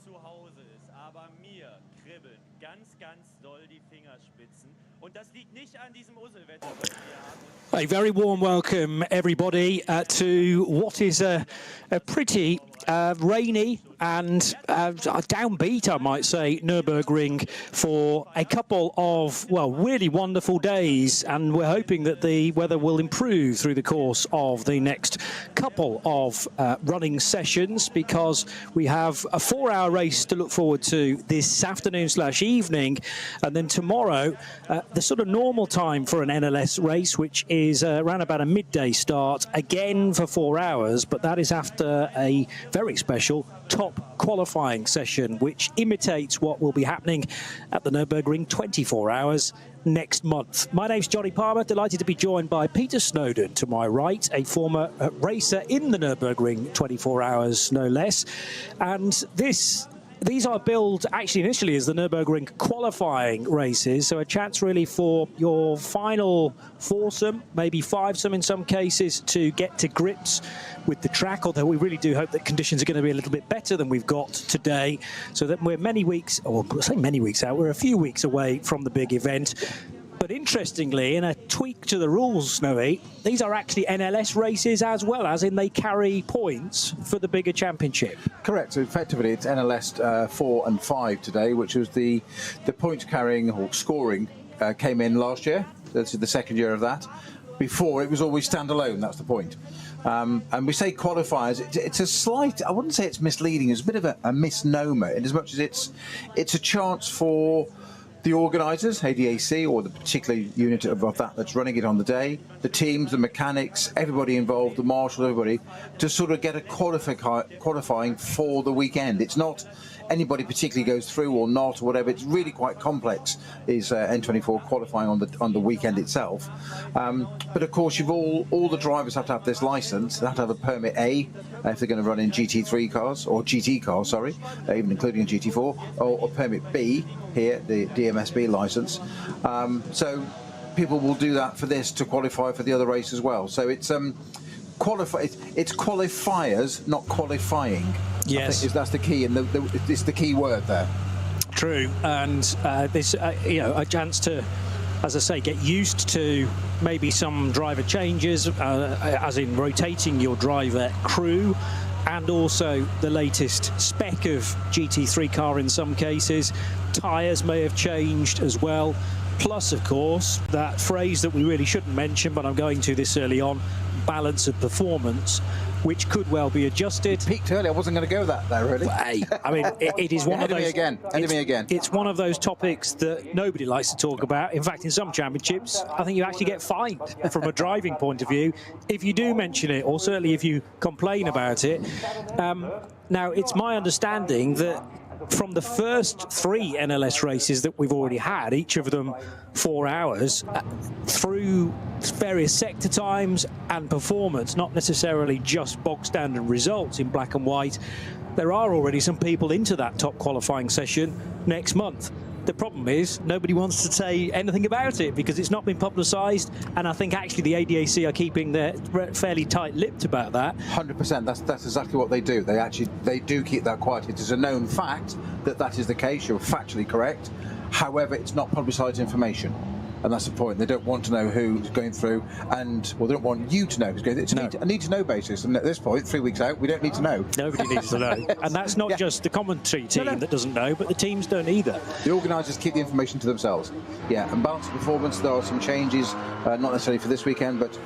zu Hause ist, aber mir kribbeln ganz doll die Fingerspitzen. Und das liegt nicht an diesem Usselwetter, was wir haben. A very warm welcome, everybody, to what is a pretty rainy and downbeat, I might say, Nürburgring for a couple of, well, really wonderful days. And we're hoping that the weather will improve through the course of the next couple of running sessions, because we have a 4-hour race to look forward to this afternoon/evening. And then tomorrow, the sort of normal time for an NLS race, which is around about a midday start, again for 4 hours. But that is after a very special top qualifying session, which imitates what will be happening at the Nürburgring 24 hours next month. My name's Johnny Palmer, delighted to be joined by Peter Snowden to my right, a former racer in the Nürburgring 24 hours, no less. And these are billed actually initially as the Nürburgring qualifying races, so a chance really for your final foursome, maybe fivesome in some cases, to get to grips with the track, although we really do hope that conditions are going to be a little bit better than we've got today, so that we're many weeks, or I say many weeks out, we're a few weeks away from the big event. But interestingly, in a tweak to the rules, Snowy, these are actually NLS races as well, as in they carry points for the bigger championship. Correct. So effectively, it's NLS 4 and 5 today, which was the point carrying or scoring came in last year. This is the second year of that. Before, it was always standalone. That's the point. And we say qualifiers. It's a slight, I wouldn't say it's misleading. It's a bit of a misnomer, in as much as it's a chance for the organisers, ADAC, or the particular unit of that that's running it on the day, the teams, the mechanics, everybody involved, the marshal, everybody, to sort of get a qualifying for the weekend. It's not anybody particularly goes through or not or whatever. It's really quite complex, is N24 qualifying on the weekend itself. But of course, you've all the drivers have to have this license. They have to have a permit A if they're going to run in GT3 cars, or GT cars, sorry, even including a GT4, or permit B here, the DMSB license. So people will do that for this to qualify for the other race as well. So it's it's qualifiers, not qualifying. Yes, I think that's the key, and it's the key word there. True, and this you know, a chance to, as I say, get used to maybe some driver changes, as in rotating your driver crew, and also the latest spec of GT3 car in some cases. Tyres may have changed as well. Plus, of course, that phrase that we really shouldn't mention, but I'm going to this early on, balance of performance, which could well be adjusted. You peaked early. I wasn't going to go there, really. Hey, I mean, it is one of those. It's one of those topics that nobody likes to talk about. In fact, in some championships, I think you actually get fined from a driving point of view if you do mention it, or certainly if you complain about it. Now, it's my understanding that from the first 3 NLS races that we've already had, each of them 4 hours, through various sector times and performance, not necessarily just bog standard results in black and white, there are already some people into that top qualifying session next month. The problem is nobody wants to say anything about it because it's not been publicised, and I think actually the ADAC are keeping their fairly tight-lipped about that. 100%. That's exactly what they do. They do keep that quiet. It is a known fact that is the case. You're factually correct. However, it's not publicised information. And that's the point. They don't want to know who's going through, and well, they don't want you to know who's going through. It's a need-to-know basis. And at this point, 3 weeks out, we don't need to know. Nobody needs to know. And that's not just the commentary team that doesn't know, but the teams don't either. The organisers keep the information to themselves. Yeah, and balance of performance, there are some changes, not necessarily for this weekend, but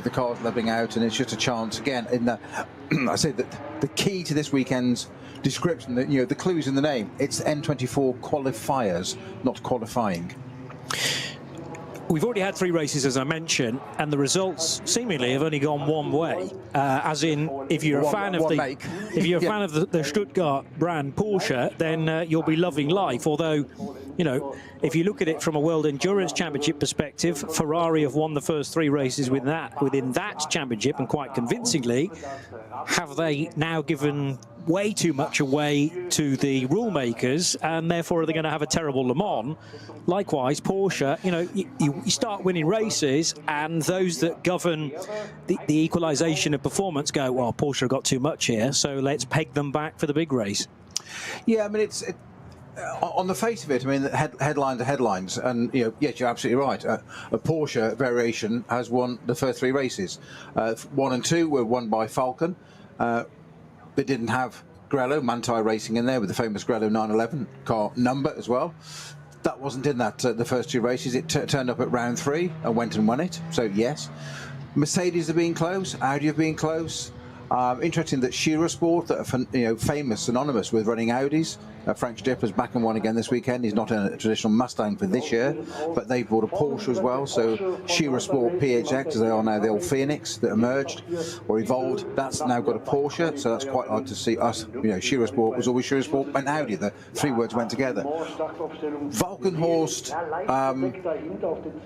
the cars leveling out, and it's just a chance. Again, in the, I say that the key to this weekend's description, the clues in the name, it's N24 qualifiers, not qualifying. We've already had 3 races, as I mentioned, and the results seemingly have only gone one way. As in, if you're a fan of the Stuttgart brand Porsche, then you'll be loving life. Although, you know, if you look at it from a World Endurance Championship perspective, Ferrari have won the first 3 races within that championship, and quite convincingly. Have they now given way too much away to the rule makers, and therefore are they going to have a terrible Le Mans? Likewise, Porsche, you know, you start winning races, and those that govern the equalisation of performance go, well, Porsche have got too much here, so let's peg them back for the big race. Yeah, I mean, on the face of it, I mean, headlines are headlines, and yes, you're absolutely right. A Porsche variation has won the first 3 races. 1 and 2 were won by Falcon. They didn't have Grello, Montage Racing in there with the famous Grello 911 car number as well. That wasn't in that the first 2 races. It turned up at round 3 and went and won it. So yes, Mercedes have been close. Audi have been close. Interesting that Shearer Sport, that are famous, synonymous with running Audis. Frank Stipper's back and won again this weekend. He's not in a traditional Mustang for this year, but they bought a Porsche as well. So Shearer Sport PHX, as they are now, the old Phoenix that emerged or evolved, that's now got a Porsche. So that's quite odd to see us. Shearer Sport was always Shearer Sport and Audi. The 3 words went together. Valkenhorst,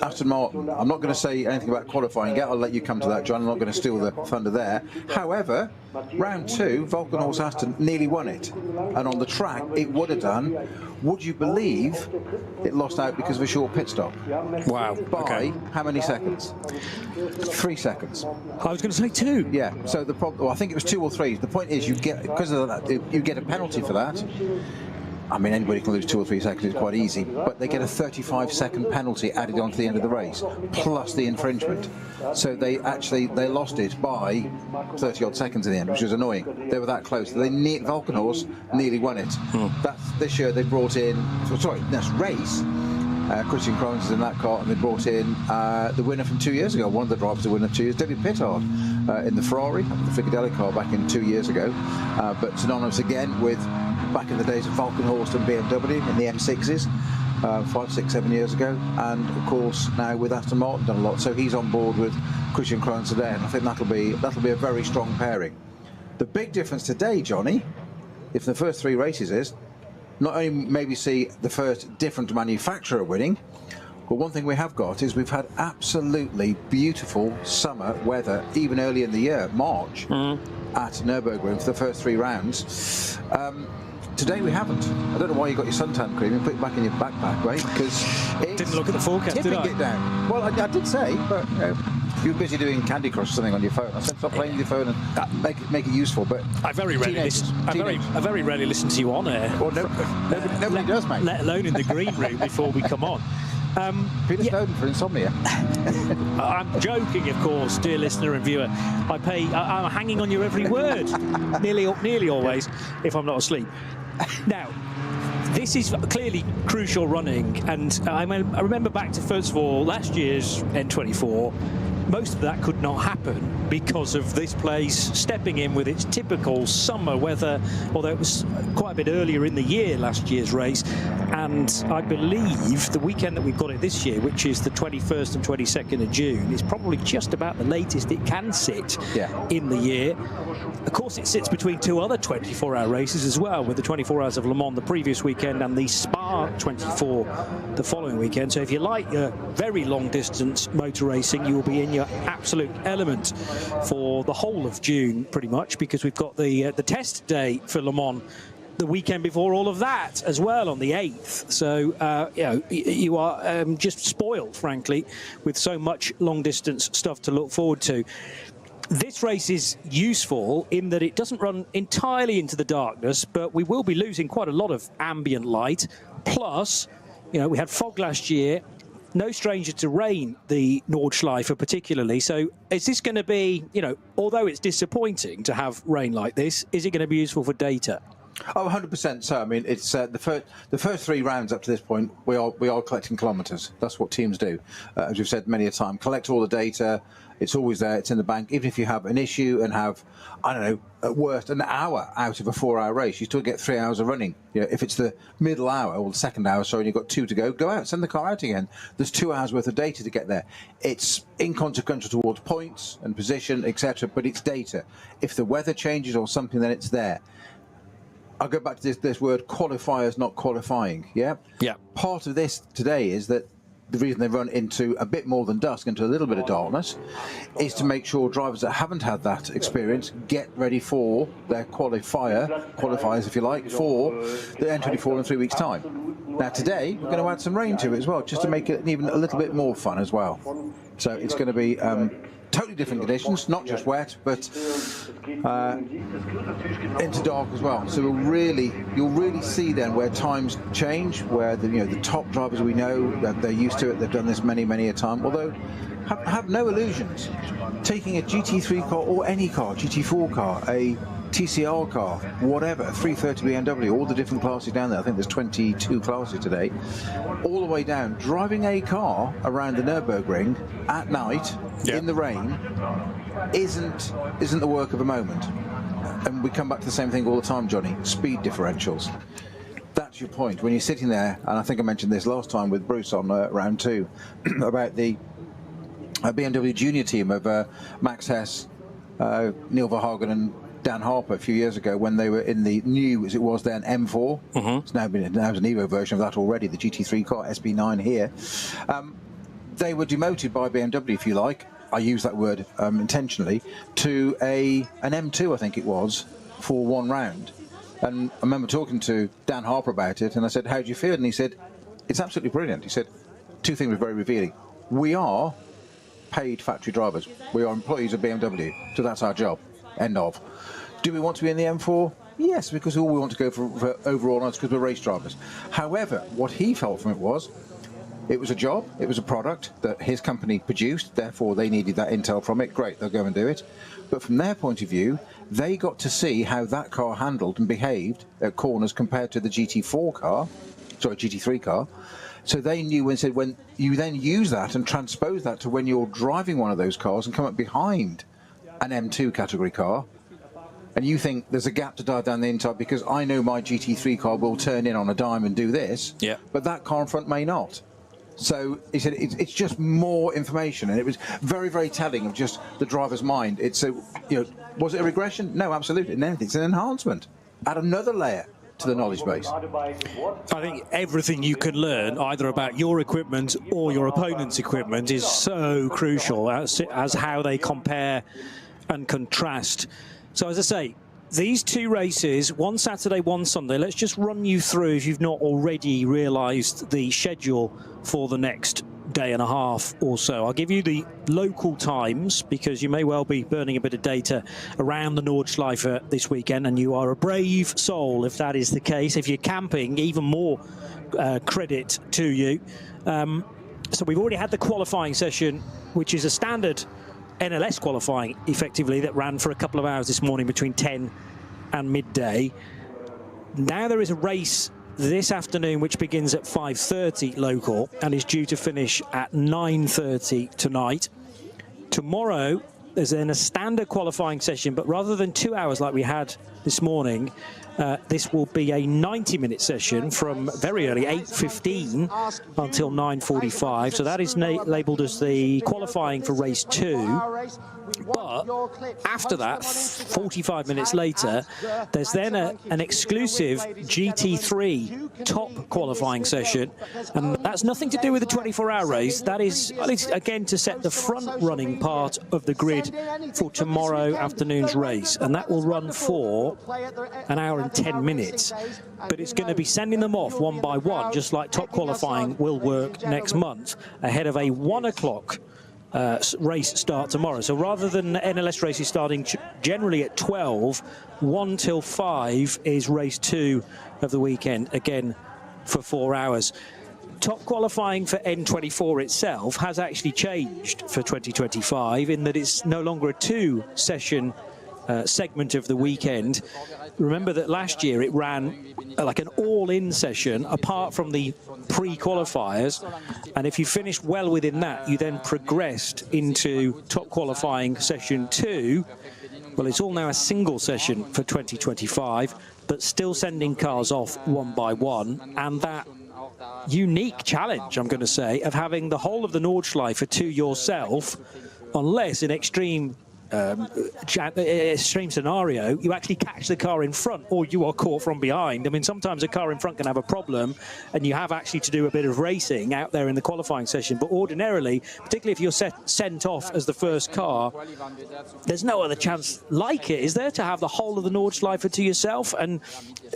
Aston Martin. I'm not going to say anything about qualifying yet. I'll let you come to that, John. I'm not going to steal the thunder there. However, round 2, Valkenhorst Aston nearly won it, and on the track it would have done. Would you believe it lost out because of a short pit stop? Wow. By how many seconds? 3 seconds. I was going to say 2. Yeah. So the problem, well, I think it was 2 or 3. The point is, you get, because of that, you get a penalty for that. I mean, anybody can lose 2 or 3 seconds, it's quite easy, but they get a 35-second penalty added on to the end of the race, plus the infringement. So they lost it by 30-odd seconds in the end, which was annoying. They were that close. Valkenhorst nearly won it. This year they brought in, this race, Christian Krones is in that car, and they brought in the winner from 2 years ago, one of the drivers to win 2 years, David Pittard, in the Ferrari, the Ficadeli car back in 2 years ago, but synonymous again with back in the days of Valkenhorst and BMW in the M6s, 5, 6, 7 years ago, and of course now with Aston Martin done a lot. So he's on board with Christian Krones today, and I think that'll be a very strong pairing. The big difference today, Johnny, if the first 3 races is not only maybe see the first different manufacturer winning, but one thing we have got is we've had absolutely beautiful summer weather, even early in the year, March, at Nürburgring for the first 3 rounds. Today we haven't. I don't know why you got your suntan cream and put it back in your backpack, right? Because it didn't look at the forecast, did I? It down. Well, I did say, but you were busy doing Candy Crush or something on your phone. I said stop playing with your phone and make it useful. But I very rarely listen to you on air. Well, nobody does, mate. Let alone in the green room before we come on. Peter Snowden for insomnia. I'm joking, of course, dear listener and viewer. I'm hanging on your every word, nearly always, if I'm not asleep. Now, this is clearly crucial running, and I remember back to, first of all, last year's N24. Most of that could not happen because of this place stepping in with its typical summer weather, although it was quite a bit earlier in the year, last year's race. And I believe the weekend that we've got it this year, which is the 21st and 22nd of June, is probably just about the latest it can sit in the year. Of course, it sits between 2 other 24-hour races as well, with the 24 Hours of Le Mans the previous weekend and the Spa 24 the following weekend. So if you like your very long-distance motor racing, you will be in your absolute element for the whole of June, pretty much, because we've got the test day for Le Mans the weekend before all of that as well, on the 8th. So you are just spoiled, frankly, with so much long-distance stuff to look forward to. This race is useful in that it doesn't run entirely into the darkness, but we will be losing quite a lot of ambient light. Plus, we had fog last year. No stranger to rain, the Nordschleife particularly. So is this going to be, although it's disappointing to have rain like this, is it going to be useful for data? Oh, 100% so. I mean, it's the first 3 rounds up to this point, we are collecting kilometres. That's what teams do. As we've said many a time, collect all the data. It's always there. It's in the bank. Even if you have an issue and have, I don't know, at worst an hour out of a 4-hour race, you still get 3 hours of running. If it's the middle hour or the second hour, sorry, and you've got 2 to go out, send the car out again. There's 2 hours worth of data to get there. It's inconsequential towards points and position, etc., but it's data. If the weather changes or something, then it's there. I'll go back to this word qualifiers, not qualifying. Yeah. Part of this today is that the reason they run into a bit more than dusk, into a little bit of darkness, is to make sure drivers that haven't had that experience get ready for their qualifiers, if you like, for the N24 in 3 weeks' time. Now today we're going to add some rain to it as well, just to make it even a little bit more fun as well. So it's going to be totally different conditions, not just wet, but into dark as well. So you'll really see then where times change, where the top drivers we know that they're used to it, they've done this many a time. Although have no illusions, taking a GT3 car or any car, GT4 car, a TCR car, whatever, 330 BMW, all the different classes down there. I think there's 22 classes today, all the way down. Driving a car around the Nürburgring at night in the rain isn't the work of a moment. And we come back to the same thing all the time, Johnny. Speed differentials. That's your point. When you're sitting there, and I think I mentioned this last time with Bruce on round 2 about the BMW Junior team of Max Hess, Neil Verhagen, and Dan Harper a few years ago when they were in the new, as it was then, M4. It's now an Evo version of that already, the GT3 car, SB9 here. They were demoted by BMW, if you like, I use that word intentionally, to an M2, I think it was, for one round. And I remember talking to Dan Harper about it, and I said, how do you feel? And he said, it's absolutely brilliant. He said, two things were very revealing. We are paid factory drivers. We are employees of BMW, so that's our job. End of. Do we want to be in the M4? Yes, because all we want to go for overall honours because we're race drivers. However, what he felt from it was a job, it was a product that his company produced, therefore they needed that intel from it. Great, they'll go and do it. But from their point of view, they got to see how that car handled and behaved at corners compared to the GT3 car. So they knew when you then use that and transpose that to when you're driving one of those cars and come up behind an M2 category car, and you think there's a gap to dive down the inside because I know my GT3 car will turn in on a dime and do this, but that car in front may not. So he said it's just more information, and it was very telling of just the driver's mind. It's was it a regression? No, absolutely. And it's an enhancement. Add another layer to the knowledge base. I think everything you can learn either about your equipment or your opponent's equipment is so crucial as how they compare and contrast. So as I say, these two races, one Saturday, one Sunday, let's just run you through, if you've not already realised, the schedule for the next day and a half or so. I'll give you the local times because you may well be burning a bit of data around the Nordschleife this weekend, and you are a brave soul if that is the case. If you're camping, even more credit to you. So we've already had the qualifying session, which is a standard NLS qualifying, effectively, that ran for a couple of hours this morning between 10 and midday. Now there is a race this afternoon which begins at 5:30 local and is due to finish at 9:30 tonight. Tomorrow there's then a standard qualifying session, but rather than 2 hours like we had this morning, this will be a 90-minute session from very early, 8:15 until 9:45. So that is labelled as the qualifying for race 2. But after that, 45 minutes later, there's then an exclusive GT3 top qualifying session. And that's nothing to do with the 24-hour race. That is, again, to set the front-running part of the grid for tomorrow afternoon's race. And that will run for an hour and 10 minutes. But it's going to be sending them off one by one, just like top qualifying will work next month, ahead of a 1 o'clock race start tomorrow. So rather than NLS races starting generally at 12, 1 till 5 is race 2 of the weekend, again for 4 hours. Top qualifying for N24 itself has actually changed for 2025 in that it's no longer a 2-session segment of the weekend. Remember that last year it ran like an all-in session apart from the pre-qualifiers, and if you finished well within that, you then progressed into top qualifying session 2. Well, it's all now a single session for 2025, but still sending cars off one by one, and that unique challenge, I'm going to say, of having the whole of the Nordschleife to yourself, unless in extreme extreme scenario, you actually catch the car in front or you are caught from behind. I mean, sometimes a car in front can have a problem and you have actually to do a bit of racing out there in the qualifying session. But ordinarily, particularly if you're sent off as the first car, there's no other chance like it, is there, to have the whole of the Nordschleife to yourself? And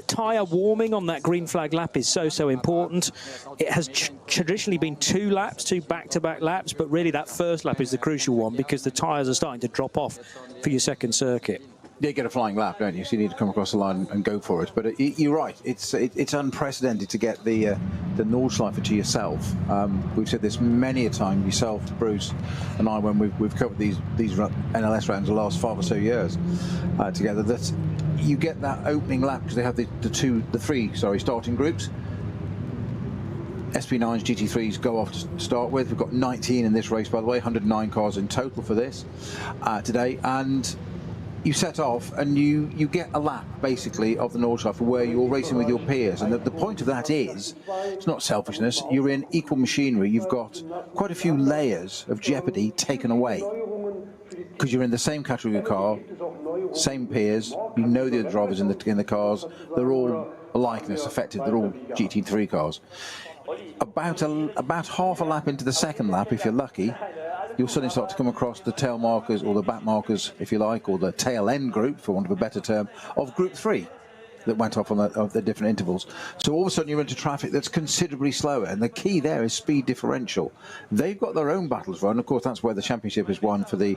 tyre warming on that green flag lap is so important. It has traditionally been 2 laps, 2 back-to-back laps, but really that first lap is the crucial one because the tyres are starting to drop off for your second circuit. You get a flying lap, don't you? So you need to come across the line and go for it. But you're right. It's unprecedented to get the Nordschleife to yourself. We've said this many a time, yourself, Bruce, and I, when we've covered these NLS rounds the last 5 or so years together, that you get that opening lap because they have the three starting groups. SP9s, GT3s go off to start with. We've got 19 in this race, by the way, 109 cars in total for this today, and you set off and you get a lap basically of the Nordschleife where you're racing with your peers, and the point of that is, it's not selfishness, you're in equal machinery. You've got quite a few layers of jeopardy taken away because you're in the same category of car, same peers, you know the other drivers in the cars, they're all alike in this effective, they're all GT3 cars. About half a lap into the second lap, if you're lucky, you'll suddenly start to come across the tail markers, or the back markers, if you like, or the tail end group, for want of a better term, of Group 3 that went off on the different intervals. So all of a sudden you're into traffic that's considerably slower, and the key there is speed differential. They've got their own battles run. Of course, that's where the championship is won for the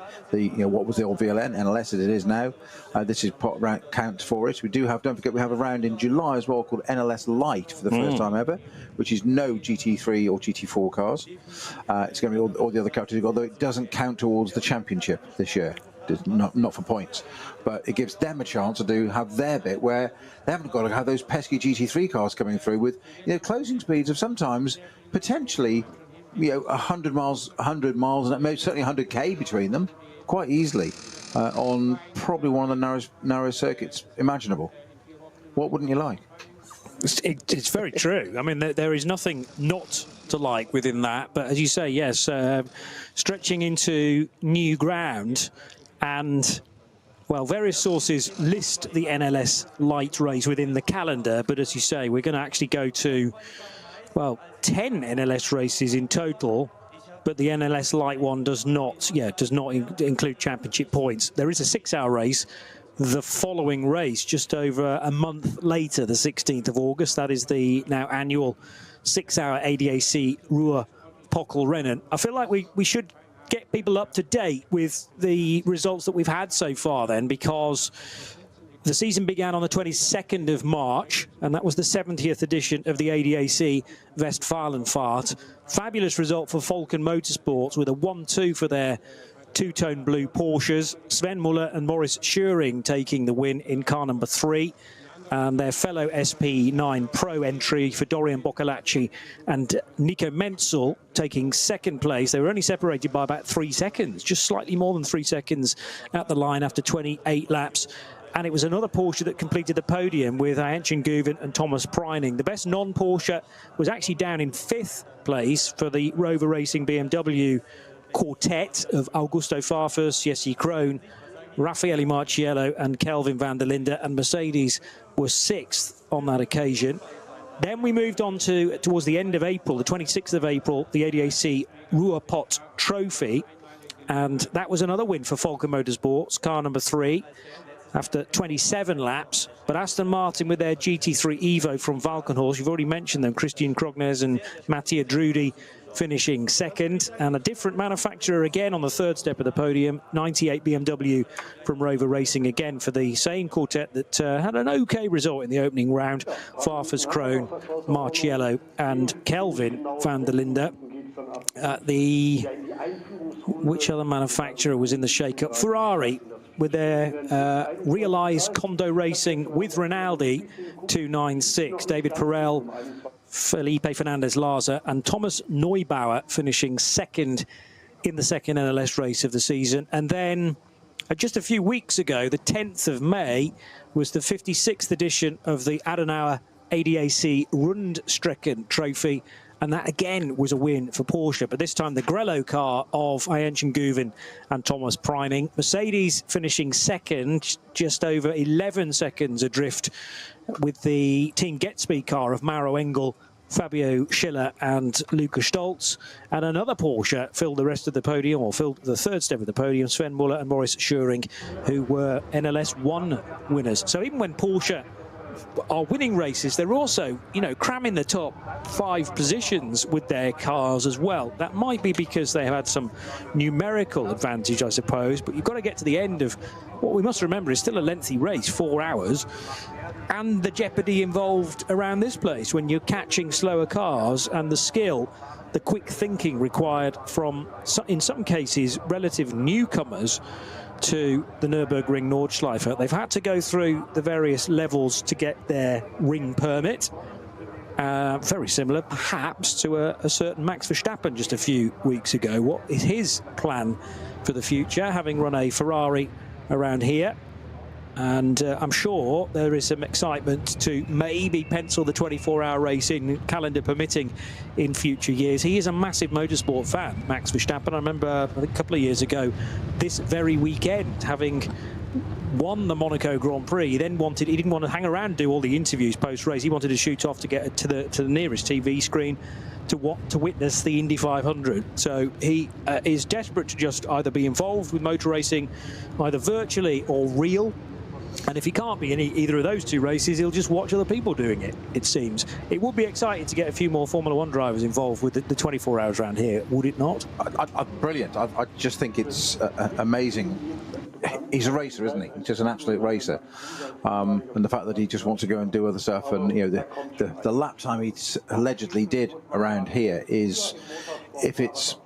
what was the old VLN, NLS as it is now. This is part round count for it. We do have, don't forget, we have a round in July as well called NLS Light for the first time ever, which is no GT3 or GT4 cars. It's going to be all the other categories, although it doesn't count towards the championship this year. Not for points, but it gives them a chance to have their bit where they haven't got to have those pesky GT3 cars coming through with closing speeds of sometimes potentially 100 miles, and maybe certainly 100k between them quite easily on probably one of the narrowest circuits imaginable. What wouldn't you like? It's very true. I mean, there is nothing not to like within that, but as you say, yes, stretching into new ground. And, well, various sources list the NLS Light race within the calendar, but as you say, we're going to actually go to, well, 10 NLS races in total, but the NLS Light one does not include championship points. There is a 6-hour race, the following race, just over a month later, the 16th of August. That is the now annual 6-hour ADAC Ruhr-Pockelrennen. I feel like we should get people up to date with the results that we've had so far then, because the season began on the 22nd of March, and that was the 70th edition of the ADAC Westfalenfahrt. Fabulous result for Falken Motorsports with a 1-2 for their two-tone blue Porsches. Sven Muller and Morris Schuring taking the win in car number 3. And their fellow SP9 Pro entry for Dorian Boccalacci and Nico Menzel taking second place. They were only separated by about 3 seconds, just slightly more than 3 seconds at the line after 28 laps. And it was another Porsche that completed the podium with Aentchen Guven and Thomas Preining. The best non-Porsche was actually down in 5th place for the Rover Racing BMW quartet of Augusto Farfus, Jesse Krohn, Raffaele Marciello and Kelvin van der Linde, and Mercedes was 6th on that occasion. Then we moved on towards the end of April, the 26th of April, the ADAC Ruhrpott Trophy, and that was another win for Falken Motorsports, car number 3, after 27 laps. But Aston Martin with their GT3 Evo from Valkenhorst, you've already mentioned them, Christian Krognes and Mattia Drudi, finishing second, and a different manufacturer again on the 3rd step of the podium, 98 BMW from Rover Racing again for the same quartet that had an okay result in the opening round. Farfus, Krohn, Marciello and Kelvin van der Linde. Which other manufacturer was in the shake-up? Ferrari with their Realized Condo Racing with Rinaldi, 296. David Perel, Felipe Fernandez-Larza and Thomas Neubauer finishing second in the second NLS race of the season. And then just a few weeks ago, the 10th of May, was the 56th edition of the Adenauer ADAC Rundstrecken Trophy. And that again was a win for Porsche, but this time the Grello car of Ayenchen Guvin and Thomas Preining. Mercedes finishing second, just over 11 seconds adrift with the Team Getspeed car of Mauro Engel, Fabio Schiller and Luca Stolz. And another Porsche filled the rest of the podium, or filled the third step of the podium, Sven Muller and Maurice Schuring, who were NLS 1 winners. So even when Porsche are winning races, they're also, you know, cramming the top 5 positions with their cars as well. That might be because they have had some numerical advantage, I suppose, but you've got to get to the end of what we must remember is still a lengthy race, 4 hours, and the jeopardy involved around this place when you're catching slower cars, and the skill, the quick thinking required from, in some cases, relative newcomers to the Nürburgring Nordschleife. They've had to go through the various levels to get their ring permit. Very similar, perhaps, to a certain Max Verstappen just a few weeks ago. What is his plan for the future, having run a Ferrari around here? And I'm sure there is some excitement to maybe pencil the 24-hour race in, calendar permitting, in future years. He is a massive motorsport fan, Max Verstappen. I remember a couple of years ago, this very weekend, having won the Monaco Grand Prix, he didn't want to hang around and do all the interviews post-race. He wanted to shoot off to get to the nearest TV screen to witness the Indy 500. So he is desperate to just either be involved with motor racing, either virtually or real. And if he can't be in either of those 2 races, he'll just watch other people doing it, it seems. It would be exciting to get a few more Formula 1 drivers involved with the 24 hours around here, would it not? Brilliant. I just think it's amazing. He's a racer, isn't he? He's just an absolute racer. And the fact that he just wants to go and do other stuff, and, you know, the lap time he allegedly did around here is, if it's,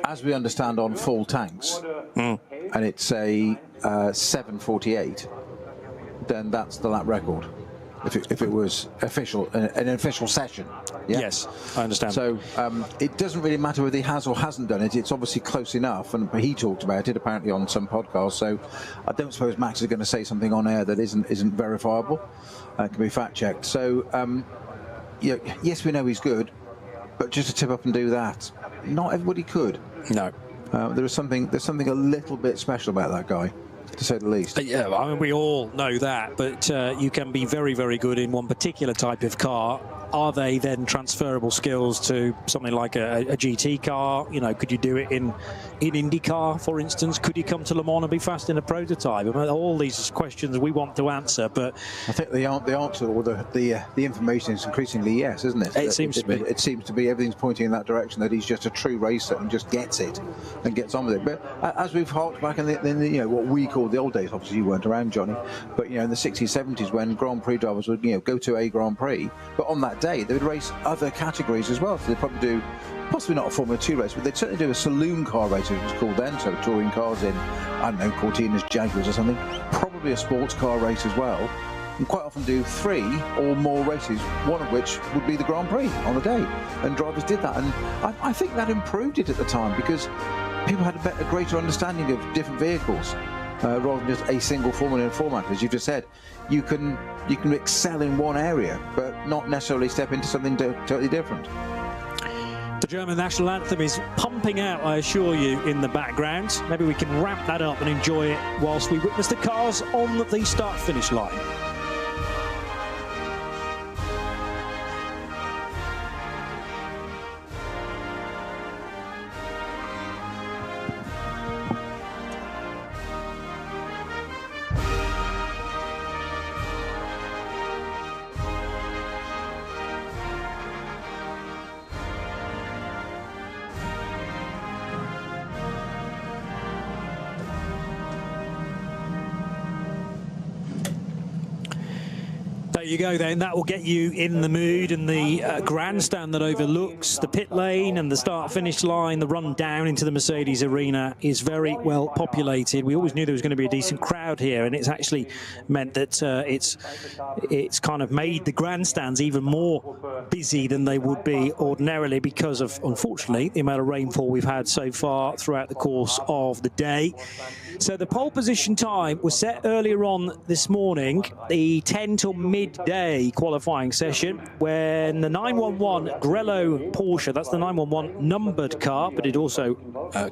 as we understand, on full tanks, and it's a 7:48, then that's the lap record. If it was official, an official session. Yeah? Yes, I understand. So it doesn't really matter whether he has or hasn't done it. It's obviously close enough, and he talked about it apparently on some podcast. So I don't suppose Max is going to say something on air that isn't verifiable, can be fact checked. So you know, yes, we know he's good, but just to tip up and do that, not everybody could. No. There's something a little bit special about that guy, to say the least. Yeah, I mean, we all know that, but you can be very, very good in one particular type of car. Are they then transferable skills to something like a GT car? You know, could you do it in IndyCar, for instance? Could you come to Le Mans and be fast in a prototype? I mean, all these questions we want to answer, but I think the answer, or the information is increasingly yes, isn't it? It seems to be. It seems to be. Everything's pointing in that direction, that he's just a true racer and just gets it and gets on with it. But as we've harked back in the you know, what we call the old days, obviously you weren't around, Johnny, but you know, in the 60s, 70s, when Grand Prix drivers would, you know, go to a Grand Prix, but on that day they would race other categories as well. So they'd probably do, possibly not a Formula 2 race, but they'd certainly do a saloon car race, as it was called then, so touring cars in, I don't know, Cortina's Jaguars or something, probably a sports car race as well, and quite often do 3 or more races, one of which would be the Grand Prix on the day, and drivers did that. And I think that improved it at the time, because people had a greater understanding of different vehicles, rather than just a single Formula 1 format. As you just said, you can excel in one area, but not necessarily step into something totally different. the German national anthem is pumping out, I assure you, in the background. Maybe we can wrap that up and enjoy it whilst we witness the cars on the start-finish line. There you go then, that will get you in the mood, and the grandstand that overlooks the pit lane and the start-finish line, the run down into the Mercedes arena, is very well populated. We always knew there was going to be a decent crowd here, and it's actually meant that it's kind of made the grandstands even more busy than they would be ordinarily because of, unfortunately, the amount of rainfall we've had so far throughout the course of the day. So the pole position time was set earlier on this morning, the 10 till mid midday qualifying session when the 911 Grello Porsche, that's the 911 numbered car, but it also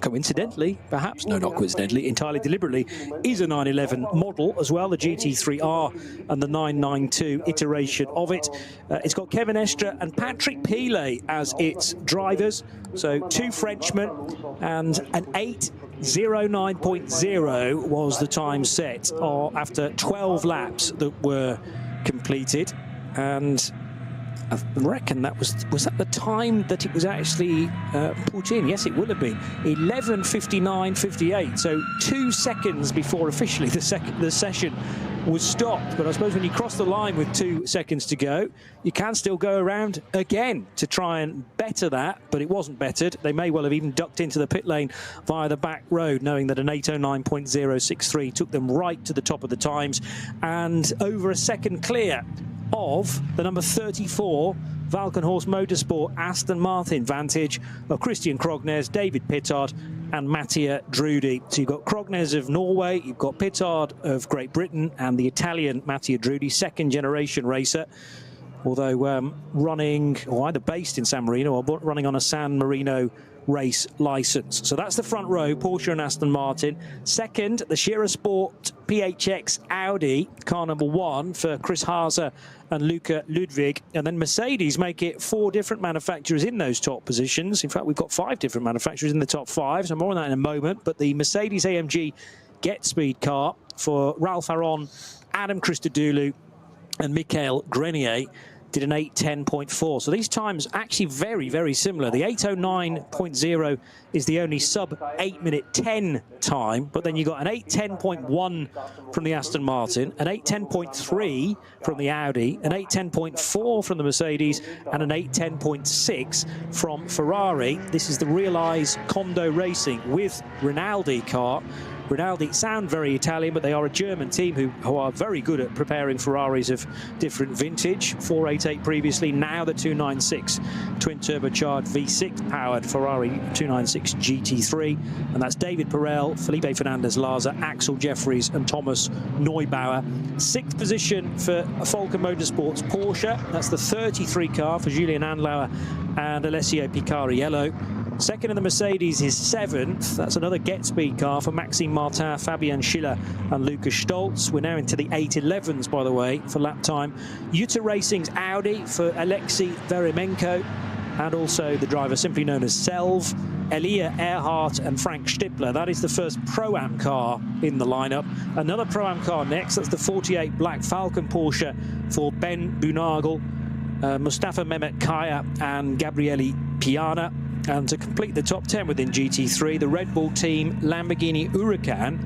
coincidentally, perhaps, no, not coincidentally, entirely deliberately, is a 911 model as well, the GT3R and the 992 iteration of it. It's got Kevin Estre and Patrick Pilet as its drivers, so two Frenchmen, and an 8:09.0 was the time set after 12 laps that were completed, and I reckon that was that the time that it was actually put in? Yes, it would have been 11:59.58. So 2 seconds before officially the session was stopped. But I suppose when you cross the line with 2 seconds to go, you can still go around again to try and better that. But it wasn't bettered. They may well have even ducked into the pit lane via the back road, knowing that an 8:09.063 took them right to the top of the times and over a second clear of the number 34 Valkenhorst Motorsport Aston Martin Vantage of Christian Krognes, David Pittard and Mattia Drudi. So you've got Krognes of Norway, you've got Pittard of Great Britain, and the Italian Mattia Drudi, second generation racer, although running, or either based in San Marino or running on a San Marino race license. So that's the front row, Porsche and Aston Martin. Second, the Scherer Sport PHX Audi, car number 1 for Chris Haase and Luca Ludwig. And then Mercedes make it 4 different manufacturers in those top positions. In fact, we've got 5 different manufacturers in the top 5, so more on that in a moment. But the Mercedes AMG Get Speed car for Ralph Aron, Adam Christodoulou and Michael Grenier did an 8:10.4. So these times actually very, very similar. The 8:09.0 is the only sub 8:10 time, but then you got an 8:10.1 from the Aston Martin, an 8:10.3 from the Audi, an 8:10.4 from the Mercedes, and an 8:10.6 from Ferrari. This is the Realize Kondo Racing with Rinaldi car. Rinaldi sound very Italian, but they are a German team who are very good at preparing Ferraris of different vintage. 488 previously, now the 296 twin-turbocharged V6 powered Ferrari 296 GT3. And that's David Perel, Felipe Fernandez-Laza, Axel Jeffries and Thomas Neubauer. 6th position for Falken Motorsports Porsche. That's the 33 car for Julien Andlauer and Alessio Picariello. Second in the Mercedes is 7th. That's another Get Speed car for Maxime Martin, Fabian Schiller and Lucas Stoltz. We're now into the 8:11s, by the way, for lap time. Jutta Racing's Audi for Alexei Veremenko, and also the driver simply known as Selv, Elia Earhart and Frank Stippler. That is the first Pro-Am car in the lineup. Another Pro-Am car next. That's the 48 Black Falcon Porsche for Ben Bunagel, Mustafa Mehmet Kaya and Gabriele Piana. And to complete the top 10 within GT3, the Red Bull team Lamborghini Huracan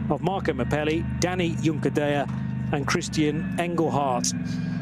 of Marco Mappelli, Danny Juncadea and Christian Engelhardt.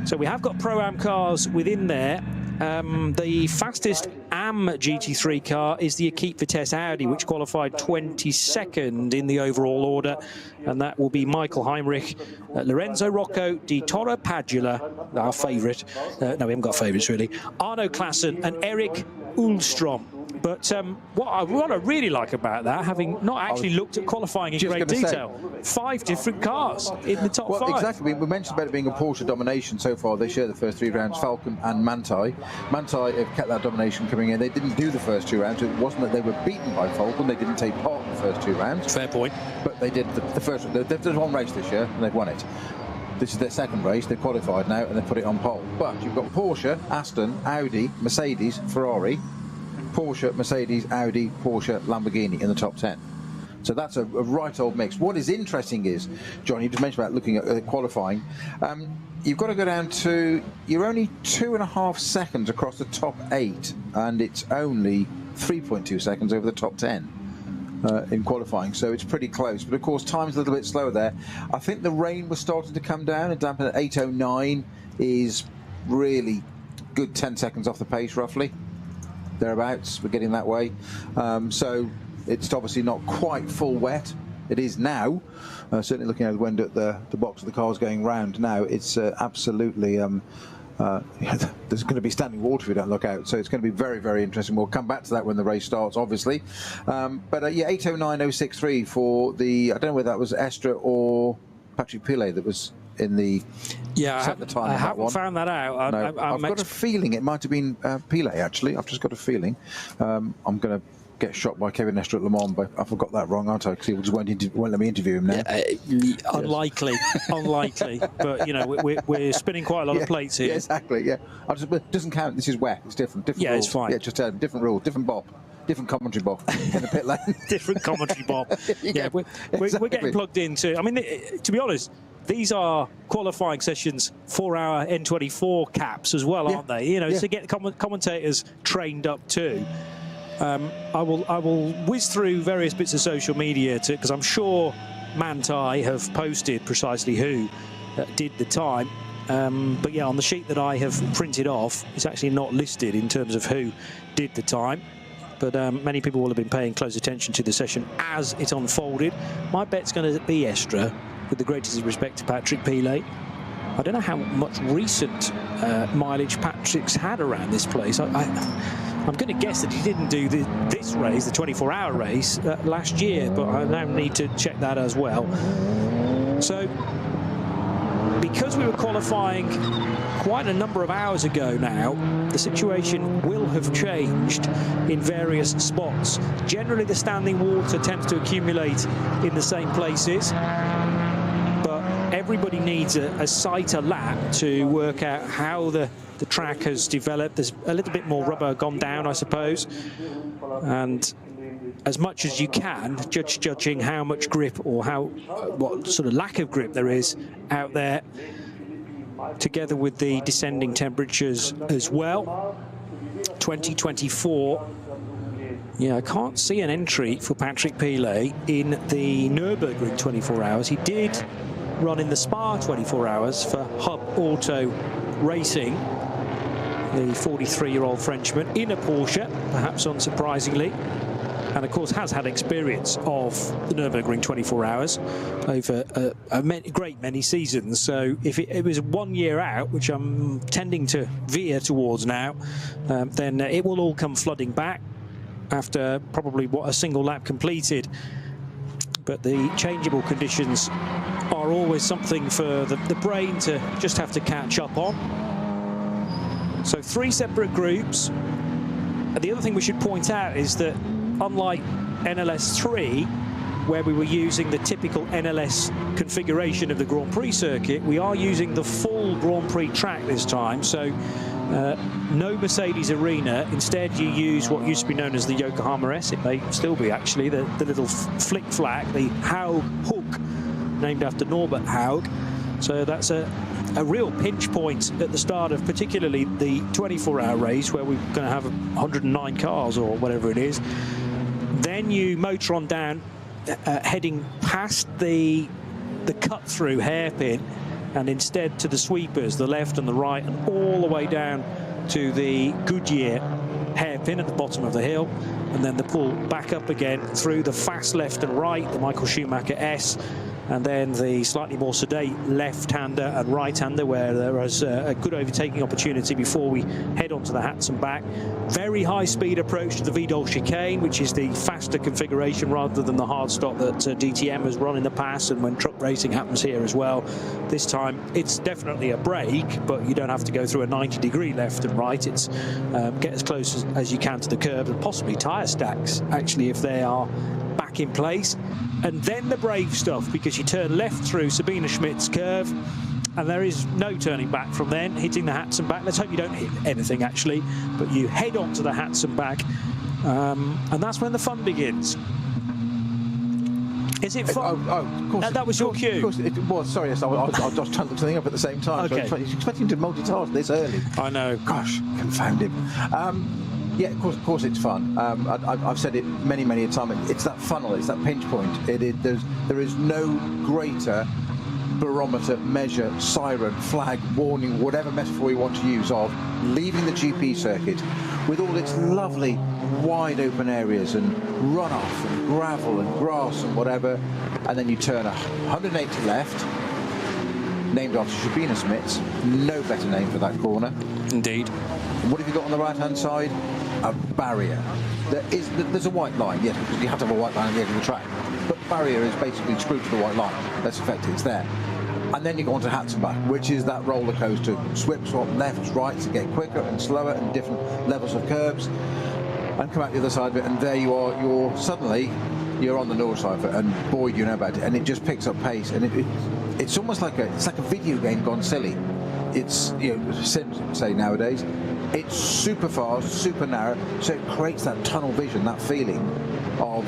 So we have got Pro-Am cars within there. The fastest AM GT3 car is the Equipe Vitesse Audi, which qualified 22nd in the overall order. And that will be Michael Heinrich, Lorenzo Rocco, Di Toro Padula, our favourite. No, we haven't got favourites really. Arno Klassen and Eric Ullstrom. But what I really like about that, having not actually looked at qualifying in great detail, 5 different cars in the top 5. Exactly. We mentioned about it being a Porsche domination so far. They share the first 3 rounds, Falcon and Manthey. Manthey have kept that domination coming in. They didn't do the first 2 rounds. It wasn't that they were beaten by Falcon. They didn't take part in the first 2 rounds. Fair point. But they did the first. There's one race this year, and they've won it. This is their second race. They've qualified now, and they put it on pole. But you've got Porsche, Aston, Audi, Mercedes, Ferrari, Porsche, Mercedes, Audi, Porsche, Lamborghini in the top 10. So that's a right old mix. What is interesting is, John, you just mentioned about looking at qualifying. You've got to go down to, you're only 2.5 seconds across the top 8, and it's only 3.2 seconds over the top 10 in qualifying. So it's pretty close. But of course, time's a little bit slower there. I think the rain was starting to come down, and dampen at 8:09 is really good 10 seconds off the pace, roughly. Thereabouts, we're getting that way. So it's obviously not quite full wet. It is now. Certainly looking out the window at the box of the cars going round now, it's absolutely, there's going to be standing water if you don't look out. So it's going to be very, very interesting. We'll come back to that when the race starts, obviously. But yeah, 8:09.063 for the, I don't know whether that was Estre or Patrick Pilet that was in the Yeah, the time I on that haven't one. found that out. No, I've got a feeling it might have been Pilet, actually. I've just got a feeling. I'm going to get shot by Kevin Nestor at Le Mans, but I forgot that wrong, aren't I? Because he just won't let me interview him now. Unlikely, unlikely. But, you know, we're spinning quite a lot of plates here. Yeah, exactly, yeah. It doesn't count. This is wet. It's different. Different rules. It's fine. Yeah, just different rules, different bob. Different commentary bob in the pit lane. Different commentary bob. Yeah, we're getting plugged into. I mean, to be honest, these are qualifying sessions for our N24 caps as well, aren't they? You know, to get commentators trained up too. I will whiz through various bits of social media because I'm sure Montage have posted precisely who did the time. But yeah, on the sheet that I have printed off, it's actually not listed in terms of who did the time. But many people will have been paying close attention to the session as it unfolded. My bet's going to be Estra, with the greatest respect to Patrick Pilet. I don't know how much recent mileage Patrick's had around this place. I'm going to guess that he didn't do this race, the 24-hour race, last year, but I now need to check that as well. So, because we were qualifying quite a number of hours ago now, the situation will have changed in various spots. Generally, the standing water tends to accumulate in the same places, but everybody needs a sighter lap to work out how the track has developed. There's a little bit more rubber gone down, I suppose, and as much as you can, judging how much grip or what sort of lack of grip there is out there, together with the descending temperatures as well. 2024. Yeah, I can't see an entry for Patrick Pilet in the Nürburgring 24 hours. He did run in the Spa 24 hours for Hub Auto Racing, the 43-year-old Frenchman, in a Porsche, perhaps unsurprisingly. And of course has had experience of the Nürburgring 24 hours over a great many seasons. So if it was 1 year out, which I'm tending to veer towards now, then it will all come flooding back after probably a single lap completed. But the changeable conditions are always something for the brain to just have to catch up on. So 3 separate groups. And the other thing we should point out is that unlike NLS 3, where we were using the typical NLS configuration of the Grand Prix circuit, we are using the full Grand Prix track this time. So no Mercedes Arena. Instead, you use what used to be known as the Yokohama S. It may still be, actually, the little flick-flack, the Haug hook, named after Norbert Haug. So that's a real pinch point at the start of particularly the 24-hour race, where we're going to have 109 cars or whatever it is. Then you motor on down, heading past the cut-through hairpin, and instead to the sweepers, the left and the right, and all the way down to the Goodyear hairpin at the bottom of the hill, and then the pull back up again through the fast left and right, the Michael Schumacher S, and then the slightly more sedate left-hander and right-hander, where there was a good overtaking opportunity before we head onto the Hatson back. Very high-speed approach to the Vidal chicane, which is the faster configuration rather than the hard stop that DTM has run in the past, and when truck racing happens here as well. This time it's definitely a brake, but you don't have to go through a 90-degree left and right. It's get as close as you can to the curb, and possibly tyre stacks, actually, if they are back in place. And then the brave stuff, because you turn left through Sabine Schmidt's curve, and there is no turning back from then, hitting the Hatson back. Let's hope you don't hit anything, actually, but you head on to the Hatson back, and that's when the fun begins. Is it fun? Oh, of course. That was your cue. Of course it was. Sorry, yes, I was trying to look something up at the same time. Okay. So I was expecting to multitask this early. I know. Gosh, confound him. Yeah, of course it's fun. I've said it many a time. It's that funnel, it's that pinch point. There is no greater barometer, measure, siren, flag, warning, whatever metaphor you want to use, of leaving the GP circuit with all its lovely wide open areas and runoff and gravel and grass and whatever, and then you turn 180 left, named after Sabine Schmidt's. No better name for that corner. Indeed. What have you got on the right-hand side? A barrier. There's a white line, yes, because you have to have a white line at the edge of the track. But the barrier is basically screwed to the white line. That's effective, it's there. And then you go on to Hatzenbach, which is that roller coaster, swap lefts, rights to get quicker and slower and different levels of curbs, and come out the other side of it, and there you are. You're on the Nordschleife, and boy, you know about it. And it just picks up pace, and it's almost like a video game gone silly. It's, you know, Sims would say nowadays. It's super fast, super narrow, so it creates that tunnel vision, that feeling of,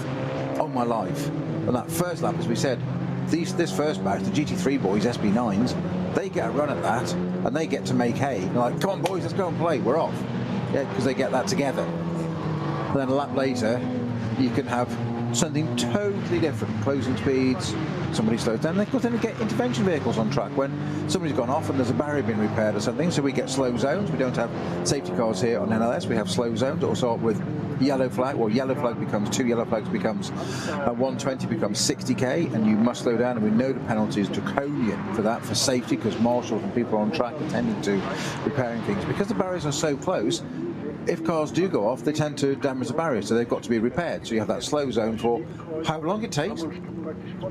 oh my life. And that first lap, as we said, this first batch, the GT3 boys, SB9s, they get a run at that, and they get to make hay. They're like, come on boys, let's go and play, we're off. Yeah, because they get that together. And then a lap later, you can have something totally different, closing speeds, somebody slows down, of course then we get intervention vehicles on track when somebody's gone off and there's a barrier being repaired or something, so we get slow zones. We don't have safety cars here on NLS, we have slow zones. It'll start with yellow flag, well, yellow flag becomes 2 yellow flags becomes 120 becomes 60k, and you must slow down, and we know the penalty is draconian for that, for safety, because marshals and people on track are tending to repairing things because the barriers are so close. If cars do go off, they tend to damage the barrier, so they've got to be repaired. So you have that slow zone for how long it takes,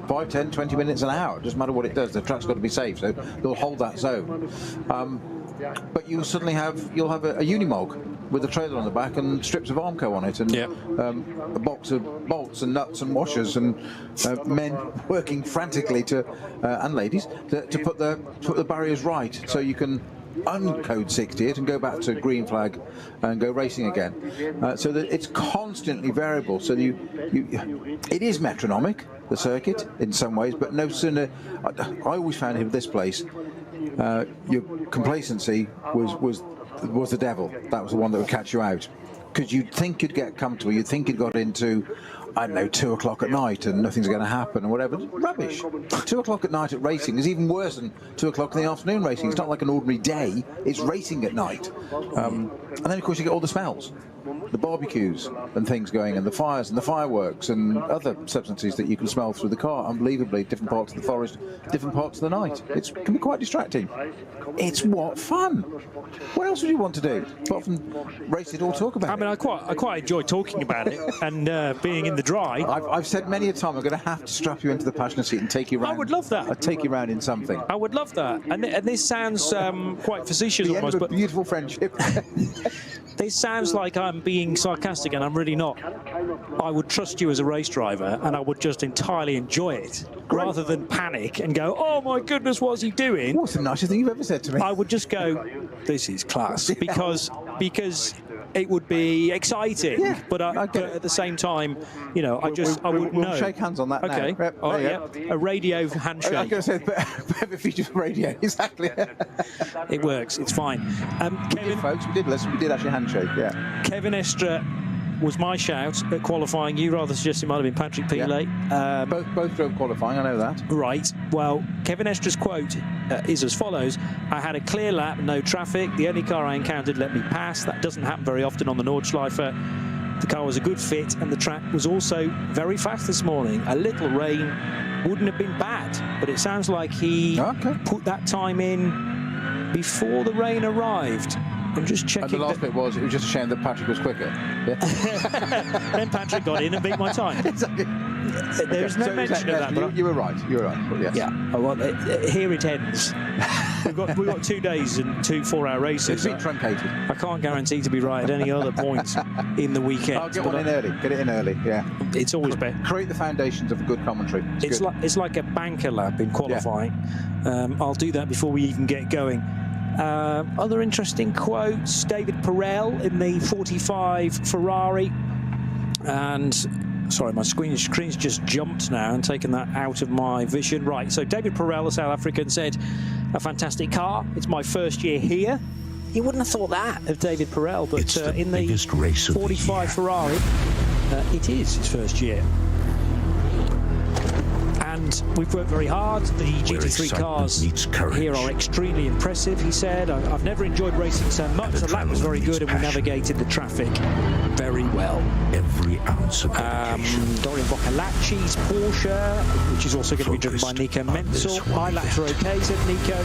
5, 10, 20 minutes, an hour. It doesn't matter what it does. The track's got to be safe, so they'll hold that zone. But you'll suddenly have a Unimog with a trailer on the back and strips of Armco on it, and a box of bolts and nuts and washers, and men working frantically and ladies to put the barriers right, so you can uncode 60 it and go back to green flag and go racing again, so that it's constantly variable. So it is metronomic, the circuit, in some ways, but no sooner. I always found here with this place, your complacency was the devil. That was the one that would catch you out, because you'd think you'd get comfortable, you'd think you'd got into, I don't know, 2 o'clock at night and nothing's going to happen or whatever. Rubbish. 2 o'clock at night at racing is even worse than 2 o'clock in the afternoon racing. It's not like an ordinary day, it's racing at night. And then of course you get all the smells, the barbecues and things going, and the fires and the fireworks and other substances that you can smell through the car, unbelievably, different parts of the forest, different parts of the night. It can be quite distracting. It's what fun. What else would you want to do apart from race it or talk about it? I mean, I quite enjoy talking about it and being in the dry. I've said many a time I'm going to have to strap you into the passenger seat and take you around. I would love that. I'd take you around in something. I would love that. And this sounds quite facetious The almost, end of a but beautiful friendship. this sounds like I'm being sarcastic, and I'm really not. I would trust you as a race driver, and I would just entirely enjoy it, rather than panic and go, oh my goodness, what's he doing? What's the nicest thing you've ever said to me? I would just go, this is class, because it would be exciting, but at the same time, you know, we'll know. Shake hands on that. Okay. Now. Oh yeah. A radio handshake. I was going to say, better feature for radio. Exactly. It works. It's fine. Kevin, folks, we did listen. We did actually handshake. Yeah. Kevin Estre was my shout at qualifying. You rather suggested it might have been Patrick Pilet. Yeah. Both drove qualifying, I know that. Right. Well, Kevin Estre's quote is as follows: I had a clear lap, no traffic. The only car I encountered let me pass. That doesn't happen very often on the Nordschleife. The car was a good fit, and the track was also very fast this morning. A little rain wouldn't have been bad, but it sounds like he put that time in before the rain arrived. I'm just checking. And the last bit it was just a shame that Patrick was quicker. Yeah. Then Patrick got in and beat my time. Exactly. There's no mention of that. But you were right. You were right. But yes. Yeah. Well, here it ends. We've got 2 days and 2 4-hour races. It's been truncated. I can't guarantee to be right at any other point in the weekend. I'll get one in early. Get it in early. Yeah. It's always better. Create the foundations of a good commentary. It's like a banker lap in qualifying. Yeah. I'll do that before we even get going. Other interesting quotes: David Perel in the 45 Ferrari, and sorry, my screen's just jumped now and taken that out of my vision. Right, so David Perel, a South African, said, "A fantastic car. It's my first year here." You wouldn't have thought that of David Perel, but in the 45 Ferrari, it is his first year. And we've worked very hard. The GT3 cars here are extremely impressive, he said. I've never enjoyed racing so much. The lap was very good and we navigated the traffic very well. Every ounce of Dorian Boccolacci's Porsche, which is also going to be driven by Nico Menzel. My laps are okay, said Nico.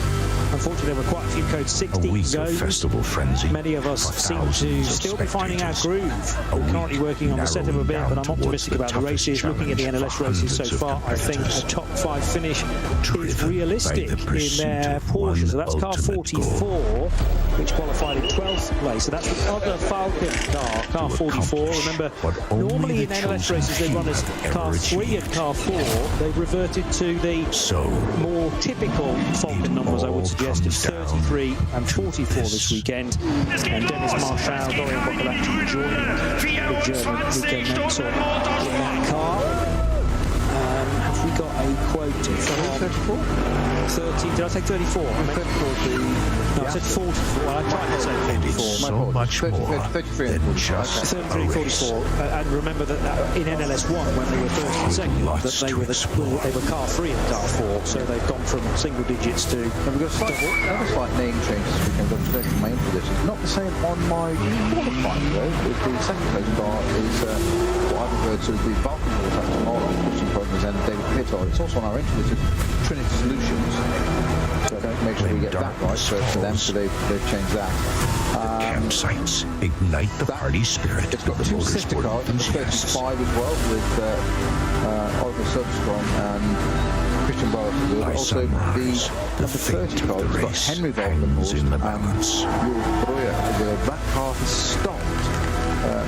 Unfortunately, there were quite a few code 60 zones. Many of us seem to still be finding our groove. We're currently working on the setup a bit, but I'm optimistic about the races. Looking at the NLS races so far, I think a top 5 finish is realistic in their Porsche. So that's car 44, which qualified in 12th place. So that's the other Falcon car 44. Remember, normally in NLS races they run as car 3 and car 4. They've reverted to the more typical Falcon numbers, I would suggest, of 33 and 44 this weekend. And Dennis Marshall, Dorian Boccolacci joining the German weekend mentor in that car. Have we got a quote from 34? 30? Did I say 34? No, I said 44. Well, I tried to say 44. So much more 33 than just 33, 44. And remember that in NLS 1, when they were first and second, that they were car 3 and car 4, so they've gone from single digits to And we've got another slight name change this weekend. I'm just my own position. Not the same on my qualifying though. The second place car is what I've referred to as the Falcon Horse after Marlon, Christian Progress and David Pittard. It's also on our entry list of Trinity Solutions. So I don't make sure we get that right for them, so they've changed that. Campsites ignite the party spirit. It's got two sister cars, number 35 as well, with Oliver Substrong and Christian Barrett. Also the number 30 car, it's got Henry Volkenhorst and Jules Breuer. That car has stopped.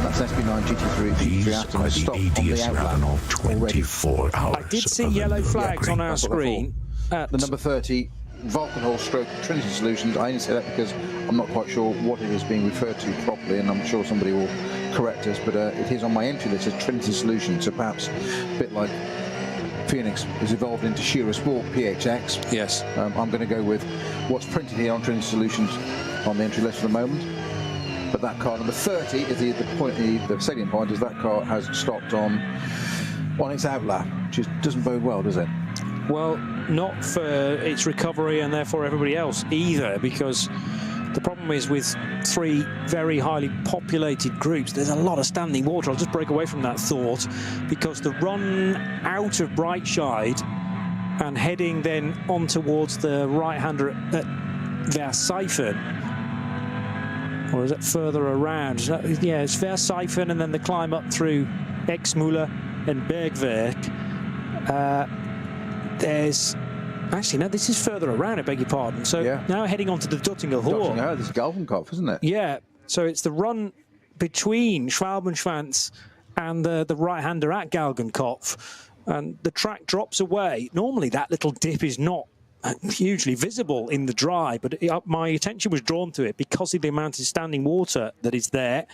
That's SB9 GT3 Aston has stopped on the outline already. I did see yellow flags on our screen. The number 30 Volkenhorst stroke Trinity Solutions. I only say that because I'm not quite sure what it is being referred to properly, and I'm sure somebody will correct us, but it is on my entry list as Trinity Solutions, so perhaps a bit like Phoenix has evolved into Shearer Sport PHX. Yes. I'm going to go with what's printed here on Trinity Solutions on the entry list for the moment. But that car, number 30, is the salient point is that car has stopped on its outlap, which doesn't bode well, does it? Well, not for its recovery and therefore everybody else either, because the problem is with 3 very highly populated groups, there's a lot of standing water. I'll just break away from that thought, because the run out of Brightside and heading then on towards the right-hander at Versiphen, or is it further around? Yeah, it's Versiphen and then the climb up through Exmüller and Bergwerk. There's actually, no, this is further around, I beg your pardon. So now heading on to the Duttinger Hoor. This is Galvenkopf, isn't it? Yeah, so it's the run between Schwalbenschwanz and the right-hander at Galgenkopf, and the track drops away. Normally that little dip is not hugely visible in the dry, but my attention was drawn to it because of the amount of standing water that is there.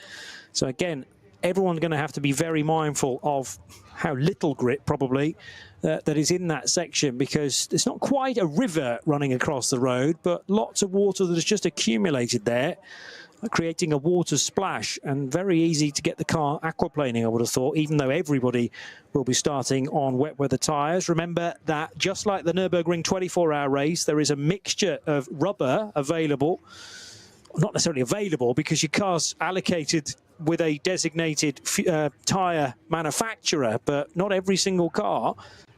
So again, everyone's going to have to be very mindful of how little grip probably that is in that section, because it's not quite a river running across the road, but lots of water that has just accumulated there, creating a water splash, and very easy to get the car aquaplaning, I would have thought, even though everybody will be starting on wet weather tyres. Remember that just like the Nürburgring 24-hour race, there is a mixture of rubber available. Not necessarily available, because your car's allocated with a designated tyre manufacturer, but not every single car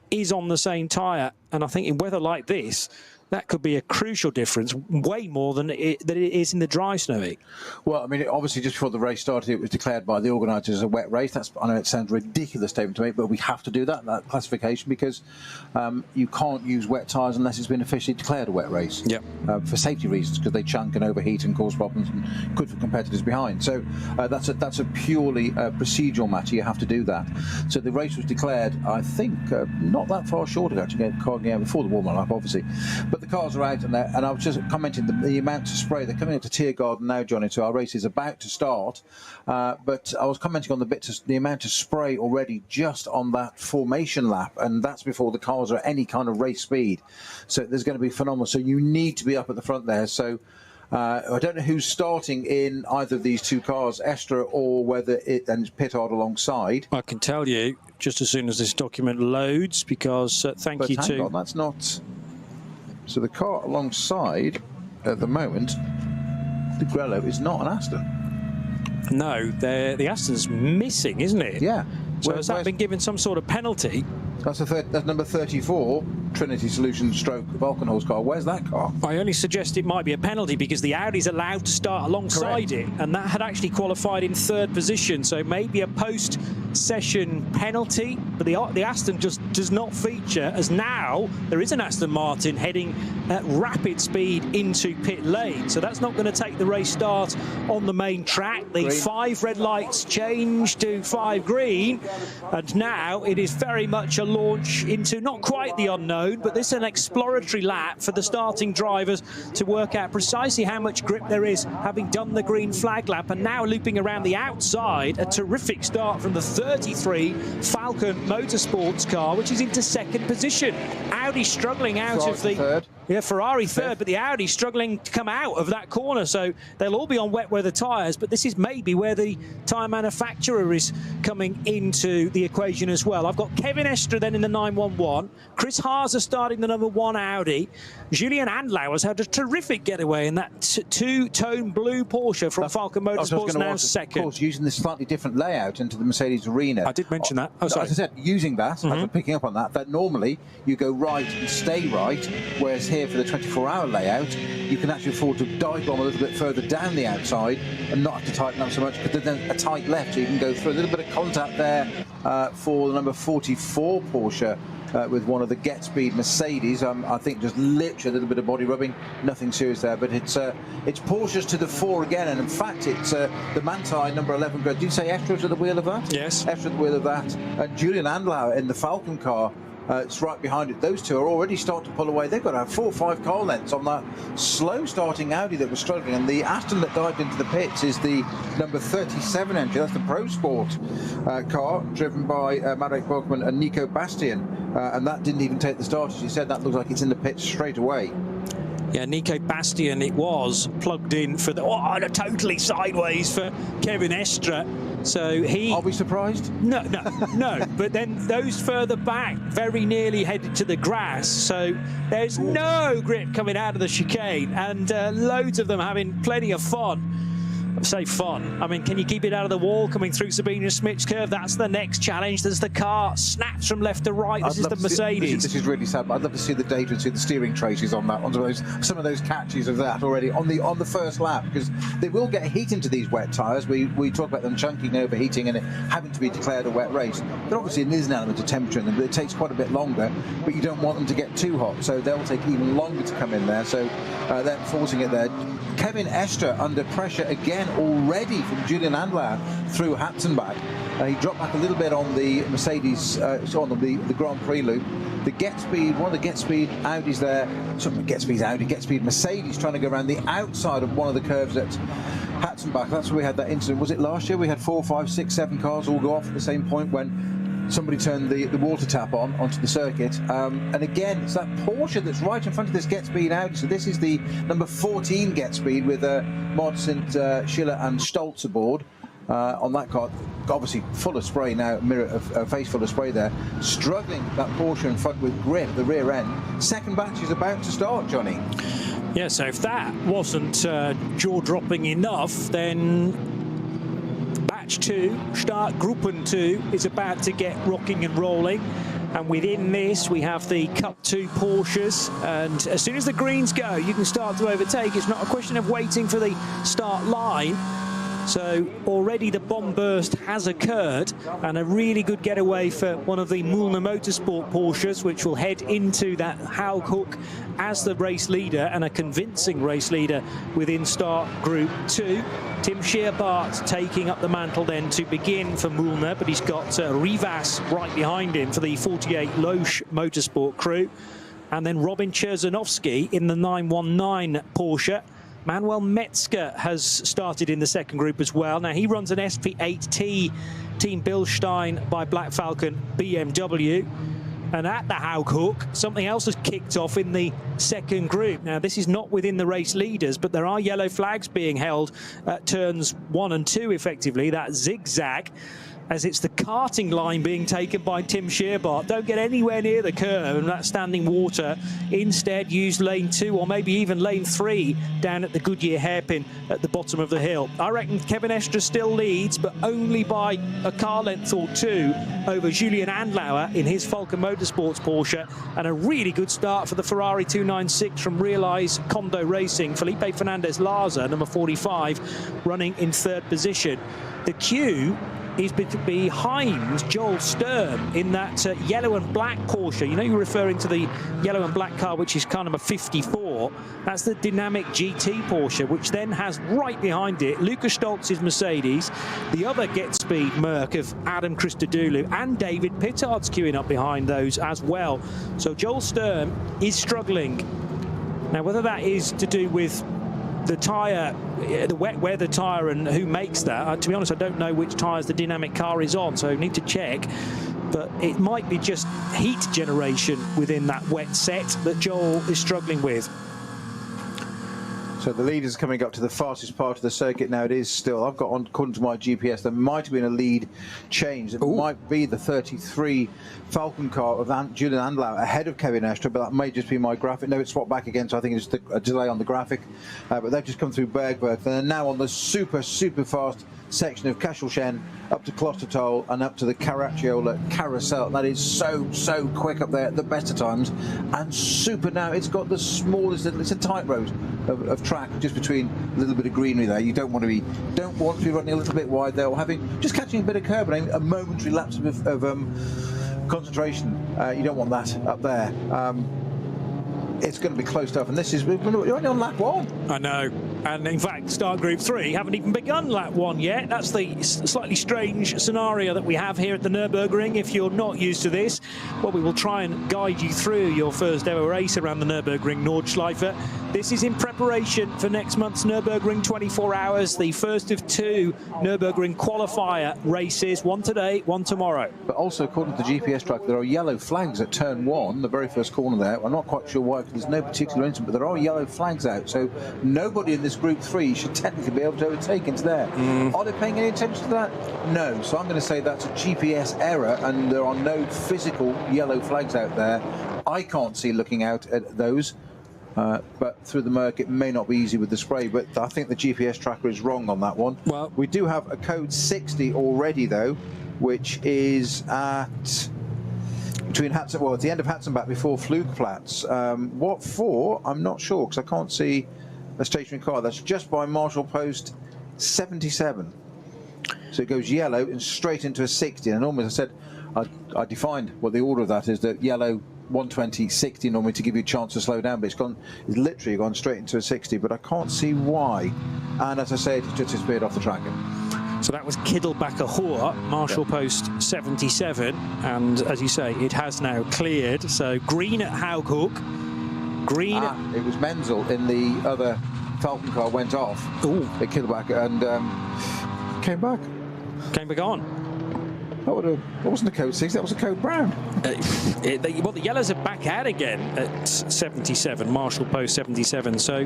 is on the same tyre. And I think in weather like this, that could be a crucial difference, way more than it is in the dry snowy. Well, I mean, obviously, just before the race started, it was declared by the organisers as a wet race. I know it sounds a ridiculous statement to make, but we have to do that classification, because you can't use wet tyres unless it's been officially declared a wet race. Yep. For safety reasons, because they chunk and overheat and cause problems and good for competitors behind. So that's a purely procedural matter. You have to do that. So the race was declared, I think, not that far short of actually getting the car out before the warm-up lap, obviously. But the cars are out, and I was just commenting the amount of spray. They're coming up to Tiergarten now, Johnny, so our race is about to start. But I was commenting on the amount of spray already just on that formation lap, and that's before the cars are at any kind of race speed. So there's going to be phenomenal. So you need to be up at the front there. So I don't know who's starting in either of these two cars, Estra or whether it's Pittard alongside. I can tell you just as soon as this document loads, because thank you to... That's not... So the car alongside, at the moment, the Grello is not an Aston. No, the Aston's missing, isn't it? Yeah. So has that been given some sort of penalty? That's number 34, Trinity Solutions stroke Volkenhorst car. Where's that car? I only suggest it might be a penalty because the Audi's allowed to start alongside it, and that had actually qualified in 3rd position. So maybe a post session penalty, but the Aston just does not feature, as now there is an Aston Martin heading at rapid speed into pit lane. So that's not going to take the race start on the main track. The Green. 5 red lights change to 5 green, and now it is very much a launch into not quite the unknown, but this is an exploratory lap for the starting drivers to work out precisely how much grip there is, having done the green flag lap, and now looping around the outside. A terrific start from the 33 Falcon Motorsports car, which is into second position. Audi struggling out Ferrari of the third. Yeah, Ferrari third, but the Audi struggling to come out of that corner, so they'll all be on wet weather tyres, but this is maybe where the tyre manufacturer is coming into the equation as well. I've got Kevin Estre then in the 911, Chris Haase starting the number 1 Audi, Julian Andlauer's had a terrific getaway in that two-tone blue Porsche from Falcon Motorsports, now second. Of course, using this slightly different layout into the Mercedes arena. I did mention that. Oh, sorry. As I said, using that, after picking up on that, that normally you go right and stay right, whereas here for the 24-hour layout, you can actually afford to dive bomb a little bit further down the outside and not have to tighten up so much, because there's a tight left, so you can go through. A little bit of contact there for the number 44 Porsche with one of the Get Speed Mercedes. I think just literally a little bit of body rubbing, nothing serious there, but it's Porsches to the 4 again, and in fact it's the Manthey number 11. Did you say Estre to the wheel of that? Yes. Estre to the wheel of that, and Julian Andlauer in the Falcon car. It's right behind it. Those two are already starting to pull away. They've got to have 4 or 5 car lengths on that slow-starting Audi that was struggling. And the Aston that dived into the pits is the number 37 entry. That's the Pro Sport car, driven by Marek Bogman and Nico Bastian. And that didn't even take the start. As you said, that looks like it's in the pits straight away. Yeah, Nico Bastian, it was plugged in for the totally sideways for Kevin Estre. So he... Are we surprised? No. But then those further back very nearly headed to the grass. So there's no grip coming out of the chicane, and loads of them having plenty of fun. I say fun. I mean, can you keep it out of the wall coming through Sabina Smith's curve? That's the next challenge. There's the car snaps from left to right. This is the Mercedes. This is really sad. But I'd love to see the data and see the steering traces on that, on some of those catches of that already on the first lap, because they will get heat into these wet tyres. We talk about them chunking, overheating, and it having to be declared a wet race. But obviously, it is an element of temperature in them. But it takes quite a bit longer. But you don't want them to get too hot, so they'll take even longer to come in there. So they're forcing it there. Kevin Estre under pressure again already from Julian Andlauer through Hatzenbach. He dropped back a little bit on the Mercedes, on the Grand Prix loop. The Get Speed, one of the Get Speed Audis there, Get Speed Audi, Get Speed Mercedes trying to go around the outside of one of the curves at Hatzenbach. That's where we had that incident. Was it last year? We had 4, 5, 6, 7 cars all go off at the same point when somebody turned the water tap onto the circuit. And again, it's that Porsche that's right in front of this Get Speed Audi. So this is the number 14 Get Speed with St. Schiller and Stoltz aboard on that car. Obviously full of spray now, face full of spray there. Struggling, that Porsche in front with grip, the rear end. Second batch is about to start, Johnny. Yeah, so if that wasn't jaw-dropping enough, then Batch 2, Start Gruppen 2, is about to get rocking and rolling. And within this, we have the Cup 2 Porsches. And as soon as the greens go, you can start to overtake. It's not a question of waiting for the start line. So already the bomb burst has occurred, and a really good getaway for one of the Mühlner Motorsport Porsches, which will head into that Haug Hook as the race leader, and a convincing race leader within Start Group 2. Tim Scheerbart taking up the mantle then to begin for Mühlner, but he's got Rivas right behind him for the 48 Loesch Motorsport crew. And then Robin Cherzanovsky in the 919 Porsche. Manuel Metzger has started in the second group as well. Now, he runs an SP8T Team Bilstein by Black Falcon BMW. And at the Haug Hook, something else has kicked off in the second group. Now, this is not within the race leaders, but there are yellow flags being held at turns 1 and 2, effectively. That zigzag, as it's the karting line being taken by Tim Scheerbart. Don't get anywhere near the curve and that standing water. Instead, use lane 2 or maybe even lane 3 down at the Goodyear hairpin at the bottom of the hill. I reckon Kevin Estre still leads, but only by a car length or 2 over Julian Andlauer in his Falcon Motorsports Porsche. And a really good start for the Ferrari 296 from Realize Kondo Racing. Felipe Fernandez Larza, number 45, running in third position. The queue is behind Joel Sturm in that yellow and black Porsche. You know, you're referring to the yellow and black car, which is kind of a 54. That's the dynamic GT Porsche, which then has right behind it Lucas Stoltz's Mercedes, the other Get Speed Merc of Adam Christodoulou, and David Pittard's queuing up behind those as well. So Joel Sturm is struggling. Now, whether that is to do with the tyre, the wet weather tyre, and who makes that, to be honest, I don't know which tyres the dynamic car is on, so I need to check. But it might be just heat generation within that wet set that Joel is struggling with. So the lead is coming up to the fastest part of the circuit now. It is still, I've got on, according to my GPS, there might have been a lead change. It might be the 33 Falcon car of Julian Andlau ahead of Kevin Estre, but that may just be my graphic. No, it's swapped back again, so I think it's a delay on the graphic. But they've just come through Bergwerk. They're now on the super fast section of Kaschelchen up to Klostertal and up to the Caracciola Carousel. That is so quick up there at the best of times, and super now. It's got the smallest, it's a tight road of track just between a little bit of greenery there. You don't want to be running a little bit wide there, or just catching a bit of curb and a momentary lapse of concentration. You don't want that up there. It's going to be close stuff, and we're only on lap 1. I know, and in fact, start Group 3 haven't even begun lap 1 yet. That's the slightly strange scenario that we have here at the Nürburgring. If you're not used to this, well, we will try and guide you through your first ever race around the Nürburgring Nordschleife. This is in preparation for next month's Nürburgring 24 hours, the first of 2 Nürburgring qualifier races, one today, one tomorrow. But also, according to the GPS track, there are yellow flags at turn 1, the very first corner there. I'm not quite sure why, because there's no particular incident, but there are yellow flags out, so nobody in this Group 3 should technically be able to overtake into there. Are they paying any attention to that? No. So I'm going to say that's a GPS error, and there are no physical yellow flags out there. I can't see looking out at those. But through the murk, it may not be easy with the spray, but I think the GPS tracker is wrong on that one. Well, we do have a code 60 already, though, which is at between at the end of Hatzenbach before Flugplatz. What for? I'm not sure, because I can't see a stationary car. That's just by Marshall Post 77. So it goes yellow and straight into a 60. And normally, as I said, I defined what the order of that is, that yellow 120, 60 normally to give you a chance to slow down, but it's literally gone straight into a 60, but I can't see why. And as I say, it's just disappeared off the track. So that was Kiddelbacher Hoor, Marshall Post 77, and as you say, it has now cleared. So green at Haughoek, green. It was Menzel in the other Falcon car, went off. At Kiddelbacher and came back. Came back on. That wasn't a code 6, that was a code brown. Well, the yellows are back out again at 77, Marshall Post 77. So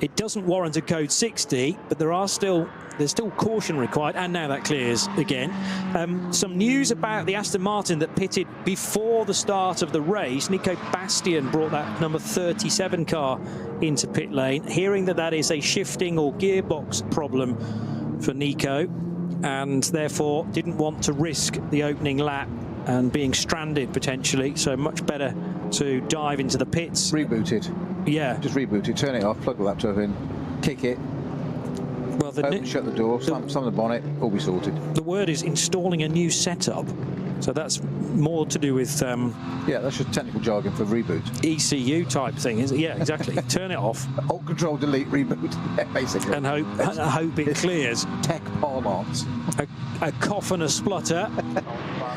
it doesn't warrant a code 60, but there's still caution required, and now that clears again. Some news about the Aston Martin that pitted before the start of the race. Nico Bastian brought that number 37 car into pit lane, hearing that is a shifting or gearbox problem for Nico, and therefore didn't want to risk the opening lap and being stranded potentially, so much better to dive into the pits. Rebooted. Yeah. Just reboot it, turn it off, plug the laptop in, kick it, well, shut the door, slam the bonnet, all be sorted. The word is installing a new setup, so that's more to do with... yeah, that's just technical jargon for reboot. ECU type thing, is it? Yeah, exactly. Turn it off. Alt Control Delete Reboot, basically. And hope it clears. Tech parlance. A cough and a splutter.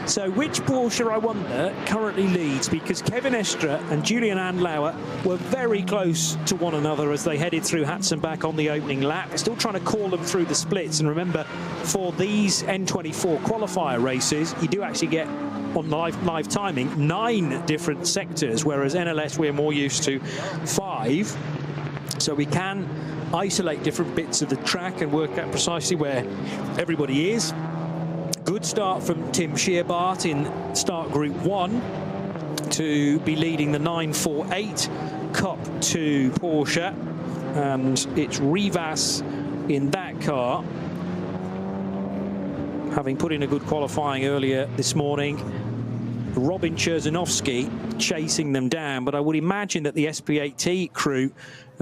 So which Porsche, I wonder, currently leads? Because Kevin Estre and Julian Andlauer were very close to one another as they headed through Hatzenbach on the opening lap. We're still trying to call them through the splits. And remember, for these N24 qualifier races, you do actually get, on live timing, 9 different sectors, whereas NLS we're more used to 5. So we can isolate different bits of the track and work out precisely where everybody is. Good start from Tim Scheerbart in start Group 1 to be leading the 948 Cup 2 Porsche, and it's Rivas in that car, having put in a good qualifying earlier this morning. Robin Cherzanovsky chasing them down, but I would imagine that the SP8T crew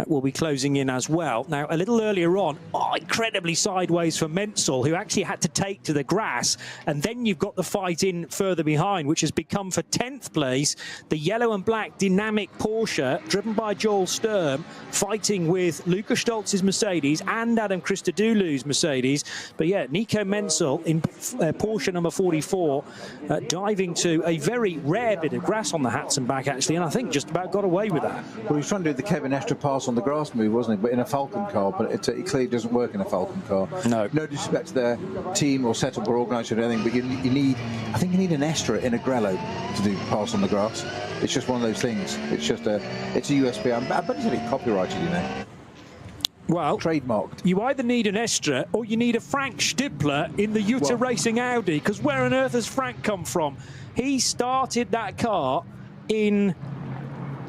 will be closing in as well. Now, a little earlier on, incredibly sideways for Menzel, who actually had to take to the grass. And then you've got the fight in further behind, which has become for 10th place, the yellow and black dynamic Porsche, driven by Joel Sturm, fighting with Luca Stolz's Mercedes and Adam Christodoulou's Mercedes. But yeah, Nico Menzel in Porsche number 44, diving to a very rare bit of grass on the Hatzenbach, actually, and I think just about got away with that. Well, he was trying to do the Kevin Estre pass on the grass move, wasn't he? But in a Falcon car, but it clearly doesn't work in a Falcon car. No disrespect to their team or setup or organisation or anything, but you need, I think you need an Estre in a Grello to do pass on the grass. It's just one of those things. It's just it's a USB. I bet it's really copyrighted, you know. Well, trademarked. You either need an Estre or you need a Frank Stippler in the Jutta Racing Audi, because where on earth has Frank come from? He started that car in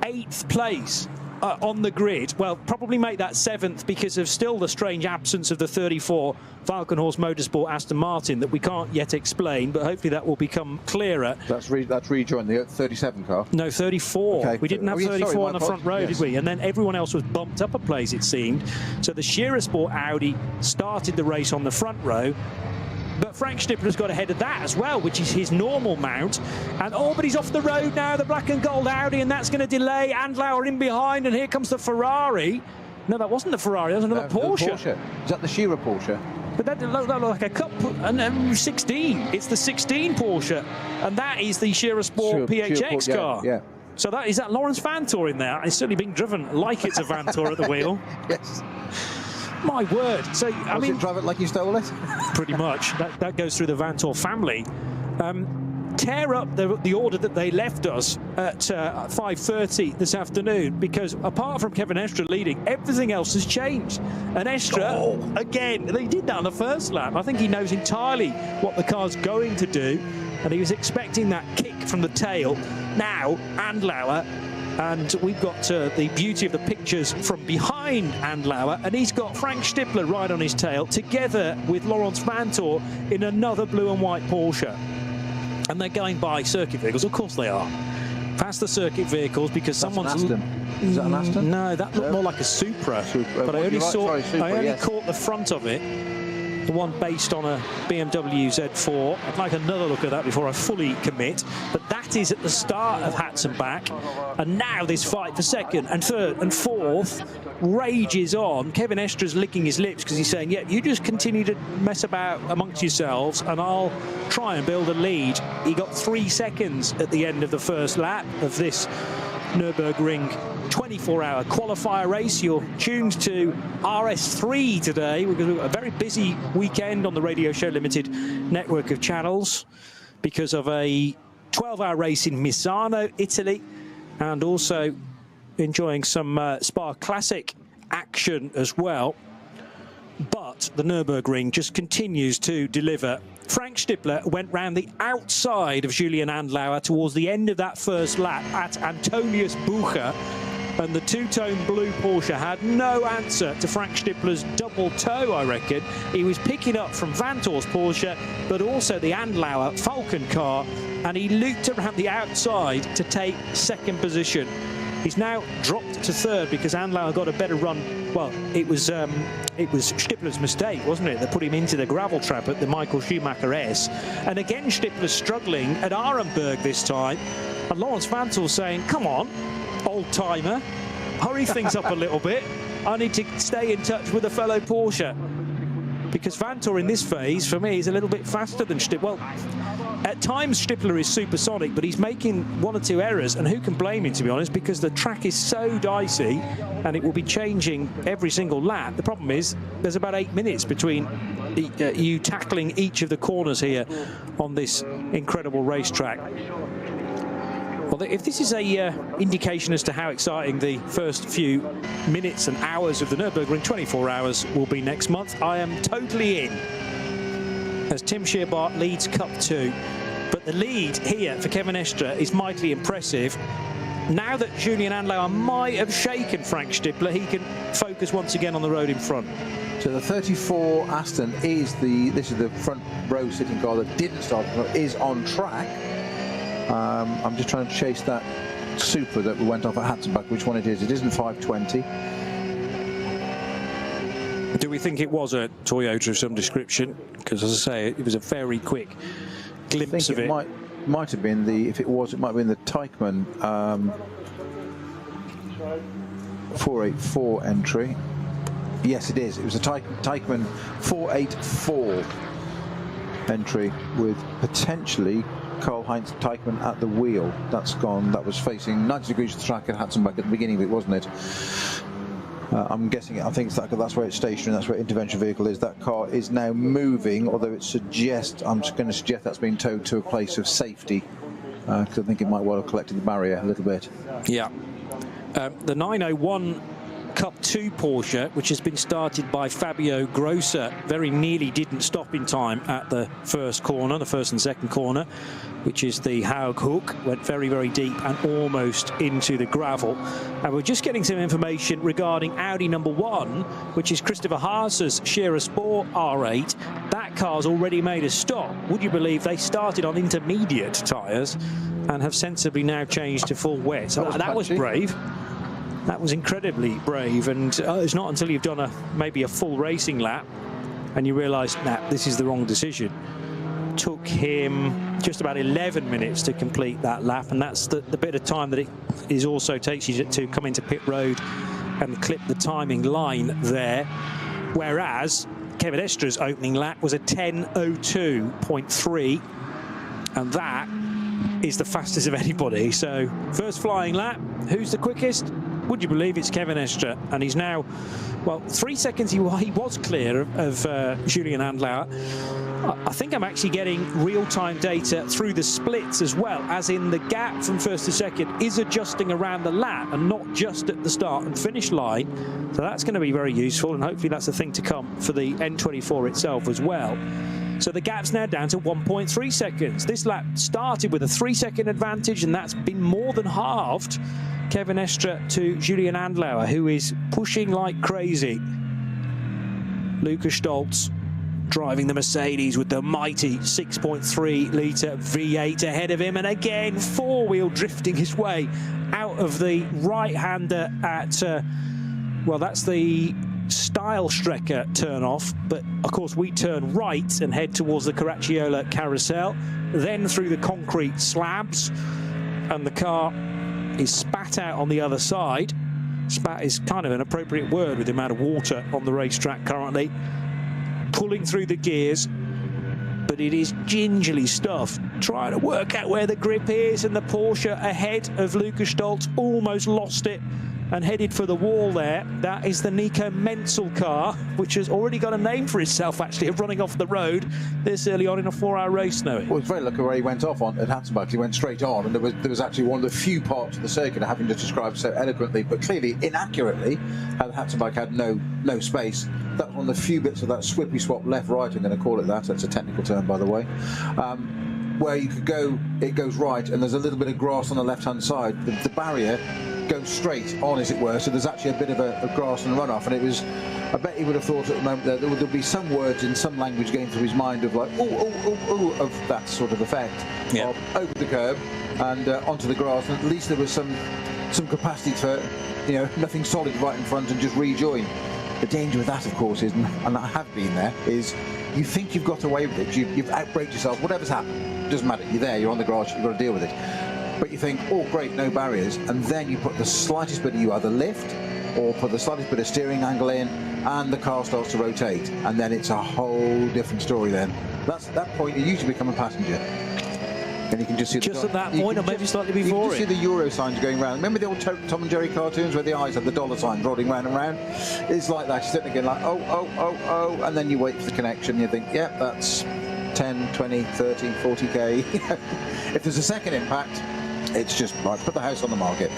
8th place on the grid. Well, probably make that 7th because of still the strange absence of the 34 Falkenhorst Motorsport Aston Martin that we can't yet explain, but hopefully that will become clearer. That's rejoined the 37 car? No, 34. Okay. We didn't have 34 on the front row, did we? And then everyone else was bumped up a place, it seemed. So the Scherer Sport Audi started the race on the front row. But Frank Stippler's got ahead of that as well, which is his normal mount. And but he's off the road now, the black and gold Audi, and that's going to delay. Andlauer in behind, and here comes the Ferrari. No, that wasn't the Ferrari, that was another Porsche. Is that the Scherer Porsche? But that looked like a Cup, and 16. It's the 16 Porsche, and that is the Scherer Sport PHX car. Yeah. So is that Lawrence Vantor in there? It's certainly being driven like it's a Vantor at the wheel. Yes. My word. So I mean, drive it like you stole it? Pretty much. That goes through the Vantor family. Tear up the order that they left us at 5:30 this afternoon, because apart from Kevin Estre leading, everything else has changed. And Estre, again, they did that on the first lap. I think he knows entirely what the car's going to do, and he was expecting that kick from the tail. Now, Andlauer. And we've got the beauty of the pictures from behind Andlauer, and he's got Frank Stippler right on his tail, together with Lawrence Vantor in another blue and white Porsche. And they're going by circuit vehicles, of course they are. Past the circuit vehicles, because someone's... Aston. Is that an Aston? No, that looked more like a Supra. But I only caught the front of it. The one based on a BMW Z4. I'd like another look at that before I fully commit. But that is at the start of Hatzenbach. And now this fight for second and third and fourth rages on. Kevin Estre's licking his lips because he's saying, yeah, you just continue to mess about amongst yourselves and I'll try and build a lead. He got 3 seconds at the end of the first lap of this Nürburgring 24-hour qualifier race. You're tuned to RS3 today. We've got a very busy weekend on the Radio Show Limited network of channels because of a 12-hour race in Misano, Italy, and also enjoying some Spa Classic action as well. But the Nürburgring just continues to deliver. Frank Stippler went round the outside of Julian Andlauer towards the end of that first lap at Antonius Bucher, and the two-tone blue Porsche had no answer to Frank Stippler's double toe, I reckon. He was picking up from Vantor's Porsche, but also the Andlauer Falcon car, and he looped around the outside to take second position. He's now dropped to third because Andlauer got a better run. Well, it was Stippler's mistake, wasn't it, that put him into the gravel trap at the Michael Schumacher S. And again, Stippler's struggling at Arenberg this time. And Lawrence Vantor's saying, come on, old-timer, hurry things up a little bit. I need to stay in touch with a fellow Porsche. Because Vantor in this phase, for me, is a little bit faster than Stippler. Well, at times Stippler is supersonic, but he's making 1 or 2 errors, and who can blame him, to be honest, because the track is so dicey and it will be changing every single lap. The problem is there's about 8 minutes between you tackling each of the corners here on this incredible racetrack. Well, if this is a indication as to how exciting the first few minutes and hours of the Nürburgring 24 hours will be next month, I am totally in. As Tim Scheerbart leads Cup 2. But the lead here for Kevin Estre is mightily impressive. Now that Julian Andlauer might have shaken Frank Stippler, he can focus once again on the road in front. So the 34 Aston is this is the front row sitting car that didn't start, is on track. I'm just trying to chase that Super that we went off at Hatzenbach, which one it is. It isn't 520. Do we think it was a Toyota of some description? Because, as I say, it was a very quick glimpse of it. Might have been the, if it was, it might have been the Teichmann 484 entry. Yes, it is. It was a Teichmann 484 entry with potentially Karl-Heinz Teichmann at the wheel. That's gone. That was facing 90 degrees of the track at Hatzenbach at the beginning of it, wasn't it? I'm guessing. I think that's where it's stationary. That's where intervention vehicle is. That car is now moving, although it suggests. I'm just going to suggest that's been towed to a place of safety because I think it might well have collected the barrier a little bit. Yeah. The 901 Cup 2 Porsche, which has been started by Fabio Grosser, very nearly didn't stop in time at the first corner, the first and second corner, which is the Haug Hook. Went very, very deep and almost into the gravel. And we're just getting some information regarding Audi number 1, which is Christopher Haas's Scherer Sport R8. That car's already made a stop. Would you believe they started on intermediate tyres and have sensibly now changed to full wet? So that was brave. That was incredibly brave, and it's not until you've done maybe a full racing lap and you realise, nah, this is the wrong decision. Took him just about 11 minutes to complete that lap, and that's the bit of time that it is also takes you to come into pit road and clip the timing line there. Whereas Kevin Estra's opening lap was a 10:02.3, and that is the fastest of anybody. So first flying lap, who's the quickest? Would you believe it's Kevin Estra? And he's now, well, 3 seconds he was clear of Julian Andlauer. I think I'm actually getting real-time data through the splits as well, as in the gap from first to second is adjusting around the lap and not just at the start and finish line. So that's going to be very useful, and hopefully that's a thing to come for the N24 itself as well. So the gap's now down to 1.3 seconds. This lap started with a 3-second advantage, and that's been more than halved. Kevin Estra to Julian Andlauer, who is pushing like crazy. Lukas Stoltz driving the Mercedes with the mighty 6.3-litre V8 ahead of him, and again four-wheel drifting his way out of the right-hander at, well, that's the Style-Strecker turn-off, but of course we turn right and head towards the Caracciolo carousel, then through the concrete slabs, and the car is spat out on the other side. Spat is kind of an appropriate word with the amount of water on the racetrack currently. Pulling through the gears, but it is gingerly stuffed, trying to work out where the grip is, and the Porsche ahead of Lukas Stoltz almost lost it and headed for the wall there. That is the Nico Menzel car, which has already got a name for itself, actually, of running off the road this early on in a 4-hour race, Noe. Well, it's very lucky where he went off on at Hatzenbach. He went straight on, and there was actually one of the few parts of the circuit, having just described so eloquently, but clearly inaccurately, how Hatzenbach had no space. That was one of the few bits of that swippy swap left-right, I'm going to call it that. That's a technical term, by the way. Where you could go, it goes right, and there's a little bit of grass on the left-hand side. The barrier goes straight on, as it were, so there's actually a bit of a grass and runoff, and it was, I bet he would have thought at the moment that there would be some words in some language going through his mind of like, ooh, of that sort of effect, of over the curb and onto the grass, and at least there was some capacity for, you know, nothing solid right in front and just rejoin. The danger with that, of course, is, and I have been there, is you think you've got away with it, you've outbraked yourself, whatever's happened, doesn't matter, you're there, you're on the grass, you've got to deal with it. But you think, oh great, no barriers, and then you put the slightest bit of, you either lift or put the slightest bit of steering angle in, and the car starts to rotate, and then it's a whole different story then. That's at that point you usually become a passenger. And you can just see just at that point, or maybe slightly before you can just see the Euro signs going round. Remember the old Tom and Jerry cartoons where the eyes had the dollar signs rolling round and round? It's like that. You're sitting again like, oh, and then you wait for the connection, and you think, yeah, that's 10, 20, 30, 40k. If there's a second impact, it's just right, put the house on the market.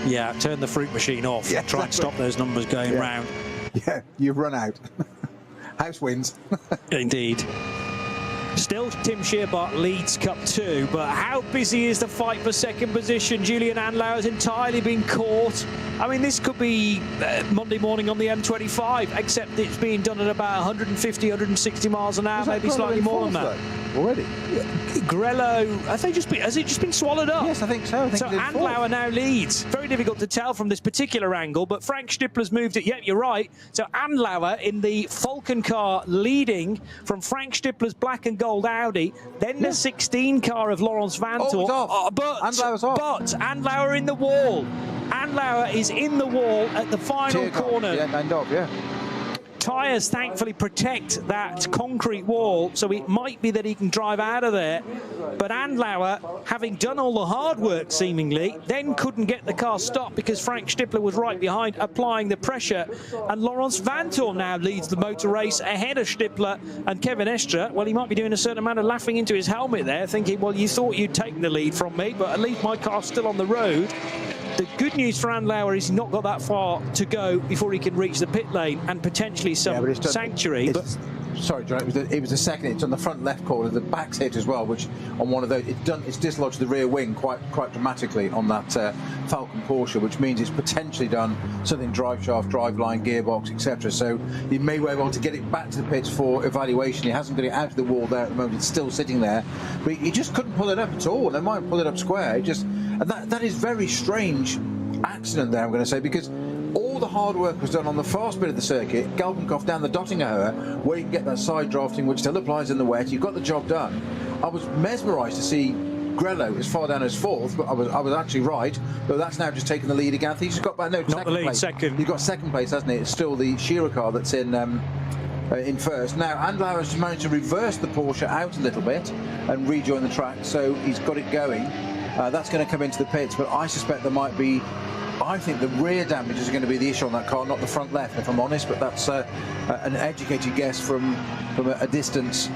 Yeah, turn the fruit machine off. Yeah, try and stop those numbers going round. Yeah, you've run out. House wins. Indeed. Still, Tim Scheerbart leads Cup 2, but how busy is the fight for second position? Julian Andlauer has entirely been caught I mean, this could be Monday morning on the M25, except it's being done at about 150, 160 miles an hour, maybe slightly more than that. Already? Grello, has it just been swallowed up? Yes, I think so. So Andlauer now leads. Very difficult to tell from this particular angle, but Frank Stippler's moved it. Yeah, you're right. So Andlauer in the Falcon car leading from Frank Stippler's black and gold Audi, then the 16 car of Laurens Vanthoor. But Andlauer's off. But Andlauer in the wall. Andlauer is in the wall at the final corner. Yeah, end up, yeah. Tyres thankfully protect that concrete wall, so it might be that he can drive out of there. But Andlauer, having done all the hard work seemingly, then couldn't get the car stopped because Frank Stippler was right behind applying the pressure. And Laurens Vanthoor now leads the motor race ahead of Stippler and Kevin Estre. Well, he might be doing a certain amount of laughing into his helmet there, thinking, well, you thought you'd taken the lead from me, but at least my car's still on the road. The good news for Andlauer is he's not got that far to go before he can reach the pit lane and potentially some sanctuary. Sorry, John, it was the second. It's on the front left corner. The back's hit as well, which on one of those, it's dislodged the rear wing quite dramatically on that Falcon Porsche, which means it's potentially done something drive shaft, drive line, gearbox, etc. So he may well to get it back to the pits for evaluation. He hasn't got it out of the wall there at the moment. It's still sitting there, but he just couldn't pull it up at all. They might pull it up square. And that is very strange accident there, I'm going to say, because all the hard work was done on the fast bit of the circuit, Galgenkopf down the Dottingerhöhe, where you can get that side drafting, which still applies in the wet. You've got the job done. I was mesmerised to see Grello as far down as fourth, but I was actually right. But that's now just taking the lead again. He's just got back. No, not the lead, place. Second. He's got second place, hasn't he? It's still the Shearer car that's in first. Now Andlauer has managed to reverse the Porsche out a little bit and rejoin the track, so he's got it going. That's going to come into the pits, but I suspect there might be. I think the rear damage is going to be the issue on that car, not the front left, if I'm honest. But that's an educated guess from a distance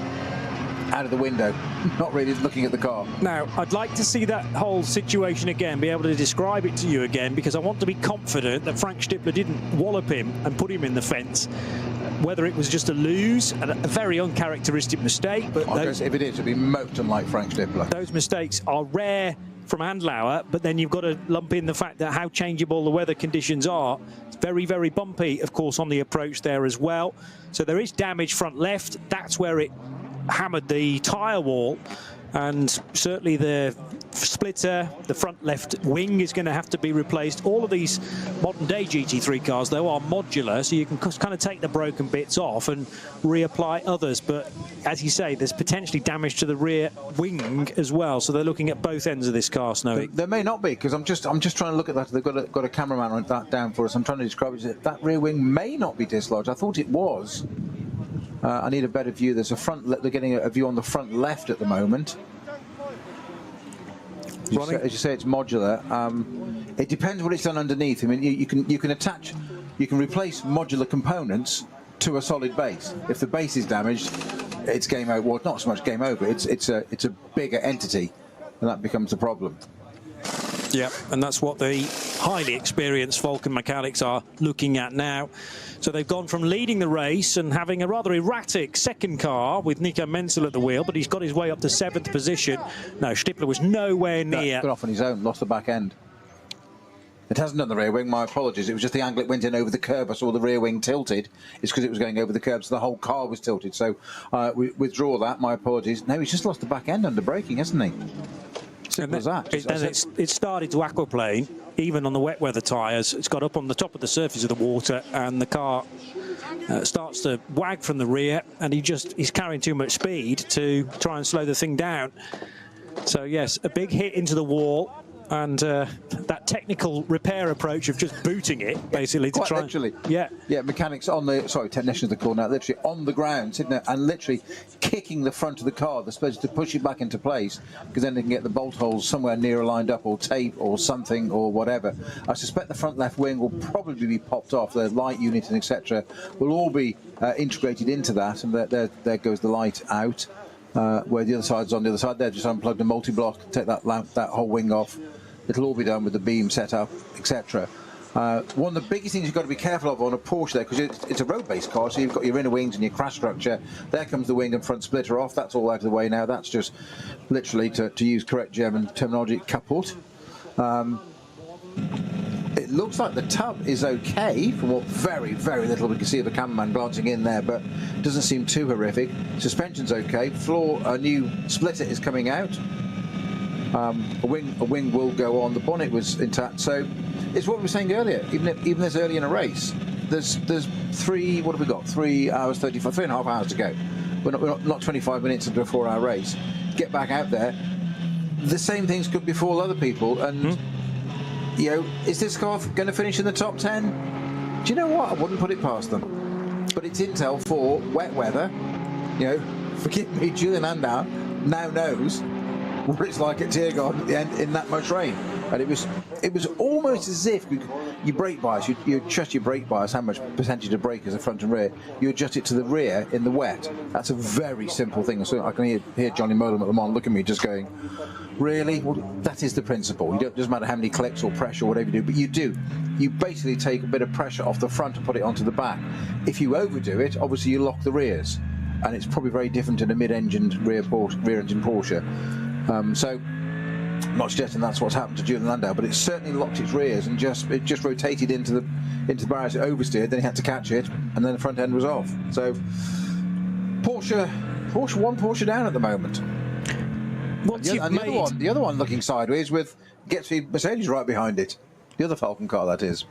out of the window, not really looking at the car. Now, I'd like to see that whole situation again, be able to describe it to you again, because I want to be confident that Frank Stippler didn't wallop him and put him in the fence. Whether it was just a lose, a very uncharacteristic mistake, but if it is, it'd be most unlike Frank Stippler. Those mistakes are rare from Andlauer, but then you've got to lump in the fact that how changeable the weather conditions are. It's very, very bumpy, of course, on the approach there as well. So there is damage front left. That's where it hammered the tyre wall, and certainly the splitter, the front left wing is going to have to be replaced. All of these modern day GT3 cars though are modular, so you can kind of take the broken bits off and reapply others, but as you say, there's potentially damage to the rear wing as well, so they're looking at both ends of this car, Snowy. There may not be, because I'm just trying to look at that. They've got a cameraman on that down for us. I'm trying to describe it. That rear wing may not be dislodged. I thought it was. I need a better view. There's a front. They're getting a view on the front left at the moment. As you say, it's modular. It depends what it's done underneath. I mean, you can replace modular components to a solid base. If the base is damaged, it's game over. Well, not so much game over. It's a bigger entity, and that becomes a problem. Yeah, and that's what the highly experienced Falcon mechanics are looking at now. So they've gone from leading the race and having a rather erratic second car with Nico Menzel at the wheel, but he's got his way up to 7th position. No, Stippler was nowhere near. Got off on his own, lost the back end. It hasn't done the rear wing, my apologies. It was just the angle it went in over the curb. I saw the rear wing tilted. It's because it was going over the curb, so the whole car was tilted. So we withdraw that, my apologies. No, he's just lost the back end under braking, hasn't he? Simple as that. It started to aquaplane, even on the wet weather tyres. It's got up on the top of the surface of the water, and the car starts to wag from the rear, and he's carrying too much speed to try and slow the thing down. So yes, a big hit into the wall, and that technical repair approach of just booting it, basically, to try literally. Yeah, mechanics on the, technicians are called now, literally on the ground, sitting there and literally kicking the front of the car. They're supposed to push it back into place, because then they can get the bolt holes somewhere near lined up, or tape or something or whatever. I suspect the front left wing will probably be popped off. The light unit and etc. will all be integrated into that, and there goes the light out. Where the other side's on the other side, there, just unplug the multi-block, take that whole wing off. It'll all be done with the beam set up, etc. One of the biggest things you've got to be careful of on a Porsche there, because it's a road-based car, so you've got your inner wings and your crash structure. There comes the wing and front splitter off. That's all out of the way now. That's just literally, to use correct German terminology, kaputt. It It looks like the tub is okay from what very, very little we can see of the cameraman glancing in there, but doesn't seem too horrific. Suspension's okay. Floor, a new splitter is coming out. A wing will go on. The bonnet was intact. So it's what we were saying earlier. Even this early in a race, there's three. What have we got? 3 hours 35, 3.5 hours to go. We're not 25 minutes into a 4-hour race. Get back out there. The same things could befall other people, and you know, is this car going to finish in the top 10? Do you know what? I wouldn't put it past them. But it's intel for wet weather. You know, forgive me, Julian Landau now knows what it's like at Tiergarten at the end in that much rain, and it was almost as if you brake bias, you adjust your brake bias, how much percentage of brake is the front and rear, you adjust it to the rear in the wet. That's a very simple thing. So I can hear Johnny Molam at Le Mans look at me just going, really? Well, that is the principle. It doesn't matter how many clicks or pressure or whatever you do, but you basically take a bit of pressure off the front and put it onto the back. If you overdo it, obviously you lock the rears, and it's probably very different in a mid-engined rear-engine Porsche. So I'm not suggesting that's what's happened to Julian Landau, but it certainly locked its rears and it just rotated into the barriers. It oversteered, then he had to catch it, and then the front end was off. So Porsche one Porsche down at the moment. The other one looking sideways gets the Mercedes right behind it. The other Falcon car, that is.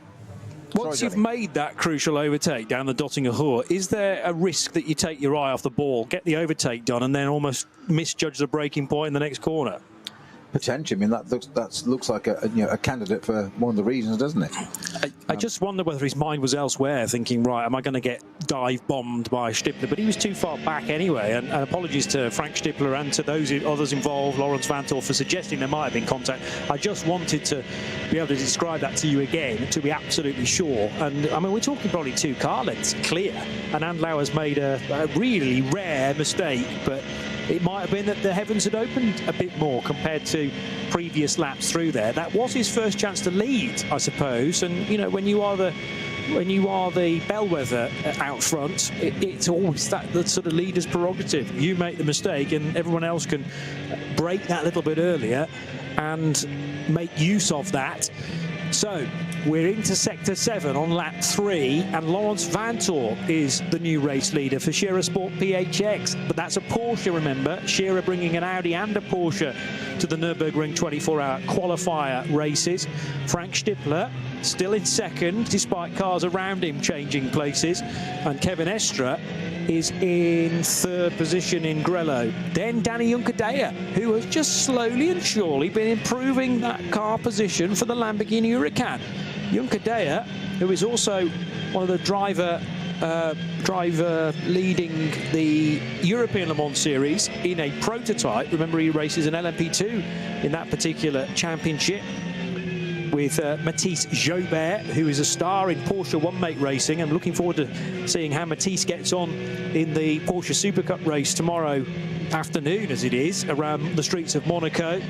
Once you've made that crucial overtake down the Dottinger Hohe, is there a risk that you take your eye off the ball, get the overtake done, and then almost misjudge the braking point in the next corner? Potentially. I mean, that looks like a candidate for one of the reasons, doesn't it? I just wonder whether his mind was elsewhere, thinking, right, am I going to get dive bombed by Stippler? But he was too far back anyway. And apologies to Frank Stippler and to those others involved, Lawrence Vantor, for suggesting there might have been contact. I just wanted to be able to describe that to you again, to be absolutely sure. And I mean, we're talking probably 2 car lengths clear. And Andlauer's made a really rare mistake, but it might have been that the heavens had opened a bit more compared to previous laps through there. That was his first chance to lead, I suppose. And you know, when you are the bellwether out front, it's always the sort of leader's prerogative. You make the mistake, and everyone else can brake that little bit earlier and make use of that. So we're into Sector 7 on lap 3, and Lawrence Vantor is the new race leader for Scherer Sport PHX. But that's a Porsche, remember. Scherer bringing an Audi and a Porsche to the Nürburgring 24-hour qualifier races. Frank Stippler still in second, despite cars around him changing places. And Kevin Estre is in third position in Grello. Then Danny Juncadella, who has just slowly and surely been improving that car position for the Lamborghini Huracan. Juncadella, who is also one of the driver leading the European Le Mans Series in a prototype. Remember, he races an LMP2 in that particular championship with Matisse Jobert, who is a star in Porsche One-Make racing. I'm looking forward to seeing how Matisse gets on in the Porsche Super Cup race tomorrow afternoon, as it is, around the streets of Monaco.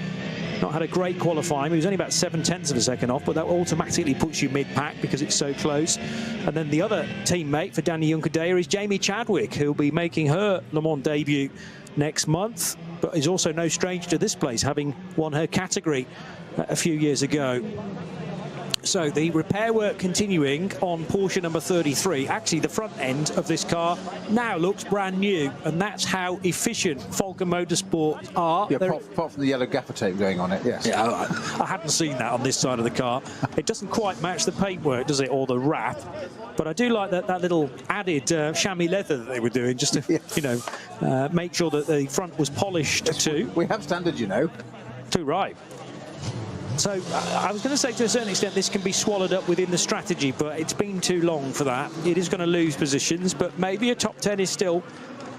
Not had a great qualifying. He was only about 7/10 of a second off, but that automatically puts you mid-pack because it's so close. And then the other teammate for Danny Juncadella is Jamie Chadwick, who'll be making her Le Mans debut next month, but is also no stranger to this place, having won her category a few years ago. So the repair work continuing on Porsche number 33. Actually, the front end of this car now looks brand new, and that's how efficient Falcon Motorsport are. Yeah, apart from the yellow gaffer tape going on it, yes. Yeah, I hadn't seen that on this side of the car. It doesn't quite match the paintwork, does it, or the wrap? But I do like that little added chamois leather that they were doing, just to, you know, make sure that the front was polished too. We have standards, you know. Too right. So I was going to say, to a certain extent, this can be swallowed up within the strategy, but it's been too long for that. It is going to lose positions, but maybe a top 10 is still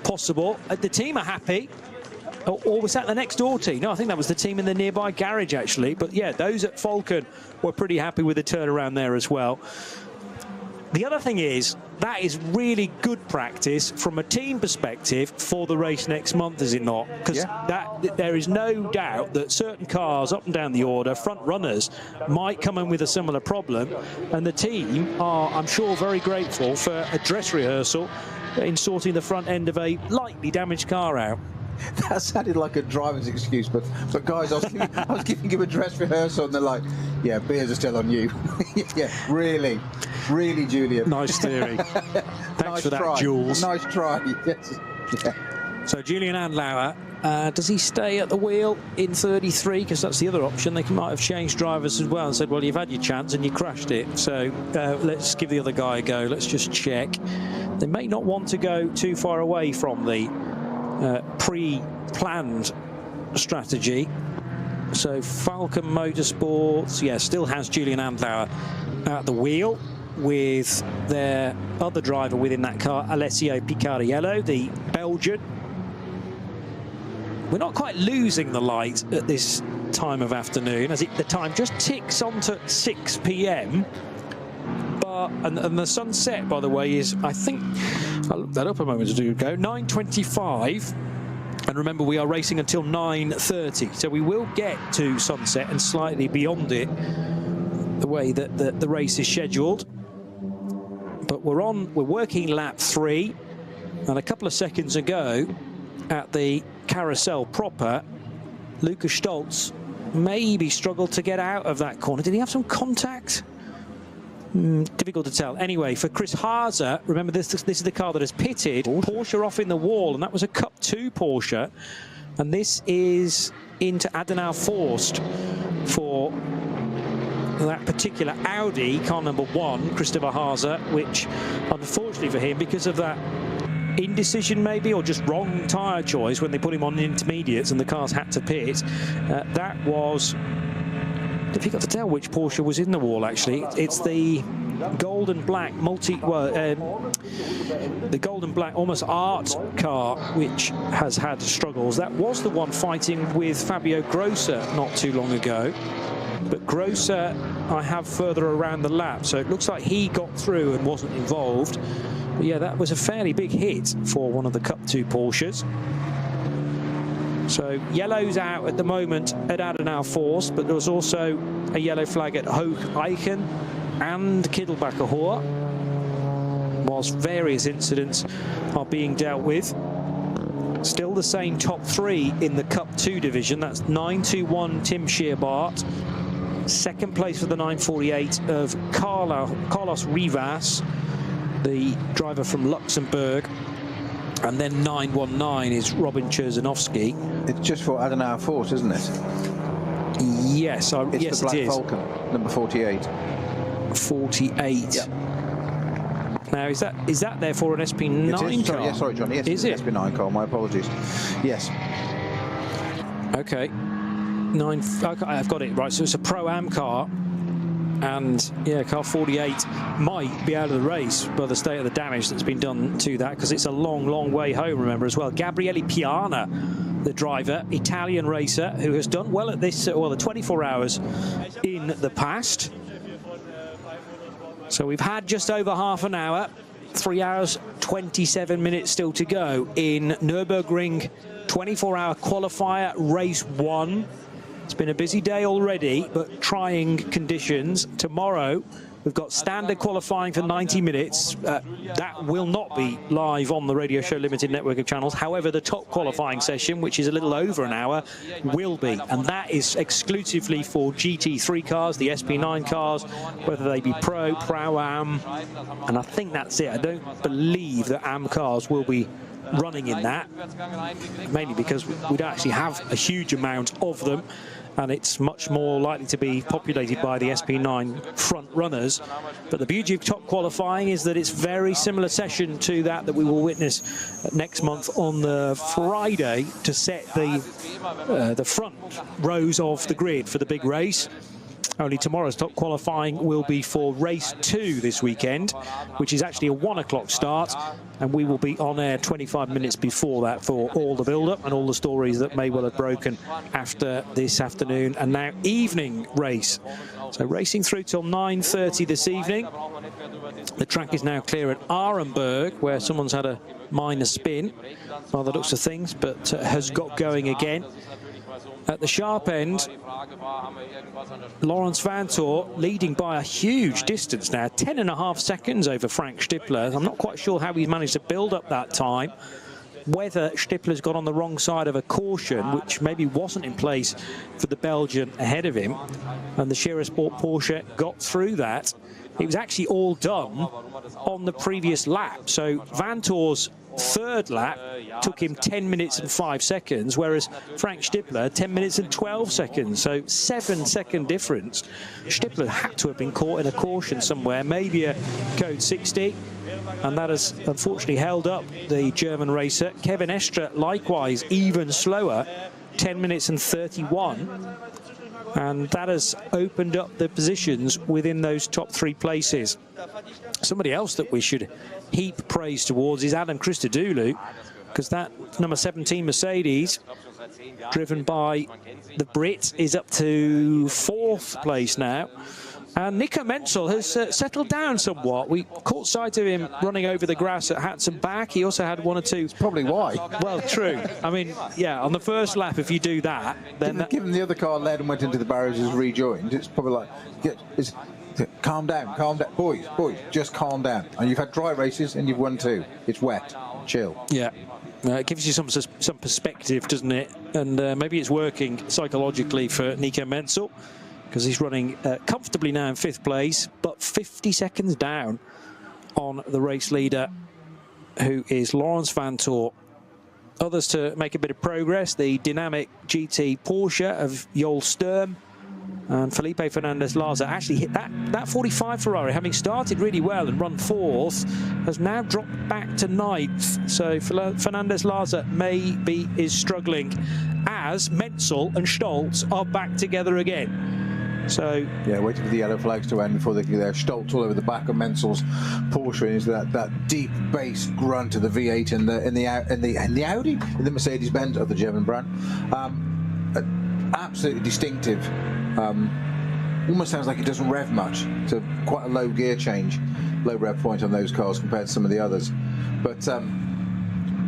possible. The team are happy. Or was that the next door team? No, I think that was the team in the nearby garage, actually. But yeah, those at Falcon were pretty happy with the turnaround there as well. The other thing is, that is really good practice from a team perspective for the race next month, is it not? Because there is no doubt that certain cars up and down the order, front runners, might come in with a similar problem. And the team are, I'm sure, very grateful for a dress rehearsal in sorting the front end of a lightly damaged car out. That sounded like a driver's excuse, but guys, I was giving him a dress rehearsal, and they're like, "Yeah, beers are still on you." Yeah, really, Julian. Nice theory. Thanks Nice for that, try. Jules. Nice try. Yes. Yeah. So Julian Andlauer, does he stay at the wheel in 33? Because that's the other option. They might have changed drivers as well and said, well, you've had your chance and you crashed it. So let's give the other guy a go. Let's just check. They may not want to go too far away from the pre-planned strategy. So Falcon Motorsports, yeah, still has Julian Andlauer at the wheel with their other driver within that car, Alessio Picariello, the Belgian. We're not quite losing the light at this time of afternoon, as the time just ticks on to 6 p.m. And the sunset, by the way, is, I think, I looked that up a moment ago, 9:25. And remember, we are racing until 9:30, so we will get to sunset and slightly beyond it, the way that the race is scheduled. But we're working lap 3, and a couple of seconds ago, at the carousel proper, Lucas Stoltz maybe struggled to get out of that corner. Did he have some contact? Difficult to tell. Anyway, for Chris Haase, remember this is the car that has pitted. Porsche off in the wall, and that was a Cup 2 Porsche. And this is into Adenauer Forst for that particular Audi, car number 1, Christopher Haase, which unfortunately for him, because of that indecision maybe, or just wrong tyre choice when they put him on intermediates and the cars had to pit, that was difficult to tell which Porsche was in the wall. Actually, it's the gold and black the gold and black almost art car which has had struggles. That was the one fighting with Fabio Grosser not too long ago, but Grosser I have further around the lap, so it looks like he got through and wasn't involved. But yeah, that was a fairly big hit for one of the Cup 2 Porsches. So yellow's out at the moment at Adenauer Forst, but there was also a yellow flag at Hoog Eichen and Kittelbacher Hoor, whilst various incidents are being dealt with. Still the same top 3 in the Cup 2 division. That's 921 Tim Scheerbart. Second place for the 948 of Carlos Rivas, the driver from Luxembourg. And then 919 is Robin Cherzanovsky. It's just for Adenauer Forst, isn't it? Yes, it's the Black Falcon, number 48. 48. Yep. Now, is that therefore an SP9 car? Sorry, yeah, sorry, Johnny. Yes, is it? SP9 car, my apologies. Yes. Okay. I've got it, right. So it's a Pro-Am car. And yeah, car 48 might be out of the race by the state of the damage that's been done to that, because it's a long, long way home, remember, as well. Gabriele Piana, the driver, Italian racer, who has done well at this, well, the 24 hours in the past. So we've had just over half an hour, 3 hours, 27 minutes still to go in Nürburgring 24-hour qualifier race 1. It's been a busy day already, but trying conditions. Tomorrow, we've got standard qualifying for 90 minutes. That will not be live on the Radio Show Limited network of channels. However, the top qualifying session, which is a little over an hour, will be. And that is exclusively for GT3 cars, the SP9 cars, whether they be Pro-Am. And I think that's it. I don't believe that AM cars will be running in that, mainly because we don't actually have a huge amount of them, and it's much more likely to be populated by the SP9 front runners. But the beauty of top qualifying is that it's very similar session to that we will witness next month on the Friday to set the front rows of the grid for the big race. Only tomorrow's top qualifying will be for race 2 this weekend, which is actually a 1 o'clock start, and we will be on air 25 minutes before that for all the build-up and all the stories that may well have broken after this afternoon and now evening race. So racing through till 9:30 this evening. The track is now clear at Arenberg, where someone's had a minor spin by the looks of things, but has got going again. At the sharp end, Lawrence Vantor leading by a huge distance now, 10.5 seconds over Frank Stippler. I'm not quite sure how he's managed to build up that time, whether Stippler's got on the wrong side of a caution, which maybe wasn't in place for the Belgian ahead of him, and the Scherer Sport Porsche got through that. It was actually all done on the previous lap. So Vantoor's third lap took him 10 minutes and 5 seconds, whereas Frank Stippler 10 minutes and 12 seconds. So 7-second difference. Stippler had to have been caught in a caution somewhere, maybe a code 60, and that has unfortunately held up the German racer. Kevin Estre likewise even slower, 10 minutes and 31. And that has opened up the positions within those top 3 places. Somebody else that we should heap praise towards is Adam Christodoulou, because that number 17 Mercedes, driven by the Brit, is up to 4th place now. And Nico Menzel has settled down somewhat. We caught sight of him running over the grass at Hatton Back. He also had 1 or 2. That's probably why. Well, true. I mean, yeah, on the first lap, if you do that, then... Given the other car led and went into the barriers as rejoined, it's probably like, calm down, boys, just calm down. And you've had dry races and you've won 2. It's wet, chill. Yeah. It gives you some perspective, doesn't it? And maybe it's working psychologically for Nico Menzel, because he's running comfortably now in 5th place, but 50 seconds down on the race leader, who is Laurens Vantoor. Others to make a bit of progress, the dynamic GT Porsche of Jol Sturm and Felipe Fernandez-Laza actually hit that 45 Ferrari, having started really well and run 4th, has now dropped back to 9th. So Fernandez-Laza maybe is struggling, as Menzel and Stolz are back together again. So yeah, waiting for the yellow flags to end before they get there. Stolz all over the back of Menzel's Porsche, is that deep bass grunt of the V8 in the Audi, in the Mercedes-Benz of the German brand. Absolutely distinctive. Almost sounds like it doesn't rev much. It's quite a low gear change, low rev point on those cars compared to some of the others. But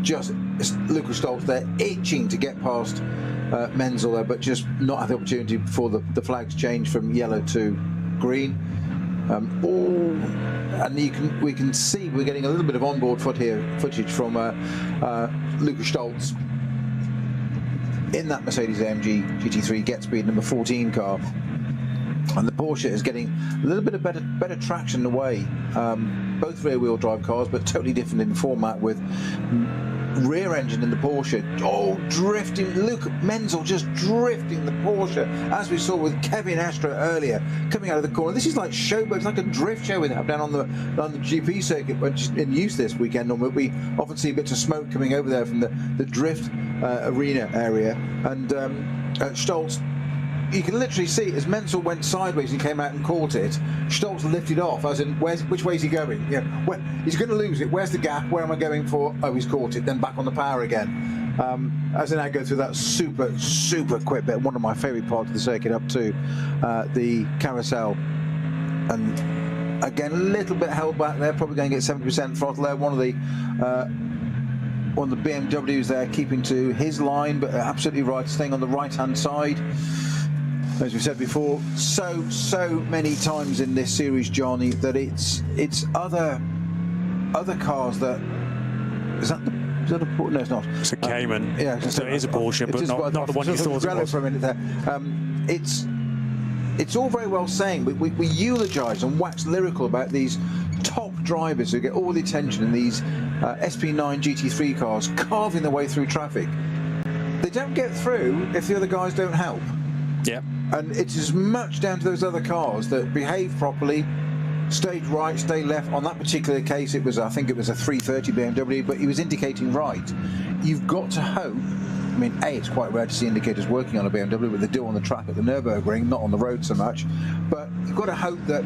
just Lucas Stolz there itching to get past Menzel there, but just not have the opportunity before the flags change from yellow to green. And we can see we're getting a little bit of onboard footage from Lucas Stolz in that Mercedes AMG GT3 Get Speed number 14 car, and the Porsche is getting a little bit of better traction away. Both rear-wheel drive cars, but totally different in format, with rear engine in the Porsche. Oh, drifting, Luke Menzel just drifting the Porsche, as we saw with Kevin Estre earlier, coming out of the corner. This is like showboat, it's like a drift show we have down on the GP circuit, which is in use this weekend. Normally we often see bits of smoke coming over there from the drift arena area. And Stolz, you can literally see as Menzel went sideways and came out and caught it, Stolz lifted off, as in, which way is he going? Yeah, he's going to lose it. Where's the gap? Where am I going for? Oh, he's caught it. Then back on the power again. As I go through that super quick bit, one of my favourite parts of the circuit, up to the carousel. And again, a little bit held back there, probably going to get 70% throttle there. One of the BMWs there keeping to his line, but absolutely right, staying on the right-hand side. As we said before, so many times in this series, Johnny, that it's other cars that is that a Porsche? No, it's not. It's a Cayman. Yeah, so it is a Porsche, but not the one you thought it was. For a minute there. It's all very well saying, but we eulogise and wax lyrical about these top drivers who get all the attention in these SP9 GT3 cars, carving their way through traffic. They don't get through if the other guys don't help. Yeah. And it's as much down to those other cars that behave properly, stayed right, stayed left. On that particular case, I think it was a 330 BMW, but he was indicating right. You've got to hope. I mean, it's quite rare to see indicators working on a BMW, but they do on the track at the Nürburgring, not on the road so much. But you've got to hope that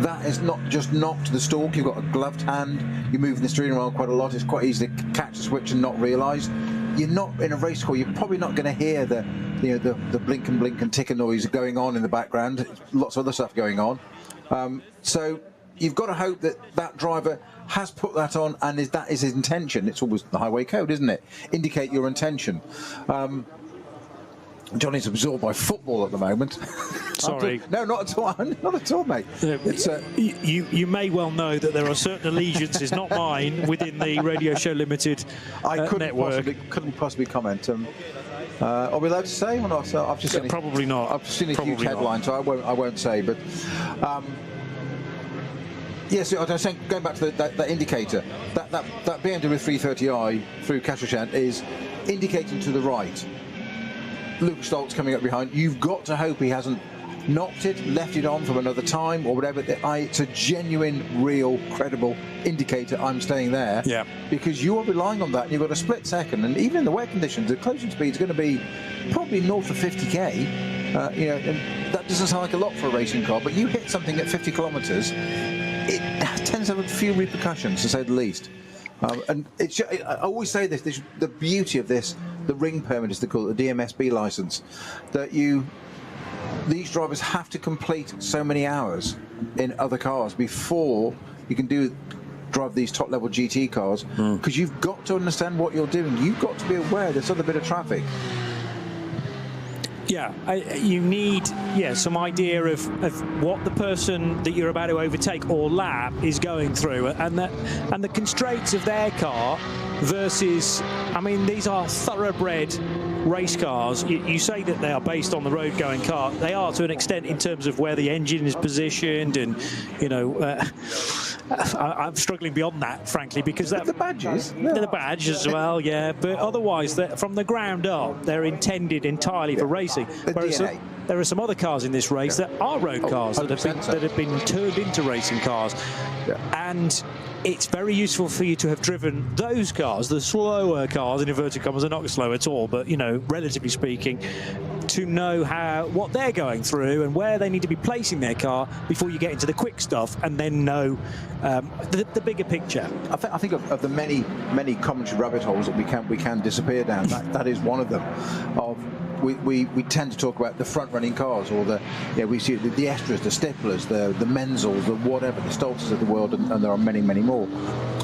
that is not just knocked to the stalk. You've got a gloved hand, you're moving the steering wheel quite a lot, it's quite easy to catch the switch and not realise. You're not in a race car, you're probably not going to hear the blink and ticker noise going on in the background. Lots of other stuff going on. So you've got to hope that driver has put that on, and that is his intention. It's always the highway code, isn't it? Indicate your intention. Johnny's absorbed by football at the moment. Sorry. No, not at all. Not at all, mate. It's, you may well know that there are certain allegiances, not mine, within the Radio Show Limited network. Couldn't possibly comment. Are we allowed to say or not? So I've just seen probably not. I've seen a Probably huge headline, not. so I won't say. But yes, I was saying, going back to that indicator, that BMW 330i through Kastelschandt is indicating to the right. Lucas Stoltz coming up behind. You've got to hope he hasn't knocked it, left it on from another time or whatever. It's a genuine, real, credible indicator. I'm staying there. Yeah. Because you are relying on that. And you've got a split second, and even in the wet conditions, the closing speed is going to be probably north of 50k. You know, and that doesn't sound like a lot for a racing car, but you hit something at 50 kilometres, it tends to have a few repercussions, to say the least. And I always say this, the beauty of this, the ring permit, as they call it, the DMSB license, that these drivers have to complete so many hours in other cars before you can drive these top level GT cars, because you've got to understand what you're doing. You've got to be aware there's other bit of traffic. Yeah, you need some idea of what the person that you're about to overtake or lap is going through, and the constraints of their car versus, I mean, these are thoroughbred race cars. You say that they are based on the road going car. They are to an extent in terms of where the engine is positioned, and you know, I'm struggling beyond that, frankly, because the badges, the badge as well, yeah. But otherwise, from the ground up, they're intended entirely for racing. Whereas there are some other cars in this race that are road cars that have been turned into racing cars, and it's very useful for you to have driven those cars, the slower cars, in inverted commas. They're not slow at all, but you know, relatively speaking, to know what they're going through and where they need to be placing their car before you get into the quick stuff, and then know the bigger picture. I think of the many commentary rabbit holes that we can disappear down. That is one of them. We tend to talk about the front-running cars, or we see the Estras, the Stiplers, the Menzels, the whatever, the Stoltzes of the world, and there are many, many more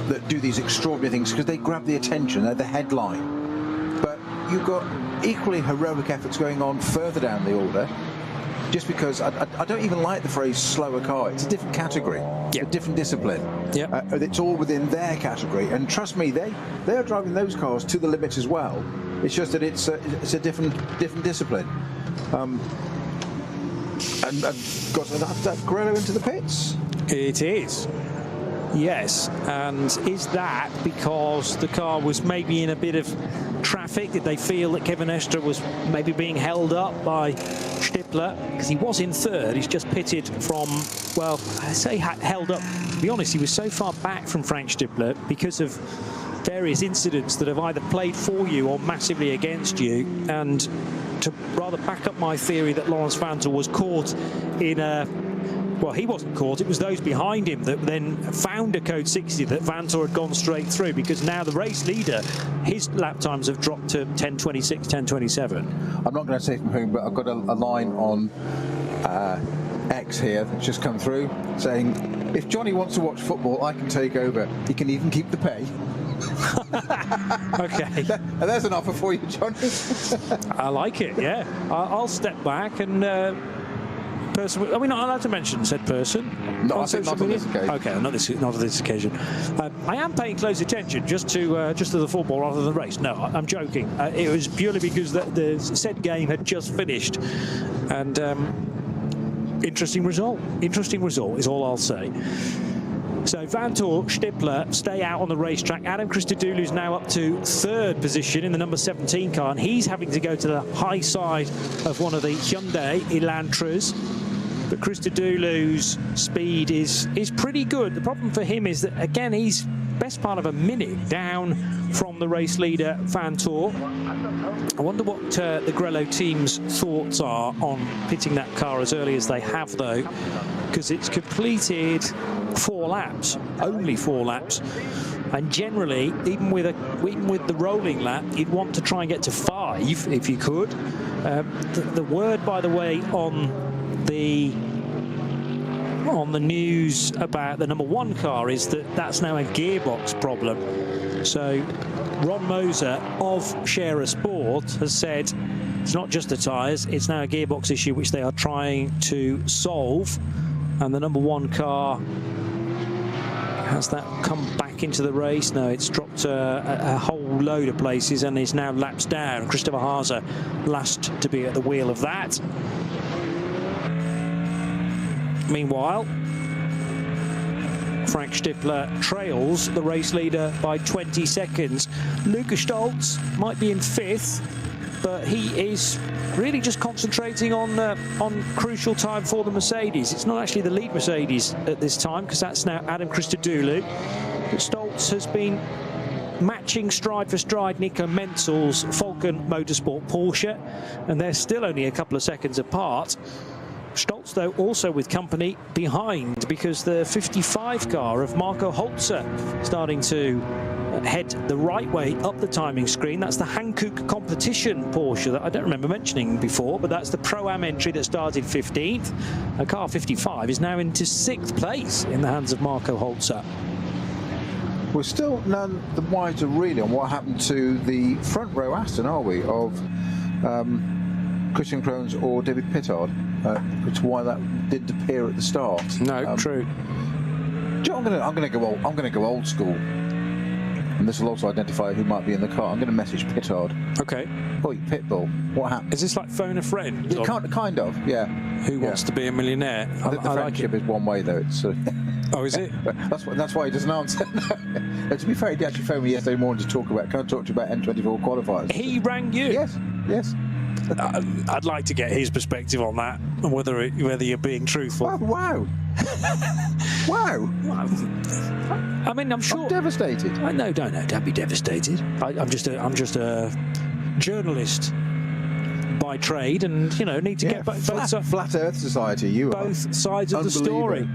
that do these extraordinary things because they grab the attention, they're the headline. But you've got equally heroic efforts going on further down the order. Just because I don't even like the phrase slower car. It's a different category, a different discipline. It's all within their category, and trust me, they are driving those cars to the limit as well. It's just that it's a different discipline. And got that Grello into the pits. It is. Yes, and is that because the car was maybe in a bit of traffic? Did they feel that Kevin Estre was maybe being held up by Stippler? Because he was in third. He's just pitted from, well, I say held up. To be honest, he was so far back from Frank Stippler because of various incidents that have either played for you or massively against you. And to rather back up my theory that Laurens Vanthoor was caught in a... Well, he wasn't caught. It was those behind him that then found a code 60 that Vanthoor had gone straight through, because now the race leader, his lap times have dropped to 10:26, 10:27. I'm not going to say from whom, but I've got a line on X here that's just come through saying, if Johnny wants to watch football, I can take over. He can even keep the pay. Okay. And there's an offer for you, Johnny. I like it, yeah. I'll step back and... Person, are we not allowed to mention said person? No, I think not on this occasion. Okay, not on this occasion. I am paying close attention just to the football rather than the race. No, I'm joking. It was purely because the said game had just finished, and interesting result. Interesting result is all I'll say. So Vanthoor, Stippler stay out on the racetrack. Adam Christodoulou is now up to third position in the number 17 car, and he's having to go to the high side of one of the Hyundai Elantras. But Christodoulou's speed is pretty good. The problem for him is that, again, he's best part of a minute down from the race leader, Vanthoor. I wonder what the Grello team's thoughts are on pitting that car as early as they have, though, because it's completed 4 laps, only 4 laps. And generally, even with the rolling lap, you'd want to try and get to 5 if you could. The word, by the way, on the news about the number 1 car is that that's now a gearbox problem. So Ron Moser of Scherer Sport has said it's not just the tyres, it's now a gearbox issue which they are trying to solve. And the number 1 car, has that come back into the race? No, it's dropped a whole load of places and is now laps down. Christopher Haase last to be at the wheel of that. Meanwhile, Frank Stippler trails the race leader by 20 seconds. Lukas Stolz might be in 5th, but he is really just concentrating on crucial time for the Mercedes. It's not actually the lead Mercedes at this time, because that's now Adam Christodoulou. But Stolz has been matching stride for stride Nico Menzel's Falcon Motorsport Porsche, and they're still only a couple of seconds apart. Stolz, though, also with company behind, because the 55 car of Marco Holzer starting to head the right way up the timing screen. That's the Hankook competition Porsche that I don't remember mentioning before, but that's the Pro-Am entry that started 15th. A car 55 is now into 6th place in the hands of Marco Holzer. We're still none the wiser really on what happened to the front row Aston, are we, of Christian Krones or David Pittard? It's why that didn't appear at the start. No, true. Do you know, I'm going to go old school, and this will also identify who might be in the car. I'm going to message Pittard. Okay. Oi, Pitbull, what happened? Is this like phone a friend? Yeah, kind of, yeah. Who wants to be a millionaire? The friendship is one way, though. It's. Oh, is it? That's why he doesn't answer. To be fair, he actually phoned me yesterday morning to talk about. Can I talk to you about N24 qualifiers? He rang you. Yes. I'd like to get his perspective on that, and whether you're being truthful. Wow. Wow. I mean, I'm sure. I'm devastated. No, don't be devastated. I'm just a journalist by trade, and need to get both flat Earth Society. Both sides of the story.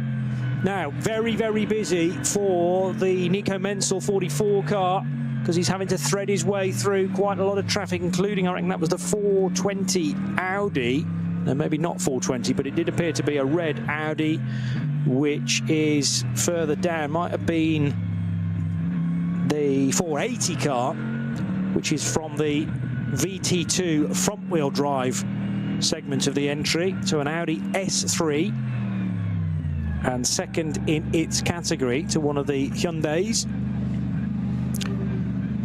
Now, very, very busy for the Nico Menzel 44 car, because he's having to thread his way through quite a lot of traffic, including, I reckon that was the 420 Audi. No, maybe not 420, but it did appear to be a red Audi, which is further down. Might have been the 480 car, which is from the VT2 front-wheel drive segment of the entry to an Audi S3, and second in its category to one of the Hyundais.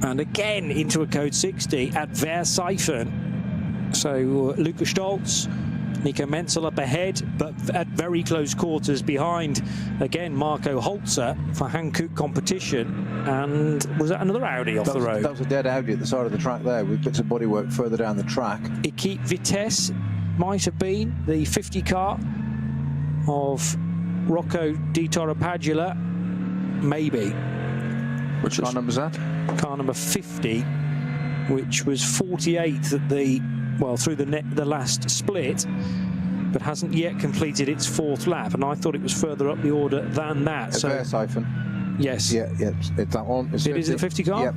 And again into a code 60 at Versailles. So Lukas Stolz, Nico Menzel up ahead, but at very close quarters behind, again, Marco Holzer for Hankook competition. And was that another Audi off the road? That was a dead Audi at the side of the track there, with bits of bodywork further down the track. Equipe Vitesse might have been the 50 car of Rocco Di Torrepadula, maybe. Which car number is that? Car number 50, which was 48th at through the last split, but hasn't yet completed its 4th lap. And I thought it was further up the order than that. Siphon. Yes. Yeah, it's that one. It is a 50 car? Yep.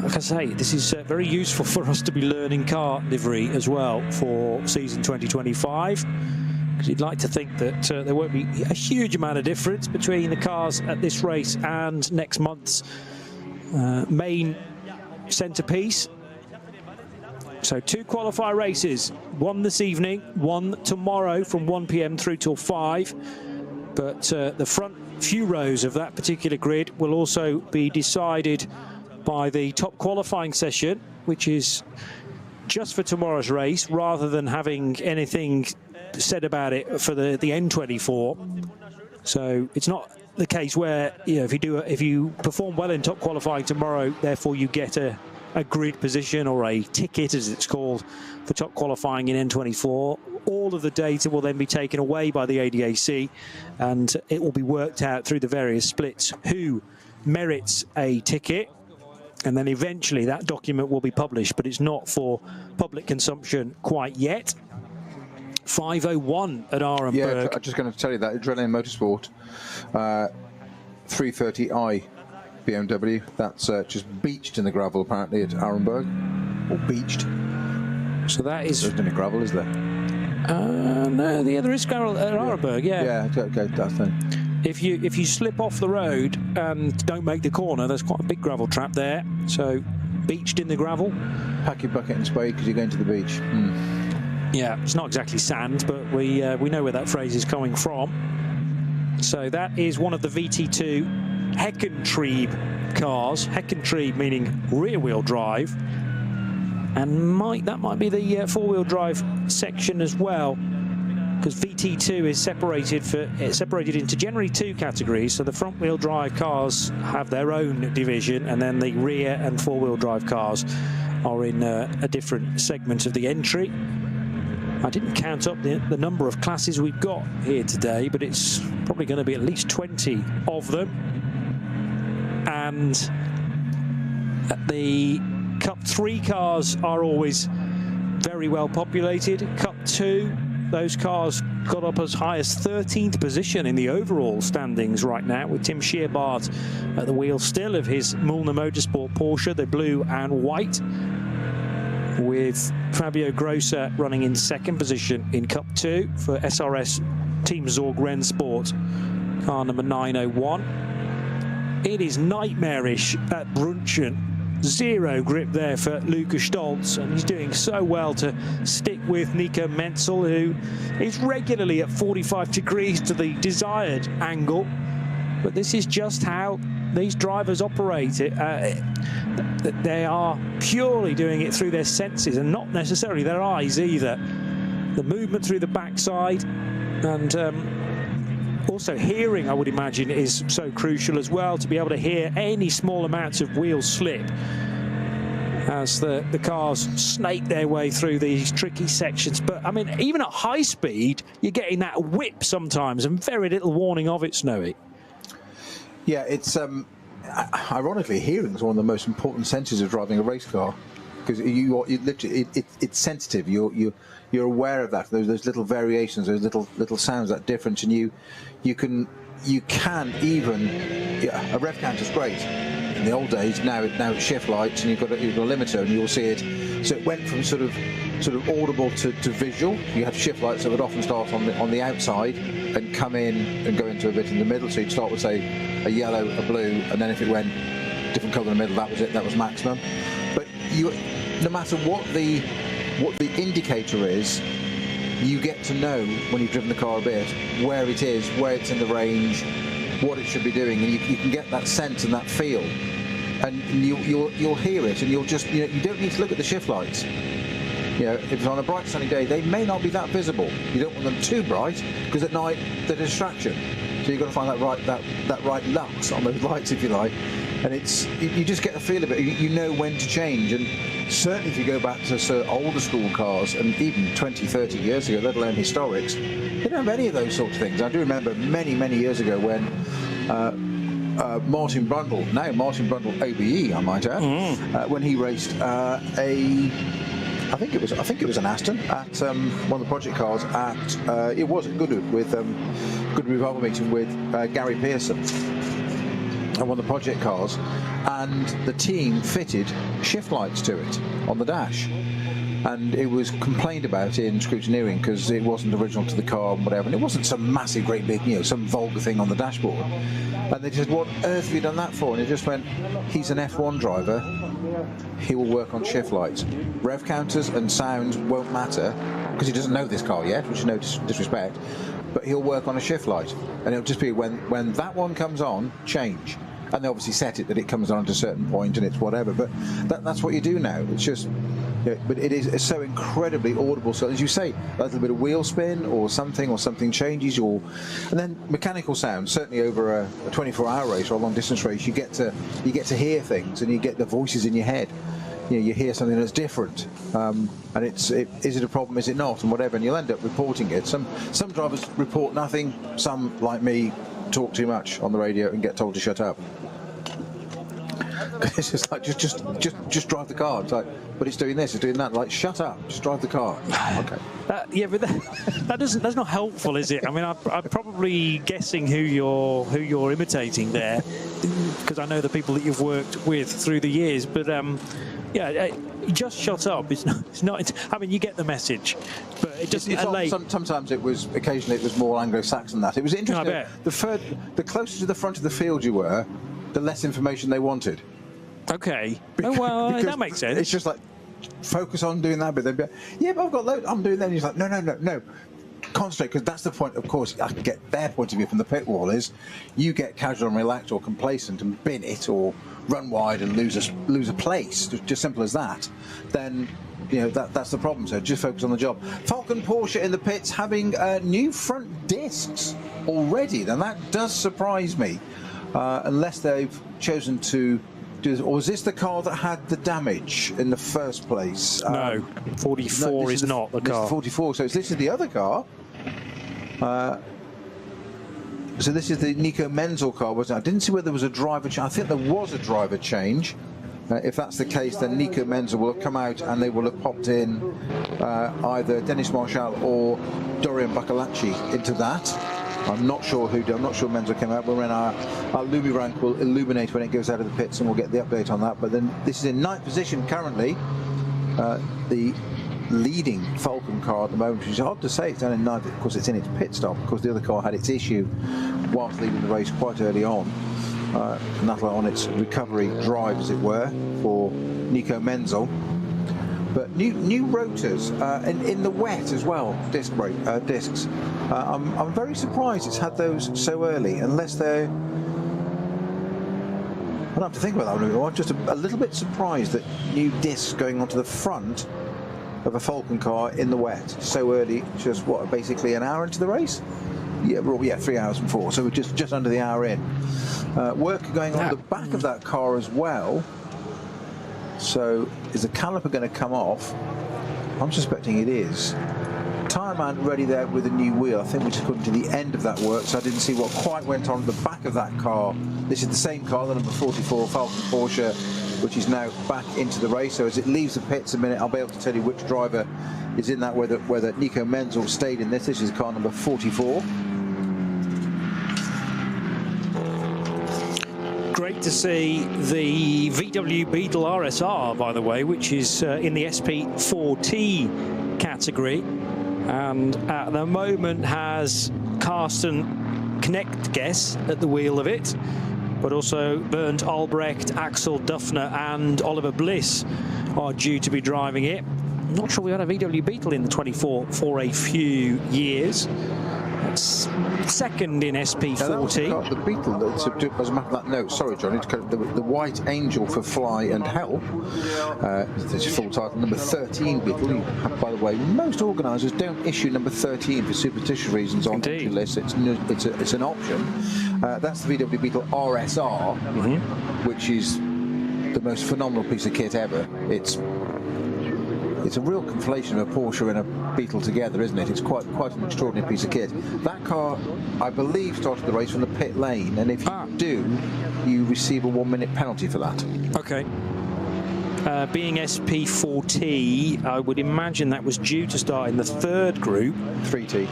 Like I say, this is very useful for us to be learning car livery as well for season 2025. Because you'd like to think that there won't be a huge amount of difference between the cars at this race and next month's main centrepiece. So 2 qualifier races, one this evening, one tomorrow from 1 p.m. through till 5. But the front few rows of that particular grid will also be decided by the top qualifying session, which is just for tomorrow's race, rather than having anything said about it for the N24. So it's not the case where if you perform well in top qualifying tomorrow, therefore you get a grid position or a ticket, as it's called, for top qualifying in N24. All of the data will then be taken away by the ADAC, and it will be worked out through the various splits who merits a ticket, and then eventually that document will be published, but it's not for public consumption quite yet. 5:01 at Arenberg. Yeah, I'm just going to tell you that Adrenaline Motorsport 330i BMW. That's just beached in the gravel apparently at Arenberg, or beached. So that is. There's no gravel, is there? No, there is gravel at Arenberg. Yeah. Yeah. Okay, that's then. if you slip off the road and don't make the corner, there's quite a big gravel trap there. So beached in the gravel. Pack your bucket and spade because you're going to the beach. Yeah, it's not exactly sand, but we know where that phrase is coming from. So that is one of the VT2 Heckentrieb cars. Heckentrieb meaning rear-wheel drive, and that might be the four-wheel drive section as well, because VT2 is separated into generally two categories. So the front-wheel drive cars have their own division, and then the rear and four-wheel drive cars are in a different segment of the entry. I didn't count up the number of classes we've got here today, but it's probably going to be at least 20 of them. And the Cup 3 cars are always very well populated. Cup 2, those cars got up as high as 13th position in the overall standings right now, with Tim Scheerbart at the wheel still of his Müllner Motorsport Porsche, the blue and white, with Fabio Grosser running in second position in Cup 2 for SRS Team Zorg Rennsport, car number 901. It is nightmarish at Brunchen. Zero grip there for Luca Stolz, and he's doing so well to stick with Nico Menzel, who is regularly at 45 degrees to the desired angle. But this is just how these drivers operate. They are purely doing it through their senses and not necessarily their eyes either. The movement through the backside, and also hearing, I would imagine, is so crucial as well, to be able to hear any small amounts of wheel slip as the cars snake their way through these tricky sections. But I mean, even at high speed, you're getting that whip sometimes and very little warning of it, Snowy. Yeah, it's ironically, hearing is one of the most important senses of driving a race car, because you literally it's sensitive. You're aware of that. Those little variations, those little sounds, that difference, and you can even, a rev counter's great. In the old days, now it's shift lights, and you've got a limiter, and you'll see it. So it went from sort of audible to visual. You have shift lights that would often start on the outside and come in and go into a bit in the middle. So you'd start with, say, a yellow, a blue, and then if it went different colour in the middle, that was it. That was maximum. But no matter what the indicator is, you get to know when you've driven the car a bit where it is, where it's in the range, what it should be doing, and you can get that sense and that feel, and you'll hear it, and you'll just, you don't need to look at the shift lights. If it's on a bright sunny day, they may not be that visible. You don't want them too bright, because at night they're a distraction. So you've got to find that right lux on those lights, if you like. And you just get a feel of it. You know when to change. And certainly if you go back to older school cars, and even 20, 30 years ago, let alone historics, they don't have any of those sorts of things. I do remember many, many years ago when Martin Brundle, now Martin Brundle OBE, I might add, when he raced I think it was an Aston at one of the project cars at it was at Goodwood with Goodwood Revolver meeting with Gary Pearson and one of the project cars, and the team fitted shift lights to it on the dash, and it was complained about in scrutineering because it wasn't original to the car and whatever, and it wasn't some massive great big some vulgar thing on the dashboard. And they said, what on earth have you done that for? And it just went, he's an F1 driver, he will work on shift lights. Rev counters and sounds won't matter, because he doesn't know this car yet, which is no disrespect, but he'll work on a shift light. And it'll just be when that one comes on, change. And they obviously set it that it comes on at a certain point and it's whatever, but that's what you do now. It's just, but it's so incredibly audible. So as you say, a little bit of wheel spin or something changes, and then mechanical sound. Certainly over a 24-hour race or a long distance race, you get to hear things, and you get the voices in your head. You hear something that's different, and is it a problem? Is it not? And whatever, and you'll end up reporting it. Some drivers report nothing. Some, like me, talk too much on the radio and get told to shut up. It's just like just drive the car. It's like, but it's doing this, it's doing that. Like, shut up, just drive the car. Okay. Yeah, but that's not helpful, is it? I mean, I'm probably guessing who you're imitating there, because I know the people that you've worked with through the years. But yeah, just shut up. It's not. I mean, you get the message, but it doesn't. Sometimes occasionally it was more Anglo-Saxon than that. It was interesting. I bet. The closer to the front of the field you were, the less information they wanted. Okay. Well, that makes sense. It's just like, focus on doing that bit. They'd be like, yeah, but I've got loads. I'm doing that. And he's like, no. Concentrate, because that's the point. Of course, I can get their point of view from the pit wall. Is you get casual and relaxed or complacent and bin it or run wide and lose a place. Just simple as that. Then, you know, that's the problem. So just focus on the job. Falcon Porsche in the pits having new front discs already. Then that does surprise me, unless they've chosen to. Or was this the car that had the damage in the first place? No, 44 is not the car. This is 44, so this is the other car. So this is the Nico Menzel car, wasn't it? I didn't see whether there was a driver change. I think there was a driver change. If that's the case, then Nico Menzel will have come out and they will have popped in either Dennis Marshall or Dorian Bacalacci into that. I'm not sure who did. I'm not sure Menzel came out. We're in our Lumi rank will illuminate when it goes out of the pits, and we'll get the update on that. But then this is in 9th position currently. The leading Falcon car at the moment, which is hard to say. It's down in 9th because it's in its pit stop, because the other car had its issue whilst leading the race quite early on. And that's on its recovery drive, as it were, for Nico Menzel. But new rotors in the wet as well, discs. I'm very surprised it's had those so early, unless they're... I don't have to think about that one. I'm just a little bit surprised that new discs going onto the front of a Falcon car in the wet so early. Just what, basically an hour into the race? Yeah, 3 hours and 4. So we're just under the hour in. Work going on the back of that car as well. So is the caliper going to come off? I'm suspecting it is. Tyre man ready there with a new wheel. I think we're just coming to the end of that work, so I didn't see what quite went on at the back of that car. This is the same car, the number 44 Falcon Porsche, which is now back into the race. So as it leaves the pits a minute, I'll be able to tell you which driver is in that, whether Nico Menzel stayed in this. This is car number 44. Great to see the VW Beetle RSR, by the way, which is in the SP4T category, and at the moment has Carsten Knecht at the wheel of it, but also Bernd Albrecht, Axel Duffner and Oliver Bliss are due to be driving it. I'm not sure we had a VW Beetle in the 24 for a few years. That's second in SP40. The Beetle, as a matter of that note, sorry John, it's the White Angel for Fly and Help. This is full title, number 13 Beetle. By the way, most organisers don't issue number 13 for superstitious reasons on entry lists. It's an option. That's the VW Beetle RSR, which is the most phenomenal piece of kit ever. It's a real conflation of a Porsche and a Beetle together, isn't it? It's quite an extraordinary piece of kit. That car, I believe, started the race from the pit lane, and if you do, you receive a 1-minute penalty for that. Okay. Being SP4T, I would imagine that was due to start in the third group. 3T.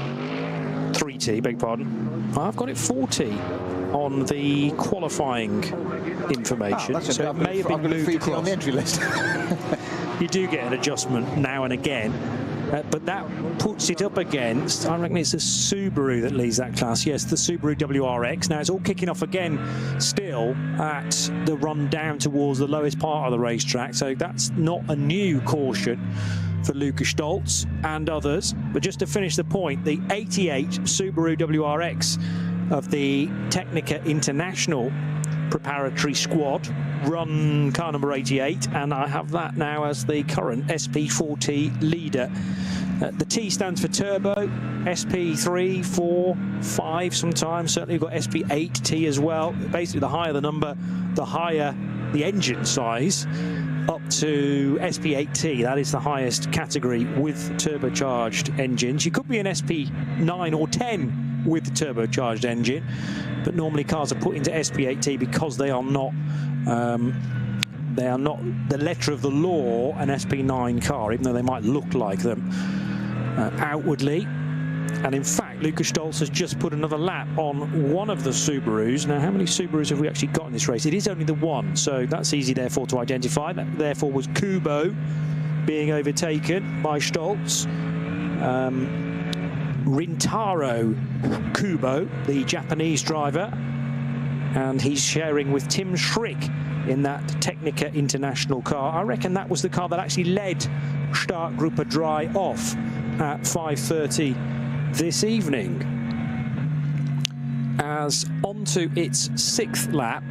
3T, beg pardon. I've got it 4T on the qualifying information, so it may have been moved across. On the entry list. You do get an adjustment now and again, but that puts it up against, I reckon it's a Subaru that leads that class. Yes, the Subaru WRX. Now it's all kicking off again still at the run down towards the lowest part of the racetrack, so that's not a new caution for Lukas Stoltz and others. But just to finish the point, the 88 Subaru WRX of the Technica International preparatory squad run car number 88, and I have that now as the current SP4T leader. The T stands for turbo, SP3, 4, 5 sometimes. Certainly you've got SP8T as well. Basically, the higher the number, the higher the engine size, up to SP8T. That is the highest category with turbocharged engines. You could be an SP9 or 10 with the turbocharged engine, but normally cars are put into SP8T because they are not They are not the letter of the law an SP9 car, even though they might look like them outwardly. And in fact, Lucas Stolz has just put another lap on one of the Subarus. Now, how many Subarus have we actually got in this race? It is only the one, so that's easy, therefore, to identify. That, therefore, was Kubo being overtaken by Stolz. Rintaro Kubo, the Japanese driver, and he's sharing with Tim Schrick in that Technica International car. I reckon that was the car that actually led Startgruppe Dry off at 5:30 this evening. As onto its 6th lap,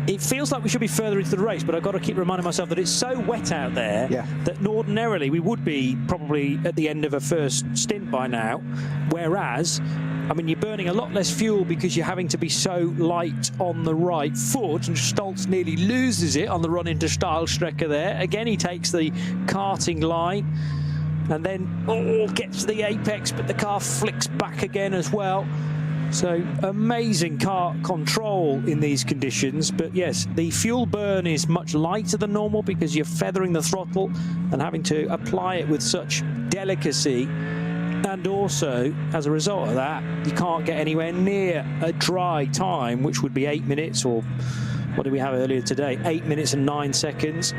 it feels like we should be further into the race, but I've got to keep reminding myself that it's so wet out there that ordinarily we would be probably at the end of a first stint by now, whereas I mean, you're burning a lot less fuel because you're having to be so light on the right foot, and Stolz nearly loses it on the run into Steilstrecke there. Again, he takes the karting line and then gets to the apex, but the car flicks back again as well. So amazing car control in these conditions. But yes, the fuel burn is much lighter than normal because you're feathering the throttle and having to apply it with such delicacy. And also, as a result of that, you can't get anywhere near a dry time, which would be 8 minutes, or what did we have earlier today? 8 minutes and 9 seconds.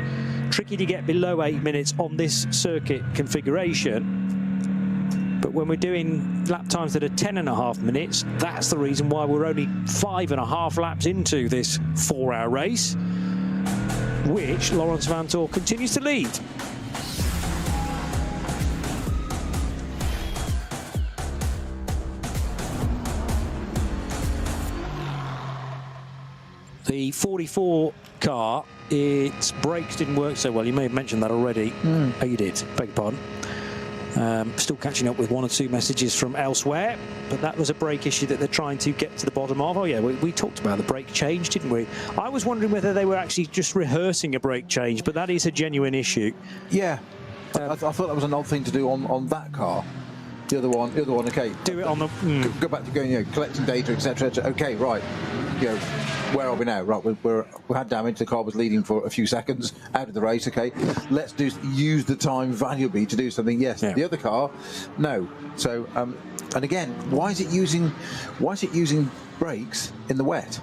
Tricky to get below 8 minutes on this circuit configuration. But when we're doing lap times that are 10.5 minutes, that's the reason why we're only 5.5 laps into this 4-hour race, which Laurens Vanthoor continues to lead. The 44 car, its brakes didn't work so well. You may have mentioned that already. Oh, you did. Beg your pardon. Still catching up with 1 or 2 messages from elsewhere, but that was a brake issue that they're trying to get to the bottom of. Oh yeah, we talked about the brake change, didn't we? I was wondering whether they were actually just rehearsing a brake change, but that is a genuine issue. Yeah, I thought that was an odd thing to do on that car. The other one, okay. Do it on the... Go back to going, collecting data, etc. Okay, right. Where are we now? Right, we had damage. The car was leading for a few seconds out of the race. Okay, let's use the time valuably to do something. Yes, yeah. The other car, no. So, and again, why is it using brakes in the wet?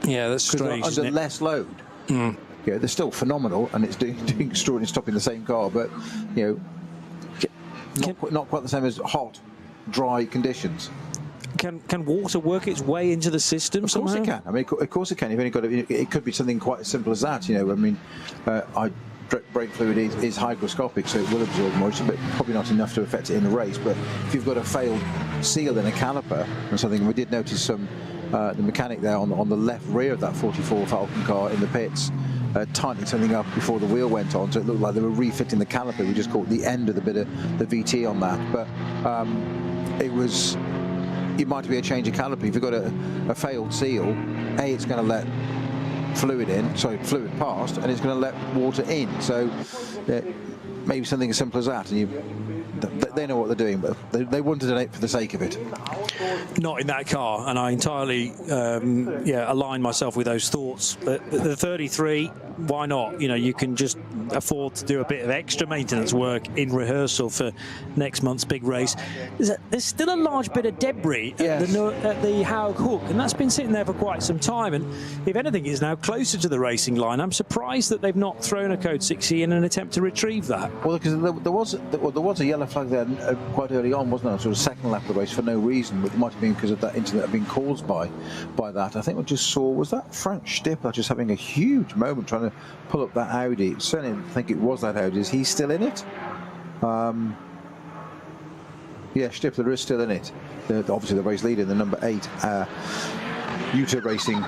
Yeah, that's strange. Under less load. Yeah, they're still phenomenal, and it's doing extraordinary stuff in the same car, but not quite the same as hot, dry conditions. Can water work its way into the system somehow? Of course it can. I mean, of course it can. You've only got to, it could be something quite as simple as that. I mean, brake fluid is hygroscopic, so it will absorb moisture, but probably not enough to affect it in a race. But if you've got a failed seal in a caliper or something, we did notice some the mechanic there on the left rear of that 44 Falcon car in the pits tightening something up before the wheel went on, so it looked like they were refitting the caliper. We just caught the end of the bit of the VT on that, but it might be a change of caliper. If you've got a failed seal, it's going to let fluid past, and it's going to let water in. So maybe something as simple as that, and they know what they're doing, but they wouldn't have done it for the sake of it. Not in that car, and I entirely align myself with those thoughts. The 33, why not? You can just afford to do a bit of extra maintenance work in rehearsal for next month's big race. There's still a large bit of debris at the Haug Hook, and that's been sitting there for quite some time, and if anything is now closer to the racing line. I'm surprised that they've not thrown a Code 6E in an attempt to retrieve that. Well, because there was a yellow flag there quite early on, wasn't there? Sort of second lap of the race for no reason, but it might have been because of that incident had been caused by that. I think we just saw, was that Frank Stipler just having a huge moment trying to pull up that Audi. Certainly didn't think it was that Audi. Is he still in it? Yeah, Stipler is still in it. Obviously the race leader, the number 8 Utah Racing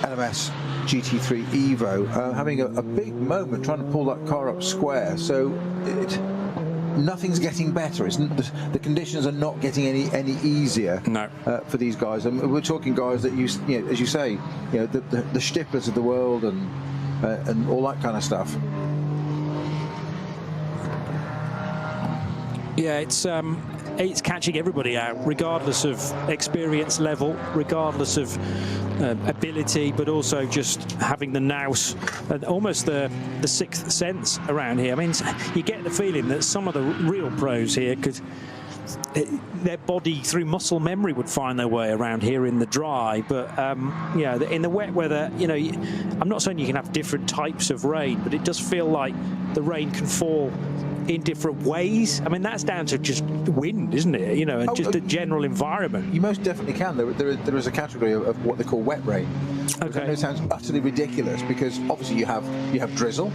LMS GT3 Evo, having a big moment trying to pull that car up square. So nothing's getting better. The conditions are not getting any easier for these guys. And we're talking guys that as you say, the Stiplers of the world and all that kind of stuff. it's catching everybody out, regardless of experience level, regardless of ability, but also just having the nous and almost the sixth sense around here. I mean, you get the feeling that some of the real pros here could, their body through muscle memory would find their way around here in the dry, but yeah, in the wet weather, you know, I'm not saying you can have different types of rain, but it does feel like the rain can fall in different ways. I mean, that's down to just wind, isn't it? You know, and just the general environment. You most definitely can. There is a category of what they call wet rain. Okay. I know it sounds utterly ridiculous because obviously you have drizzle,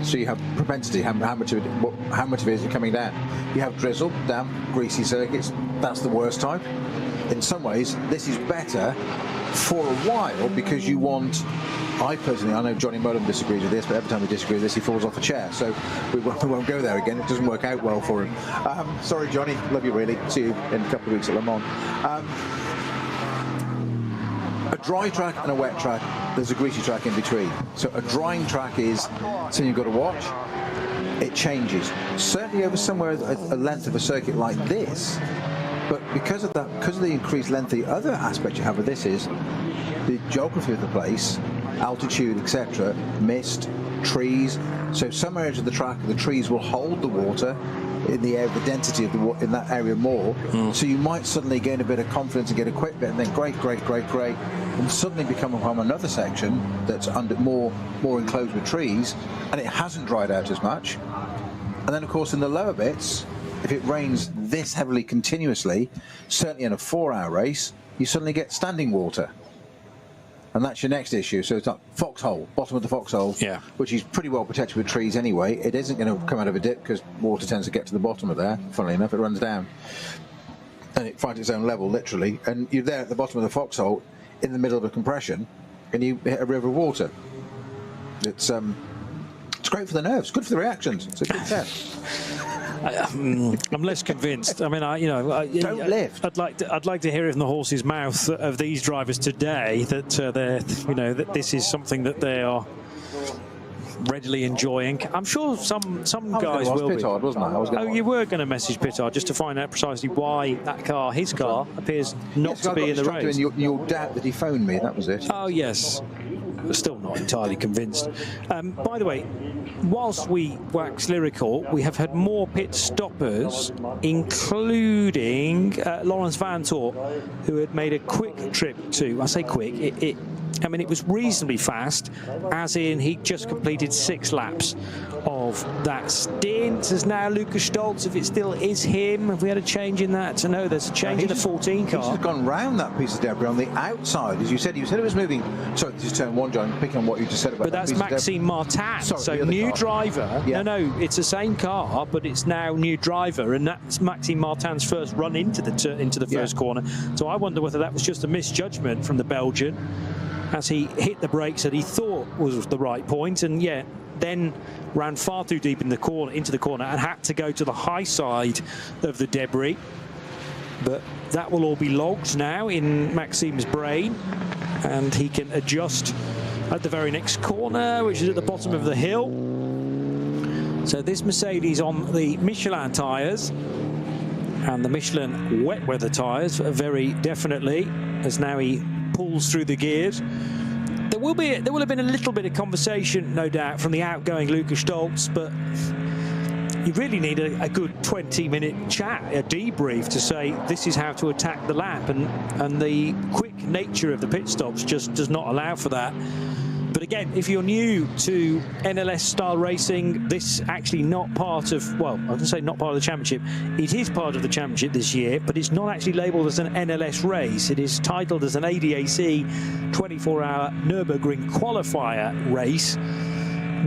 so you have propensity. How much of it is coming down? You have drizzle, damp, greasy circuits. That's the worst type. In some ways, this is better for a while because you want. I know Johnny Mullen disagrees with this, but every time we disagree with this, he falls off a chair. So we won't go there again. It doesn't work out well for him. Sorry, Johnny. Love you, really. See you in a couple of weeks at Le Mans. A dry track and a wet track, there's a greasy track in between. So a drying track is something you've got to watch. It changes. Certainly over somewhere a length of a circuit like this, but because of the increased length, the other aspect you have of this is the geography of the place, altitude, etc., mist, trees. So some areas of the track, the trees will hold the water in the air, the density of the water in that area more. So you might suddenly gain a bit of confidence and get a quick bit, and then great, and suddenly become upon another section that's under more enclosed with trees, and it hasn't dried out as much. And then, of course, in the lower bits, if it rains this heavily continuously, certainly in a 4-hour race, you suddenly get standing water. And that's your next issue. So it's like foxhole, bottom of the foxhole, yeah, which is pretty well protected with trees anyway. It isn't going to come out of a dip because water tends to get to the bottom of there. Funnily enough, it runs down. And it finds its own level, literally. And you're there at the bottom of the foxhole in the middle of a compression and you hit a river of water. It's great for the nerves, good for the reactions. It's a good test. I'm less convinced. I mean, don't lift. I'd like to hear it from the horse's mouth of these drivers today that that this is something that they are readily enjoying. I'm sure some guys will be. Pittard, wasn't I? You were going to message Pittard just to find out precisely why that car, his car, appears not to be in the race. Your doubt that he phoned me, that was it. Oh yes. Still not entirely convinced. By the way, whilst we wax lyrical, we have had more pit stoppers, including Lawrence Vantor, who had made a quick trip to, I say quick, I mean, it was reasonably fast, as in he just completed 6 laps of that stint. As now Lucas Stoltz, if it still is him, have we had a change in that? No, there's a change in the 14 car. He's just gone round that piece of debris on the outside, as you said. You said it was moving. Sorry, this is turn 1, John, picking on what you just said about that. But that's Maxime Martin. Sorry, so new driver. Yeah. No, it's the same car, but it's now new driver, and that's Maxime Martin's first run into the first corner. So I wonder whether that was just a misjudgment from the Belgian, as he hit the brakes that he thought was the right point, and then ran far too deep into the corner and had to go to the high side of the debris. But that will all be logged now in Maxime's brain, and he can adjust at the very next corner, which is at the bottom of the hill. So this Mercedes on the Michelin tyres, and the Michelin wet weather tyres very definitely, as now he pulls through the gears. There will have been a little bit of conversation, no doubt, from the outgoing Lucas Stoltz, but you really need a good 20-minute chat, a debrief, to say this is how to attack the lap, and the quick nature of the pit stops just does not allow for that. But again, if you're new to NLS style racing, this actually not part of, well, I can say not part of the championship. It is part of the championship this year, but it's not actually labelled as an NLS race. It is titled as an ADAC 24h Nürburgring Qualifier race,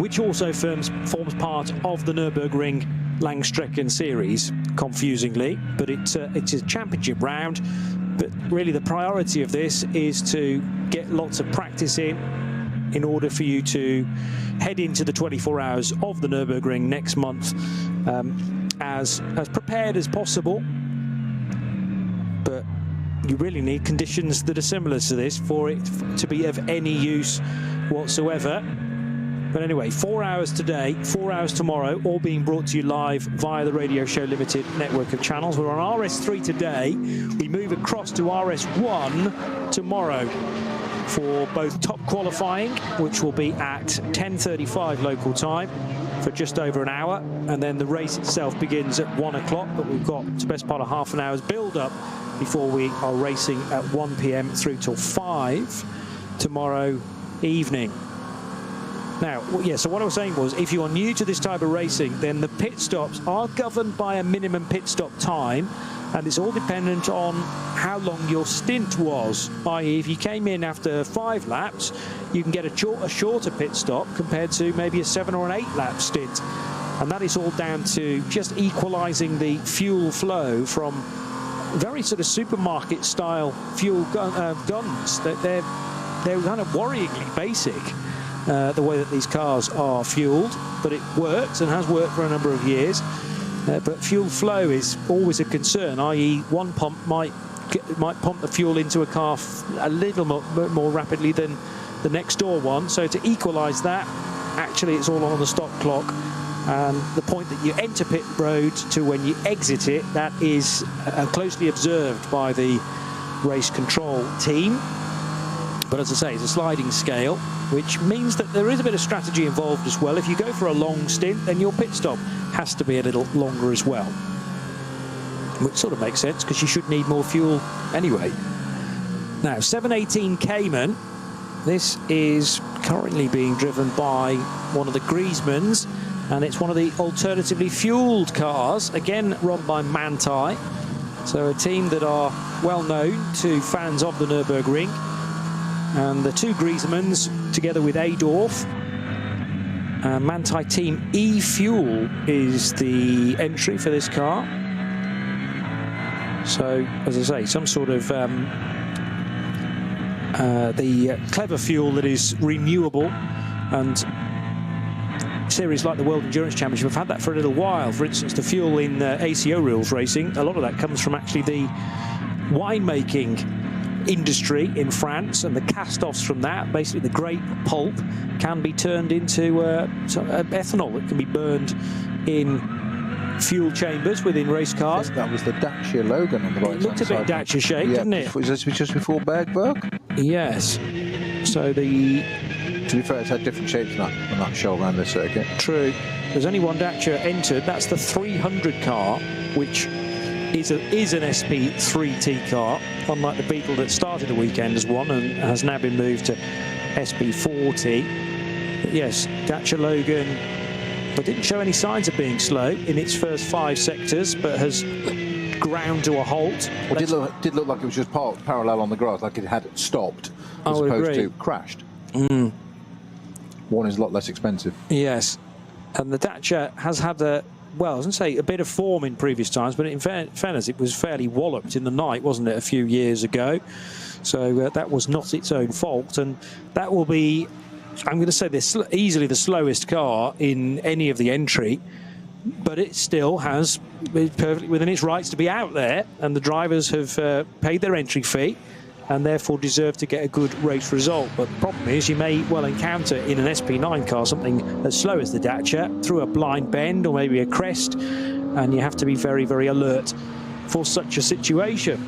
which also forms part of the Nürburgring Langstrecken series, confusingly. But it's a championship round. But really the priority of this is to get lots of practice in order for you to head into the 24 hours of the Nürburgring next month as prepared as possible. But you really need conditions that are similar to this for it to be of any use whatsoever. But anyway, 4 hours today, 4 hours tomorrow, all being brought to you live via the Radio Show Limited network of channels. We're on RS3 today. We move across to RS1 tomorrow for both top qualifying, which will be at 10:35 local time for just over an hour, and then the race itself begins at 1 o'clock, but we've got the best part of half an hour's build-up before we are racing at 1 p.m. through till 5 tomorrow evening. Now, yeah, so what I was saying was, if you are new to this type of racing, then the pit stops are governed by a minimum pit stop time, and it's all dependent on how long your stint was. i.e., if you came in after 5 laps, you can get a shorter pit stop compared to maybe a 7 or an 8 lap stint. And that is all down to just equalising the fuel flow from very sort of supermarket style fuel guns. They're kind of worryingly basic, the way that these cars are fueled, but it works and has worked for a number of years. But fuel flow is always a concern, i.e. one pump might pump the fuel into a car a little more rapidly than the next door one. So to equalise that, actually it's all on the stop clock. And the point that you enter pit road to when you exit it, that is closely observed by the race control team. But as I say, it's a sliding scale, which means that there is a bit of strategy involved as well. If you go for a long stint, then your pit stop has to be a little longer as well, which sort of makes sense because you should need more fuel anyway. Now, 718 Cayman, this is currently being driven by one of the Griezmanns, and it's one of the alternatively fueled cars, again run by Montage, so a team that are well known to fans of the Nürburgring. And the two Griezmanns, together with Adolf, Montage Team E-Fuel is the entry for this car. So, as I say, some sort of the clever fuel that is renewable, and series like the World Endurance Championship have had that for a little while. For instance, the fuel in ACO rules racing, a lot of that comes from actually the winemaking industry in France, and the cast-offs from that, basically the grape pulp, can be turned into ethanol that can be burned in fuel chambers within race cars. That was the Dacia Logan on the right. It looked a bit Dacia shaped, didn't it? Was this just before Bergberg? Yes. So the... To be fair, it's had different shapes on that show around this circuit. True. There's only one Dacia entered. That's the 300 car, which is an SP3T car, unlike the Beetle that started the weekend as one and has now been moved to SP40. But yes, Dacia Logan, but didn't show any signs of being slow in its first 5 sectors, but has ground to a halt. Well, it did look like it was just parallel on the grass, like it had stopped as opposed to crashed. Mm. One is a lot less expensive. Yes, and the Dacia has had well, I was going to say a bit of form in previous times, but in fairness, it was fairly walloped in the night, wasn't it, a few years ago? So that was not its own fault, and that will be, I'm going to say, easily the slowest car in any of the entry, but it still has perfectly within its rights to be out there, and the drivers have paid their entry fee and therefore deserve to get a good race result. But the problem is you may well encounter in an SP9 car something as slow as the Dacia through a blind bend or maybe a crest, and you have to be very, very alert for such a situation.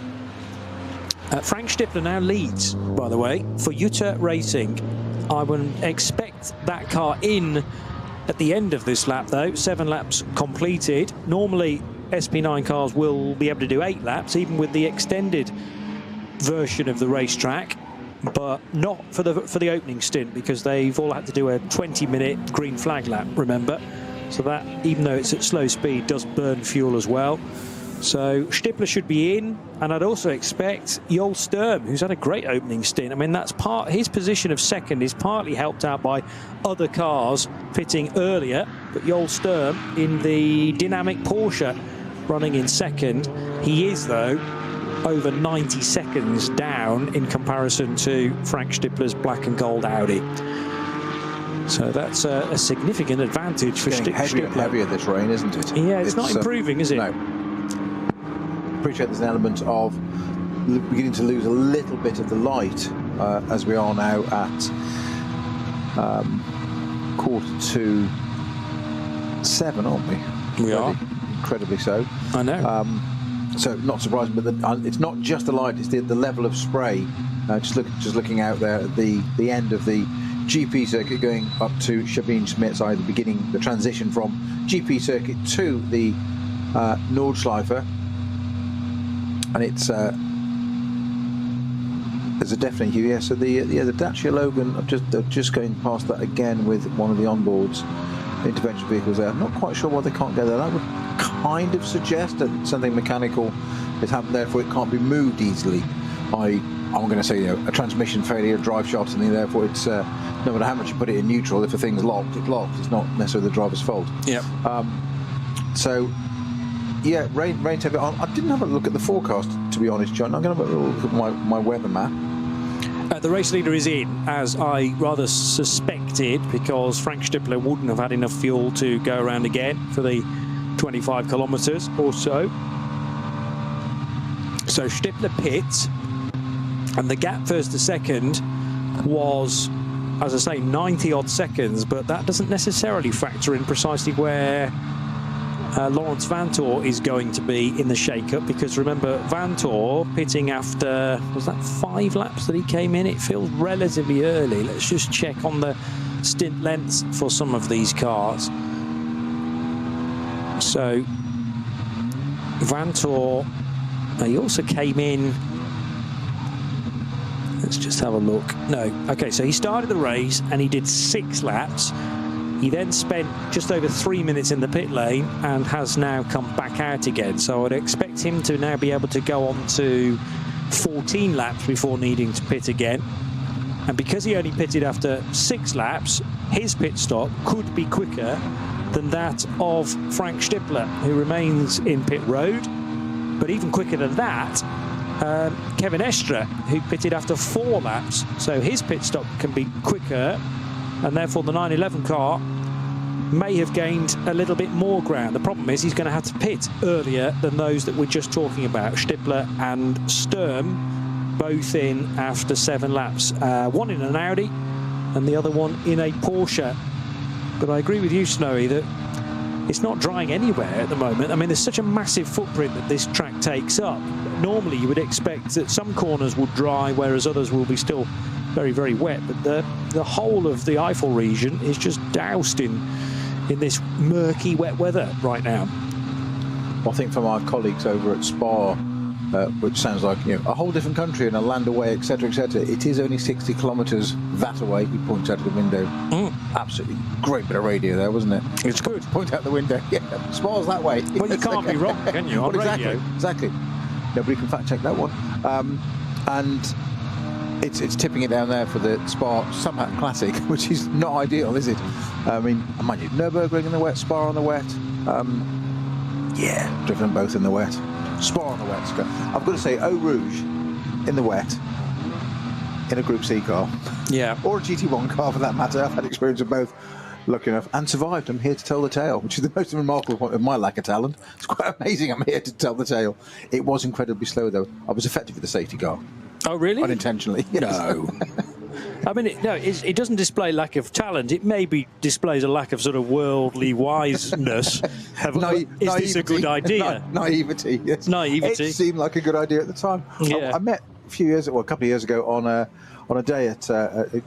Frank Stippler now leads, by the way, for Jutta Racing. I would expect that car in at the end of this lap, though. 7 laps completed. Normally SP9 cars will be able to do 8 laps, even with the extended version of the racetrack, but not for the opening stint, because they've all had to do a 20-minute green flag lap, remember. So that, even though it's at slow speed, does burn fuel as well. So Stippler should be in, and I'd also expect Joel Sturm, who's had a great opening stint. I mean, that's his position of second is partly helped out by other cars pitting earlier, but Joel Sturm in the dynamic Porsche running in second. He is, though, over 90 seconds down in comparison to Frank Stippler's black and gold Audi. So that's a significant advantage for Stippler. Heavier this rain, isn't it? Yeah, it's not improving, is it? No. Appreciate there's an element of beginning to lose a little bit of the light as we are now at 7:15, aren't we? We are. Incredibly so. I know. So not surprising, but it's not just the light; it's the level of spray. Just looking out there at the end of the GP circuit, going up to Sabine Schmidt's eye, the transition from GP circuit to the Nordschleife, and it's there's a definite hue. Yeah, so the Dacia Logan, just going past that again with one of the onboards intervention vehicles there. I'm not quite sure why they can't go there. That would kind of suggest that something mechanical has happened, therefore it can't be moved easily. I'm going to say, a transmission failure, a drive shaft, something. Therefore, it's no matter how much you put it in neutral, if a thing's locked, it's locked. It's not necessarily the driver's fault. Yeah. So, yeah, rain heavy. I didn't have a look at the forecast, to be honest, John. I'm going to have a look at my weather map. The race leader is in, as I rather suspected, because Frank Stippler wouldn't have had enough fuel to go around again for the 25 kilometres or so. So Stippler pits, and the gap first to second was, as I say, 90 odd seconds, but that doesn't necessarily factor in precisely where Laurens Vanthoor is going to be in the shake-up, because remember, Vanthoor pitting after, was that 5 laps that he came in? It feels relatively early. Let's just check on the stint lengths for some of these cars. So Vanthoor, he also came in, let's just have a look. No, okay, so he started the race and he did 6 laps. He then spent just over 3 minutes in the pit lane and has now come back out again. So I'd expect him to now be able to go on to 14 laps before needing to pit again. And because he only pitted after 6 laps, his pit stop could be quicker than that of Frank Stippler, who remains in pit road. But even quicker than that, Kevin Estre, who pitted after 4 laps. So his pit stop can be quicker, and therefore the 911 car may have gained a little bit more ground. The problem is he's going to have to pit earlier than those that we're just talking about. Stippler and Sturm both in after 7 laps. One in an Audi and the other one in a Porsche. But I agree with you, Snowy, that it's not drying anywhere at the moment. I mean, there's such a massive footprint that this track takes up. Normally you would expect that some corners will dry, whereas others will be still very, very wet. But the whole of the Eifel region is just doused in this murky, wet weather right now. Well, I think from our colleagues over at Spa, which sounds like a whole different country and a land away, etc., etc. It is only 60 kilometres that away. He points out the window. Absolutely great bit of radio there, wasn't it? It's good. Point out the window. Yeah, Spa's that way. Well, you can't be wrong, can you? On radio. Exactly. Nobody can fact check that one. And it's tipping it down there for the Spa Sunhat Classic, which is not ideal, is it? I mean, mind you, Nürburgring in the wet, Spa on the wet. Yeah, driven both in the wet. Spa on the wet. I've got to say, Eau Rouge in the wet, in a Group C car. Yeah. Or a GT1 car for that matter. I've had experience of both, lucky enough, and survived. I'm here to tell the tale, which is the most remarkable point of my lack of talent. It's quite amazing I'm here to tell the tale. It was incredibly slow, though. I was effectively the safety car. Oh, really? Unintentionally. Yes. No. I mean, it doesn't display lack of talent. It maybe displays a lack of sort of worldly wiseness. Is this a good idea? Naivety, yes. Naivety. It seemed like a good idea at the time. Yeah. I met a couple of years ago on a day at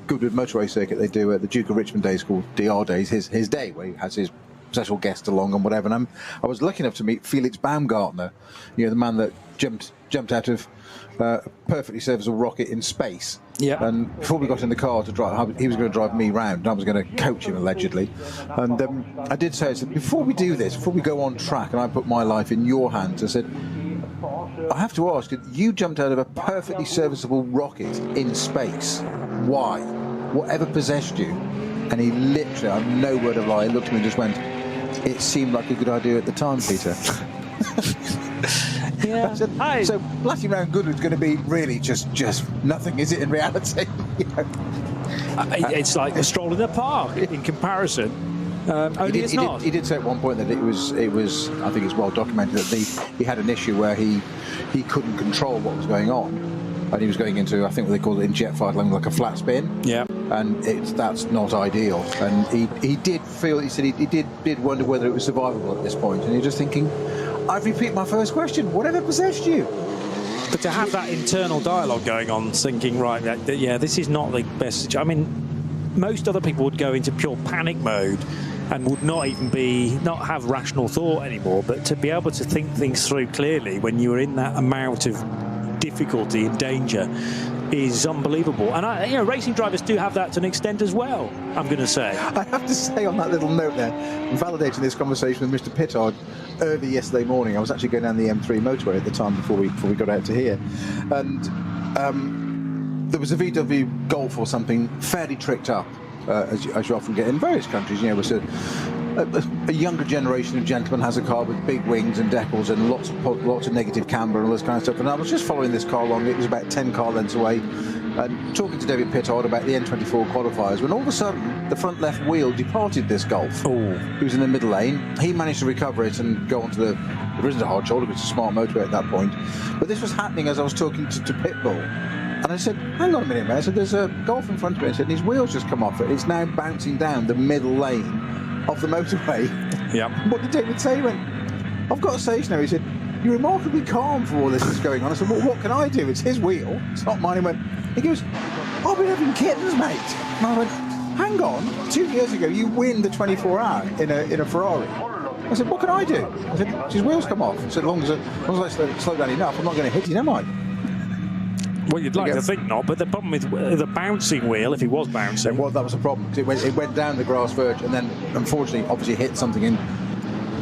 Goodwood Motorway Circuit. They do the Duke of Richmond Days, called DR Days, his day, where he has his special guest along and whatever. And I was lucky enough to meet Felix Baumgartner, the man that jumped out of a perfectly serviceable rocket in space. Yeah. And before we got in the car to drive, he was going to drive me round, and I was going to coach him allegedly. And I did say, before we do this, before we go on track, and I put my life in your hands, I said, I have to ask, you jumped out of a perfectly serviceable rocket in space. Why? Whatever possessed you? And he literally, I'm no word of lie, looked at me and just went, it seemed like a good idea at the time, Peter. Yeah. So blasting around Goodwood's going to be really just nothing, is it, in reality? It's like a stroll in the park in comparison. He did say at one point that it was I think it's well documented that he had an issue where he couldn't control what was going on, and he was going into, I think what they call it in jet fighting, like a flat spin. Yeah. and that's not ideal. And he did feel, he said he did wonder whether it was survivable at this point, and you're just thinking, I've repeated my first question, whatever possessed you? But to have that internal dialogue going on, thinking, right, yeah, this is not the best. I mean, most other people would go into pure panic mode and would not have rational thought anymore. But to be able to think things through clearly when you are in that amount of difficulty and danger is unbelievable. And racing drivers do have that to an extent as well, I'm going to say. I have to say on that little note there, validating this conversation with Mr. Pittard early yesterday morning. I was actually going down the M3 motorway at the time before we got out to here, and there was a VW Golf or something fairly tricked up, as you often get in various countries. It was a younger generation of gentlemen has a car with big wings and decals and lots of negative camber and all this kind of stuff. And I was just following this car along. It was about 10 car lengths away, and talking to David Pittard about the N24 qualifiers, when all of a sudden the front left wheel departed this Golf. Oh. He was in the middle lane. He managed to recover it and go onto there isn't a hard shoulder, because it's a smart motorway at that point. But this was happening as I was talking to Pitbull. And I said, hang on a minute, mate. I said, there's a Golf in front of me. I said, his wheel's just come off it. It's now bouncing down the middle lane of the motorway. Yeah. What did David say? He went, I've got to say, Snow, he said, you're remarkably calm for all this that's going on. I said, well, what can I do? It's his wheel. It's not mine. He goes, I've been having kittens, mate. And I went, hang on. 2 years ago, you win the 24-hour in a Ferrari. I said, what can I do? I said, his wheels come off. I said, as long as I slow down enough, I'm not going to hit him, am I? Well, you'd like to think not, but the problem with the bouncing wheel, if he was bouncing... Well, that was the problem. It went down the grass verge and then, unfortunately, obviously hit something and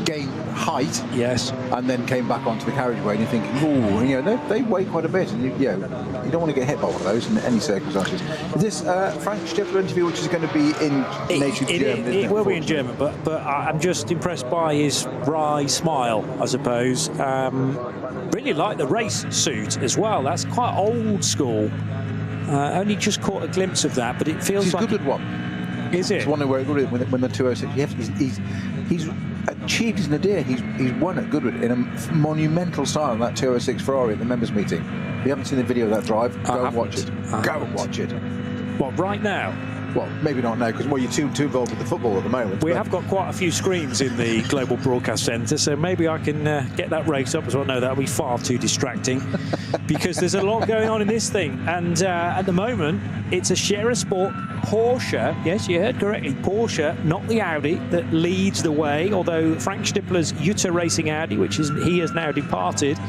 gained height. Yes. And then came back onto the carriageway, and you're thinking, ooh, they weigh quite a bit, and you don't want to get hit by one of those in any circumstances. This Frank Stippler interview, which is going to be in native German. It will be in German, but I'm just impressed by his wry smile, I suppose. Really like the race suit as well. That's quite old school. Only just caught a glimpse of that, but it feels he's like... He's good at one. Is it? It's one where when the 206... He's achieved his nadir. He's won at Goodwood in a monumental style in that 206 Ferrari at the members' meeting. If you haven't seen the video of that drive, go and watch it. Go and watch it. What, right now? Well, maybe not now, because you're too involved with the football at the moment. We have got quite a few screens in the Global Broadcast Centre, so maybe I can get that race up as well. No, that'll be far too distracting, because there's a lot going on in this thing. And at the moment, it's a Scherer Sport Porsche. Yes, you heard correctly. Porsche, not the Audi, that leads the way, although Frank Stippler's Jutta Racing Audi, he has now departed,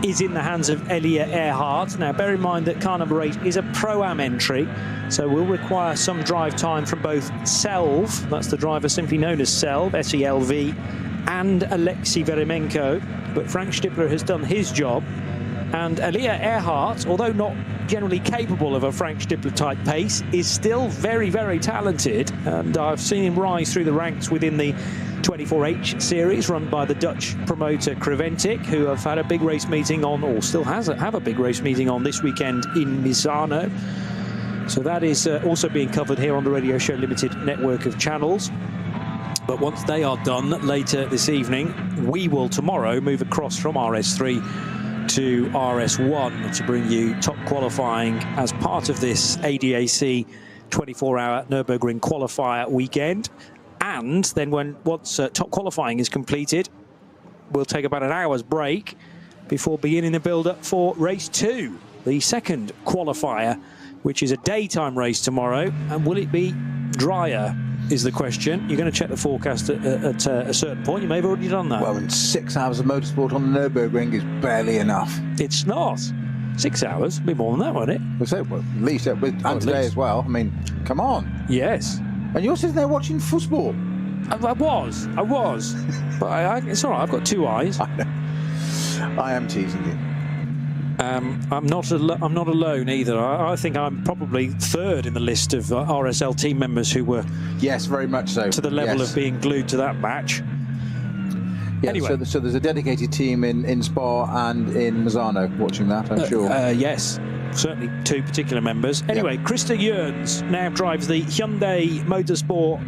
is in the hands of Elia Earhart. Now, bear in mind that car number 8 is a Pro-Am entry, so will require some drive time from both Selv, that's the driver simply known as Selv, S-E-L-V, and Alexei Veremenko. But Frank Stippler has done his job, and Elia Earhart, although not generally capable of a Frank Stippler type pace, is still very, very talented, and I've seen him rise through the ranks within the 24H series run by the Dutch promoter Creventic, who have had a big race meeting on, or still have a big race meeting on this weekend in Misano. So that is also being covered here on the Radio Show Limited network of channels. But once they are done later this evening, we will tomorrow move across from RS3 to RS1 to bring you top qualifying as part of this ADAC 24-hour Nürburgring qualifier weekend. And then once top qualifying is completed, we'll take about an hour's break before beginning the build-up for race 2, the second qualifier, which is a daytime race tomorrow. And will it be drier, is the question. You're going to check the forecast at a certain point. You may have already done that. Well, and 6 hours of motorsport on the Nürburgring is barely enough. It's not. 6 hours? It'll be more than that, won't it? Well, at least, and today as well. I mean, come on. Yes. And you're sitting there watching football. I was. But it's all right, I've got 2 eyes. I am teasing you. I'm not alone either. I think I'm probably 3rd in the list of RSL team members who were... Yes, very much so. ...to the level of being glued to that match. Yeah, anyway. So there's a dedicated team in Spa and in Misano watching that, I'm sure. Yes. Certainly 2 particular members. Anyway, yep. Krista Jurns now drives the Hyundai Motorsport.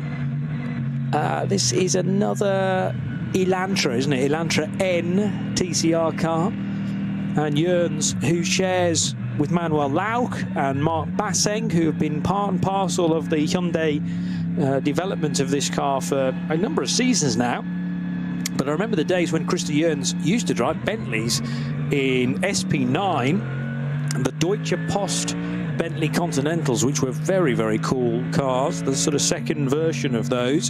This is another Elantra, isn't it? Elantra N TCR car. And Jurns, who shares with Manuel Lauch and Mark Basseng, who have been part and parcel of the Hyundai development of this car for a number of seasons now. But I remember the days when Christer Jørgens used to drive Bentleys in SP9, the Deutsche Post Bentley Continentals, which were very, very cool cars, the sort of second version of those.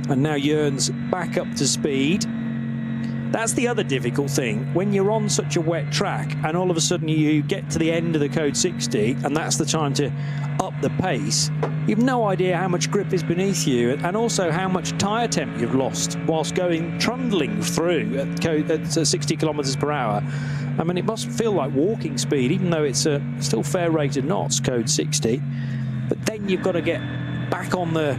And now Jørgens back up to speed. That's the other difficult thing. When you're on such a wet track and all of a sudden you get to the end of the Code 60 and that's the time to up the pace, you've no idea how much grip is beneath you and also how much tyre temp you've lost whilst going trundling through at 60 kilometres per hour. I mean, it must feel like walking speed, even though it's still fair rated knots, Code 60. But then you've got to get back on the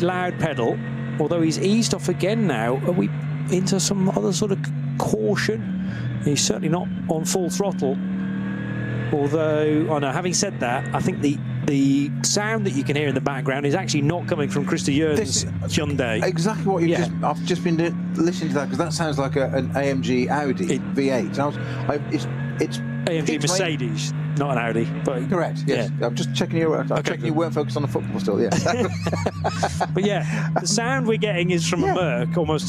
loud pedal, although he's eased off again now. Are we into some other sort of caution? He's certainly not on full throttle. Although, oh no, having said that, I think the sound that you can hear in the background is actually not coming from Christer Jørgens' Hyundai. Exactly what you've just... I've just been listening to that, because that sounds like an AMG Audi V8. It's AMG Mercedes, not an Audi. But correct, yes. Yeah. I'm just checking you. I'm checking you weren't focused on the football still, yeah. But yeah, the sound we're getting is from a Merc, almost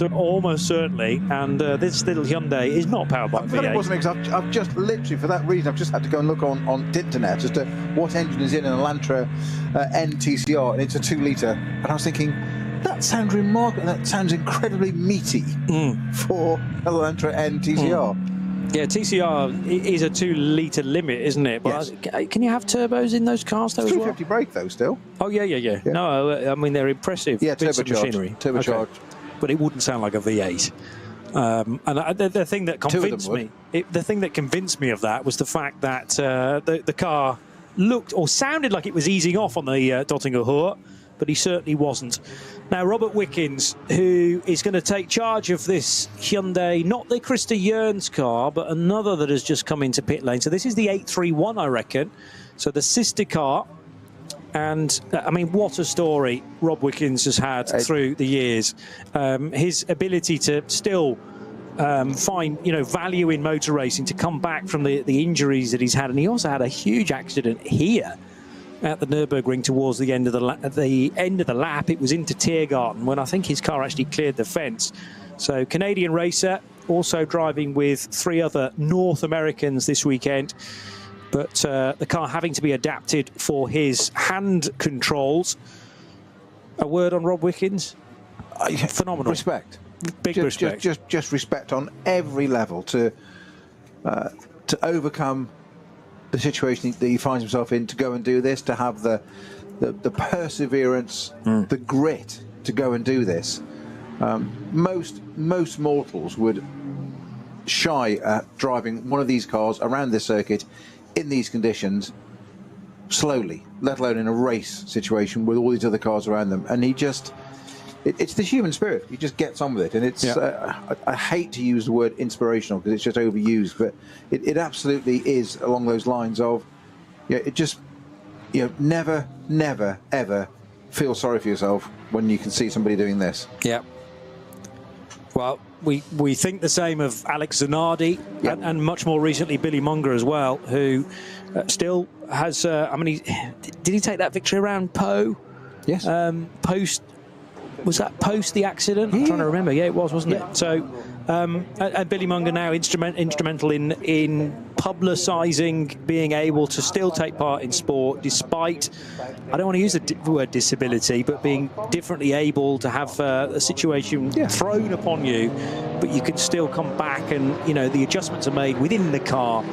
certainly, and this little Hyundai is not powered by V8. It wasn't, because I've just literally, for that reason, I've just had to go and look on the internet as to what engine is in an Elantra N TCR, and it's a 2-litre. And I was thinking, that sounds remarkable. That sounds incredibly meaty for Elantra N TCR. Yeah, TCR is a 2-litre limit, isn't it? But yes. Can you have turbos in those cars though as well? 350 brake though still. Oh yeah. No, I mean they're impressive. Yeah, bits of machinery. Turbocharged. Okay. But it wouldn't sound like a V8. And the thing that convinced me, the thing that convinced me of that was the fact that the car looked or sounded like it was easing off on the Dottinger Hohe, but he certainly wasn't. Now, Robert Wickens, who is going to take charge of this Hyundai, not the Christer Jørgens car, but another that has just come into pit lane. So this is the 831, I reckon. So the sister car. And, I mean, what a story Rob Wickens has had through the years. His ability to still find, value in motor racing, to come back from the injuries that he's had. And he also had a huge accident here at the Nürburgring towards the end of the lap. It was into Tiergarten when I think his car actually cleared the fence. So Canadian racer, also driving with 3 other North Americans this weekend. But the car having to be adapted for his hand controls. A word on Rob Wickens? Phenomenal. Respect. Big respect. Just respect on every level to overcome the situation that he finds himself in, to go and do this, to have the perseverance, the grit to go and do this. Most mortals would shy at driving one of these cars around this circuit in these conditions slowly, let alone in a race situation with all these other cars around them. And he just... It's the human spirit. He just gets on with it, and it's. I hate to use the word inspirational because it's just overused, but it absolutely is along those lines of, it just, never ever feel sorry for yourself when you can see somebody doing this. Yeah. Well, we think the same of Alex Zanardi and much more recently Billy Munger as well, who still has. Did he take that victory around Po? Yes. Was that post the accident? I'm trying to remember. Yeah, it was, wasn't it? So, and Billy Munger now instrumental in publicising being able to still take part in sport despite, I don't want to use the word disability, but being differently able to have a situation thrown upon you, but you can still come back and, the adjustments are made within the car,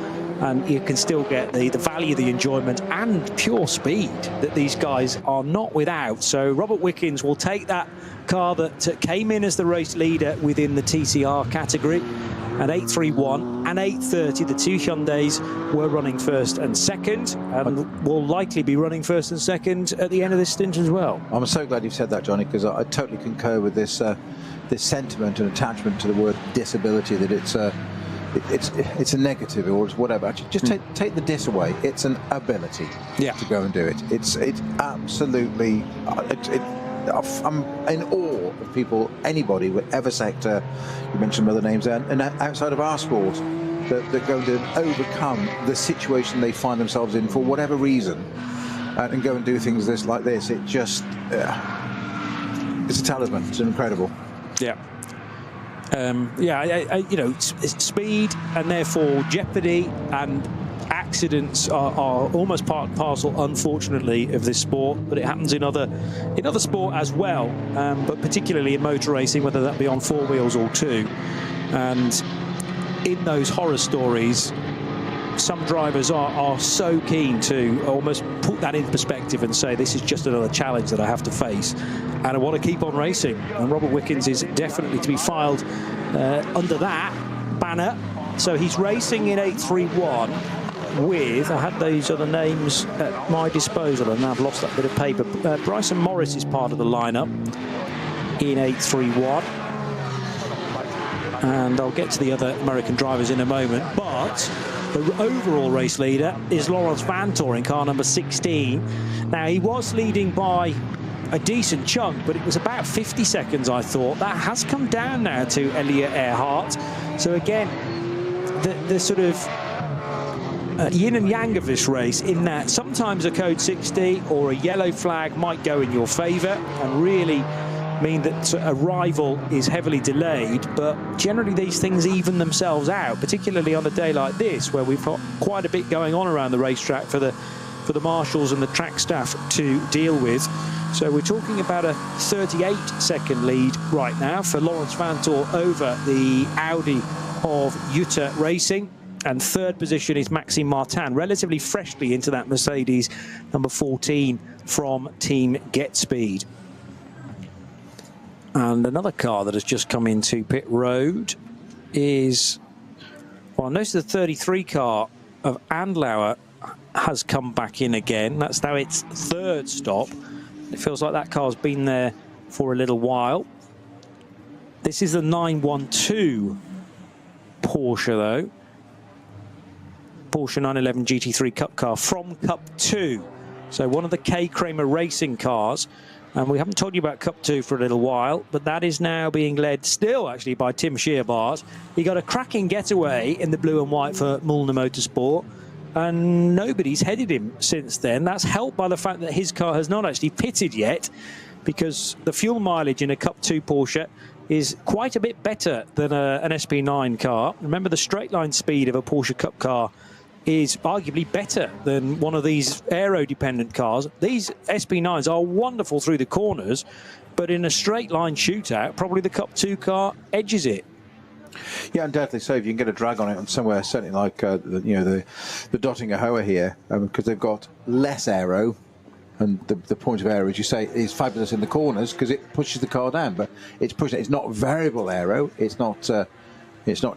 and you can still get the value, the enjoyment, and pure speed that these guys are not without. So Robert Wickens will take that car that came in as the race leader within the TCR category, and 831 and 830, the 2 Hyundais were running first and second, and will likely be running first and second at the end of this stint as well. I'm so glad you've said that, Johnny, because I totally concur with this sentiment and attachment to the word disability, that it's a negative or it's whatever. Actually, just take the dis away. It's an ability to go and do it. It's absolutely. I'm in awe of people, anybody, whatever sector. You mentioned other names there, and outside of our sport, that are going to overcome the situation they find themselves in for whatever reason, and go and do things like this. It just, it's a talisman. It's incredible. Yeah. You know, speed and therefore jeopardy and accidents are almost part and parcel, unfortunately, of this sport. But it happens in other sport as well, but particularly in motor racing, whether that be on 4 wheels or 2. And in those horror stories, some drivers are so keen to almost put that in perspective and say, this is just another challenge that I have to face, and I want to keep on racing. And Robert Wickens is definitely to be filed under that banner. So he's racing in 831 with, I had these other names at my disposal and now I've lost that bit of paper. Bryson Morris is part of the lineup in 831. And I'll get to the other American drivers in a moment, but the overall race leader is Laurens Vanthoor in car number 16. Now, he was leading by a decent chunk, but it was about 50 seconds, I thought. That has come down now to Elliot Earhart. So again, the sort of yin and yang of this race, in that sometimes a code 60 or a yellow flag might go in your favour and really mean that a rival is heavily delayed, but generally these things even themselves out, particularly on a day like this where we've got quite a bit going on around the racetrack for the marshals and the track staff to deal with. So we're talking about a 38-second lead right now for Laurens Vanthoor over the Audi of Jutta Racing, and third position is Maxime Martin, relatively freshly into that Mercedes number 14 from Team Get Speed. And another car that has just come into pit road is, well, I noticed the 33 car of Andlauer has come back in again. That's now its third stop. It feels like that car's been there for a little while. This is the 912 Porsche, though. Porsche 911 GT3 Cup car from Cup 2. So one of the K. Kramer Racing cars. And we haven't told you about Cup 2 for a little while, but that is now being led still, actually, by Tim Shearbart. He got a cracking getaway in the blue and white for Mullner Motorsport, and nobody's headed him since then. That's helped by the fact that his car has not actually pitted yet, because the fuel mileage in a Cup 2 Porsche is quite a bit better than an SP9 car. Remember, the straight line speed of a Porsche Cup car is arguably better than one of these aero-dependent cars. These SP9s are wonderful through the corners, but in a straight line shootout, probably the Cup 2 car edges it. Yeah, undoubtedly so. If you can get a drag on it, and somewhere certainly like the Dottinger Hoa here, because they've got less aero, and the point of aero, as you say, is fabulous in the corners because it pushes the car down. But it's pushing. It's not variable aero. It's not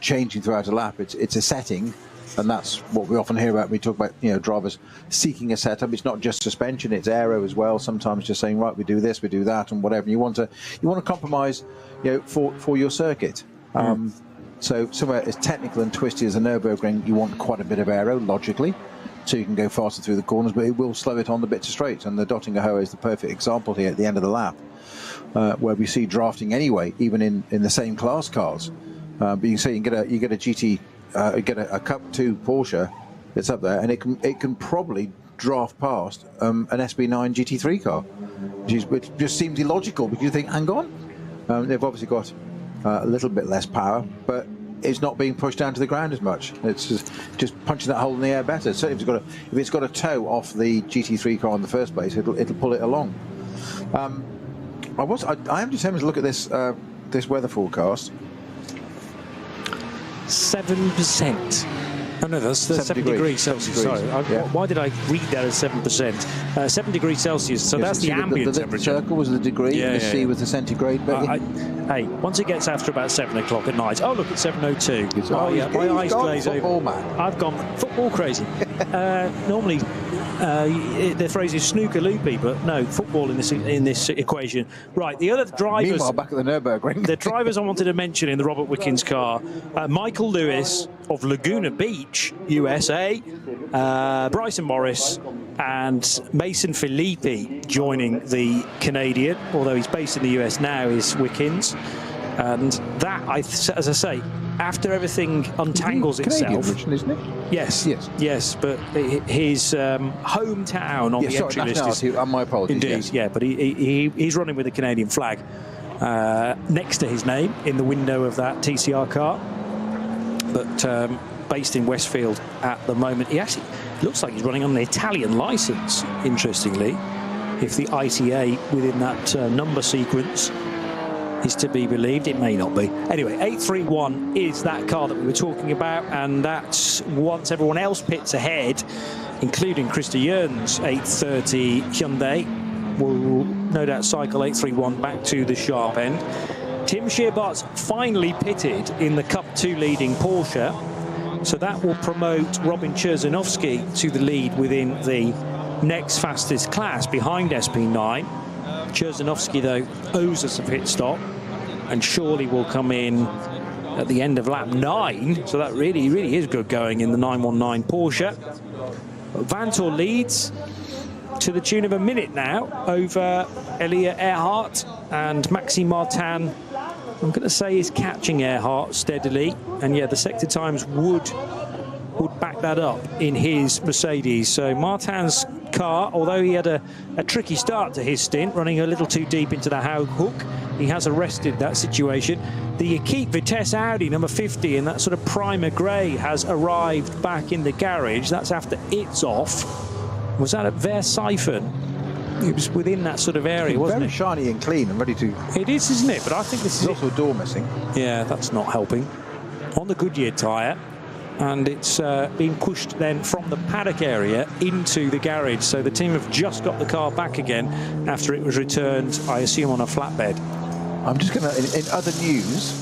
changing throughout a lap. It's a setting. And that's what we often hear about when we talk about drivers seeking a setup. It's not just suspension; it's aero as well. Sometimes just saying, right, we do this, we do that, and whatever. You want to compromise, for your circuit. So somewhere as technical and twisty as a Nürburgring, you want quite a bit of aero, logically, so you can go faster through the corners, but it will slow it on the bits of straight. And the Dottinger Hoa is the perfect example here at the end of the lap, where we see drafting anyway, even in the same class cars. But you can see you get a GT. Get a Cup 2 Porsche that's up there, and it can probably draft past an SB9 GT3 car, which just seems illogical because you think, hang on, they've obviously got a little bit less power, but it's not being pushed down to the ground as much. It's just punching that hole in the air better. So if it's got a toe off the GT3 car in the first place, it'll pull it along. I am determined to look at this weather forecast. 7%. Oh no, that's 7 degrees Celsius. Sorry, why did I read that as 7%? 7 degrees Celsius. So that's the ambient temperature. The circle was the degree, and the C was the centigrade. But hey, once it gets after about 7 o'clock at night, oh look, it's 7:02. Oh yeah, my eyes glaze over. I've gone football crazy. Normally, the phrase is snooker loopy, but no, football in this equation. Right, the other drivers. Meanwhile, back at the Nürburgring. The drivers I wanted to mention in the Robert Wickens car: Michael Lewis of Laguna Beach, USA, Bryson Morris, and Mason Filippi joining the Canadian, although he's based in the US now, is Wickens. And that, as I say, after everything untangles itself. Original, isn't it? Yes, yes. But his hometown on the entry list is. My apologies. Indeed, yes. yeah. But he's running with the Canadian flag next to his name in the window of that TCR car. But based in Westfield at the moment, he actually looks like he's running on an Italian license. Interestingly, if the ITA within that number sequence is to be believed, it may not be. Anyway, 831 is that car that we were talking about, and that's once everyone else pits ahead, including Krista Jern's 830 Hyundai, will no doubt cycle 831 back to the sharp end. Tim Scheerbart's finally pitted in the Cup 2 leading Porsche, so that will promote Robin Cherzanovsky to the lead within the next fastest class behind SP9. Cherzanovsky, though, owes us a pit stop, and surely will come in at the end of lap 9. So that really is good going in the 919 Porsche. Vantor leads to the tune of a minute now over Elia Earhart, and Maxime Martin, I'm going to say, is catching Earhart steadily. And yeah, the sector times would back that up in his Mercedes. So Martin's car, although he had a tricky start to his stint, running a little too deep into the hook, he has arrested that situation. The Equipe Vitesse Audi number 50 in that sort of primer grey has arrived back in the garage. That's after it's off. Was that at Versiphon? It was within that sort of area, wasn't it? Very shiny and clean and ready to... It is, isn't it? But I think this is... There's also a door missing. Yeah, that's not helping. On the Goodyear tyre. And it's being pushed then from the paddock area into the garage. So the team have just got the car back again after it was returned, I assume, on a flatbed. I'm just going to, in other news,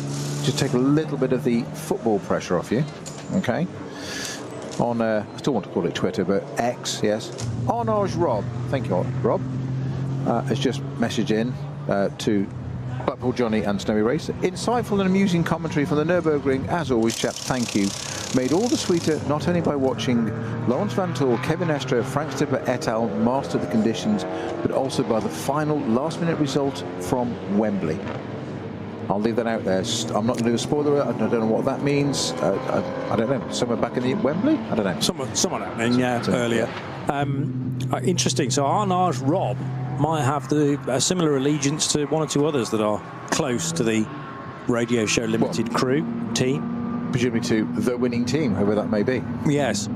just take a little bit of the football pressure off you, okay? On, I still want to call it Twitter, but X, yes. Onage Rob, thank you, Rob, has just messaged in to Blackpool Johnny and Snowy Race. Insightful and amusing commentary from the Nürburgring. As always, chaps, thank you. Made all the sweeter not only by watching Laurens Vanthoor, Kevin Estre, Frank Stipper et al. Master the conditions, but also by the final last-minute result from Wembley. I'll leave that out there. I'm not going to do a spoiler. I don't know what that means. I don't know. Somewhere back in the Wembley? I don't know. Someone happening, yeah, earlier. Interesting. So Arnage Rob might have a similar allegiance to one or two others that are close to the Radio Show Limited crew team. Presumably to the winning team, whoever that may be. Yes.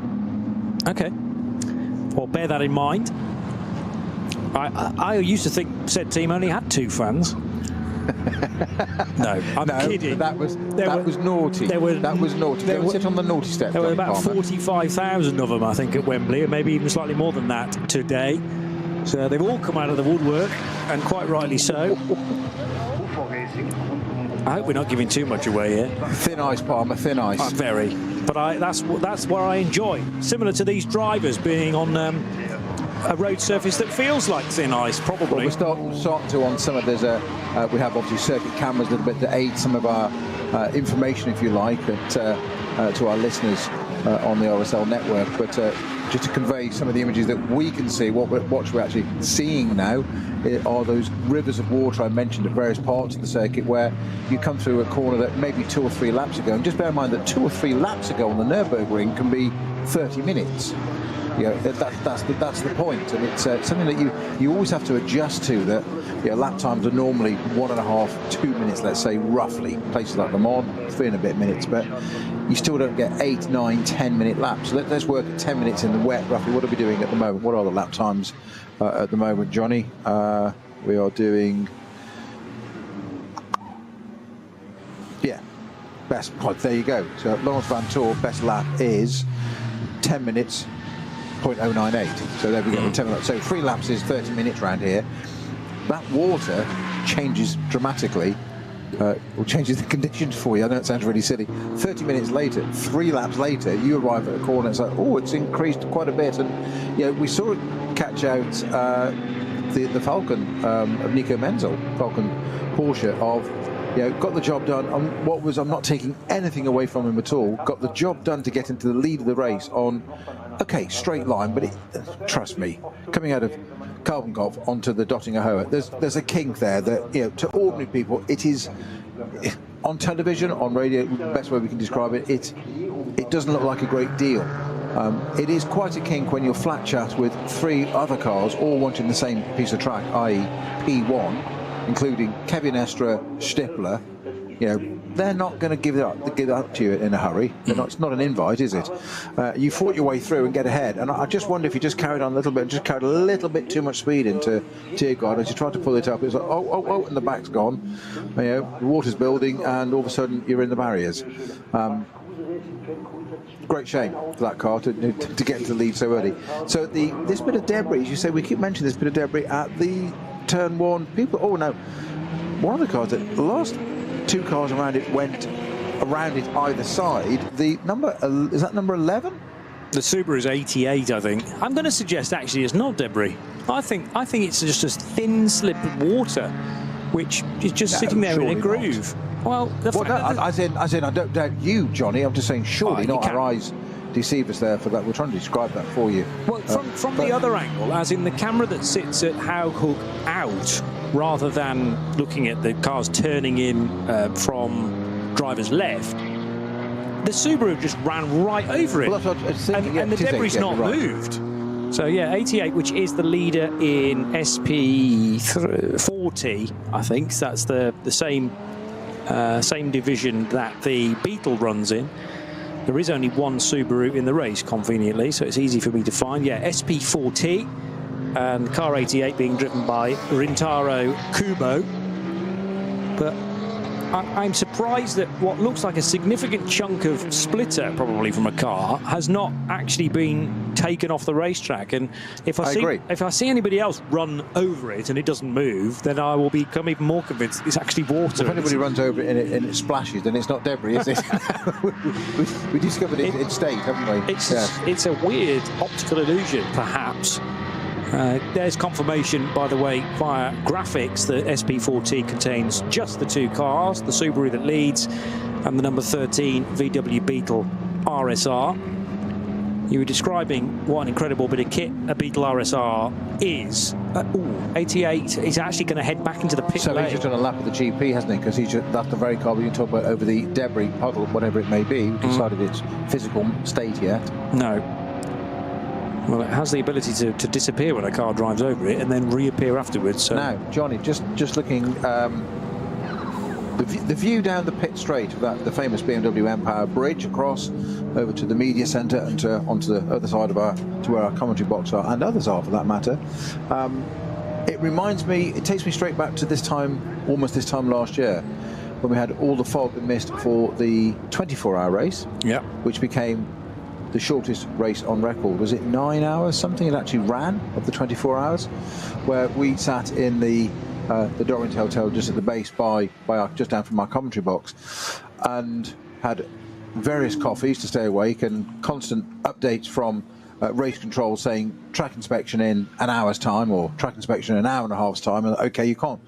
Okay. Well, bear that in mind. I used to think said team only had 2 fans. No, I'm kidding. That was naughty. That was naughty. They would sit on the naughty step. There were about 45,000 of them, I think, at Wembley, and maybe even slightly more than that today. So they've all come out of the woodwork, and quite rightly so. I hope we're not giving too much away here. Thin ice, Palmer, thin ice. Very. But that's what I enjoy. Similar to these drivers being on a road surface that feels like thin ice, probably. Well, we're starting to on some of we have obviously circuit cameras a little bit to aid some of our information, if you like, to our listeners on the RSL network. But just to convey some of the images that we can see, what we're actually seeing now are those rivers of water I mentioned at various parts of the circuit, where you come through a corner that maybe 2 or 3 laps ago, and just bear in mind that 2 or 3 laps ago on the Nürburgring can be 30 minutes. You know, that's the point, and it's something that you always have to adjust to. That lap times are normally 1.5, 2 minutes, let's say, roughly. Places like Le Mans, 3 and a bit minutes, but you still don't get 8, 9, 10-minute laps. So let's work at 10 minutes in the wet, roughly. What are we doing at the moment? What are the lap times at the moment, Johnny? We are doing, best. Well, there you go. So Laurens Vanthoor, best lap is 10 minutes. 0.098. So there we go. 10 minutes. So 3 laps is 30 minutes around here. That water changes dramatically. Changes the conditions for you. I know it sounds really silly. 30 minutes later, 3 laps later, you arrive at a corner. It's like, oh, it's increased quite a bit. And we saw it catch out the Falcon of Nico Menzel, Falcon Porsche of. Got the job done on I'm not taking anything away from him at all. Got the job done to get into the lead of the race on, straight line, but trust me, coming out of Kalvenkopf onto the Dottinger Höhe, there's a kink there that, to ordinary people, it is on television, on radio, the best way we can describe it, it doesn't look like a great deal. It is quite a kink when you're flat chat with 3 other cars all wanting the same piece of track, i.e. P1, including Kevin Estra, Stippler. You know, they're not going to give it up to you in a hurry. It's not an invite, is it? You fought your way through and get ahead, and I just wonder if you just carried on a little bit, just carried a little bit too much speed into Tiergaard as you tried to pull it up. It's like, oh, and the back's gone. You know, the water's building, and all of a sudden you're in the barriers. Great shame for that car to get into the lead so early. So this bit of debris, as you say, we keep mentioning this bit of debris at the turn 1. People, oh no, one of the cars, the last 2 cars around it went around it either side. The number, is that number 11? The Subaru is 88, I think. I'm going to suggest actually it's not debris. I think it's just a thin slip of water, which is just sitting there in a groove. Well, as in, I don't doubt you, Johnny. I'm just saying, surely not our eyes deceive us there for that. We're trying to describe that for you. Well, from the other angle, as in the camera that sits at Howe Hook out, rather than looking at the cars turning in from driver's left, the Subaru just ran right over it. Well, that's what I was thinking, and the debris not moved. So yeah, 88, which is the leader in SP40, I think. So that's the same division that the Beetle runs in. There is only one Subaru in the race, conveniently, so it's easy for me to find. Yeah, SP40, and car 88 being driven by Rintaro Kubo. But I'm surprised that what looks like a significant chunk of splitter, probably from a car, has not actually been taken off the racetrack. And if I see anybody else run over it and it doesn't move, then I will become even more convinced it's actually water. If anybody runs over it and it splashes, then it's not debris, is it? we discovered it in state, haven't we? It's a weird optical illusion, perhaps. There's confirmation, by the way, via graphics that SP40 contains just the 2 cars, the Subaru that leads and the number 13 VW Beetle RSR. You were describing what an incredible bit of kit a Beetle RSR is. 88 is actually going to head back into the pit lane. So he's just done a lap of the GP, hasn't he? Because that's the very car we can talk about over the debris puddle, whatever it may be. We decided its physical state yet. No. Well, it has the ability to disappear when a car drives over it and then reappear afterwards. So. Now, Johnny, just looking, the view down the pit straight of the famous BMW M-Power bridge across over to the media centre and onto the other side of to where our commentary box are, and others are for that matter. It reminds me, it takes me straight back to almost this time last year, when we had all the fog and mist for the 24-hour race, which became the shortest race on record. Was it 9 hours, something it actually ran of the 24 hours, where we sat in the Dorient Hotel just at the base just down from our commentary box, and had various coffees to stay awake and constant updates from race control saying track inspection in an hour's time or track inspection in an hour and a half's time. And okay, you can't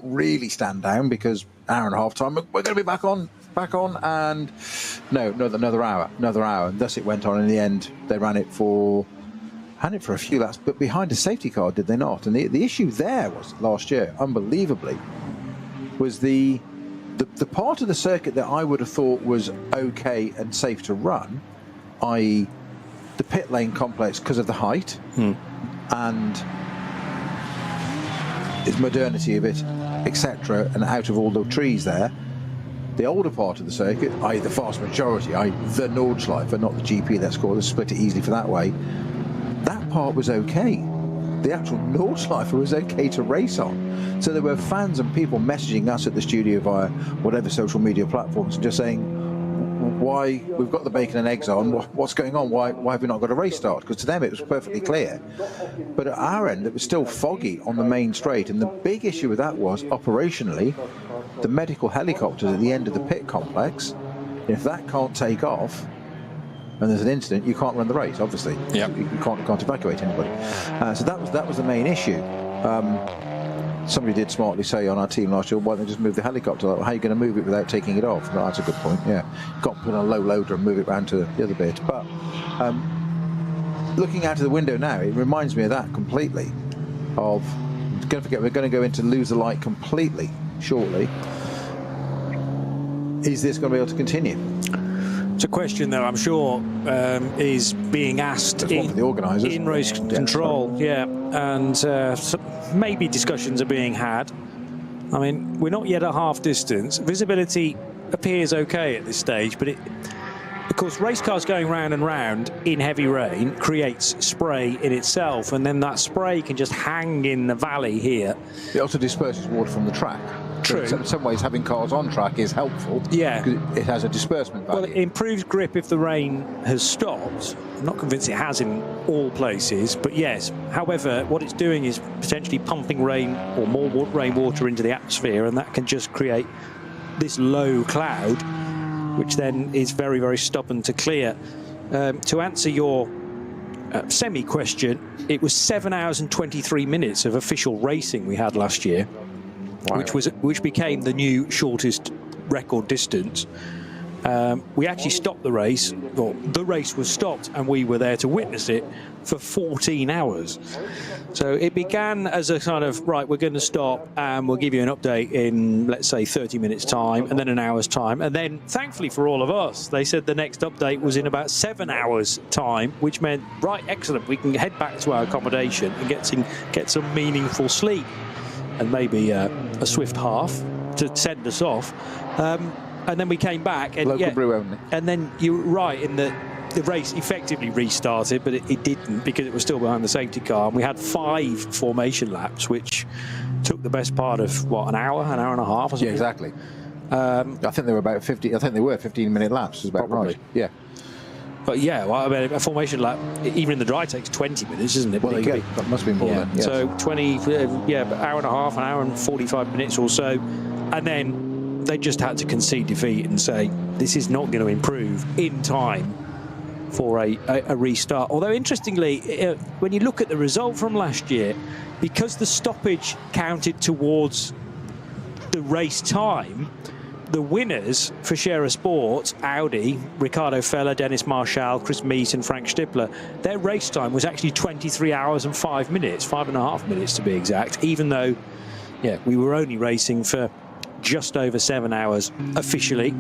really stand down because hour and a half time, we're going to be back on, and no, another hour, and thus it went on. In the end, they ran it for a few laps, but behind a safety car, did they not? And the issue there was last year, unbelievably, was the part of the circuit that I would have thought was okay and safe to run, i.e. the pit lane complex because of the height and its modernity of it, etc., and out of all the trees there. The older part of the circuit, i.e. the vast majority, i.e. the Nordschleife, not the GP, let's call it, split it easily for that way, that part was okay. The actual Nordschleife was okay to race on. So there were fans and people messaging us at the studio via whatever social media platforms and just saying, why, we've got the bacon and eggs on, what's going on, why have we not got a race start? Because to them it was perfectly clear. But at our end it was still foggy on the main straight, and the big issue with that was, operationally, the medical helicopters at the end of the pit complex, if that can't take off and there's an incident, you can't run the race, obviously. Yep. You can't evacuate anybody. So that was the main issue. Somebody did smartly say on our team last year, why don't they just move the helicopter? Like, how are you going to move it without taking it off? No, that's a good point, yeah. You can't put on a low loader and move it round to the other bit. But looking out of the window now, it reminds me of that completely. Don't forget, we're going to go into lose the light completely shortly. Is this going to be able to continue? It's a question that I'm sure is being asked for the organisers. in race control, and maybe discussions are being had. I mean, we're not yet at half distance. Visibility appears okay at this stage, but of course, race cars going round and round in heavy rain creates spray in itself, and then that spray can just hang in the valley here. It also disperses water from the track. True. So in some ways, having cars on track is helpful. Yeah. Because it has a disbursement value. Well, it improves grip if the rain has stopped. I'm not convinced it has in all places, but yes. However, what it's doing is potentially pumping rain or more rainwater into the atmosphere, and that can just create this low cloud, which then is very, very stubborn to clear. To answer your semi-question, it was 7 hours and 23 minutes of official racing we had last year, wow. which became the new shortest record distance. We actually stopped the race, or the race was stopped, and we were there to witness it for 14 hours. So it began as a kind of, right, we're going to stop and we'll give you an update in, let's say, 30 minutes time, and then an hour's time. And then, thankfully for all of us, they said the next update was in about 7 hours time, which meant, right, excellent, we can head back to our accommodation and get some meaningful sleep, and maybe a swift half to send us off. And then we came back, and local brew only. And then you were right in that the race effectively restarted, but it didn't, because it was still behind the safety car. And we had 5 formation laps, which took the best part of what, an hour and a half or something. Yeah, exactly. I think they were about 50. I think they were 15-minute laps. Is about Probably. right. Yeah. But yeah, well, I mean, a formation lap, even in the dry, takes 20 minutes, isn't it? Well, there you go. That must be more than. Yes. So 20, an hour and a half, an hour and 45 minutes or so, and then they just had to concede defeat and say this is not going to improve in time for a restart. Although, interestingly, when you look at the result from last year, because the stoppage counted towards the race time, the winners for Share a Sport, Audi, Ricardo Feller, Dennis Marshall, Chris Meese and Frank Stippler, their race time was actually 23 hours and 5 minutes, 5.5 minutes to be exact, even though, yeah, we were only racing for just over 7 hours officially.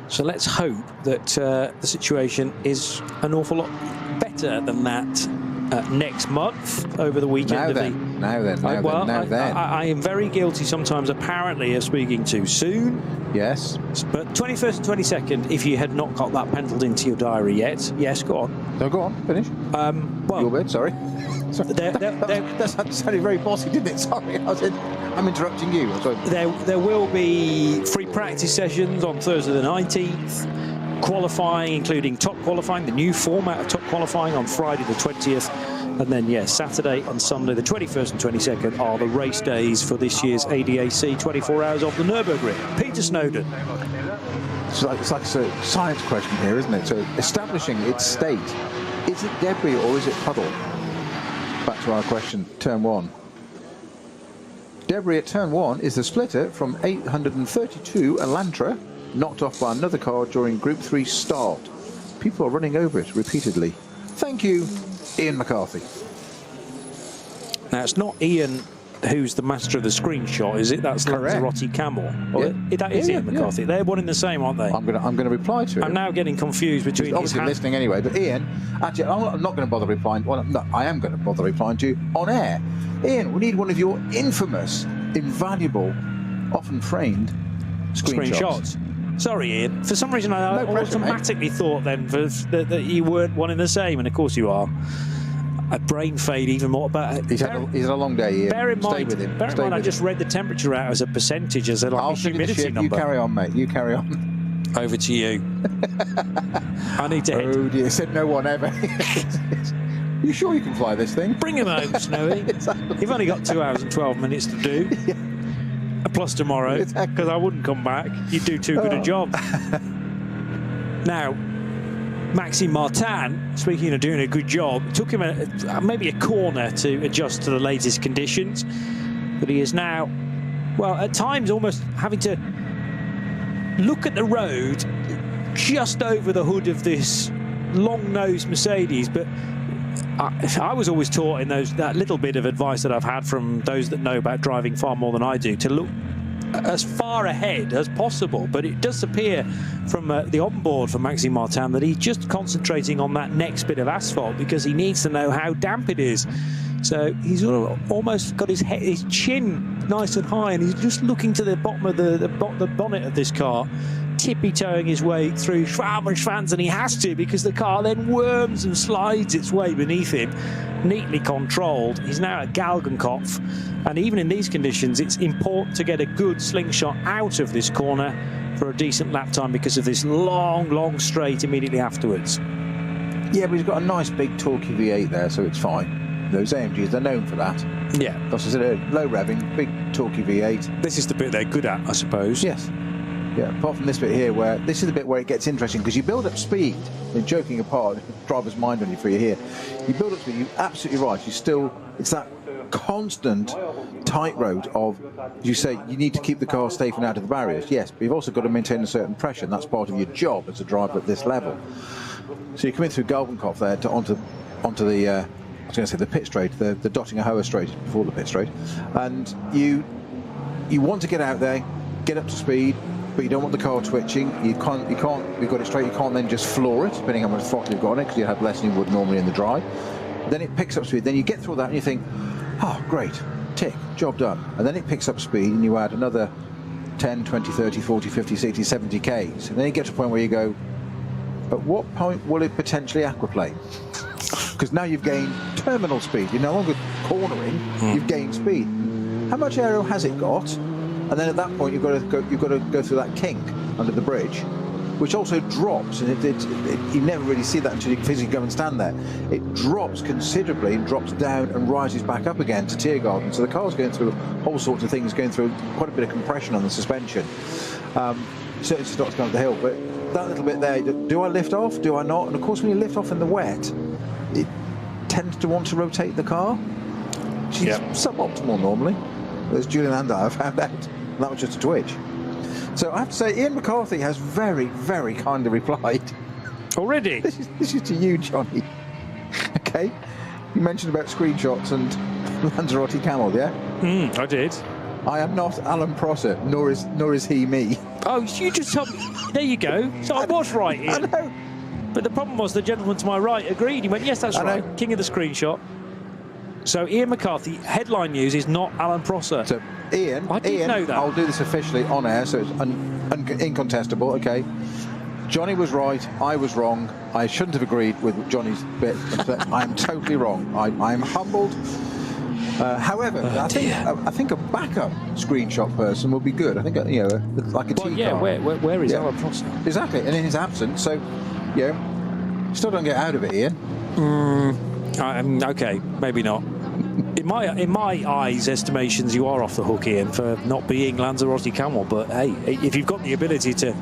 So let's hope that the situation is an awful lot better than that next month over the weekend. Now then. I am very guilty sometimes, apparently, of speaking too soon. Yes. But 21st and 22nd, if you had not got that penciled into your diary yet, yes, go on. No, go on, finish. Well, your bit, sorry. That sounded very bossy, didn't it? Sorry, I'm interrupting you. There will be free practice sessions on Thursday the 19th, qualifying, including top qualifying, the new format of top qualifying on Friday the 20th, and then, yes, Saturday and Sunday the 21st and 22nd are the race days for this year's ADAC 24 Hours of the Nürburgring. Peter Snowden. It's like a science question here, isn't it? So, establishing its state, is it debris or is it puddle? Back to our question, turn 1. Debris at turn 1 is the splitter from 832 Elantra, knocked off by another car during Group 3 start. People are running over it repeatedly. Thank you, Ian McCarthy. Now, it's not Ian who's the master of the screenshot, is it? That's Lanzarote Camel. Well, that is Ian McCarthy. They're one and the same, aren't they? I'm going to reply to him. I'm now getting confused between. He's obviously listening anyway. But Ian, actually, I'm not going to bother replying. Well, no, I am going to bother replying to you on air. Ian, we need one of your infamous, invaluable, often framed screenshots. Sorry, Ian. For some reason, I automatically thought then that you weren't one and the same, and of course you are. A brain fade even more. But he's had a long day, Ian. Bear in mind, Stay with him. Bear in mind, I just read the temperature out as a percentage, as a humidity number. You carry on, mate. You carry on. Over to you. I need to head. Oh dear, said no one ever. You sure you can fly this thing? Bring him home, Snowy. Exactly. You've only got 2 hours and 12 minutes to do. Yeah. Plus tomorrow, because I wouldn't come back. You'd do too good a job. Now, Maxime Martin, speaking of doing a good job, took him maybe a corner to adjust to the latest conditions, but he is now, well, at times almost having to look at the road just over the hood of this long-nosed Mercedes. But I was always taught in that little bit of advice that I've had from those that know about driving far more than I do, to look as far ahead as possible, but it does appear from the onboard for Maxime Martin that he's just concentrating on that next bit of asphalt because he needs to know how damp it is. So he's almost got his chin nice and high, and he's just looking to the bottom of the bonnet of this car, tippy-toeing his way through Schwanz, and he has to because the car then worms and slides its way beneath him, neatly controlled. He's now at Galgenkopf, and even in these conditions it's important to get a good slingshot out of this corner for a decent lap time because of this long straight immediately afterwards. Yeah, but he's got a nice big torquey V8 there, so it's fine. Those AMGs, they're known for that. Yeah. Because I said low revving, big torquey V8. This is the bit they're good at, I suppose. Yes. Yeah, apart from this bit here, where this is the bit where it gets interesting because you build up speed. And joking apart, driver's mind on you for you here. You build up speed. You're absolutely right. It's that constant tightrope of, you say, you need to keep the car safe and out of the barriers. Yes, but you've also got to maintain a certain pressure, and that's part of your job as a driver at this level. So you're coming through Galgenkopf there onto the I was going to say the pit straight, the Dottinger-Höhe straight before the pit straight, and you want to get out there, get up to speed, but you don't want the car twitching. You've got it straight. You can't then just floor it, depending on how much throttle you've got on it, because you have less than you would normally in the dry. Then it picks up speed. Then you get through that and you think, oh, great, tick, job done. And then it picks up speed and you add another 10, 20, 30, 40, 50, 60, 70 Ks. And then you get to a point where you go, at what point will it potentially aquaplane? Because now you've gained terminal speed. You're no longer cornering. You've gained speed. How much aero has it got? And then at that point, you've got to go through that kink under the bridge, which also drops. And you never really see that until you physically go and stand there. It drops considerably and drops down and rises back up again to Tiergarten. So the car's going through all sorts of things, going through quite a bit of compression on the suspension. Certainly starts going up the hill, but that little bit there, do I lift off? Do I not? And of course, when you lift off in the wet, it tends to want to rotate the car. She's suboptimal normally. As Julian and I have found out. That was just a twitch. So I have to say, Ian McCarthy has very, very kindly replied. Already? This is to you, Johnny. Okay? You mentioned about screenshots and Lanzarote Camel, yeah? I did. I am not Alan Prosser, nor is he me. Oh, you just told me. There you go. So I was right, Ian. I know. But the problem was the gentleman to my right agreed. He went, yes, that's right. King of the screenshot. So Ian McCarthy, headline news, is not Alan Prosser. So Ian, I didn't know that. I'll do this officially on air, so it's incontestable, okay? Johnny was right, I was wrong. I shouldn't have agreed with Johnny's bit. I'm totally wrong. I'm humbled. However, I think a backup screenshot person would be good. I think like a T-car. Yeah, where is Alan Prosser? Exactly, and in his absence, so still don't get out of it, Ian. Okay, maybe not. In my eyes, estimations, you are off the hook, Ian, for not being Lanzarote Camel. But hey, if you've got the ability to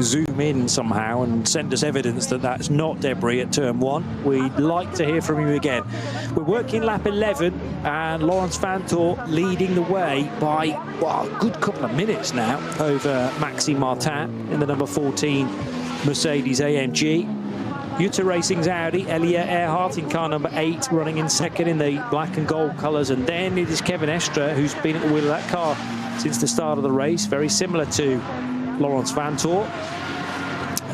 zoom in somehow and send us evidence that that's not debris at turn 1, we'd like to hear from you again. We're working lap 11, and Laurens Vanthoor leading the way by a good couple of minutes now over Maxime Martin in the number 14 Mercedes AMG. Jutta Racing's Audi, Elia Earhart in car number 8, running in second in the black and gold colours. And then it is Kevin Estre, who's been at the wheel of that car since the start of the race, very similar to Laurens Vanthoor.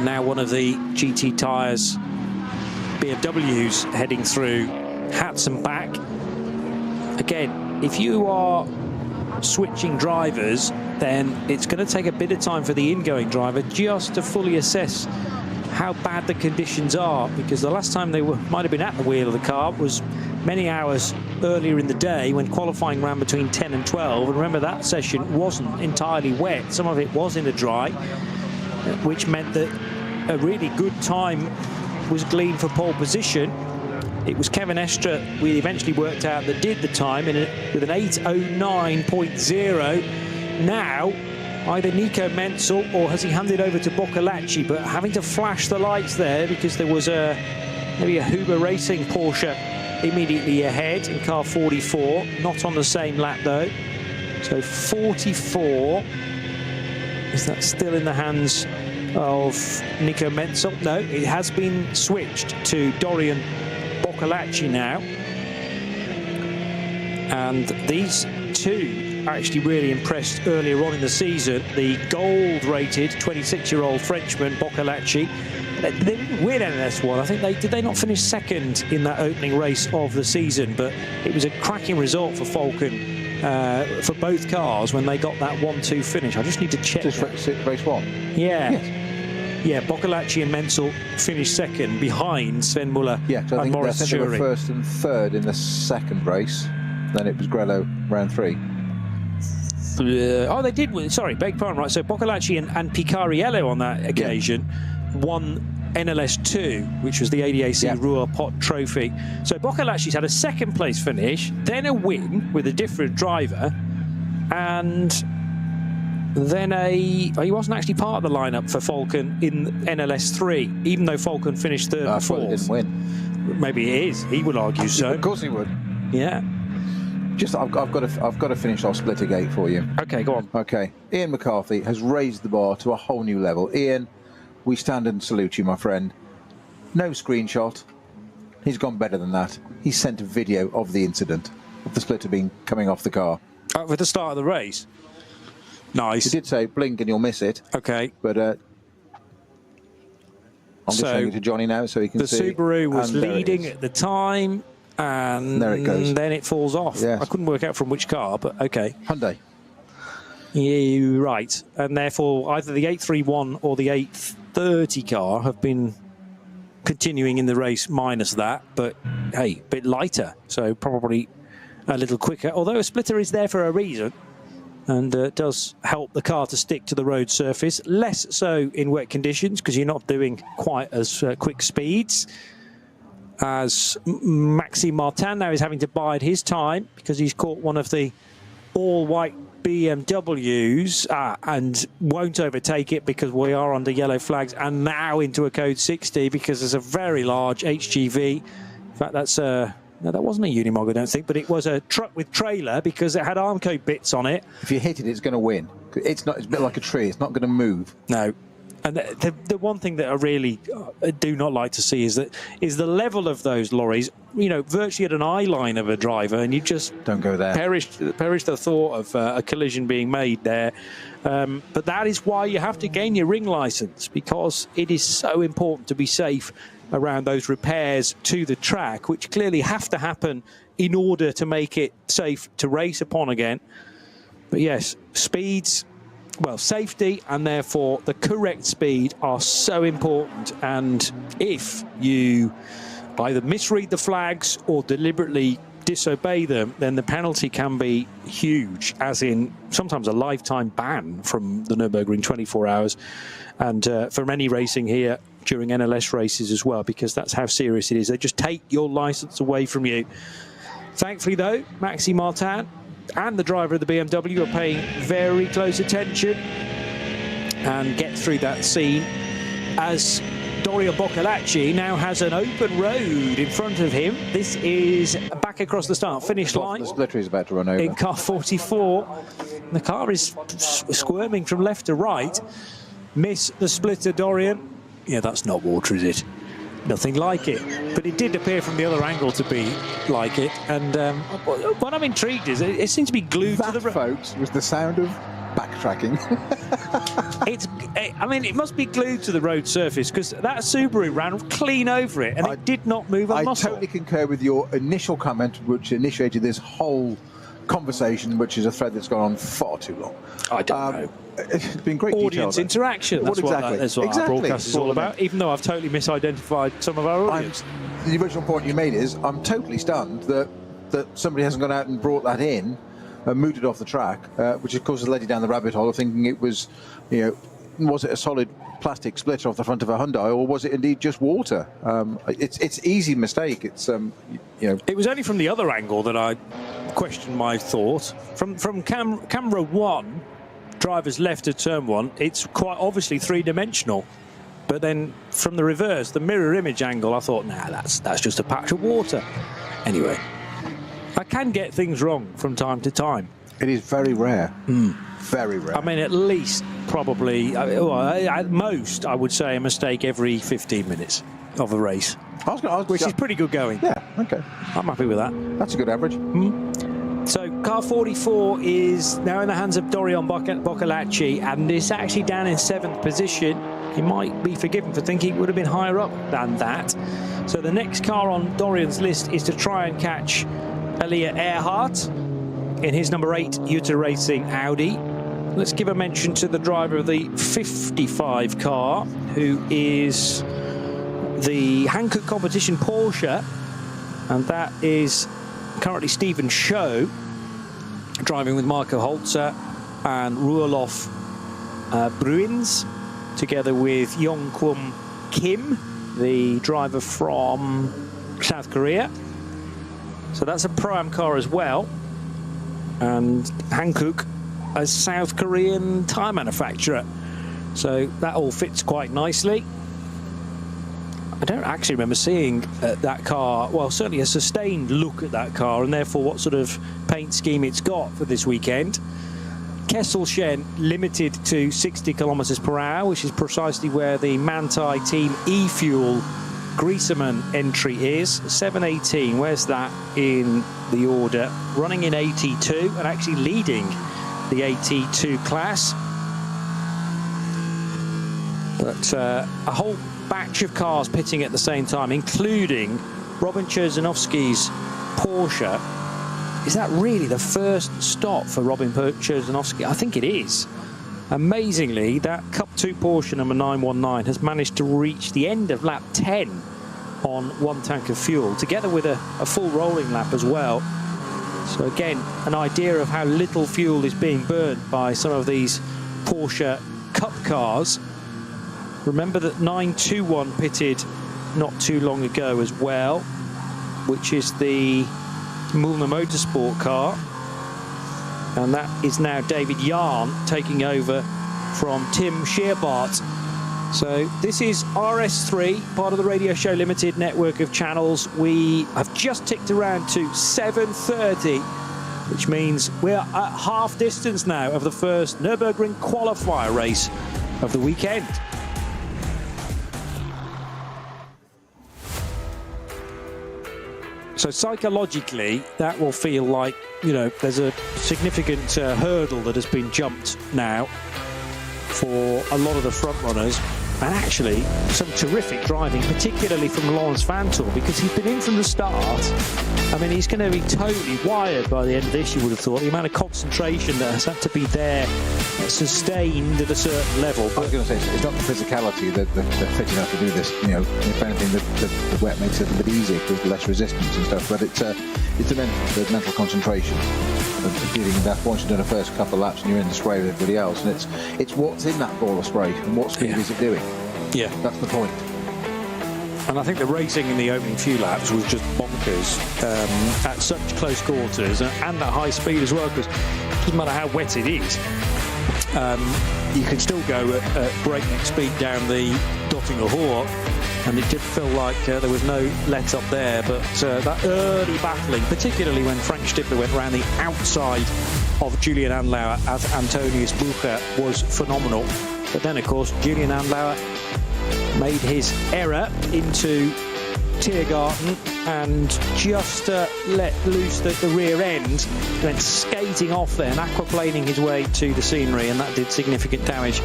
Now one of the GT Tyres BMWs heading through Hatson back. Again, if you are switching drivers, then it's going to take a bit of time for the ingoing driver just to fully assess how bad the conditions are, because the last time they might have been at the wheel of the car was many hours earlier in the day when qualifying ran between 10 and 12. And remember, that session wasn't entirely wet. Some of it was in the dry, which meant that a really good time was gleaned for pole position. It was Kevin Estre, we eventually worked out, that did the time with an 8:09.0. Now, either Nico Menzel or has he handed over to Boccolacci, but having to flash the lights there because there was maybe a Huber Racing Porsche immediately ahead in car 44, not on the same lap though. So 44, is that still in the hands of Nico Menzel? No, it has been switched to Dorian Boccolacci now. And these two actually really impressed earlier on in the season. The gold-rated 26-year-old Frenchman, Boccolacci. They didn't win NLS1. I think did they not finish second in that opening race of the season, but it was a cracking result for Falcon for both cars when they got that 1-2 finish. I just need to check. Just race 1? Yeah. Yes. Yeah, Boccolacci and Menzel finished second behind Sven Muller and Maurice they were Schuring. first and third in the second race. Then it was Grello round 3. Oh, they did win. Sorry, beg pardon. Right, so Boccolacci and Picariello on that occasion won NLS2, which was the ADAC Rouen Pot Trophy. So Boccolacci's had a second place finish, then a win with a different driver, and then he wasn't actually part of the lineup for Falcon in NLS3, even though Falcon finished third and fourth. He didn't win. Maybe it is. He would argue so. Of course he would. Yeah. Just, I've got to finish off Splittergate for you. Okay, go on. Okay, Ian McCarthy has raised the bar to a whole new level. Ian, we stand and salute you, my friend. No screenshot. He's gone better than that. He sent a video of the incident, of the splitter being coming off the car. For the start of the race. Nice. He did say, blink and you'll miss it. Okay. But I'm just showing it to Johnny now so he can see. The Subaru was leading at the time, and there it goes. Then it falls off. Yes. I couldn't work out from which car, but okay. Hyundai. Yeah, right. And therefore, either the 831 or the 830 car have been continuing in the race minus that, but hey, a bit lighter, so probably a little quicker. Although a splitter is there for a reason, and does help the car to stick to the road surface. Less so in wet conditions, because you're not doing quite as quick speeds. As Maxime Martin now is having to bide his time, because he's caught one of the all-white BMWs and won't overtake it because we are under yellow flags, and now into a code 60 because there's a very large HGV. In fact, that's no, that wasn't a Unimog, I don't think, but it was a truck with trailer because it had Armco bits on it. If you hit it, it's going to win. It's not. It's a bit like a tree. It's not going to move. No. And the one thing that I really do not like to see is the level of those lorries, you know, virtually at an eye line of a driver, and you just don't go there. Perish the thought of a collision being made there. But that is why you have to gain your ring license, because it is so important to be safe around those repairs to the track, which clearly have to happen in order to make it safe to race upon again. But yes, speeds. Well, safety and therefore the correct speed are so important, and if you either misread the flags or deliberately disobey them, then the penalty can be huge, as in sometimes a lifetime ban from the Nürburgring 24 hours, and from any racing here during NLS races as well, because that's how serious it is. They just take your license away from you. Thankfully though, Maxime Martin and the driver of the BMW are paying very close attention and get through that scene, as Dario Boccolacci now has an open road in front of him. This is back across the start-finish line. The splitter is about to run over. In car 44. The car is squirming from left to right. Miss the splitter, Dorian. Yeah, that's not water, is it? Nothing like it, but it did appear from the other angle to be like it. And what I'm intrigued is it seems to be glued to the road. Folks, was the sound of backtracking. I mean, it must be glued to the road surface, because that Subaru ran clean over it, and it did not move a muscle. I totally concur with your initial comment, which initiated this whole conversation, which is a thread that's gone on far too long. I don't know. It's been great audience interaction. That's what our broadcast is all about, even though I've totally misidentified some of our audience. The original point you made is, I'm totally stunned that somebody hasn't gone out and brought that in and moved it off the track, which of course has led you down the rabbit hole of thinking it was, you know, was it a solid plastic splitter off the front of a Hyundai, or was it indeed just water? It's easy mistake. It's you know. It was only from the other angle that I questioned my thought. From camera one, driver's left at turn one, it's quite obviously three-dimensional. But then from the reverse, the mirror image angle, I thought, nah, that's just a patch of water. Anyway, I can get things wrong from time to time. It is very rare. Very rare. I mean, at least probably, at most, I would say a mistake every 15 minutes of a race, which is pretty good going. Yeah, okay. I'm happy with that. That's a good average. So car 44 is now in the hands of Dorian Boccolacci, and is actually down in 7th position. He might be forgiven for thinking it would have been higher up than that. So the next car on Dorian's list is to try and catch Elia Earhart in his number 8 Jutta Racing Audi. Let's give a mention to the driver of the 55 car, who is the Hankook competition Porsche, and that is currently Stephen Show, driving with Marco Holzer and Ruolof Bruins, together with Yong-Kwon Kim, the driver from South Korea. So that's a Pro-Am car as well. And Hankook, a South Korean tyre manufacturer. So that all fits quite nicely. I don't actually remember seeing that car, well, certainly a sustained look at that car, and therefore what sort of paint scheme it's got for this weekend. Kesselchen limited to 60 kilometers per hour, which is precisely where the Manthey Team E-Fuel Griesemann entry is. 718, where's that in the order? Running in AT2 and actually leading the AT2 class. But a whole batch of cars pitting at the same time, including Robin Cherzanovsky's Porsche. Is that really the first stop for Robin Cherzanovsky? I think it is. Amazingly, that Cup 2 Porsche number 919 has managed to reach the end of lap 10 on 1 tank of fuel, together with a full rolling lap as well. So again, an idea of how little fuel is being burnt by some of these Porsche Cup cars. Remember that 921 pitted not too long ago as well, which is the Müllner Motorsport car, and that is now David Yarn taking over from Tim Scheerbart. So this is RS3, part of the Radio Show Limited network of channels. We have just ticked around to 7:30, which means we're at half distance now of the first Nürburgring qualifier race of the weekend. So psychologically, that will feel like, you know, there's a significant hurdle that has been jumped now for a lot of the front runners, and actually some terrific driving, particularly from Lawrence Vantor, because he's been in from the start. I mean, he's going to be totally wired by the end of this, you would have thought. The amount of concentration that has had to be there, sustained at a certain level. I was going to say, it's not the physicality that they're fit enough to do this. You know, if anything, the wet makes it a bit easier because less resistance and stuff. But it's the mental concentration of dealing with that. Once you've done the first couple of laps and you're in the spray with everybody else, and it's what's in that ball of spray and what speed is it doing. Yeah, that's the point. And I think the racing in the opening few laps was just bonkers at such close quarters and at high speed as well, because it doesn't matter how wet it is, you can still go at breakneck speed down the Dottinger Hohe, and it did feel like there was no let up there. But that early battling, particularly when Frank Stippler went around the outside of Julian Andlauer as Antonius Bucher, was phenomenal. But then, of course, Julian Andlauer made his error into Tiergarten and just let loose the rear end, went skating off there and aquaplaning his way to the scenery, and that did significant damage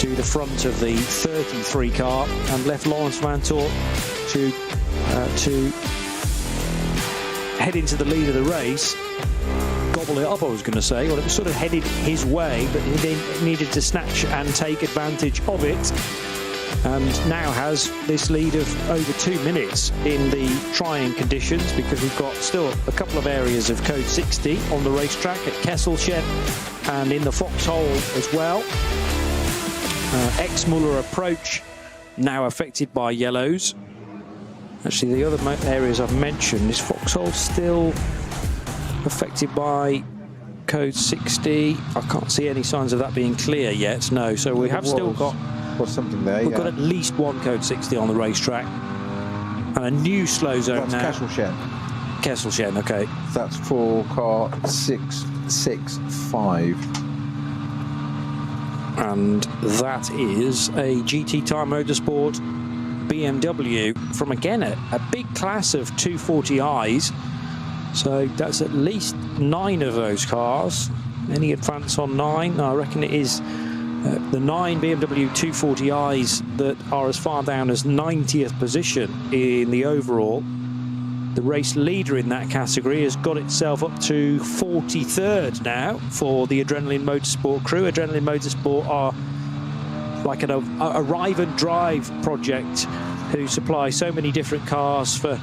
to the front of the 33 car and left Lawrence Vantor to head into the lead of the race. Gobble it up, I was going to say. Well, it was sort of headed his way, but he then needed to snatch and take advantage of it, and now has this lead of over 2 minutes in the trying conditions, because we've got still a couple of areas of code 60 on the racetrack at Kesselchen and in the Foxhole as well. Ex-Muller approach now affected by yellows. Actually, the other areas I've mentioned, is Foxhole still affected by code 60? I can't see any signs of that being clear yet, no. So we have still got something there. We've got at least one code 60 on the racetrack, and a new slow zone now. Kesselchen, okay. That's for car 665. And that is a GT Time Motorsport BMW from, again, a big class of 240i's. So that's at least 9 of those cars. Any advance on 9? No, I reckon it is the 9 BMW 240i's that are as far down as 90th position in the overall. The race leader in that category has got itself up to 43rd now for the Adrenaline Motorsport crew. Adrenaline Motorsport are like a arrive and drive project who supply so many different cars for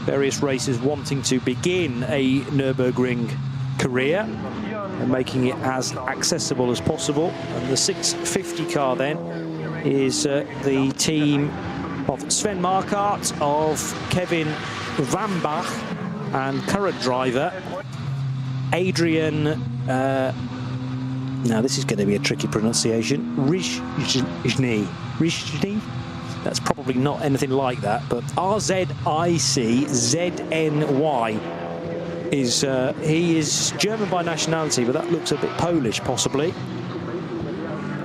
various races wanting to begin a Nürburgring career and making it as accessible as possible. And the 650 car then is the team of Sven Markart, of Kevin Vambach, and current driver Adrian, now this is going to be a tricky pronunciation, Rizhny. That's probably not anything like that, but RZICZNY is he is German by nationality, but that looks a bit Polish possibly.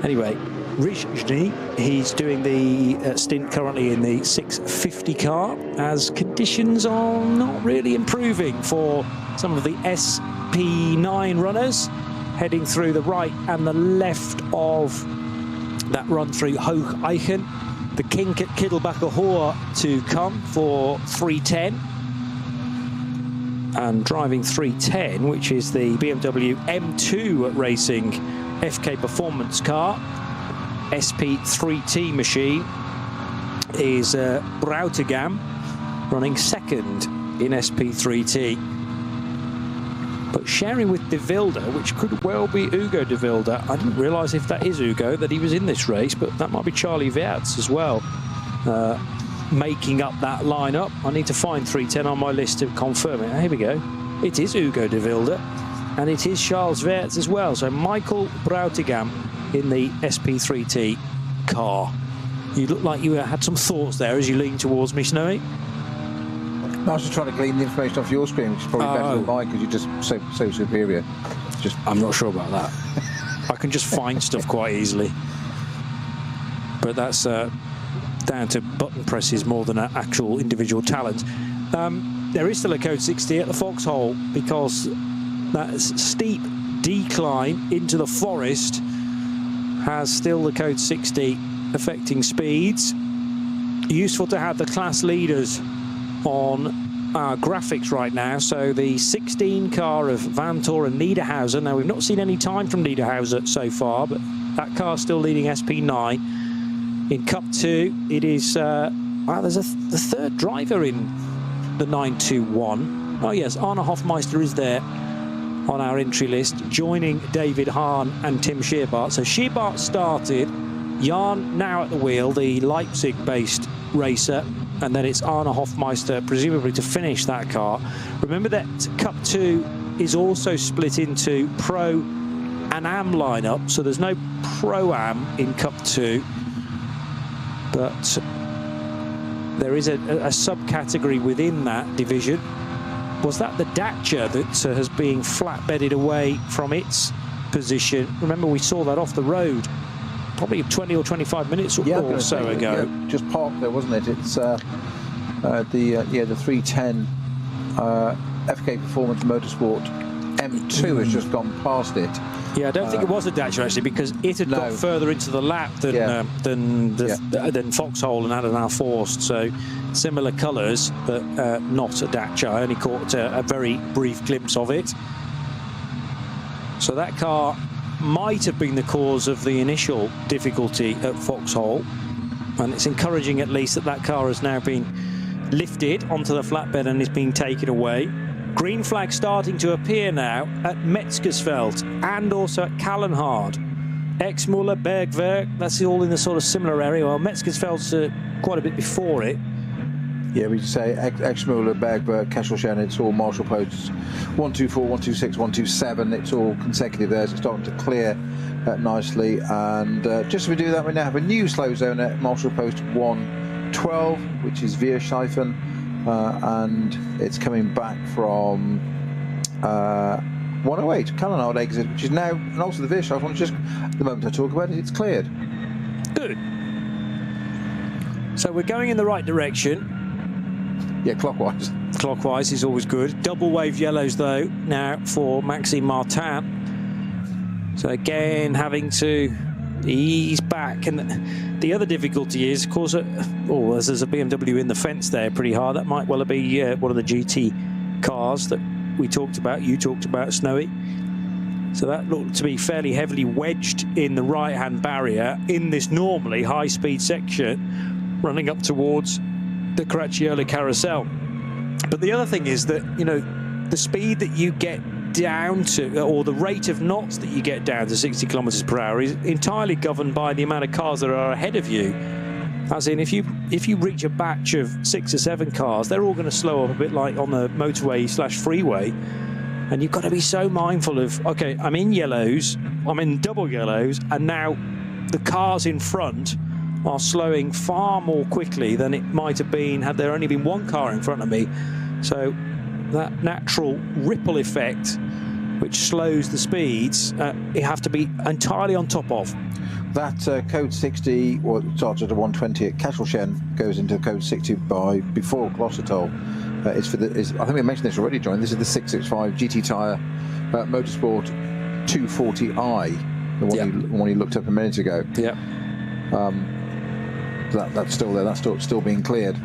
Anyway, Rizhny, he's doing the stint currently in the 650 car, as conditions are not really improving for some of the SP9 runners heading through the right and the left of that run through Hoch Eichen. The kink at Kiddelbacher Hohe to come for 310. And driving 310, which is the BMW M2 Racing FK Performance car, SP3T machine, is Brautigam running second in SP3T. But sharing with De Wilde, which could well be Ugo De Wilde. I didn't realise if that is Ugo that he was in this race, but that might be Charlie Weerts as well, making up that lineup. I need to find 310 on my list to confirm it. Here we go. It is Ugo De Wilde, and it is Charles Weerts as well. So Michael Brautigam in the SP3T car. You look like you had some thoughts there as you leaned towards me, Snowy. I was just trying to glean the information off your screen, which is probably better than mine because you're just so superior. I'm not sure about that. I can just find stuff quite easily, but that's down to button presses more than actual individual talent. There is still a code 60 at the Foxhole because that steep decline into the forest has still the code 60 affecting speeds. Useful to have the class leaders on our graphics right now. So the 16 car of Vantor and Niederhauser. Now we've not seen any time from Niederhauser so far, but that car's still leading SP9. In Cup 2, it is wow, there's the third driver in the 921. Oh yes, Arne Hofmeister is there on our entry list, joining David Hahn and Tim Scherbart. So Scherbart started, Jan now at the wheel, the Leipzig-based racer, and then it's Arne Hofmeister, presumably to finish that car. Remember that Cup 2 is also split into Pro and Am lineup, so there's no Pro-Am in Cup 2, but there is a subcategory within that division. Was that the Dacia that has been flat-bedded away from its position? Remember, we saw that off the road probably 20 or 25 minutes or so ago. Yeah, just parked there, wasn't it? It's the 310 FK Performance Motorsport M2 has just gone past it. Yeah, I don't think it was a Dacia actually, because it had got further into the lap than Foxhole and Adana Forst. So similar colours, but not a Dacia. I only caught a very brief glimpse of it. So that car might have been the cause of the initial difficulty at Foxhole, and it's encouraging at least that that car has now been lifted onto the flatbed and is being taken away. Green flag starting to appear now at Metzgersfeld and also at Kallenhard. Exmuller, Bergwerk, that's all in the sort of similar area. Well, Metzgersfeld's quite a bit before it. Yeah, we say Exmuller, Bergwerk, Kesselchen, it's all marshal posts. 124, 126, 127, it's all consecutive there. So it's starting to clear nicely. And just as we do that, we now have a new slow zone at marshal post 112, which is Vierscheifen. And it's coming back from 108, Kallenhard exit, which is now, and also the Vierscheifen one, just the moment I talk about it, it's cleared. Good. So we're going in the right direction. Yeah, clockwise. clockwise is always good. Double wave yellows though now for Maxime Martin. So again, having to ease back, and the other difficulty is, of course, there's a BMW in the fence there pretty hard. That might well be one of the GT cars that we talked about, you talked about, Snowy. So that looked to be fairly heavily wedged in the right-hand barrier in this normally high-speed section running up towards the Caracciolo carousel. But the other thing is that, you know, the speed that you get down to, or the rate of knots that you get down to 60 kilometers per hour, is entirely governed by the amount of cars that are ahead of you. As in, if you reach a batch of 6 or 7 cars, they're all going to slow up a bit like on the motorway / freeway. And you've got to be so mindful of, okay, I'm in yellows, I'm in double yellows, and now the cars in front are slowing far more quickly than it might have been had there only been one car in front of me. So that natural ripple effect, which slows the speeds, you have to be entirely on top of. That code 60, or it starts at a 120 at Kesselchen, goes into code 60 before Glossertal. I think we mentioned this already, John. This is the 665 GT Tyre Motorsport 240i, the one you looked up a minute ago. Yeah. That's still there. That's still being cleared.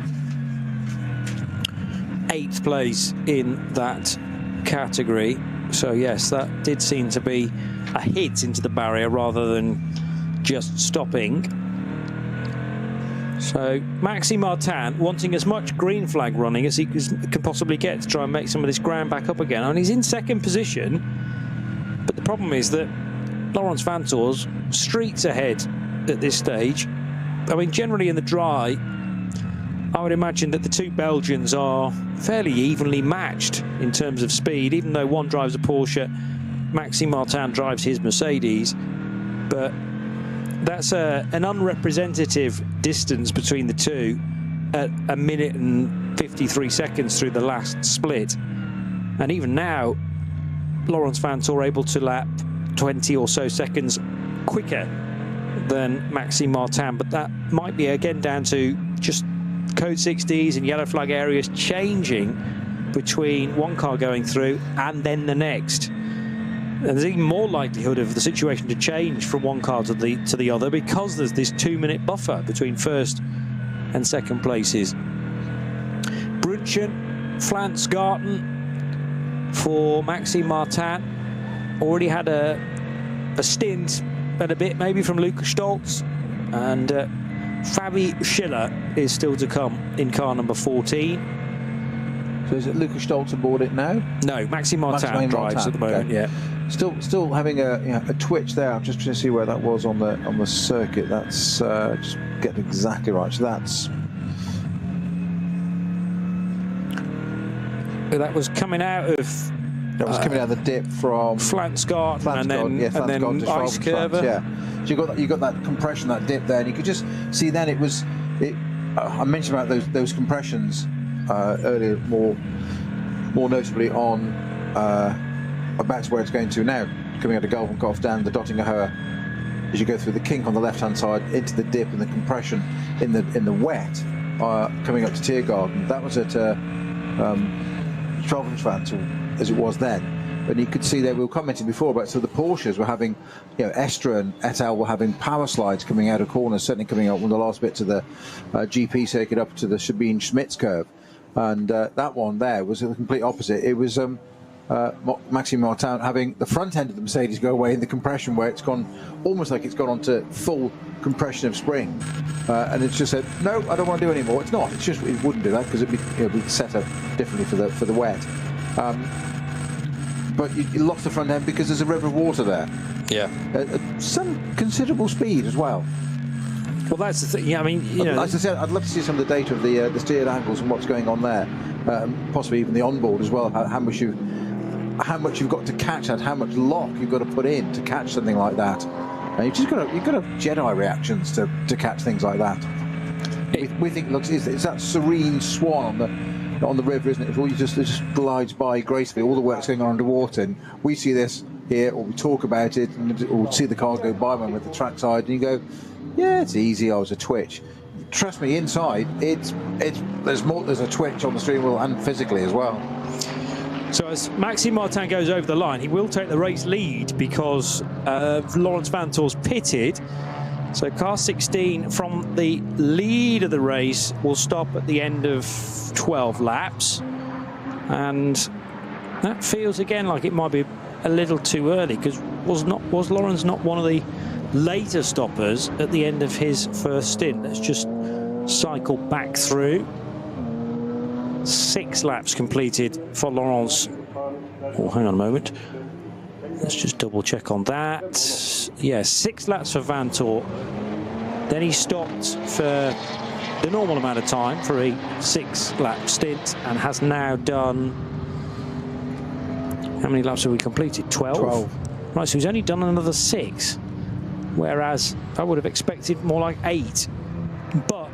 8th place in that category. So yes, that did seem to be a hit into the barrier rather than just stopping. So Maxime Martin wanting as much green flag running as he can possibly get to try and make some of this ground back up again. And he's in 2nd position, but the problem is that Laurens Vanthoor's streets ahead at this stage. I mean, generally in the dry, I would imagine that the two Belgians are fairly evenly matched in terms of speed, even though one drives a Porsche, Maxime Martin drives his Mercedes. But that's an unrepresentative distance between the two at 1 minute and 53 seconds through the last split. And even now, Laurens Vanthoor able to lap 20 or so seconds quicker than Maxime Martin, but that might be again down to just code 60s and yellow flag areas changing between one car going through and then the next. And there's even more likelihood of the situation to change from one car to the other because there's this 2-minute buffer between 1st and 2nd places. Brunchen, Flans Garten for Maxime Martin. Already had a stint and a bit maybe from Lukas Stoltz, and Fabi Schiller is still to come in car number 14. So is it Lukas Stoltz aboard it now? No, Maxime Martin drives at the moment. Okay. Yeah, still having a twitch there. I'm just trying to see where that was on the circuit. That's just getting exactly right. So that was coming out of. That was coming out of the dip from Flansgaard and then Ice Curve. Yeah, so you got that compression, that dip there, and you could just see then it was. I mentioned about those compressions earlier, more notably on about where it's going to now, coming out of Galvenkopf down the Dottingerhöhe, as you go through the kink on the left hand side into the dip and the compression in the wet coming up to Tiergarten. That was at Schwalbenschwanz, as it was then, and you could see there, we were commenting before about, so the Porsches were having, Estra and et al. Were having power slides coming out of corners, certainly coming up on the last bit to the GP circuit up to the Sabine-Schmitz curve, and that one there was the complete opposite. It was Maxime Martin having the front end of the Mercedes go away in the compression, where it's gone almost like it's gone onto full compression of spring, and it's just said, no, I don't want to do any more. It's not. It's just it wouldn't do that because it'd be set up differently for the wet. But you lost the front end because there's a river of water there. Yeah. Some considerable speed as well. Well, that's the thing. Yeah, I mean, as I said, I'd love to see some of the data of the steered angles and what's going on there, possibly even the onboard as well. How much you've got to catch that, how much lock you've got to put in to catch something like that. And you've got Jedi reactions to catch things like that. We think it's that serene swan on the river, isn't it? It just glides by gracefully. All the work's going on underwater, and we see this here, or we talk about it, or we see the cars go by when we're at the trackside, and you go, yeah, it's easy. I was a twitch. trust me, inside there's a twitch on the steering wheel and physically as well. So as Maxime Martin goes over the line, he will take the race lead because Laurens Vanthoor's pitted. So car 16 from the lead of the race will stop at the end of 12 laps. And that feels again like it might be a little too early, because was Laurens not one of the later stoppers at the end of his first stint? Let's just cycle back through. 6 laps completed for Laurens. Oh, hang on a moment. Let's just double check on that. Yeah, 6 laps for Vanthoor. Then he stopped for the normal amount of time for a 6-lap stint and has now done... How many laps have we completed? 12? 12. Right, so he's only done another 6. Whereas I would have expected more like 8. But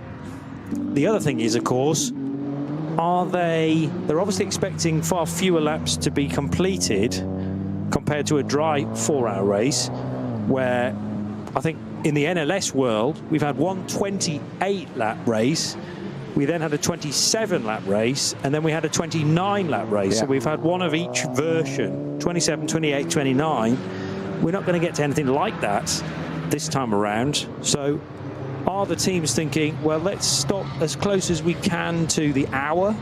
the other thing is, of course, they're obviously expecting far fewer laps to be completed compared to a dry 4-hour race, where I think in the NLS world we've had one 28-lap race, we then had a 27-lap race, and then we had a 29-lap race. Yeah. So we've had one of each version, 27, 28, 29. We're not going to get to anything like that this time around. So are the teams thinking, well, let's stop as close as we can to the hour,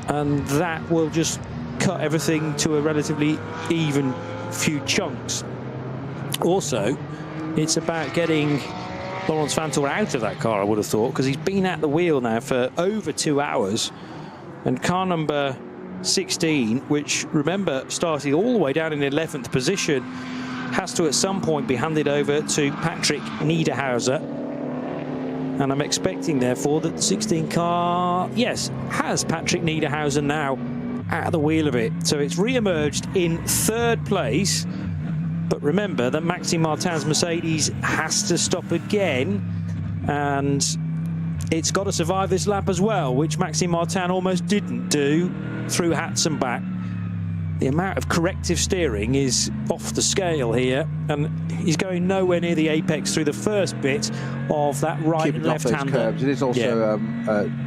and that will just cut everything to a relatively even few chunks? Also, it's about getting Laurens Vanthoor out of that car, I would have thought, because he's been at the wheel now for over 2 hours, and car number 16, which, remember, started all the way down in 11th position, has to at some point be handed over to Patrick Niederhauser. And I'm expecting, therefore, that the 16 car, yes, has Patrick Niederhauser now at the wheel of it. So it's re-emerged in 3rd place. But remember that Maxime Martin's Mercedes has to stop again, and it's got to survive this lap as well, which Maxime Martin almost didn't do through Hatzenbach. The amount of corrective steering is off the scale here, and he's going nowhere near the apex through the first bit of that right and left-hander. It is also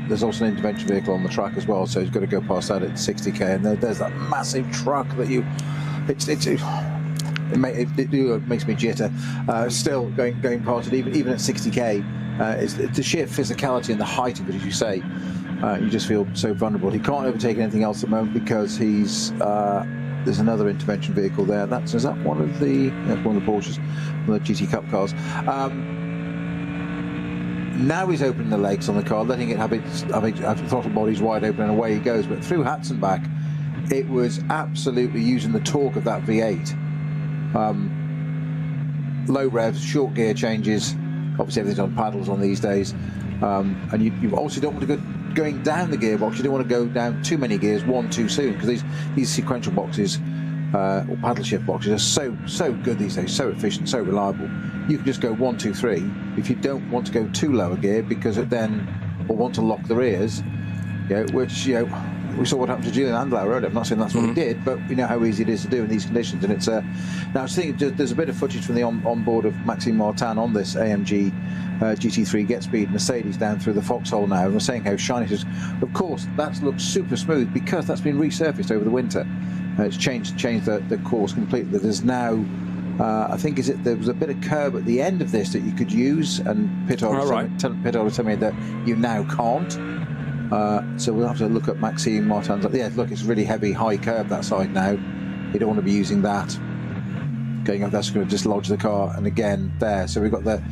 there's also an intervention vehicle on the track as well, so he's got to go past that at 60k, and there's that massive truck that it makes me jitter. Still going past it, even at 60k, it's the sheer physicality and the height of it, as you say. You just feel so vulnerable. He can't overtake anything else at the moment because there's another intervention vehicle there. Is that one of the Porsches, one of the GT Cup cars. Now he's opening the legs on the car, letting it have its throttle bodies wide open, and away he goes. But through Hatzenbach, it was absolutely using the torque of that V8. Low revs, short gear changes. Obviously, everything's on paddles on these days, and you also don't want to go going down the gearbox. You don't want to go down too many gears too soon, because these sequential boxes or paddle shift boxes are so good these days, so efficient, so reliable. You can just go 1, 2, 3 if you don't want to go too low a gear, because it then will want to lock the rears. Which we saw what happened to Julian Andlauer earlier. I'm not saying that's what he did, but we know how easy it is to do in these conditions. And it's now I was thinking there's a bit of footage from the onboard of Maxime Martin on this AMG GT3 Get Speed Mercedes down through the foxhole now, and we're saying how shiny it is. Of course, that looks super smooth because that's been resurfaced over the winter. It's changed the course completely. There's now I think there was a bit of curb at the end of this that you could use, and Pitol was telling me that you now can't. So we'll have to look at Maxime Martin's. Yeah, look, it's really heavy, high curb that side now. You don't want to be using that. Going up, that's going to dislodge the car. And again, there. So we've got the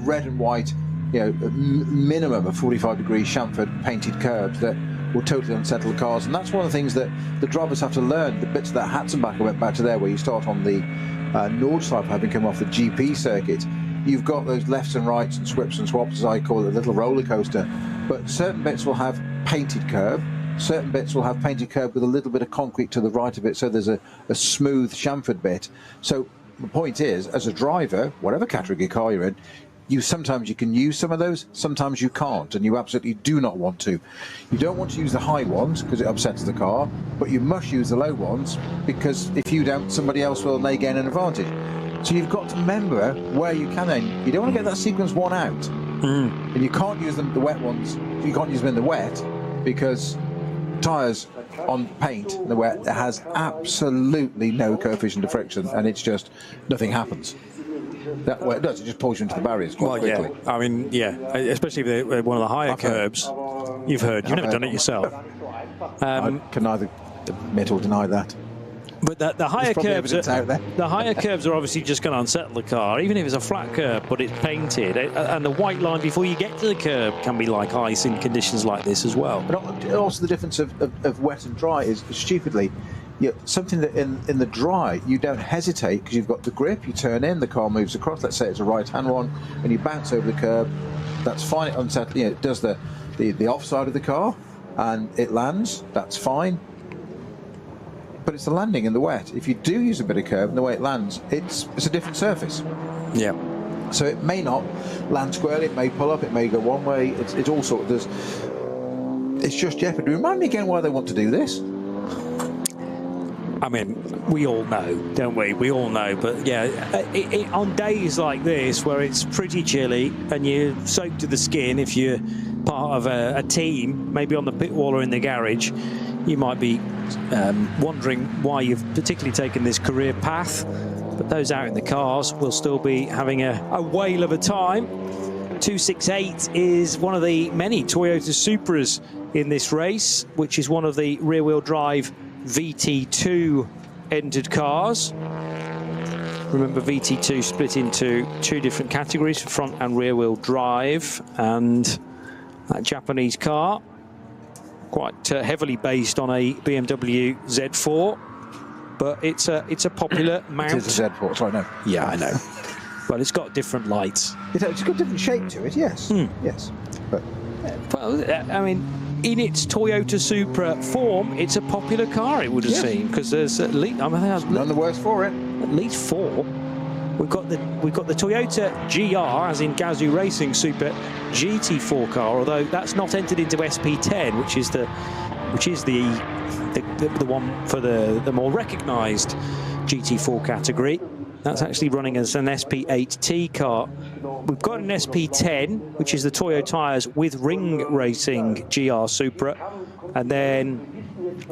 red and white, minimum of 45-degree chamfered painted curbs that will totally unsettle the cars. And that's one of the things that the drivers have to learn. The bits of that Hatzenbach, I went back to there, where you start on the Nordschleife, having come off the GP circuit. You've got those lefts and rights and swips and swaps, as I call it, a little roller coaster. But certain bits will have painted curb, certain bits will have painted curb with a little bit of concrete to the right of it, so there's a smooth chamfered bit. So the point is, as a driver, whatever category car you're in, sometimes you can use some of those, sometimes you can't, and you absolutely do not want to. You don't want to use the high ones because it upsets the car, but you must use the low ones, because if you don't, somebody else will, and they gain an advantage. So you've got to remember where you can. Then you don't want to get that sequence one out. And you can't use them, the wet ones, you can't use them in the wet because tyres on paint in the wet, it has absolutely no coefficient of friction, and it's just, nothing happens. That way it does, it just pulls you into the barriers quite quickly. Yeah. I mean, yeah, especially if one of the higher curbs. You've never done it yourself. I can neither admit or deny that. But the higher curbs, the higher curbs are obviously just going to unsettle the car, even if it's a flat curb, but it's painted. And the white line before you get to the curb can be like ice in conditions like this as well. But also the difference of wet and dry is stupidly, something that in the dry you don't hesitate because you've got the grip. You turn in, the car moves across. Let's say it's a right-hand one, and you bounce over the curb. That's fine. It unsettles. It does the offside of the car, and it lands. That's fine. But it's the landing in the wet. If you do use a bit of curb and the way it lands, it's a different surface. Yeah. So it may not land squarely, it may pull up, it may go one way. It's all sort of, it's just jeopardy. Remind me again why they want to do this. I mean, we all know, don't we? We all know. But yeah, on days like this where it's pretty chilly and you're soaked to the skin, if you're part of a team, maybe on the pit wall or in the garage, you might be wondering why you've particularly taken this career path. But those out in the cars will still be having a whale of a time. 268 is one of the many Toyota Supras in this race, which is one of the rear-wheel drive VT2 entered cars. Remember, VT2 split into two different categories, front and rear-wheel drive, and that Japanese car, quite heavily based on a BMW Z4, but it's a popular mount. It is a Z4, sorry, no. Yeah, I know. But it's got different lights. It's got a different shape to it, yes. Yes. But well, I mean, in its Toyota Supra form, it's a popular car, it would have seemed, because there's at least, I mean, none the worse for it. At least 4. We've got the Toyota GR, as in Gazoo Racing Super GT4 car, although that's not entered into SP10, which is the one for the more recognised GT4 category. That's actually running as an SP8T car. We've got an SP10, which is the Toyo tyres with Ring Racing GR Supra, and then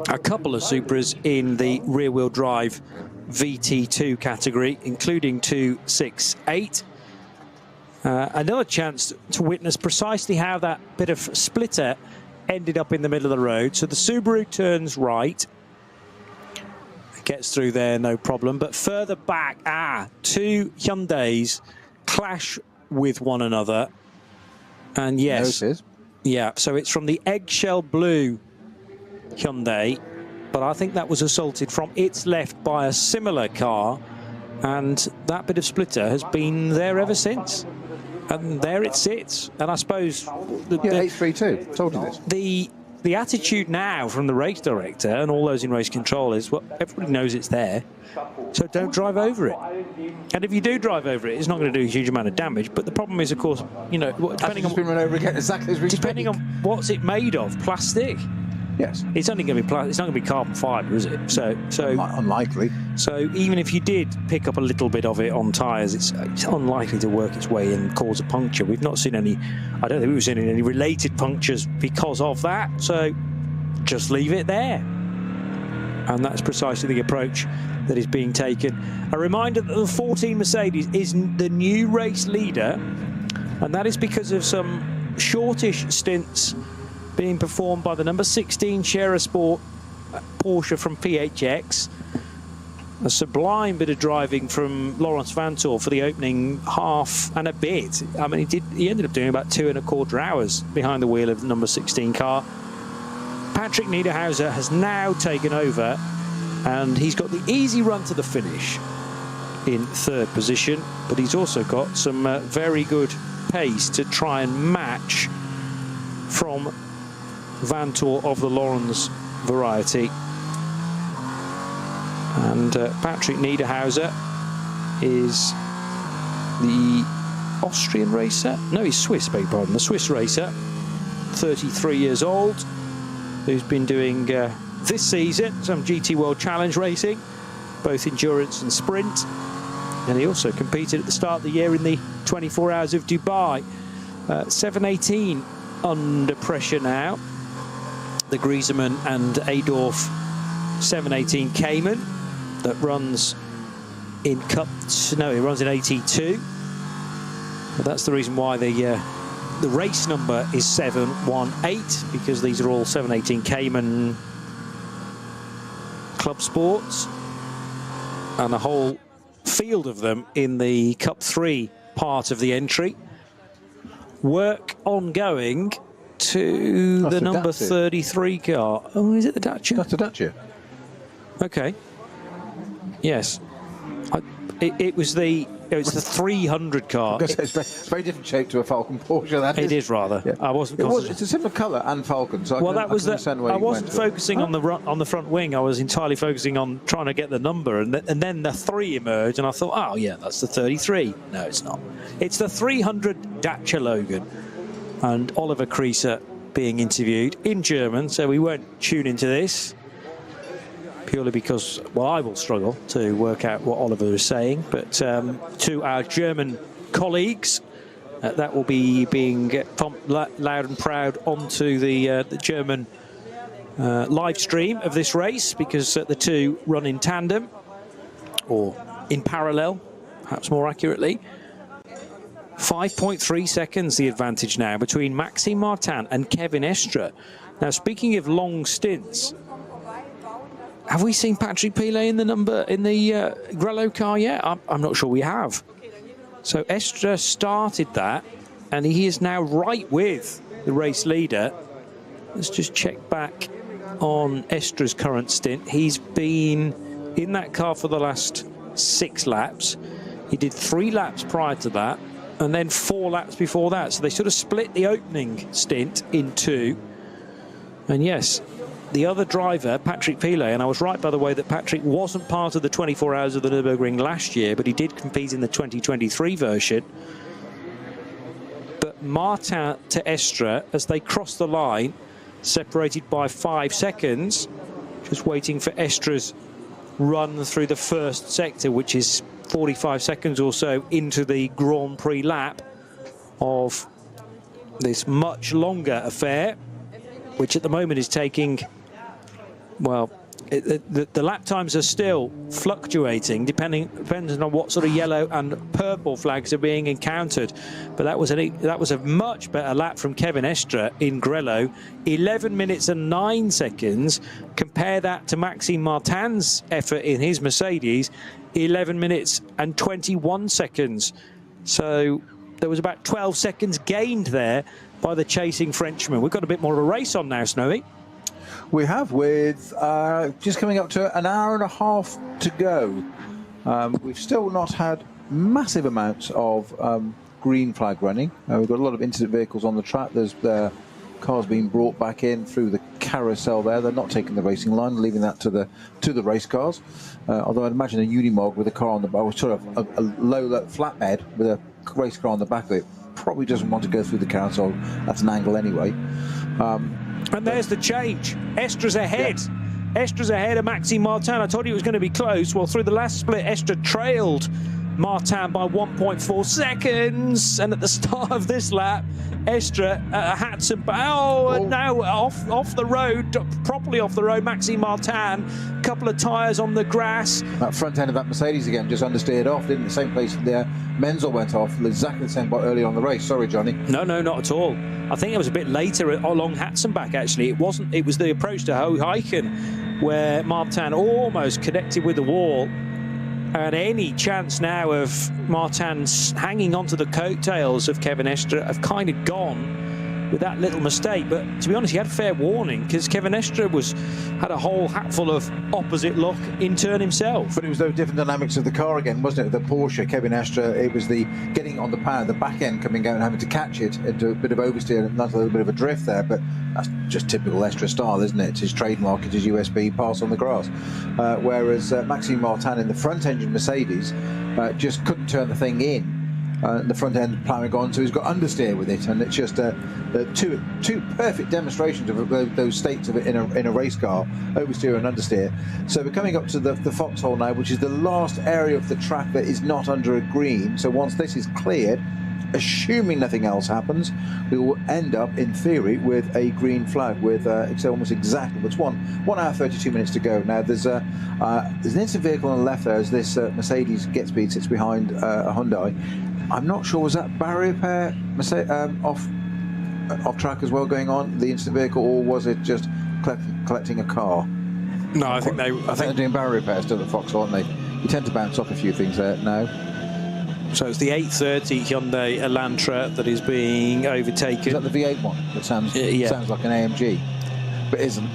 a couple of Supras in the rear-wheel drive VT2 category, including 268. Another chance to witness precisely how that bit of splitter ended up in the middle of the road. So the Subaru turns right, gets through there, no problem. But further back, two Hyundais clash with one another. And yes, yeah, so it's from the eggshell blue Hyundai, but I think that was assaulted from its left by a similar car, and that bit of splitter has been there ever since. And there it sits. And I suppose... Yeah, 832, told you this. The attitude now from the race director and all those in race control is, well, everybody knows it's there, so don't drive over it. And if you do drive over it, it's not going to do a huge amount of damage. But the problem is, of course, you know, depending on... been run over again, exactly as we depending on what's it made of, plastic. Yes. It's only going to be plastic. It's not going to be carbon fibre, is it? So unlikely. So even if you did pick up a little bit of it on tyres, it's unlikely to work its way and cause a puncture. We've not seen any. I don't think we've seen any related punctures because of that. So just leave it there. And that's precisely the approach that is being taken. A reminder that the 14 Mercedes is the new race leader, and that is because of some shortish stints being performed by the number 16 Scherer Sport Porsche from PHX. A sublime bit of driving from Laurens Vanthoor for the opening half and a bit. I mean, he ended up doing about 2¼ hours behind the wheel of the number 16 car. Patrick Niederhauser has now taken over, and he's got the easy run to the finish in 3rd position, but he's also got some very good pace to try and match from Vanthoor of the Laurens variety. And Patrick Niederhauser is the Austrian racer. No, he's Swiss, beg your pardon. The Swiss racer, 33 years old, who's been doing this season some GT World Challenge racing, both endurance and sprint. And he also competed at the start of the year in the 24 Hours of Dubai. 718 under pressure now. The Griesemann and Adorf 718 Cayman that runs in no, it runs in 82. But that's the reason why the race number is 718, because these are all 718 Cayman club sports, and a whole field of them in the Cup 3 part of the entry. Work ongoing to the number 33 car. Oh, is it the Dacia? That's the Dacia. Okay. Yes. It was the 300 car. It's very different shape to a Falcon Porsche. That it is rather. Yeah. I wasn't. It's a similar colour and Falcon. So well, I wasn't focusing on the front wing. I was entirely focusing on trying to get the number, and then the 3 emerged, and I thought, oh yeah, that's the 33. No, it's not. It's the 300 Dacia Logan, and Oliver Creaser being interviewed in German, so we won't tune into this. Purely because, well, I will struggle to work out what Oliver is saying, but to our German colleagues, that will be being pumped loud and proud onto the German live stream of this race, because the two run in tandem, or in parallel, perhaps more accurately. 5.3 seconds the advantage now between Maxime Martin and Kevin Estre. Now, speaking of long stints, have we seen Patrick Pilet in the Grello car yet? I'm not sure we have. So Estre started that, and he is now right with the race leader. Let's just check back on Estre's current stint. He's been in that car for the last 6 laps. He did 3 laps prior to that, and then 4 laps before that. So they sort of split the opening stint in 2. And yes, the other driver, Patrick Pilet, and I was right, by the way, that Patrick wasn't part of the 24 Hours of the Nürburgring last year, but he did compete in the 2023 version. But Martin to Estre, as they cross the line, separated by 5 seconds, just waiting for Estre's run through the first sector, which is 45 seconds or so into the Grand Prix lap of this much longer affair, which at the moment is taking, well, the lap times are still fluctuating, depending on what sort of yellow and purple flags are being encountered. But that was a much better lap from Kevin Estre in Grello, 11 minutes and 9 seconds. Compare that to Maxime Martin's effort in his Mercedes, 11 minutes and 21 seconds. So there was about 12 seconds gained there by the chasing Frenchman. We've got a bit more of a race on now, Snowy. We have, with just coming up to an hour and a half to go. We've still not had massive amounts of green flag running. We've got a lot of incident vehicles on the track. There's cars being brought back in through the carousel there. They're not taking the racing line, leaving that to the race cars. Although I'd imagine a Unimog with a car on the back, sort of a low flatbed with a race car on the back of it, probably doesn't want to go through the carousel. That's an angle anyway. And there's the change. Estre's ahead. Yeah. Estre's ahead of Maxime Martin. I told you it was going to be close. Well, through the last split, Estre trailed Martin by 1.4 seconds. And at the start of this lap, Estre had some... and now off the road, properly off the road, Maxime Martin. Couple of tyres on the grass. That front end of that Mercedes again just understeered off, didn't it? The same place there. Menzel went off exactly the same early on the race. Sorry, Johnny. No, not at all. I think it was a bit later along Hatzenbach, actually. It wasn't. It was the approach to Hoheichen where Martin almost connected with the wall. And any chance now of Martin hanging onto the coattails of Kevin Estre have kind of gone with that little mistake. But to be honest, he had fair warning, because Kevin Estre had a whole hatful of opposite lock in turn himself. But it was those different dynamics of the car again, wasn't it? The Porsche, Kevin Estre, it was the getting on the power, the back end coming out and having to catch it into a bit of oversteer and that's a little bit of a drift there. But that's just typical Estre style, isn't it? It's his trademark, it's his USB, pass on the grass. Whereas Maxime Martin in the front engine Mercedes just couldn't turn the thing in. The front end ploughing on, so he's got understeer with it, and it's just two perfect demonstrations of those states of it in a race car, oversteer and understeer. So we're coming up to the foxhole now, which is the last area of the track that is not under a green. So once this is cleared, assuming nothing else happens, we will end up, in theory, with a green flag with almost exactly, it's 1 hour 32 minutes to go. Now there's an instant vehicle on the left there as this Mercedes Get Speed sits behind a Hyundai. I'm not sure, was that barrier repair off track as well going on, the instant vehicle, or was it just collecting a car? No, I think they're doing barrier repairs still at Fox, aren't they? You tend to bounce off a few things there now. So it's the 830 Hyundai Elantra that is being overtaken. Is that the V8 one? That sounds like an AMG, but isn't.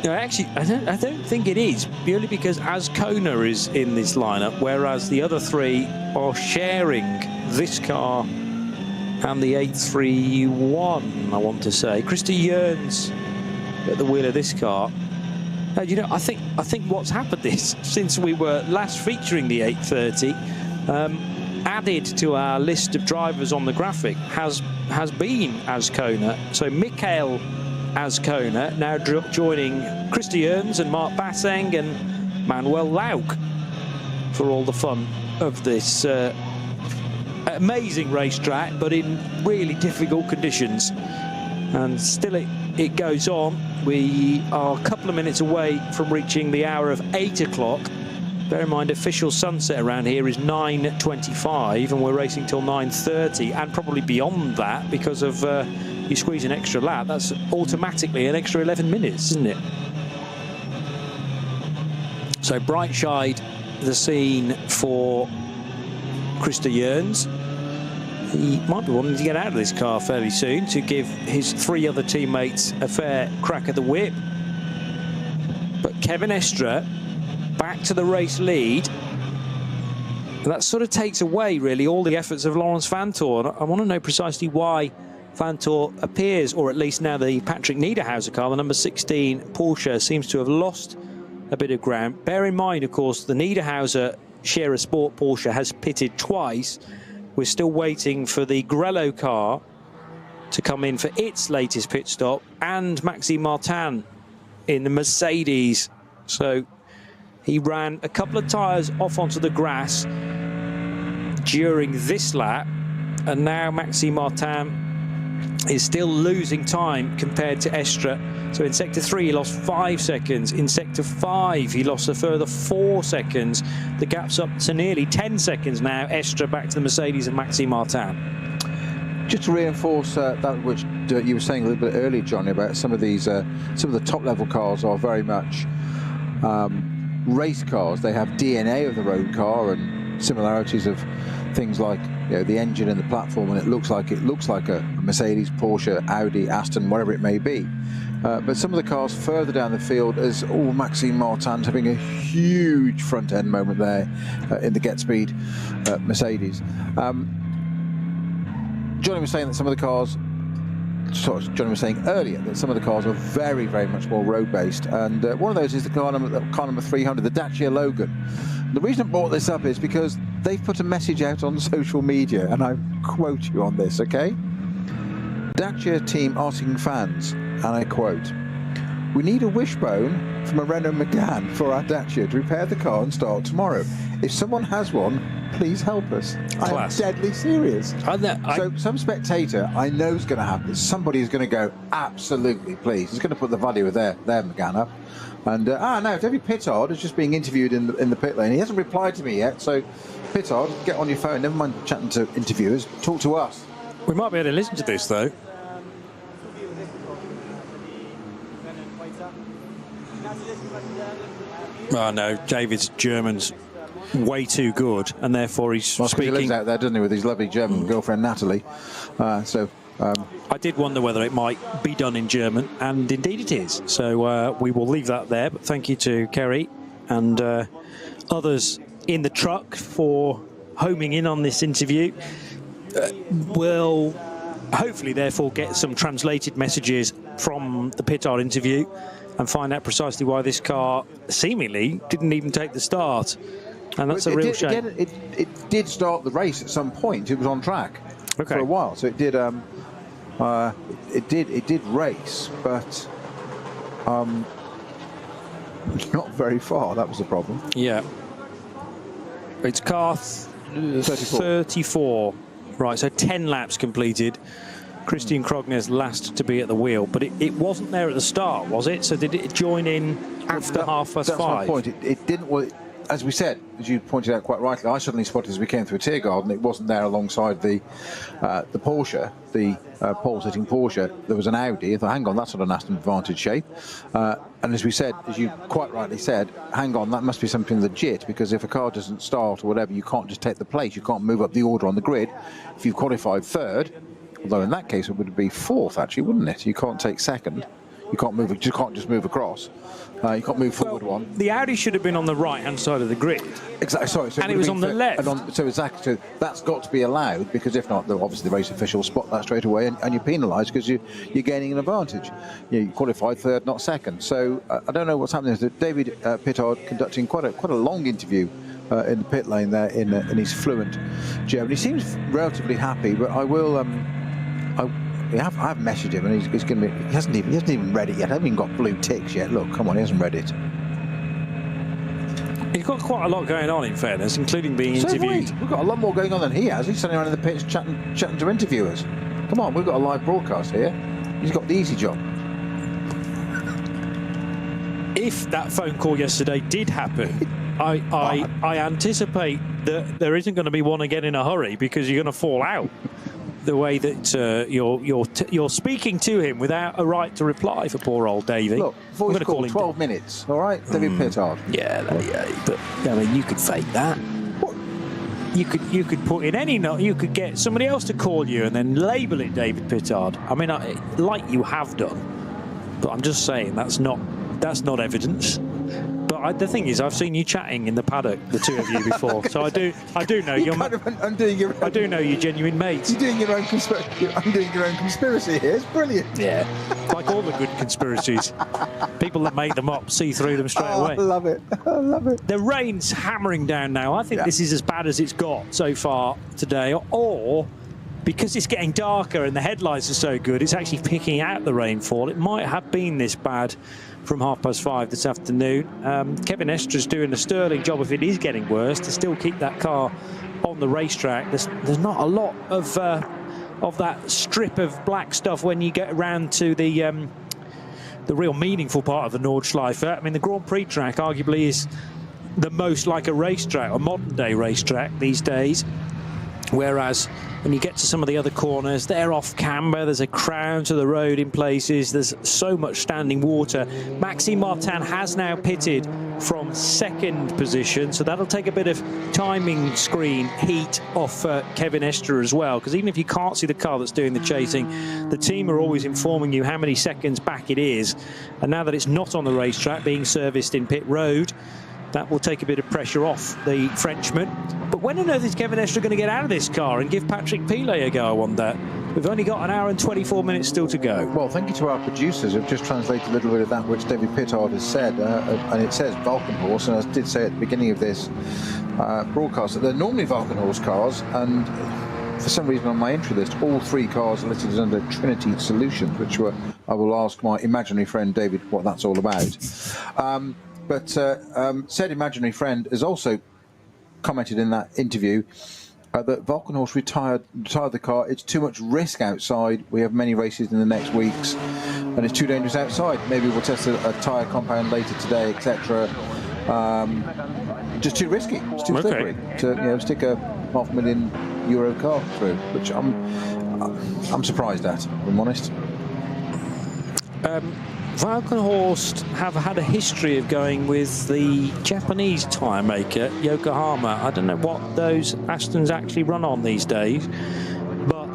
No, actually, I don't think it is, purely because Ascona is in this lineup, whereas the other three are sharing this car and the 831, I want to say. Krista Yearns at the wheel of this car. You know, I think what's happened is, since we were last featuring the 830, added to our list of drivers on the graphic has been Ascona. So Mikael Ascona now joining Krista Yearns and Mark Basseng and Manuel Lauk for all the fun of this amazing racetrack, but in really difficult conditions. And still it goes on. We are a couple of minutes away from reaching the hour of 8 o'clock. Bear in mind, official sunset around here is 9:25, and we're racing till 9:30, and probably beyond that, because of you squeeze an extra lap, that's automatically an extra 11 minutes, isn't it? So Brightshide, the scene for Krista Yearns. He might be wanting to get out of this car fairly soon to give his 3 other teammates a fair crack at the whip. But Kevin Estre back to the race lead. And that sort of takes away, really, all the efforts of Lawrence Vantor. I want to know precisely why Vantor appears, or at least now the Patrick Niederhauser car, the number 16 Porsche, seems to have lost a bit of ground. Bear in mind, of course, the Niederhauser Scherer Sport Porsche has pitted twice. We're still waiting for the Grello car to come in for its latest pit stop, and Maxime Martin in the Mercedes. So he ran a couple of tyres off onto the grass during this lap, and now Maxime Martin is still losing time compared to Estre. So in Sector 3 he lost 5 seconds, in Sector 5 he lost a further 4 seconds. The gap's up to nearly 10 seconds now. Estre back to the Mercedes and Maxime Martin. Just to reinforce that which you were saying a little bit earlier, Johnny, about some of these, some of the top level cars are very much race cars. They have DNA of the road car and similarities of things like, you know, the engine and the platform, and it looks like a Mercedes, Porsche, Audi, Aston, whatever it may be. But some of the cars further down the field, as Maxime Martin's having a huge front end moment there in the Get Speed Mercedes. Johnny was saying that some of the cars, Johnny was saying earlier that some of the cars are very, very much more road based, and one of those is the car number 300, the Dacia Logan. The reason I brought this up is because they've put a message out on social media, and I quote you on this, okay? Dacia team asking fans, and I quote, "We need a wishbone from a Renault Megane for our Dacia to repair the car and start tomorrow. If someone has one, please help us." Class. I'm deadly serious. So some spectator I know is going to happen. Somebody is going to go, absolutely, please. He's going to put the value of their Megane up. And no, David Pittard is just being interviewed in the pit lane. He hasn't replied to me yet, so Pittard, get on your phone. Never mind chatting to interviewers. Talk to us. We might be able to listen to this, though. Oh, no, David's German's way too good, and therefore he's speaking. He lives out there, doesn't he, with his lovely German girlfriend, Natalie. I did wonder whether it might be done in German, and indeed it is. So we will leave that there, but thank you to Kerry and others in the truck for homing in on this interview. We'll hopefully therefore get some translated messages from the Pittard interview and find out precisely why this car seemingly didn't even take the start. And that's a real shame. It did start the race at some point. It was on track for a while, so it did. It did race, but not very far. That was the problem. Yeah. It's car 34. Right, so 10 laps completed. Christian Krogner's last to be at the wheel, but it wasn't there at the start, was it? So did it join in after 5:30? That's my point. It didn't. Well, as we said, as you pointed out quite rightly, I suddenly spotted as we came through Tiergarten, it wasn't there alongside the Porsche, the pole-sitting Porsche. There was an Audi. I thought, hang on, that's not an Aston Vantage shape. And as we said, as you quite rightly said, hang on, that must be something legit, because if a car doesn't start or whatever, you can't just take the place. You can't move up the order on the grid. If you've qualified third, although in that case it would be fourth, actually, wouldn't it? You can't take second. You can't move. You can't just move across. You can't move forward one. The Audi should have been on the right-hand side of the grid. Exactly. Sorry. So and it was on the left. So exactly. So that's got to be allowed, because if not, obviously the race officials spot that straight away, and you're penalised because you're gaining an advantage. You qualified third, not second. So I don't know what's happening. David Pittard conducting quite a long interview in the pit lane there in his fluent German. He seems relatively happy, but I will. I've messaged him, and he's going to be. He hasn't even read it yet. I haven't even got blue ticks yet. Look, come on, he hasn't read it. He's got quite a lot going on, in fairness, including being interviewed. We've got a lot more going on than he has. He's standing around in the pits chatting to interviewers. Come on, we've got a live broadcast here. He's got the easy job. If that phone call yesterday did happen, I anticipate that there isn't going to be one again in a hurry, because you're going to fall out. The way that you're speaking to him without a right to reply for poor old Davey. Look, voice call 12 minutes, all right? David Pittard. Yeah, but I mean, you could fake that. What? You could put in any note. You could get somebody else to call you and then label it David Pittard. I mean, like you have done. But I'm just saying that's not evidence. But the thing is, I've seen you chatting in the paddock, the two of you, before. So I do know you're. I'm doing your own, I do know you're genuine mates. You're doing your own conspiracy. I'm doing your own conspiracy here. It's brilliant. Yeah, like all the good conspiracies, people that make them up see through them straight away. I love it. I love it. The rain's hammering down now. I think this is as bad as it's got so far today, or because it's getting darker and the headlights are so good, it's actually picking out the rainfall. It might have been this bad from 5:30 this afternoon. Kevin Estra's doing a sterling job, if it is getting worse, to still keep that car on the racetrack. There's not a lot of that strip of black stuff when you get around to the real meaningful part of the Nordschleife. I mean, the Grand Prix track arguably is the most like a racetrack, a modern day racetrack these days. Whereas when you get to some of the other corners, they're off camber, there's a crown to the road in places, there's so much standing water. Maxime Martin has now pitted from second position, so that'll take a bit of timing screen heat off Kevin Estra as well, because even if you can't see the car that's doing the chasing, the team are always informing you how many seconds back it is. And now that it's not on the racetrack, being serviced in pit road, that will take a bit of pressure off the Frenchman. But when on earth is Kevin Estra going to get out of this car and give Patrick Pilet a go, I wonder? We've only got an hour and 24 minutes still to go. Well, thank you to our producers who've just translated a little bit of that which David Pittard has said. And it says Valkenhorst, and I did say at the beginning of this broadcast that they're normally Valkenhorst cars, and for some reason on my entry list, all three cars are listed under Trinity Solutions, which I will ask my imaginary friend David what that's all about. But said imaginary friend has also commented in that interview that Valkenhorst retired the car. It's too much risk outside. We have many races in the next weeks, and it's too dangerous outside. Maybe we'll test a tyre compound later today, etc. Just too risky. It's too slippery to stick a €500,000 car through, which I'm surprised at, if I'm honest. Valkenhorst have had a history of going with the Japanese tyre maker, Yokohama. I don't know what those Astons actually run on these days. But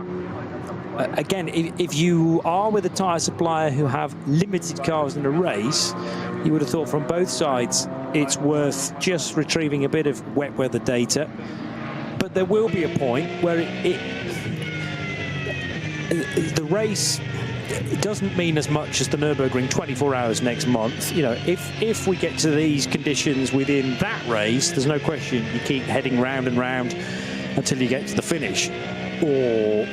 again, if you are with a tyre supplier who have limited cars in a race, you would have thought from both sides it's worth just retrieving a bit of wet weather data. But there will be a point where the race, it doesn't mean as much as the Nürburgring 24 hours next month. You know, if we get to these conditions within that race, there's no question you keep heading round and round until you get to the finish, or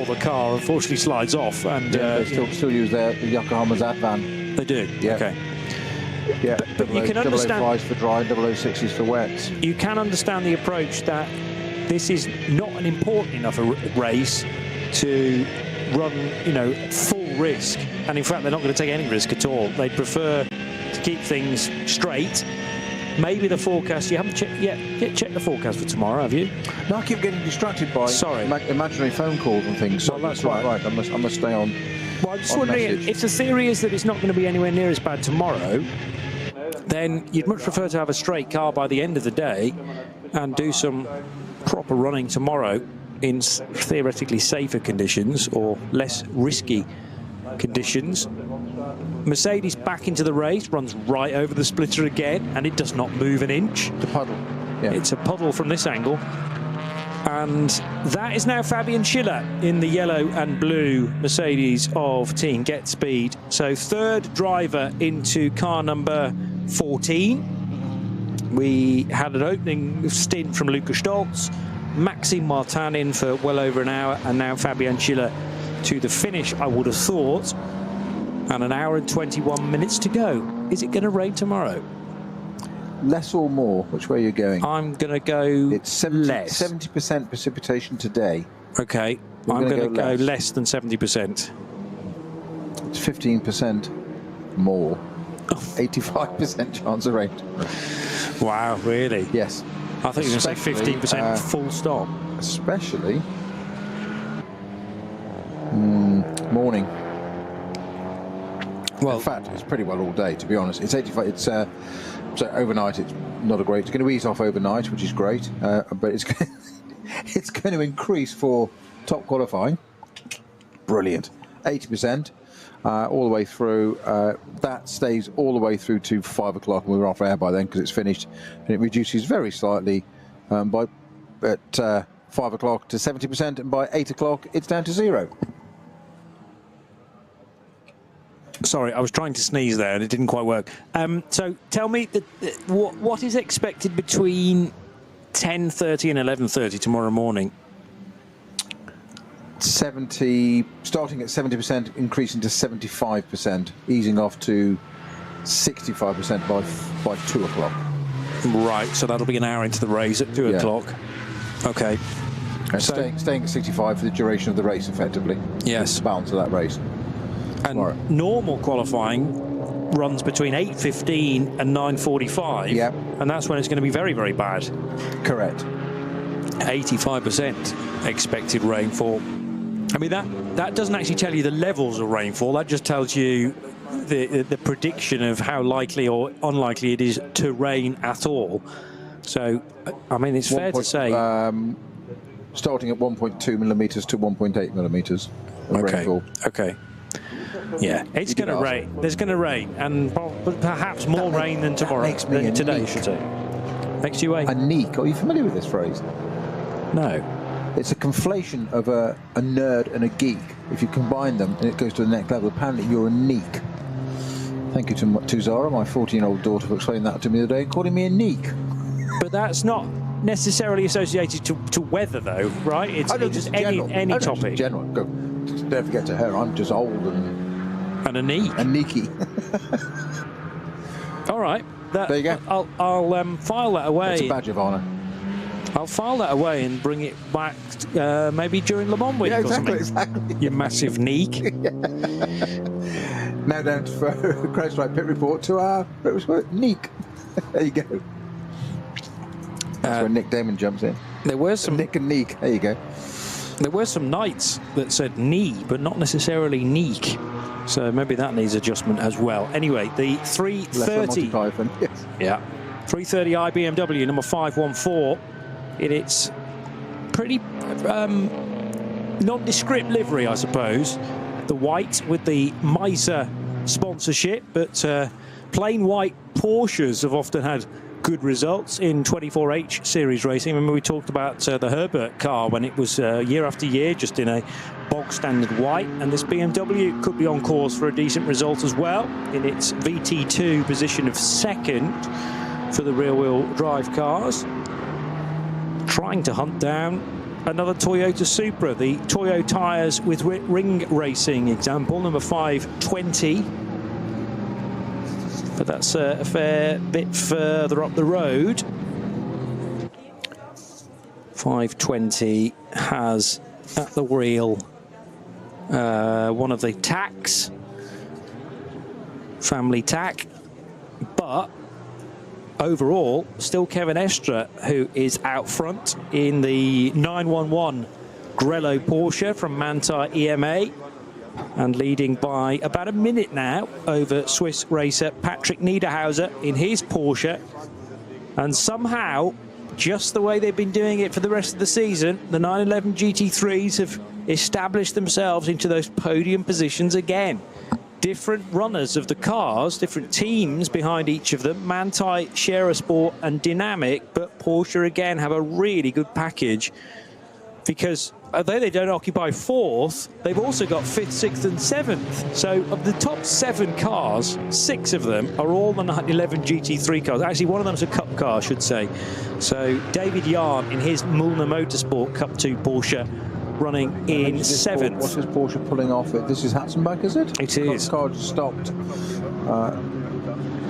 the car unfortunately slides off. And they still use their Yokohama's Advan. They do. Yeah. Okay. Yeah, but you can understand 005s for dry, 006s for wet. You can understand the approach that this is not an important enough a race to run, you know, full risk. And in fact, they're not going to take any risk at all. They prefer to keep things straight. Maybe the forecast, you haven't checked yet. Check the forecast for tomorrow, have you? No, I keep getting distracted by imaginary phone calls and things. So well, that's right. I must stay on. Well, I'm just wondering, if the theory is that it's not going to be anywhere near as bad tomorrow, then you'd much prefer to have a straight car by the end of the day and do some proper running tomorrow in theoretically safer conditions or less risky conditions. Mercedes back into the race, runs right over the splitter again, and it does not move an inch. The puddle. Yeah. It's a puddle from this angle. And that is now Fabian Schiller in the yellow and blue Mercedes of Team Get Speed. So third driver into car number 14. We had an opening stint from Luca Stolz, Maxime Martin in for well over an hour, and now Fabian Schiller to the finish, I would have thought. And an hour and 21 minutes to go. Is it going to rain tomorrow? Less or more? Which way are you going? I'm going to go it's less. 70% precipitation today. Okay. I'm going to go less than 70%. It's 15% more. 85% chance of rain. Wow, really? Yes. I thought you were going to say 15% full stop. Especially morning. Well, in fact, it's pretty well all day, to be honest. It's 85. It's so overnight. It's not a great. It's going to ease off overnight, which is great. But it's it's going to increase for top qualifying. Brilliant. 80% all the way through. That stays all the way through to 5 o'clock, and we're off air by then because it's finished. And it reduces very slightly at 5 o'clock to 70%, and by 8 o'clock it's down to 0. Sorry, I was trying to sneeze there and it didn't quite work. So tell me, what is expected between 10:30 and 11:30 tomorrow morning? 70, starting at 70%, increasing to 75%, easing off to 65% by 2 o'clock. Right, so that'll be an hour into the race at 2 o'clock. Okay. And so, staying at 65 for the duration of the race, effectively. Yes. The balance of that race. And tomorrow. Normal qualifying runs between 8:15 and 9:45. Yep. And that's when it's going to be very, very bad. Correct. 85% expected rainfall. I mean, that doesn't actually tell you the levels of rainfall. That just tells you the prediction of how likely or unlikely it is to rain at all. So, I mean, it's fair to say... starting at 1.2 millimetres to 1.8 millimetres of rainfall. Okay. Yeah, it's going to rain. There's going to rain, and perhaps more rain than tomorrow. Makes me a today, neek. should say. Makes you a neek. Are you familiar with this phrase? No. It's a conflation of a nerd and a geek. If you combine them and it goes to the next level, apparently you're a neek. Thank you to Zara, my 14-year-old daughter, for explaining that to me the other day, calling me a neek. But that's not necessarily associated to weather, though, right? It's just any topic. General. Go. Don't forget to her, I'm just old and a neek. A neeky. All right. There you go. I'll file that away. It's a badge of honour. I'll file that away and bring it back maybe during Le Mans week or something. Exactly. You massive neek. Now down for Crowdstrike Pit Report to our Pit Report, Neek. There you go. That's where Nick Damon jumps in. There were some Nick and Neek. There you go. There were some nights that said knee, but not necessarily neek. So maybe that needs adjustment as well. Anyway, the 330. Yes. Yeah. 330i BMW number 514. It's pretty nondescript livery, I suppose. The white with the Miser sponsorship, but plain white Porsches have often had good results in 24H series racing. Remember we talked about the Herbert car when it was year after year just in a bog standard white, and this BMW could be on course for a decent result as well in its VT2 position of second for the rear wheel drive cars. Trying to hunt down another Toyota Supra, the Toyo tyres with ring racing example, number 520. But that's a fair bit further up the road. 520 has at the wheel one of the tacks, family tack, but overall still Kevin Estre who is out front in the 911 Grello Porsche from Montage EMA, and leading by about a minute now over Swiss racer Patrick Niederhauser in his Porsche. And somehow, just the way they've been doing it for the rest of the season, the 911 GT3s have established themselves into those podium positions again. Different runners of the cars, different teams behind each of them, Manthey, Sport and Dynamic, but Porsche again have a really good package, because although they don't occupy 4th, they've also got 5th, 6th and 7th. So of the top 7 cars, 6 of them are all the 911 GT3 cars. Actually, one of them's a Cup car, I should say. So David Yarn in his Müllner Motorsport Cup 2 Porsche running in 7th. What's this Porsche pulling off? This is Hatzenbach, is it? It is. The car just stopped.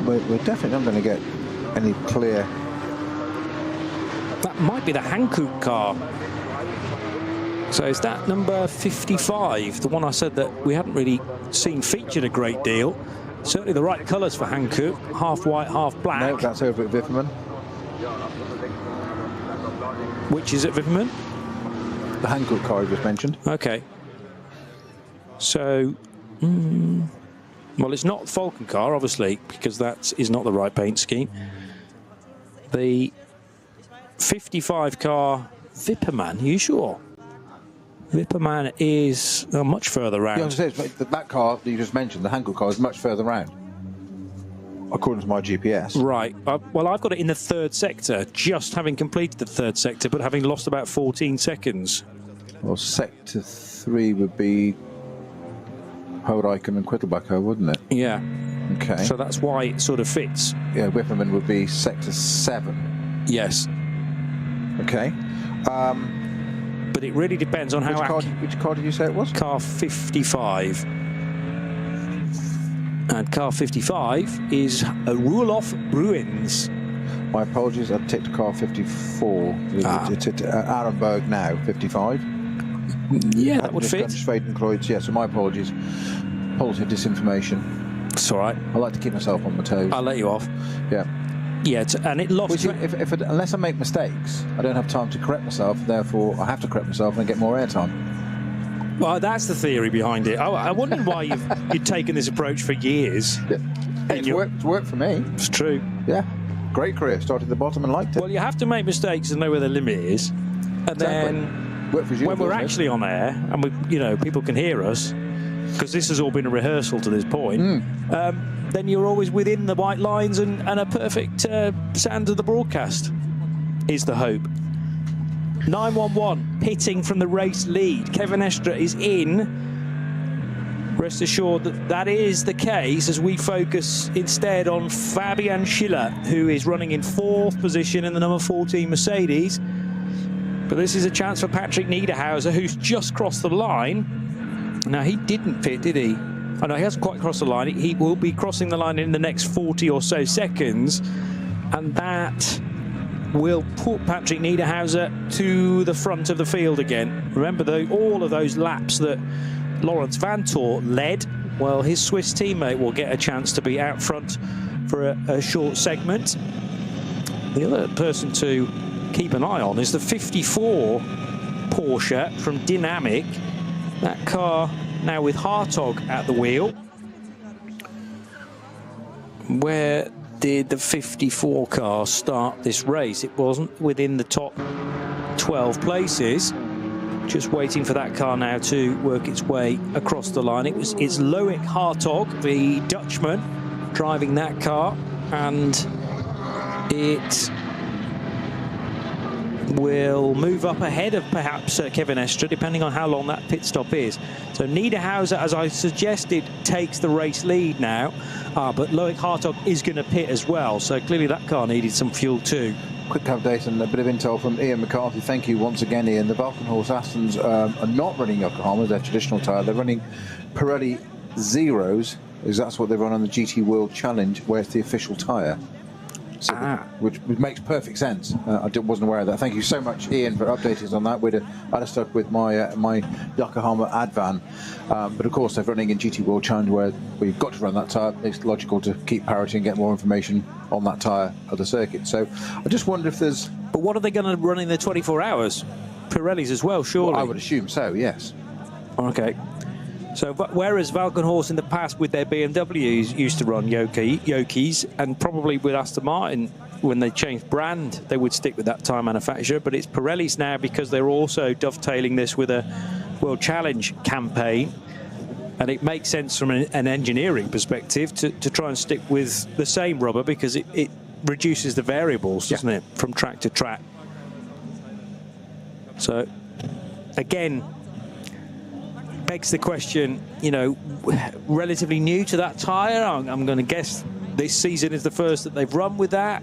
We're definitely not going to get any clear... That might be the Hankook car. So is that number 55, the one I said that we hadn't really seen featured a great deal? Certainly the right colours for Hankook, half white, half black. No, that's over at Wipperman. Which is at Wipperman? The Hankook car I just mentioned. Okay. So, well, it's not Falcon car, obviously, because that is not the right paint scheme. The 55 car Wipperman, are you sure? Wipperman is much further round. Yeah, I was going to say, that car that you just mentioned, the Hankook car, is much further round, according to my GPS. Right. Well, I've got it in the 3rd sector, just having completed the 3rd sector, but having lost about 14 seconds. Well, Sector 3 would be Horijken and Quittelbacher, wouldn't it? Yeah. Okay. So that's why it sort of fits. Yeah, Wipperman would be Sector 7. Yes. Okay. But it really depends on how... Which car did you say it was? Car 55. And car 55 is a Ruelof Bruins. My apologies, I've ticked car 54. It's at Arenberg now, 55. Yeah, that would fit. Schwedenkreuz, yeah, so my apologies. Policy disinformation. It's all right. I like to keep myself on my toes. I'll let you off. Yeah. Yeah, and it lost... Unless I make mistakes, I don't have time to correct myself, therefore I have to correct myself and get more airtime. Well, that's the theory behind it. I wondered why you've taken this approach for years. Yeah. Hey, it's worked for me. It's true. Yeah. Great career. Started at the bottom and liked it. Well, you have to make mistakes and know where the limit is. And then when we're actually on air and people can hear us, because this has all been a rehearsal to this point, then you're always within the white lines and a perfect sound of the broadcast is the hope. 911 pitting from the race lead. Kevin Estre is in. Rest assured that is the case as we focus instead on Fabian Schiller, who is running in 4th position in the number 14 Mercedes. But this is a chance for Patrick Niederhauser, who's just crossed the line. Now, he didn't pit, did he? Oh, no, he hasn't quite crossed the line. He will be crossing the line in the next 40 or so seconds. And that will put Patrick Niederhauser to the front of the field again. Remember, though, all of those laps that Lawrence Vantor led, well, his Swiss teammate will get a chance to be out front for a short segment. The other person to keep an eye on is the 54 Porsche from Dynamic. That car now with Hartog at the wheel. Where did the 54 car start this race? It wasn't within the top 12 places. Just waiting for that car now to work its way across the line. It's Loic Hartog, the Dutchman, driving that car, and it will move up ahead of perhaps Kevin Estre, depending on how long that pit stop is. So Niederhauser, as I suggested, takes the race lead now, but Loic Hartog is going to pit as well, so clearly that car needed some fuel too. Quick update and a bit of intel from Ian McCarthy. Thank you once again, Ian. The Valkenhorst Astons are not running Yokohama, their traditional tyre. They're running Pirelli Zeros, because that's what they run on the GT World Challenge, where it's the official tyre. So which makes perfect sense. I wasn't aware of that. Thank you so much, Ian, for updating us on that. I'd have stuck with my my Yokohama Advan, but of course they're running in GT World Challenge where we've got to run that tyre. It's logical to keep parity and get more information on that tyre of the circuit. So I just wonder if there's. But what are they going to run in the 24 hours? Pirellis as well, surely. Well, I would assume so. Yes. Okay. So whereas Valkenhorst in the past with their BMWs used to run Yokis, and probably with Aston Martin when they changed brand, they would stick with that tyre manufacturer. But it's Pirellis now because they're also dovetailing this with a World Challenge campaign. And it makes sense from an engineering perspective to try and stick with the same rubber because it reduces the variables, doesn't it, from track to track. So, again, begs the question, you know, relatively new to that tyre. I'm going to guess this season is the first that they've run with that.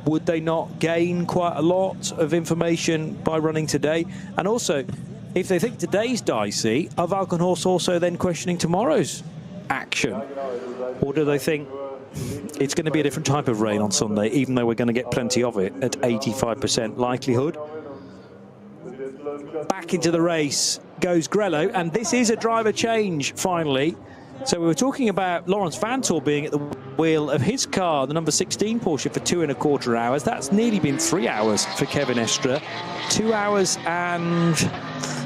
Would they not gain quite a lot of information by running today? And also, if they think today's dicey, are Valkenhorst also then questioning tomorrow's action? Or do they think it's going to be a different type of rain on Sunday, even though we're going to get plenty of it at 85% likelihood? Back into the race goes Grello, and this is a driver change finally. So we were talking about Lawrence Vanthoor being at the wheel of his car, the number 16 Porsche, for 2.25 hours. That's nearly been 3 hours for Kevin Estre. 2 hours and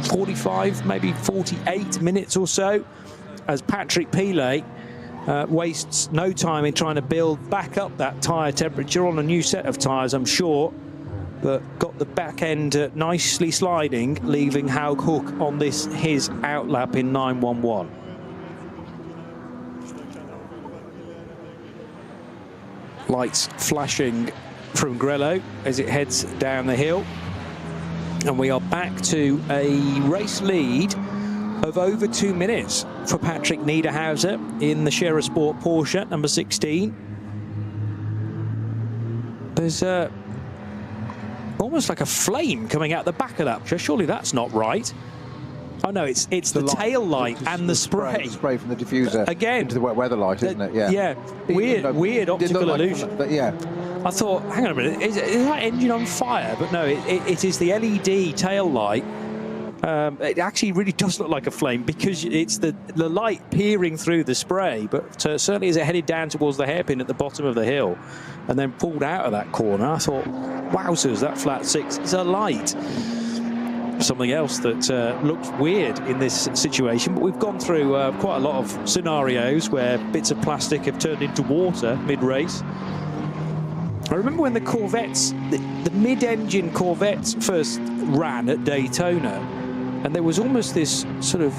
45, maybe 48 minutes or so, as Patrick Pilet wastes no time in trying to build back up that tyre temperature on a new set of tyres, I'm sure. But got the back end nicely sliding, leaving Haug Hook on his outlap in 9.11. Lights flashing from Grello as it heads down the hill. And we are back to a race lead of over 2 minutes for Patrick Niederhauser in the Scherer Sport Porsche, number 16. There's almost like a flame coming out the back of that. Surely that's not right. Oh no, it's the tail light and the spray. Spray from the diffuser again into the wet weather light, isn't it? Yeah. Yeah. Weird optical illusion. But yeah. I thought, hang on a minute, is that engine on fire? But no, it is the LED tail light. It actually really does look like a flame because it's the light peering through the spray. But certainly as it headed down towards the hairpin at the bottom of the hill and then pulled out of that corner, I thought, wowzers, that flat six is a light. Something else that looks weird in this situation. But we've gone through quite a lot of scenarios where bits of plastic have turned into water mid-race. I remember when the Corvettes, the mid-engine Corvettes first ran at Daytona, and there was almost this sort of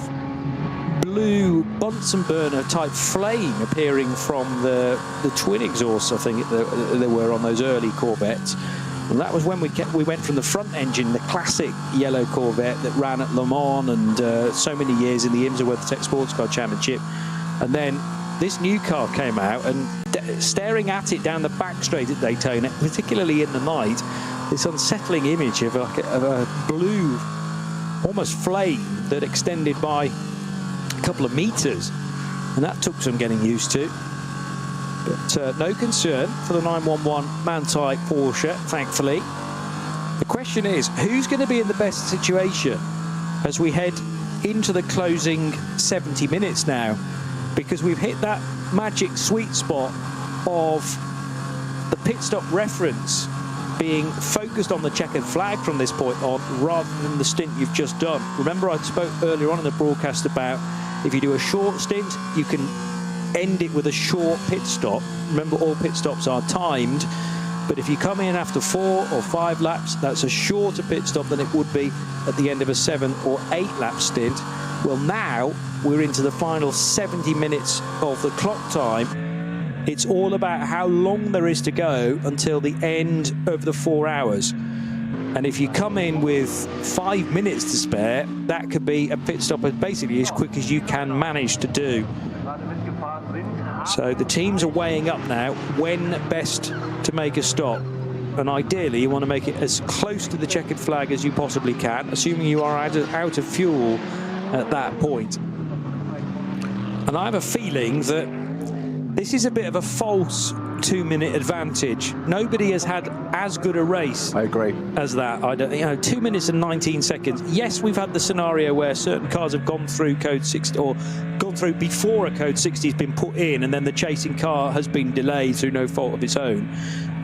blue Bunsen burner type flame appearing from the twin exhausts, I think there were on those early Corvettes. And that was when we went from the front engine, the classic yellow Corvette that ran at Le Mans and so many years in the IMSA WeatherTech Sports Car Championship, and then this new car came out, and staring at it down the back straight at Daytona, particularly in the night, this unsettling image of a blue, almost flame that extended by a couple of meters, and that took some getting used to. But no concern for the 911 Manthey Porsche, thankfully. The question is, who's going to be in the best situation as we head into the closing 70 minutes now? Because we've hit that magic sweet spot of the pit stop reference being focused on the checkered flag from this point on rather than the stint you've just done. Remember, I spoke earlier on in the broadcast about if you do a short stint, you can end it with a short pit stop. Remember, all pit stops are timed, but if you come in after 4 or 5 laps, that's a shorter pit stop than it would be at the end of a 7 or 8 lap stint. Well, now we're into the final 70 minutes of the clock time. It's all about how long there is to go until the end of the 4 hours. And if you come in with 5 minutes to spare, that could be a pit stop basically as quick as you can manage to do. So the teams are weighing up now when best to make a stop. And ideally, you want to make it as close to the checkered flag as you possibly can, assuming you are out of fuel at that point. And I have a feeling that this is a bit of a false 2-minute advantage. Nobody has had as good a race. I agree. As that. I don't, 2 minutes and 19 seconds. Yes, we've had the scenario where certain cars have gone through code 60 or gone through before a code 60 has been put in, and then the chasing car has been delayed through no fault of its own.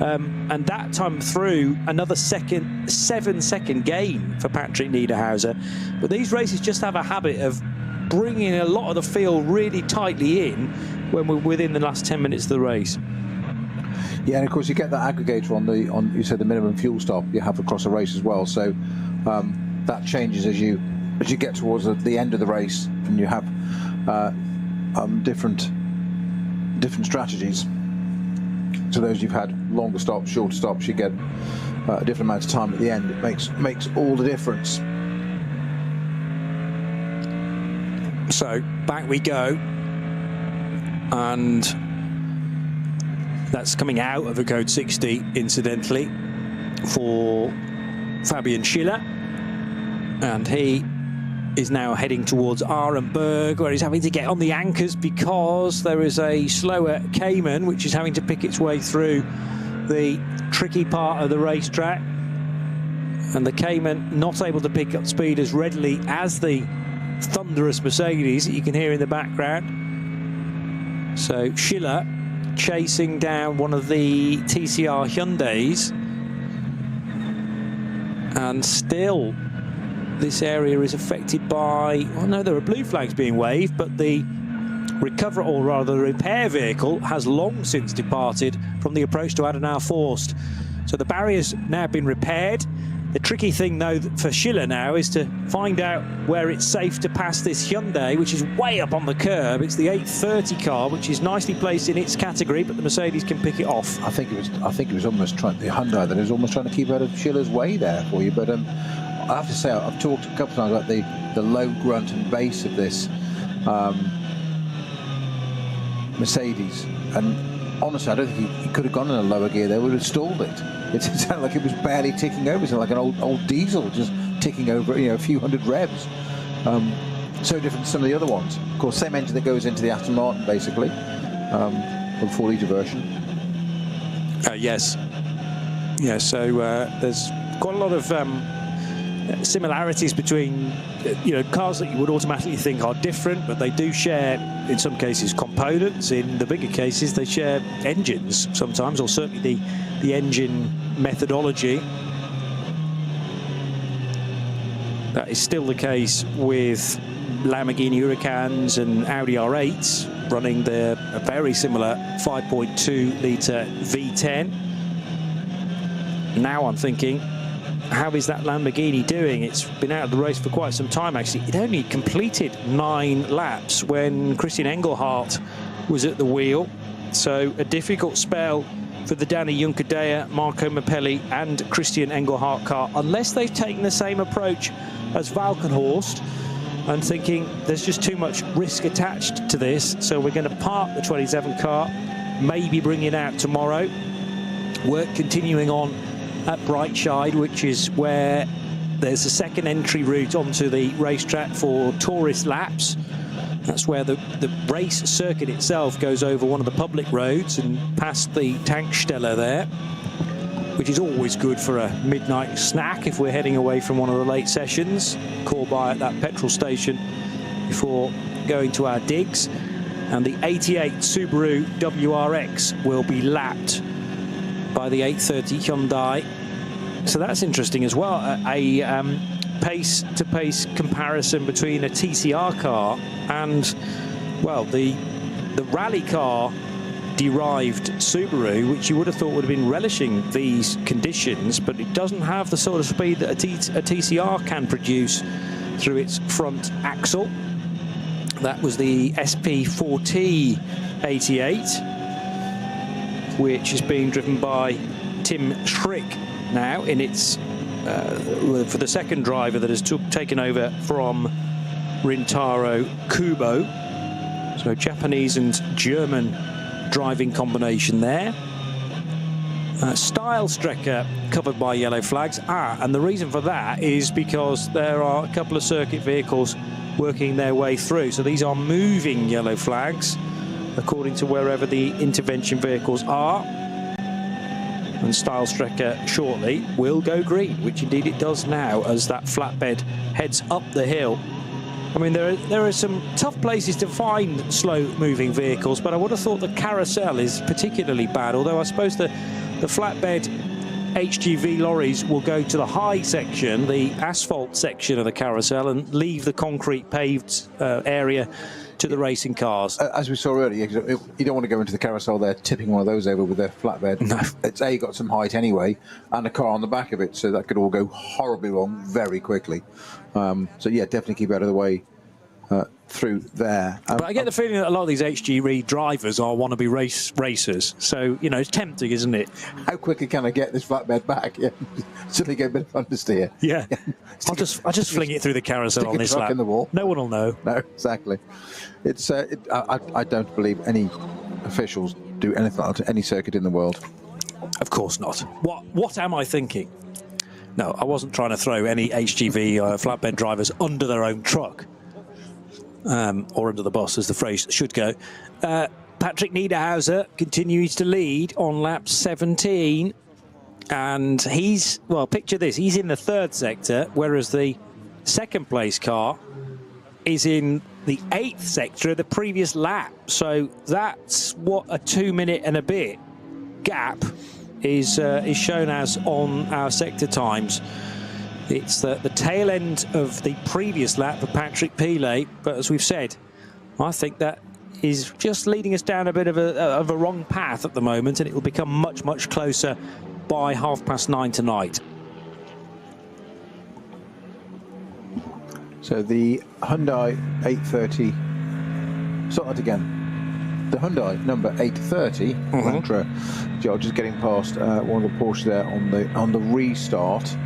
And that time through, another 7-second gain for Patrick Niederhauser. But these races just have a habit of bringing a lot of the field really tightly in when we're within the last 10 minutes of the race. Yeah, and of course you get that aggregator on you said the minimum fuel stop you have across a race as well. So that changes as you get towards the end of the race, and you have different strategies. So those you've had longer stops, shorter stops, you get a different amount of time at the end. It makes all the difference. So back we go, and that's coming out of a code 60, incidentally, for Fabian Schiller, and he is now heading towards Arenberg, where he's having to get on the anchors because there is a slower Cayman which is having to pick its way through the tricky part of the racetrack, and the Cayman not able to pick up speed as readily as the thunderous Mercedes that you can hear in the background. So Schiller chasing down one of the TCR Hyundais, and still this area is affected by, well, no, there are blue flags being waved, but the recover, or rather the repair vehicle, has long since departed from the approach to Adenauer Forst. So the barrier's now been repaired. The tricky thing, though, for Schiller now is to find out where it's safe to pass this Hyundai, which is way up on the curb. It's the 830 car, which is nicely placed in its category, but the Mercedes can pick it off. I think it was almost the Hyundai that is almost trying to keep out of Schiller's way there for you. But I have to say, I've talked a couple of times about the low grunt and bass of this Mercedes, and honestly, I don't think he could have gone in a lower gear. They would have stalled it. It sounded like it was barely ticking over. It's like an old diesel just ticking over, a few hundred revs. So different to some of the other ones. Of course, same engine that goes into the Aston Martin, basically, the 4-litre version. Yes. Yeah. So there's quite a lot of similarities between cars that you would automatically think are different, but they do share, in some cases, components. In the bigger cases, they share engines sometimes, or certainly the engine methodology. That is still the case with Lamborghini Huracans and Audi R8s running a very similar 5.2-litre V10. Now I'm thinking, how is that Lamborghini doing? It's been out of the race for quite some time, actually. It only completed 9 laps when Christian Engelhardt was at the wheel. So a difficult spell for the Danny Juncadella, Marco Mappelli and Christian Engelhardt car, unless they've taken the same approach as Valkenhorst and thinking there's just too much risk attached to this, so we're going to park the 27 car, maybe bring it out tomorrow. Work continuing on at Brightside, which is where there's a second entry route onto the racetrack for tourist laps. That's where the race circuit itself goes over one of the public roads and past the Tankstelle there, which is always good for a midnight snack if we're heading away from one of the late sessions. Call by at that petrol station before going to our digs. And the 88 Subaru WRX will be lapped by the 830 Hyundai. So that's interesting as well. A pace-to-pace comparison between a TCR car and, well, the rally car derived Subaru, which you would have thought would have been relishing these conditions, but it doesn't have the sort of speed that a TCR can produce through its front axle. That was the SP4T 88, which is being driven by Tim Schrick now in its for the second driver that has taken over from Rintaro Kubo. So Japanese and German driving combination there. Style Strecker covered by yellow flags. And the reason for that is because there are a couple of circuit vehicles working their way through. So these are moving yellow flags. according to wherever the intervention vehicles are. And Style Strecker shortly will go green, which indeed it does now as that flatbed heads up the hill. I mean, there are some tough places to find slow-moving vehicles, but I would have thought the carousel is particularly bad, although I suppose the flatbed HGV lorries will go to the high section, the asphalt section of the carousel, and leave the concrete paved area to the racing cars. As we saw earlier, you don't want to go into the carousel there tipping one of those over with a flatbed. No. It's got some height anyway, and a car on the back of it, so that could all go horribly wrong very quickly. So yeah, definitely keep out of the way through there. But I get the feeling that a lot of these HGV drivers are wannabe racers. So, you know, it's tempting, isn't it? How quickly can I get this flatbed back? Yeah. Certainly get a bit of understeer. Yeah. I'll just fling it through the carousel on this lap. In the wall. No one will know. No, exactly. It's I don't believe any officials do anything like that to any circuit in the world. Of course not. What am I thinking? No, I wasn't trying to throw any HGV flatbed drivers under their own truck. Or under the bus, as the phrase should go. Patrick Niederhauser continues to lead on lap 17. And he's, well, picture this, he's in the third sector, whereas the second place car is in the 8th sector of the previous lap. So that's what a 2 minute and a bit gap is shown as on our sector times. It's the tail end of the previous lap for Patrick Pilet, but as we've said, I think that is just leading us down a bit of a wrong path at the moment, and it will become much, much closer by 9:30 tonight. So the Hyundai 830, start that again. The Hyundai number 830 Elantra, just getting past one of the Porsche there on the restart.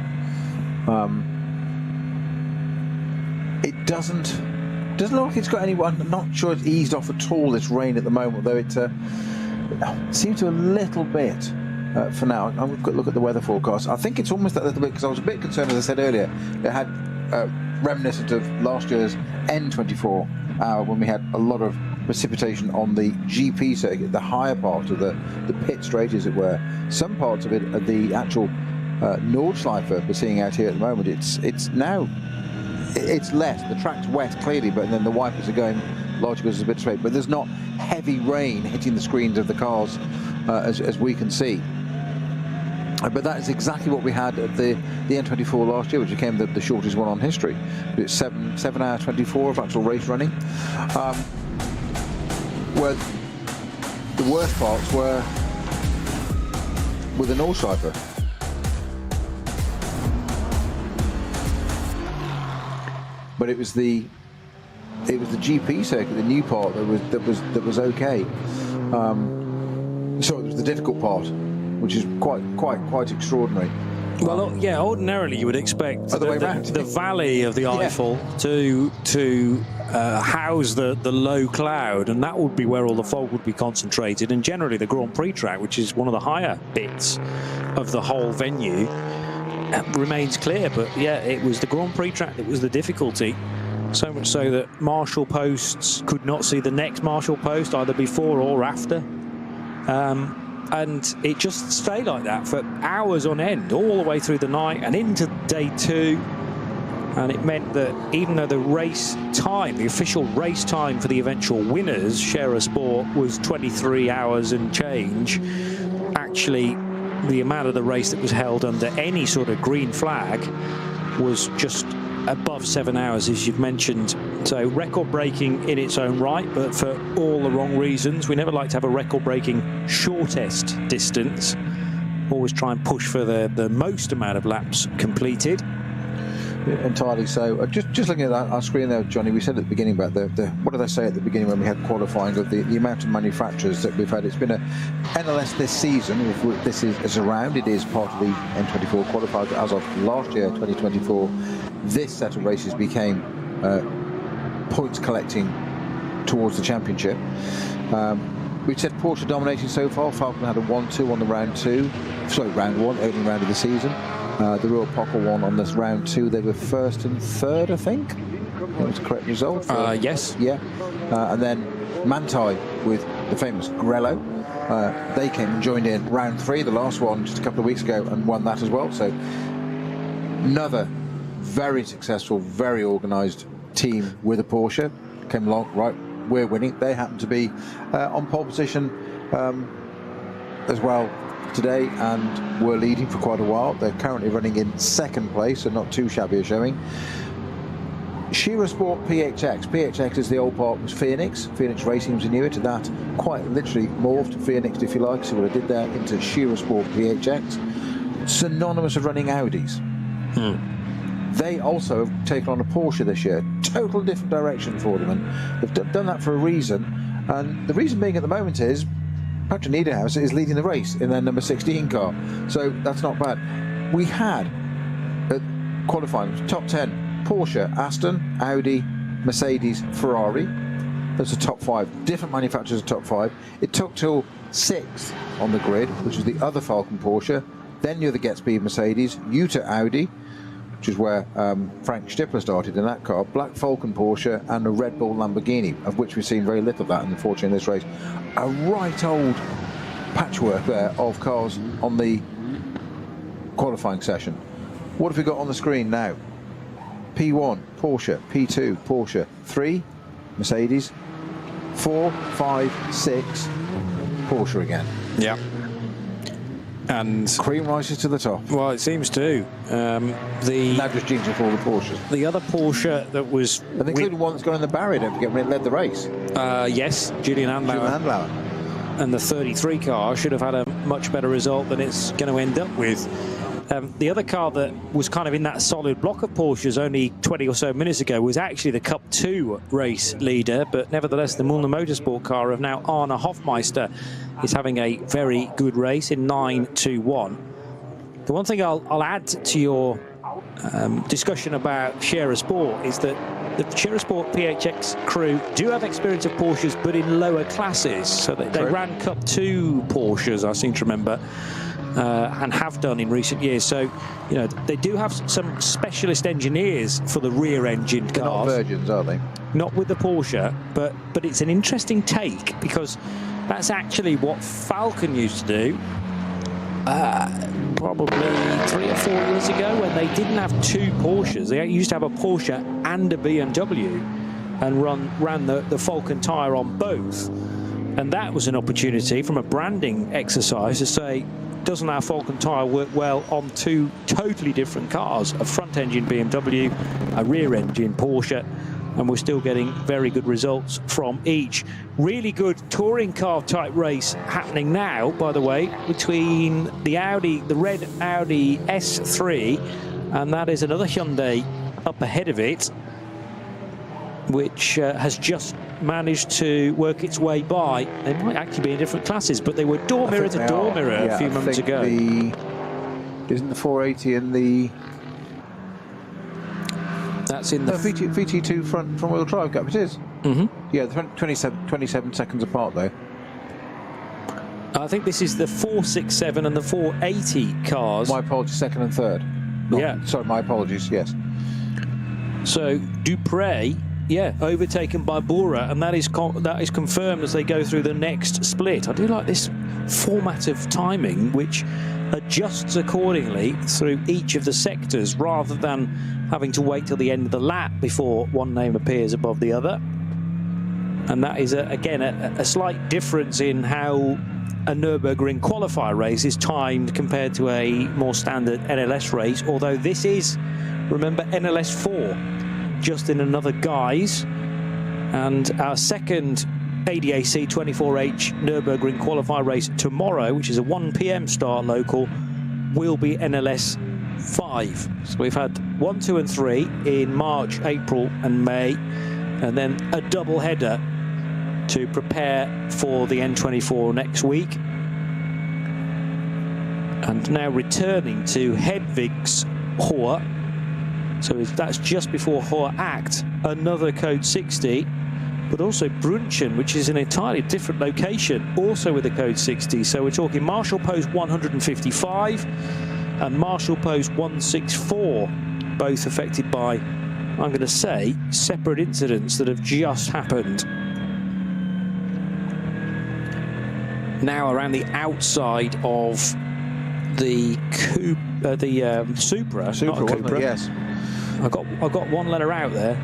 It doesn't look like it's got anyone. I'm not sure it's eased off at all, this rain at the moment, though it seems to a little bit for now. I'm going to look at the weather forecast. I think it's almost that little bit, because I was a bit concerned, as I said earlier, it had reminiscent of last year's N24 hour when we had a lot of precipitation on the GP circuit, the higher part of the pit straight, as it were. Some parts of it are the actual Nordschleife we're seeing out here at the moment. It's now less. The track's wet clearly, but then the wipers are going largely because it's a bit straight. But there's not heavy rain hitting the screens of the cars as we can see. But that is exactly what we had at the N24 last year, which became the shortest one on history. It's 7 hours 24 of actual race running. Where the worst parts were with the Nordschleife. But it was the GP circuit, the new part that was okay. So it was the difficult part, which is quite extraordinary. Well, yeah, ordinarily you would expect the valley of the Eiffel Yeah. to house the low cloud, and that would be where all the fog would be concentrated. And generally the Grand Prix track, which is one of the higher bits of the whole venue, remains clear. But yeah, it was the Grand Prix track that was the difficulty. So much so that marshal posts could not see the next marshal post either before or after. And it just stayed like that for hours on end, all the way through the night and into day 2. And it meant that even though the race time, the official race time for the eventual winners, Scherer Sport, was 23 hours and change, actually the amount of the race that was held under any sort of green flag was just above 7 hours, as you've mentioned. So record-breaking in its own right, but for all the wrong reasons. We never like to have a record-breaking shortest distance. Always try and push for the most amount of laps completed. Yeah, entirely so. Just looking at our screen there, Johnny, we said at the beginning about what did I say at the beginning when we had qualifying of the amount of manufacturers that we've had. It's been a NLS this season. If this is around, it is part of the N24 qualifiers. As of last year, 2024, this set of races became points collecting towards the championship. We've said Porsche dominating so far. Falcon had a 1-2 on the round 2. Sorry, round 1, opening round of the season. The Royal Pocker won on this round 2. They were first and third, I think. That was the correct result. Yes. Yeah. And then Montage with the famous Grello. They came and joined in round 3, the last one just a couple of weeks ago, and won that as well. So another very successful, very organised team with a Porsche came along. Right, we're winning. They happen to be on pole position as well today, and were leading for quite a while. They're currently running in 2nd place, so not too shabby a showing. Shearer Sport PHX. PHX is the old part was Phoenix. Phoenix Racing was new to that. Quite literally morphed Phoenix, if you like. See what I did there, into Shearer Sport PHX. Synonymous of running Audis. They also have taken on a Porsche this year. Total different direction for them, and they've done that for a reason. And the reason being at the moment is Patrick Niederhaus is leading the race in their number 16 car. So that's not bad. We had at qualifying top 10 Porsche, Aston, Audi, Mercedes, Ferrari. There's a top 5. Different manufacturers of top 5. It took till 6th on the grid, which was the other Falcon Porsche. Then you're the Get Speed Mercedes, Yuta Audi, which is where Frank Stippler started in that car, Black Falcon Porsche, and a Red Bull Lamborghini, of which we've seen very little of that, unfortunately, in this race. A right old patchwork there of cars on the qualifying session. What have we got on the screen now? P1, Porsche. P2, Porsche. 3, Mercedes. 4, 5, 6, Porsche again. Yeah. And cream rises to the top. Well, it seems to. That just jinxes for all the Porsches. The other Porsche that was... And including one that's gone in the barrier, don't forget, when it led the race. Yes, Julian Andlauer. And the 33 car should have had a much better result than it's going to end up with. The other car that was kind of in that solid block of Porsches only 20 or so minutes ago was actually the Cup 2 race leader, but nevertheless the Mullner Motorsport car of now Arne Hofmeister is having a very good race in 9-2-1. The one thing I'll add to your discussion about Shearer Sport is that the Shearer Sport PHX crew do have experience of Porsches, but in lower classes. So they ran Cup 2 Porsches, I seem to remember. And have done in recent years. So, you know, they do have some specialist engineers for the rear-engined cars. They're not virgins, are they? Not with the Porsche, but it's an interesting take, because that's actually what Falcon used to do probably 3 or 4 years ago, when they didn't have 2 Porsches. They used to have a Porsche and a BMW and ran the Falcon tyre on both. And that was an opportunity from a branding exercise to say, doesn't our Falcon tyre work well on 2 totally different cars, a front-engine BMW, a rear-engine Porsche, and we're still getting very good results from each. Really good touring car type race happening now, by the way, between the red Audi S3, and that is another Hyundai up ahead of it, which has just managed to work its way by. They might actually be in different classes, but they were door mirror to door mirror a few months ago. Isn't the 480 in the... That's in the... VT2 front-wheel drive gap, it is. Mm-hmm. Yeah, 27 seconds apart, though. I think this is the 467 and the 480 cars. My apologies, 2nd and 3rd. Yeah. Sorry, my apologies, yes. So, Dupre... Yeah, overtaken by Bora, and that is confirmed as they go through the next split. I do like this format of timing, which adjusts accordingly through each of the sectors, rather than having to wait till the end of the lap before one name appears above the other. And that is, again, a slight difference in how a Nürburgring qualifier race is timed compared to a more standard NLS race, although this is, remember, NLS 4. Just in another guise. And our second ADAC 24h Nürburgring qualifier race tomorrow, which is a 1 PM start local, will be NLS 5. So we've had 1, 2 and 3 in March, April and May, and then a double header to prepare for the N24 next week. And now returning to Hedvig's Hoa. So that's just before Hoa Act, another code 60, but also Brunchen, which is an entirely different location, also with a code 60. So we're talking Marshall Post 155 and Marshall Post 164, both affected by I'm going to say, separate incidents that have just happened. Now around the outside of the Supra, not a Cupra. Yes. I got one letter out there.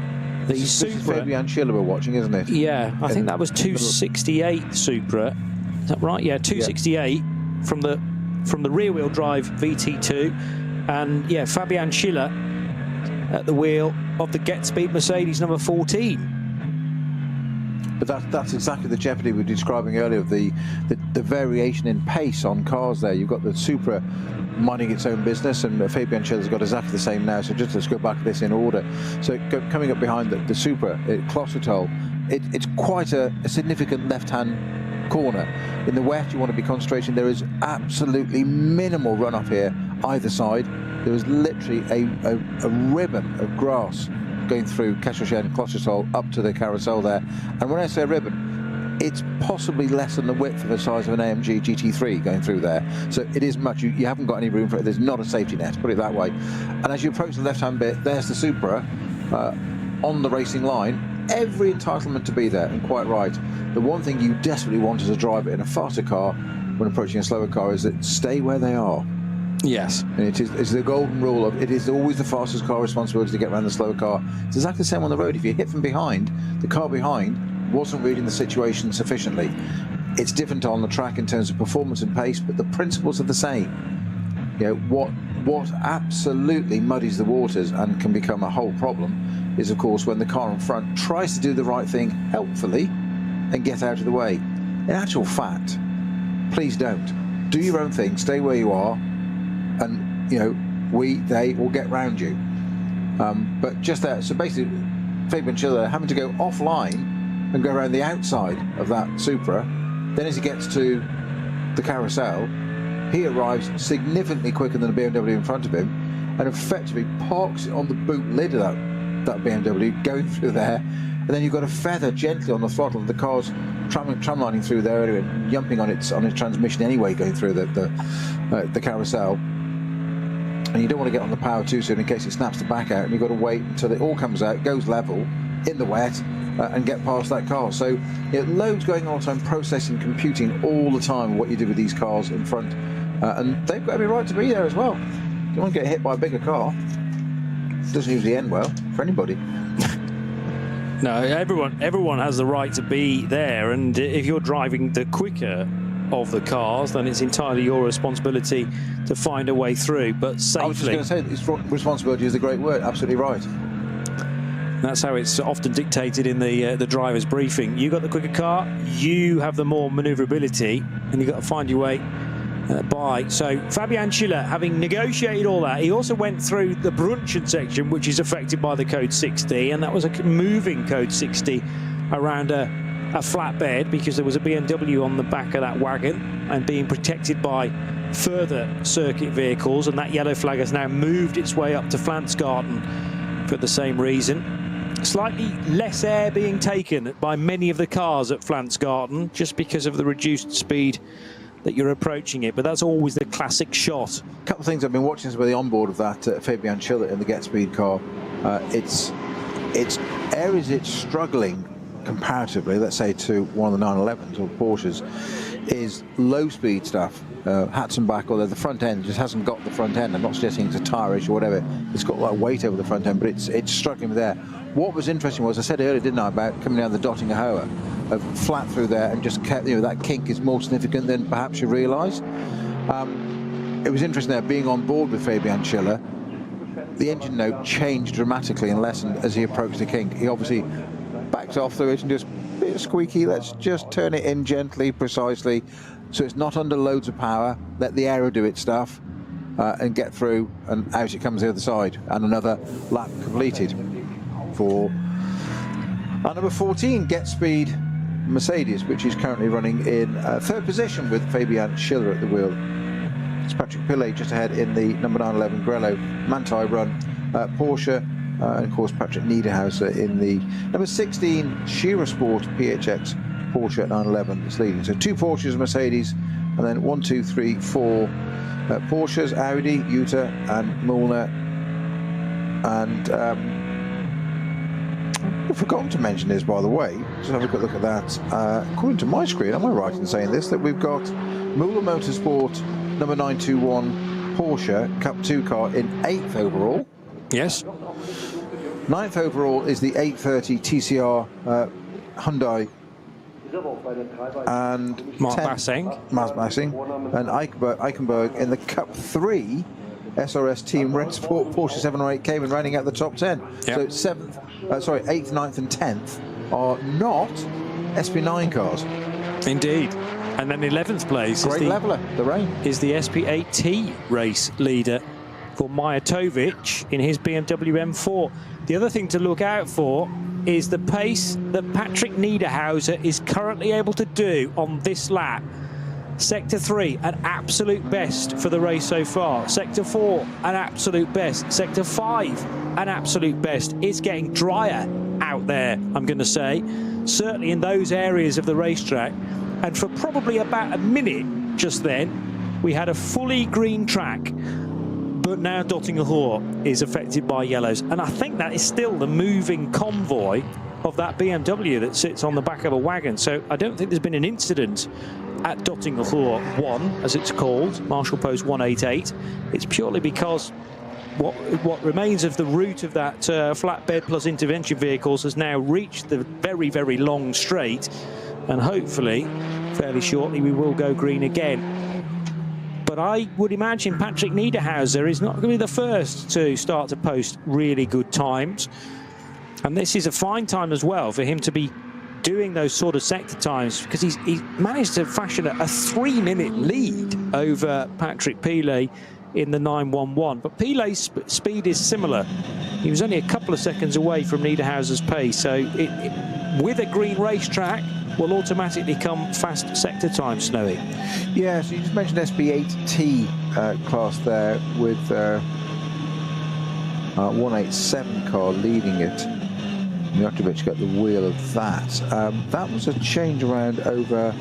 The Supra. This is Fabian Schiller we're watching, isn't it? Yeah, I think that was 268 Supra. Is that right? Yeah, 268 from the rear-wheel drive VT2, and yeah, Fabian Schiller at the wheel of the GetSpeed Mercedes number 14. But that's exactly the jeopardy we were describing earlier of the variation in pace on cars there. You've got the Supra minding its own business, and Fabian Schiller's got exactly the same now. So just let's go back to this in order. So coming up behind the Supra, Klostotol, it's quite a significant left-hand corner. In the wet, you want to be concentrating. There is absolutely minimal runoff here, either side. There is literally a ribbon of grass going through Kesselchen, Klostotol up to the carousel there. And when I say ribbon, it's possibly less than the width of the size of an AMG GT3 going through there. So it is much, you haven't got any room for it. There's not a safety net, put it that way. And as you approach the left-hand bit, there's the Supra on the racing line. Every entitlement to be there, and quite right. The one thing you desperately want as a driver in a faster car when approaching a slower car is that stay where they are. Yes. And it's the golden rule of it is always the fastest car responsibility to get around the slower car. It's exactly the same on the road. If you hit from behind, the car behind wasn't reading the situation sufficiently. It's different on the track in terms of performance and pace, but the principles are the same. You know, what absolutely muddies the waters and can become a whole problem is, of course, when the car in front tries to do the right thing helpfully and get out of the way. In actual fact, please don't. Do your own thing, stay where you are, and, you know, they will get round you. But just that, so basically, Fabian Schiller having to go offline and go around the outside of that Supra. Then as he gets to the carousel, he arrives significantly quicker than the BMW in front of him and effectively parks it on the boot lid of that BMW, going through there. And then you've got a feather gently on the throttle. The car's tramlining through there anyway, and yumping on its transmission anyway, going through the carousel. And you don't want to get on the power too soon in case it snaps the back out, and you've got to wait until it all comes out, goes level in the wet, and get past that car. So loads going on all the time, processing, computing all the time what you do with these cars in front, and they've got every right to be there as well. If you want to get hit by a bigger car, it doesn't usually end well for anybody. No, everyone has the right to be there, and if you're driving the quicker of the cars, then it's entirely your responsibility to find a way through, but safely. I was just going to say, responsibility is a great word, absolutely right. That's how it's often dictated in the driver's briefing. You got the quicker car, you have the more manoeuvrability, and you've got to find your way by. So Fabian Schiller, having negotiated all that, he also went through the Brunchen section, which is affected by the code 60, and that was a moving code 60 around a flatbed, because there was a BMW on the back of that wagon and being protected by further circuit vehicles, and that yellow flag has now moved its way up to Flansgarten for the same reason. Slightly less air being taken by many of the cars at Flansgarten just because of the reduced speed that you're approaching it, but that's always the classic shot. A couple of things I've been watching with the onboard of that Fabian Schiller in the GetSpeed car. It's areas it's struggling comparatively, let's say, to one of the 911s or Porsches, is low speed stuff. Hats and back, although the front end just hasn't got the front end. I'm not suggesting it's a tyre issue or whatever. It's got a lot of weight over the front end, but it's struggling there. What was interesting was, I said earlier, didn't I, about coming down the Dottingerhohe, of flat through there, and just kept, that kink is more significant than perhaps you realise. It was interesting there, being on board with Fabian Schiller, the engine note changed dramatically and lessened as he approached the kink. He obviously backed off through it and just a bit squeaky. Let's just turn it in gently, precisely, so it's not under loads of power. Let the aero do its stuff and get through, and out it comes the other side, and another lap completed for our number 14 GetSpeed Mercedes, which is currently running in third position with Fabian Schiller at the wheel. It's Patrick Pillay just ahead in the number 911 Grello Manthey run Porsche, and of course Patrick Niederhauser in the number 16 Shearer Sport PHX Porsche 911 that's leading. So 2 Porsches, Mercedes, and then 1, 2, 3, 4 Porsches, Audi, Jutta and Mullner, and I forgot to mention this, by the way. Just have a quick look at that. According to my screen, am I right in saying this, that we've got Müller Motorsport number 921 Porsche Cup 2 car in 8th overall. Yes. 9th overall is the 830 TCR Hyundai and Mark Bassing and Eichenberg in the Cup 3 SRS Team Red Sport Porsche 708 Cayman, rounding out the top 10. Yep. So 8th, 9th and 10th are not SP9 cars. Indeed. And then 11th place Great leveller, the rain. is the SP8T race leader for Mijatovic in his BMW M4. The other thing to look out for is the pace that Patrick Niederhauser is currently able to do on this lap. Sector 3, an absolute best for the race so far. Sector 4, an absolute best. Sector 5, an absolute best. It's getting drier out there, I'm going to say, certainly in those areas of the racetrack. And for probably about a minute just then, we had a fully green track, but now Döttinger is affected by yellows. And I think that is still the moving convoy of that BMW that sits on the back of a wagon. So I don't think there's been an incident at Döttinger 1, as it's called, Marshal Post 188. It's purely because what remains of the route of that flatbed plus intervention vehicles has now reached the very, very long straight, and hopefully fairly shortly we will go green again. But I would imagine Patrick Niederhauser is not going to be the first to start to post really good times, and this is a fine time as well for him to be doing those sort of sector times, because he's managed to fashion a 3-minute lead over Patrick Pilet in the 911. But Pilet's speed is similar. He was only a couple of seconds away from Niederhauser's pace, so with a green racetrack will automatically come fast sector time, Snowy. Yeah, so you just mentioned SP8T class there with 187 car leading it. Mijatovic got the wheel of that. That was a change around over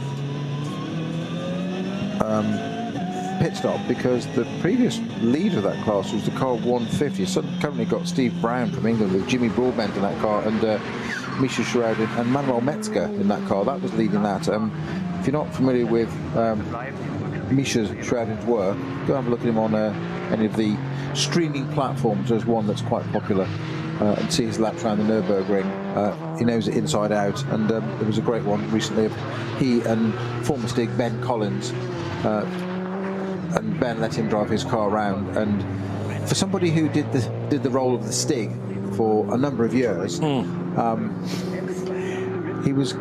pit stop, because the previous leader of that class was the car 150. So currently got Steve Brown from England with Jimmy Broadbent in that car, and Misha Shrouded and Manuel Metzger in that car. That was leading that. If you're not familiar with Misha Shrouded's work, go have a look at him on any of the streaming platforms. There's one that's quite popular. And see his laps around the Nürburgring. He knows it inside out, and there was a great one recently of he and former Stig Ben Collins, and Ben let him drive his car around. And for somebody who did the role of the Stig for a number of years, he was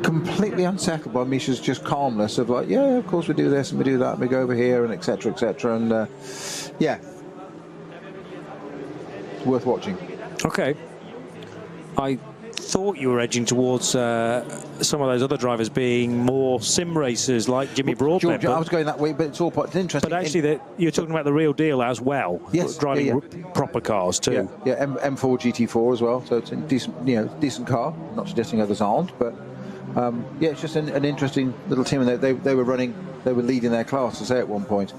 completely unsettled by Misha's just calmness of like, yeah, of course we do this and we do that and we go over here and etc. etc. And yeah. Worth watching. Okay. I thought you were edging towards some of those other drivers being more sim racers like Jimmy Broadbent. George, I was going that way, but it's all quite interesting. But actually, you're talking about the real deal as well. Yes, driving proper cars too. Yeah, M4 GT4 as well. So it's a decent, decent car. Not suggesting others aren't, but yeah, it's just an interesting little team. And they were running, they were leading their class, to say, at one point.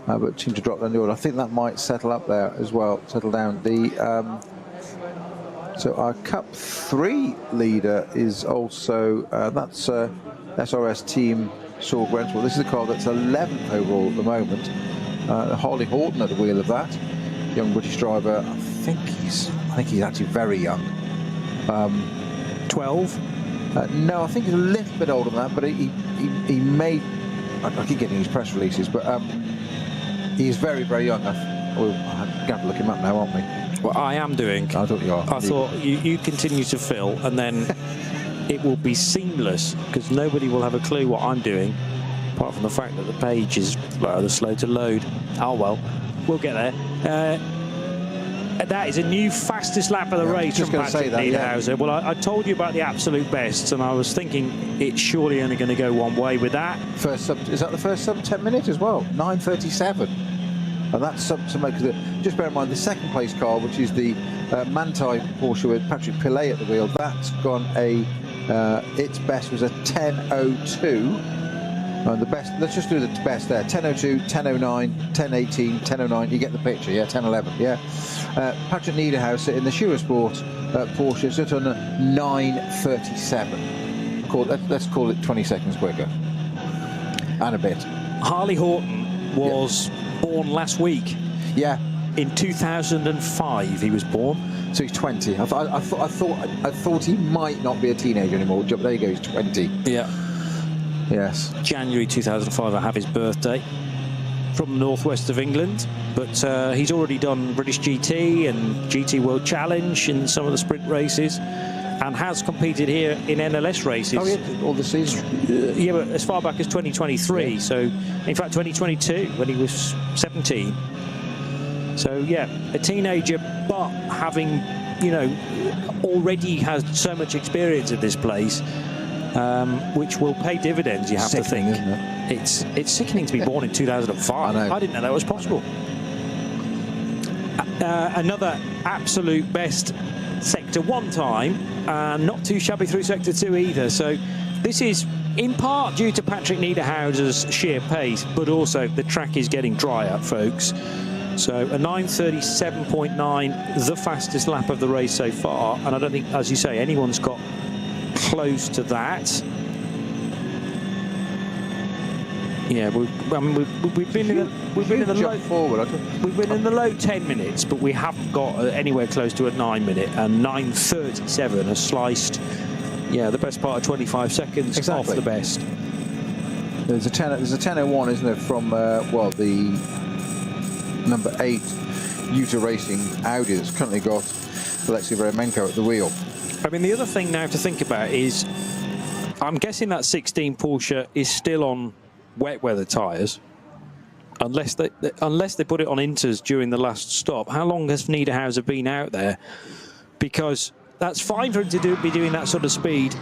But seemed to drop down the order. I think that might settle up there as well, settle down. So our Cup 3 leader is also, that's SRS Team Saul Grenfell. This is a car that's 11th overall at the moment. Harley Horton at the wheel of that. Young British driver. I think he's actually very young. 12? No, I think he's a little bit older than that, but he may, I keep getting his press releases, but he's very, very young. We're going to look him up now, aren't we? Well, I am doing. I thought you are. I thought you continue to fill, and then it will be seamless, because nobody will have a clue what I'm doing, apart from the fact that the page is rather slow to load. Oh well, we'll get there. That is a new fastest lap of the race from Patrick Niederhauser. Yeah. Well, I told you about the absolute bests, and I was thinking it's surely only going to go one way with that. Is that the first sub 10 minute as well? 9:37. And that's something, because just bear in mind the second place car, which is the Manthey Porsche with Patrick Pilet at the wheel, that's gone its best was a 10:02. The best, let's just do the best there. 10:02, 10:09, 10:18, 10:09. You get the picture, yeah. 10:11, yeah. Patrick Niederhauser in the Sport Porsche sit on a 9:37. Let's call it 20 seconds quicker. And a bit. Harley Horton was born last week. Yeah. In 2005, he was born. So he's 20. I thought he might not be a teenager anymore. But there you go. He's 20. Yeah. Yes. January 2005, I have his birthday. From the northwest of England, but he's already done British GT and GT World Challenge in some of the sprint races, and has competed here in NLS races. Oh yeah, all the seasons. Yeah, but as far back as 2023. Yeah. So, in fact, 2022 when he was 17. So yeah, a teenager, but having, you know, already has so much experience at this place. Which will pay dividends, you have to think. Isn't it? It's sickening to be born in 2005. I didn't know that was possible. Another absolute best Sector 1 time, and not too shabby through Sector 2 either. So this is in part due to Patrick Niederhauser's sheer pace, but also the track is getting drier, folks. So a 9:37.9, the fastest lap of the race so far, and I don't think, as you say, anyone's got close to that. Yeah, we've been in the low 10 minutes, but we haven't got anywhere close to a 9 minute, and 9:37 has sliced, yeah, the best part of 25 seconds off the best. There's a 10:01, isn't there, from well, the number 8 Utah Racing Audi that's currently got Alexei Veremenko at the wheel. I mean, the other thing now to think about is, I'm guessing that 16 Porsche is still on wet weather tyres, unless they put it on inters during the last stop. How long has Niederhauser been out there? Because that's fine for him to be doing that sort of speed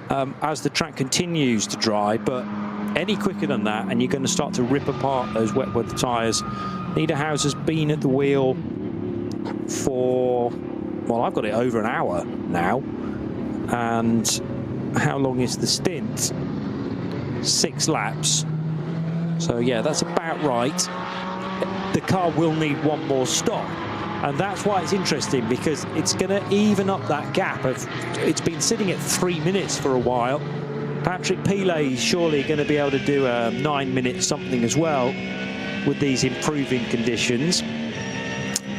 as the track continues to dry, but any quicker than that, and you're going to start to rip apart those wet weather tyres. Niederhauser's been at the wheel for, well, I've got it over an hour now. And how long is the stint? 6 laps. So yeah, that's about right. The car will need one more stop, and that's why it's interesting, because it's going to even up that gap of, it's been sitting at 3 minutes for a while. Patrick Pilet is surely going to be able to do a 9 minute something as well with these improving conditions.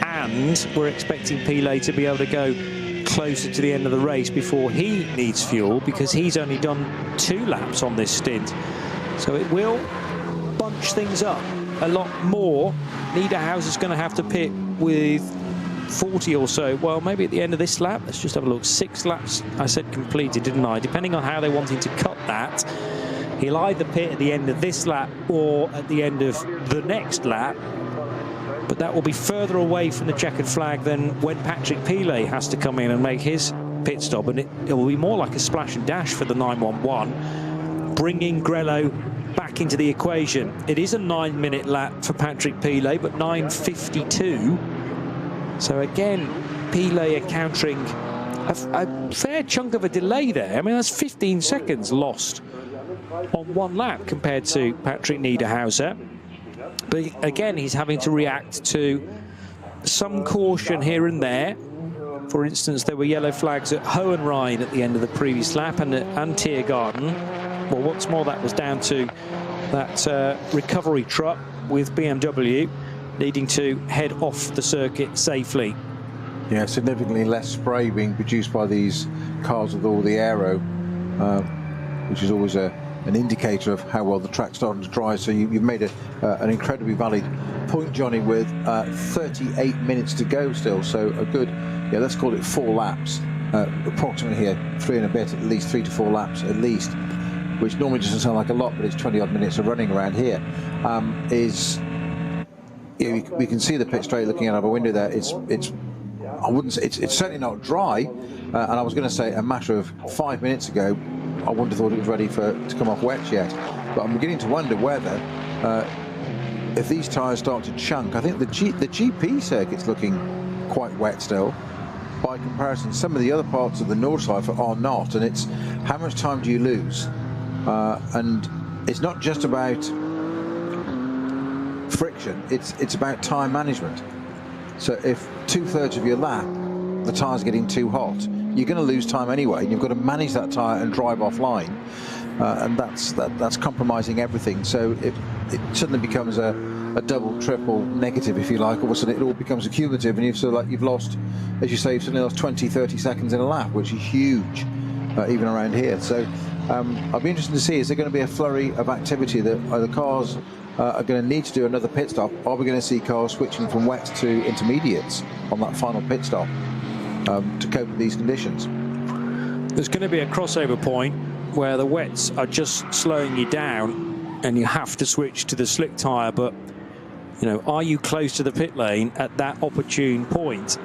And we're expecting Pilet to be able to go closer to the end of the race before he needs fuel, because he's only done 2 laps on this stint. So it will bunch things up a lot more. Niederhauser's going to have to pit with 40 or so. Well, maybe at the end of this lap. Let's just have a look. 6 laps, I said completed, didn't I? Depending on how they want him to cut that, he'll either pit at the end of this lap or at the end of the next lap. But that will be further away from the checkered flag than when Patrick Pilet has to come in and make his pit stop. And it will be more like a splash and dash for the 911, bringing Grello back into the equation. It is a 9 minute lap for Patrick Pilet, but 9:52. So again, Pilet encountering a fair chunk of a delay there. I mean, that's 15 seconds lost on 1 lap compared to Patrick Niederhauser. But again, he's having to react to some caution here and there. For instance, there were yellow flags at Hohenrhein at the end of the previous lap, and at Tiergarten. Well, what's more, that was down to that recovery truck with BMW needing to head off the circuit safely. Yeah, significantly less spray being produced by these cars with all the aero, which is always an indicator of how well the track's starting to dry. So you've made an incredibly valid point, Johnny, with 38 minutes to go still. So a good, yeah, let's call it 4 laps, approximately here, 3 and a bit, at least 3 to 4 laps at least, which normally doesn't sound like a lot, but it's 20 odd minutes of running around here. We can see the pit straight looking out of a window there. I wouldn't say, it's certainly not dry, and I was going to say a matter of 5 minutes ago, I wouldn't have thought it was ready to come off wet yet. But I'm beginning to wonder whether, if these tyres start to chunk, I think the GP circuit's looking quite wet still. By comparison, some of the other parts of the Nordschleife are not, and it's how much time do you lose? And it's not just about friction, it's about time management. So if 2/3 of your lap the tyre's getting too hot, you're going to lose time anyway. You've got to manage that tyre and drive offline, and that's compromising everything. So it suddenly becomes a double, triple negative, if you like. All of a sudden it all becomes accumulative, and you've lost, as you say, you've suddenly lost 20-30 seconds in a lap, which is huge, even around here. So I'll be interested to see, is there going to be a flurry of activity that the cars are going to need to do another pit stop? Are we going to see cars switching from wets to intermediates on that final pit stop to cope with these conditions? There's going to be a crossover point where the wets are just slowing you down and you have to switch to the slick tyre, but you know, are you close to the pit lane at that opportune point?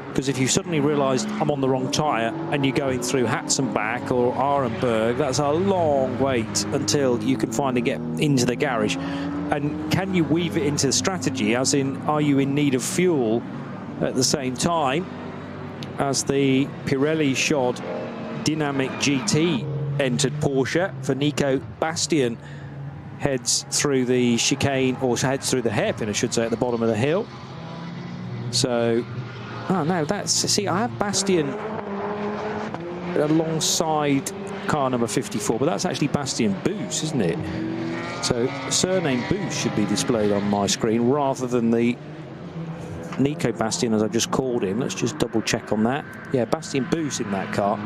Because if you suddenly realise I'm on the wrong tyre and you're going through Hatzenbach or Arenberg, that's a long wait until you can finally get into the garage. And can you weave it into the strategy, as in, are you in need of fuel at the same time as the Pirelli shod Dynamic GT entered Porsche for Nico Bastian heads through the chicane, or heads through the hairpin, I should say, at the bottom of the hill. So, oh no, that's, see, I have Bastian alongside car number 54, but that's actually Bastian Boos, isn't it? So surname Boos should be displayed on my screen rather than the Nico Bastian as I just called him. Let's just double check on that. Yeah, Bastian Boos in that car.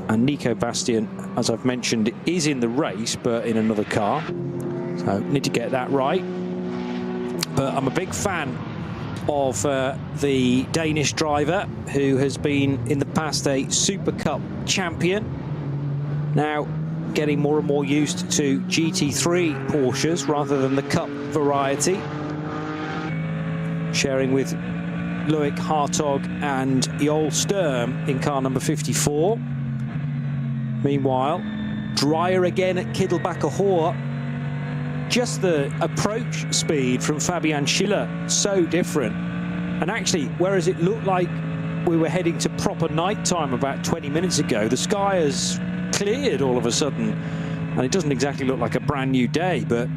And Nico Bastian, as I've mentioned, is in the race, but in another car. So need to get that right. But I'm a big fan of the Danish driver, who has been in the past a Super Cup champion. Now getting more and more used to GT3 Porsches rather than the Cup variety. Sharing with Loic Hartog and Joel Sturm in car number 54. Meanwhile, drier again at Kittelbacher Hohe. Just the approach speed from Fabian Schiller, so different. And actually, whereas it looked like we were heading to proper night time about 20 minutes ago, the sky has cleared all of a sudden. And it doesn't exactly look like a brand new day, but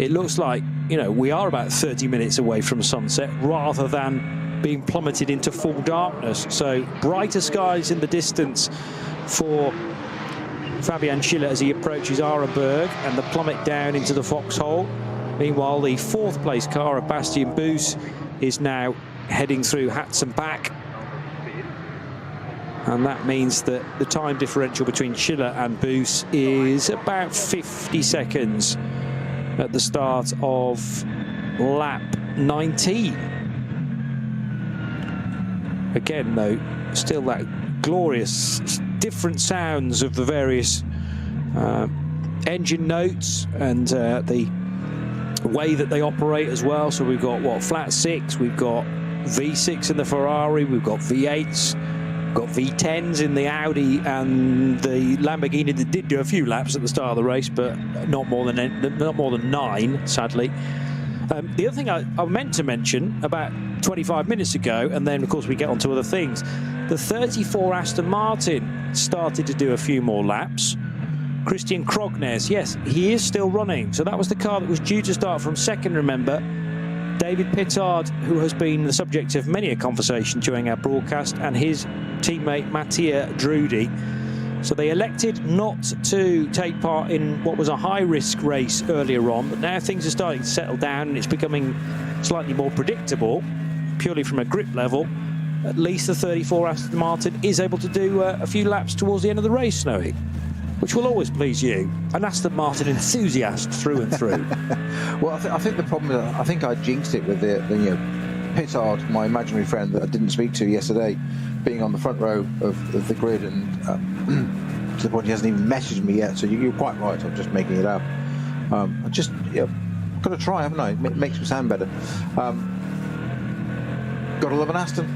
it looks like, you know, we are about 30 minutes away from sunset rather than being plummeted into full darkness. So brighter skies in the distance for Fabian Schiller as he approaches Arenberg and the plummet down into the foxhole. Meanwhile, the fourth place car of Bastian Boos is now heading through Hatzenbach. And that means that the time differential between Schiller and Boos is about 50 seconds at the start of lap 19. Again, though, still that glorious different sounds of the various engine notes and the way that they operate as well. So we've got, what, flat six, we've got V6 in the Ferrari, we've got V8s, got V10s in the Audi and the Lamborghini that did do a few laps at the start of the race, but not more than 9, sadly. The other thing I meant to mention about 25 minutes ago, and then of course we get on to other things, the 34 Aston Martin started to do a few more laps. Christian Krognes, yes, he is still running. So that was the car that was due to start from second, remember. David Pittard, who has been the subject of many a conversation during our broadcast, and his teammate Mattia Drudi. So they elected not to take part in what was a high-risk race earlier on, but now things are starting to settle down and it's becoming slightly more predictable, purely from a grip level. At least the 34 Aston Martin is able to do a few laps towards the end of the race, Snowy, which will always please you, an Aston Martin enthusiast through and through. Well, I think the problem is, I think I jinxed it with the you know, Pittard, my imaginary friend that I didn't speak to yesterday, being on the front row of the grid, and to the point he hasn't even messaged me yet. So you're quite right. I'm just making it up. I just got to try, haven't I? It makes me sound better. Got to love an Aston.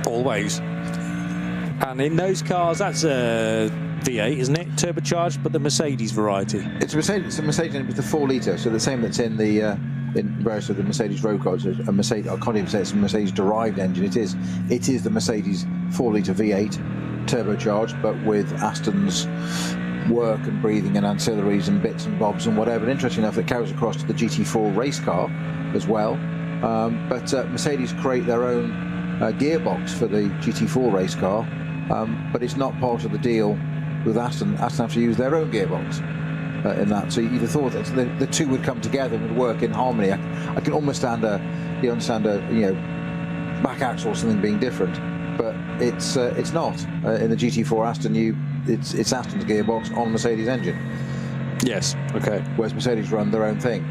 Always. And in those cars, that's a V8, isn't it? Turbocharged, but the Mercedes variety. It's a Mercedes with the 4-litre, so the same that's in the in various of the Mercedes road cars. A Mercedes, I can't even say it's a Mercedes-derived engine. It is the Mercedes 4-litre V8 turbocharged, but with Aston's work and breathing and ancillaries and bits and bobs and whatever. And interesting enough, it carries across to the GT4 race car as well. But Mercedes create their own gearbox for the GT4 race car, but it's not part of the deal with Aston. Aston have to use their own gearbox in that. So you'd have thought that the two would come together and would work in harmony. I can almost understand a back axle or something being different, but it's not. In the GT4 Aston, it's Aston's gearbox on Mercedes engine. Yes. Okay. Whereas Mercedes run their own thing.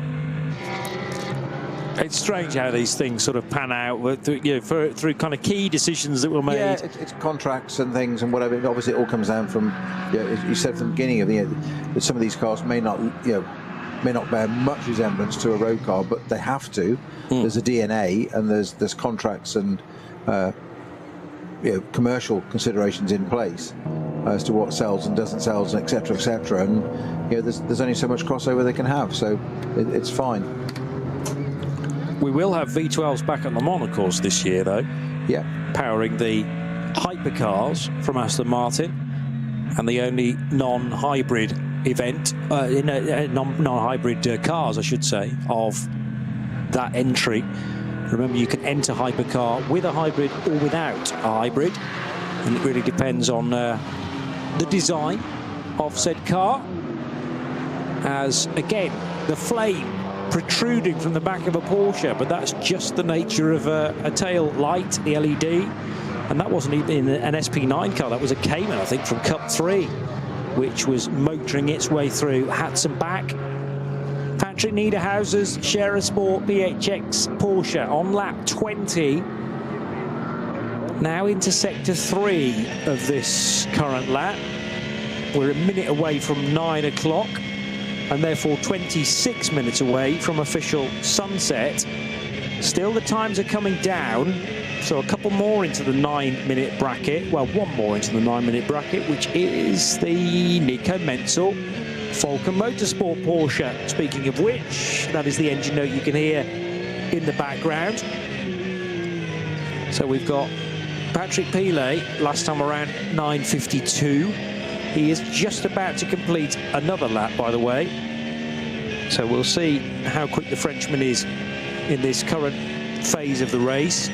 It's strange how these things sort of pan out through kind of key decisions that were made. Yeah, it's contracts and things and whatever. Obviously, it all comes down from. You said from the beginning of that some of these cars may not bear much resemblance to a road car, but they have to. There's a DNA and there's contracts and commercial considerations in place as to what sells and doesn't sell, and etc. etc. And there's only so much crossover they can have, so it's fine. We will have V12s back at Le Mans, of course, this year, though. Yeah. Powering the hypercars from Aston Martin, and the only non-hybrid event, non-hybrid cars, I should say, of that entry. Remember, you can enter hypercar with a hybrid or without a hybrid, and it really depends on the design of said car. As again, the flame protruding from the back of a Porsche, but that's just the nature of a tail light, the LED, and that wasn't even an SP9 car. That was a Cayman, I think, from Cup 3, which was motoring its way through Hatton back. Patrick Niederhauser's Scherer Sport PHX Porsche on lap 20, now into sector 3 of this current lap. We're a minute away from 9 o'clock, and therefore 26 minutes away from official sunset. Still, the times are coming down, so a couple more into the 9-minute bracket. Well, one more into the 9-minute bracket, which is the Nico Menzel Falcon Motorsport Porsche. Speaking of which, that is the engine note you can hear in the background. So we've got Patrick Pilet, last time around 9:52. He is just about to complete another lap, by the way. So we'll see how quick the Frenchman is in this current phase of the race.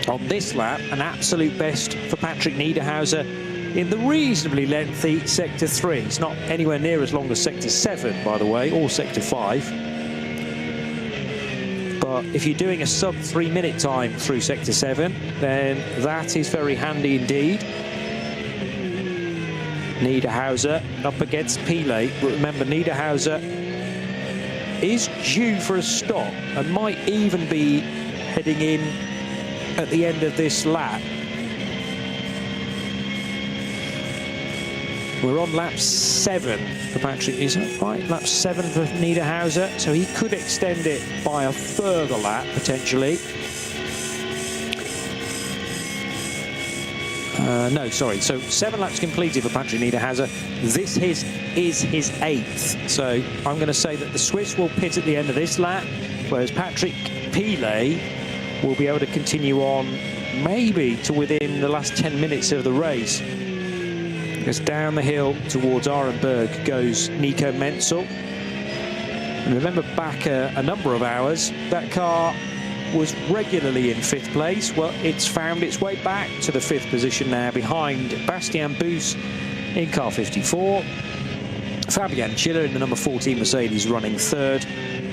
On this lap, an absolute best for Patrick Niederhauser in the reasonably lengthy Sector 3. It's not anywhere near as long as Sector 7, by the way, or Sector 5. But if you're doing a sub 3-minute time through Sector 7, then that is very handy indeed. Niederhauser up against Pilet, but remember, Niederhauser is due for a stop and might even be heading in at the end of this lap. We're on lap 7 for Patrick, is that right? Lap 7 for Niederhauser, so he could extend it by a further lap potentially. No, sorry. So 7 laps completed for Patrick Niederhauser. This is his 8th. So I'm going to say that the Swiss will pit at the end of this lap, whereas Patrick Pilet will be able to continue on maybe to within the last 10 minutes of the race. Because down the hill towards Arenberg goes Nico Menzel. And remember, back a number of hours, that car was regularly in 5th place. Well, it's found its way back to the 5th position now, behind Bastian Buus in car 54. Fabian Schiller in the number 14 Mercedes running 3rd.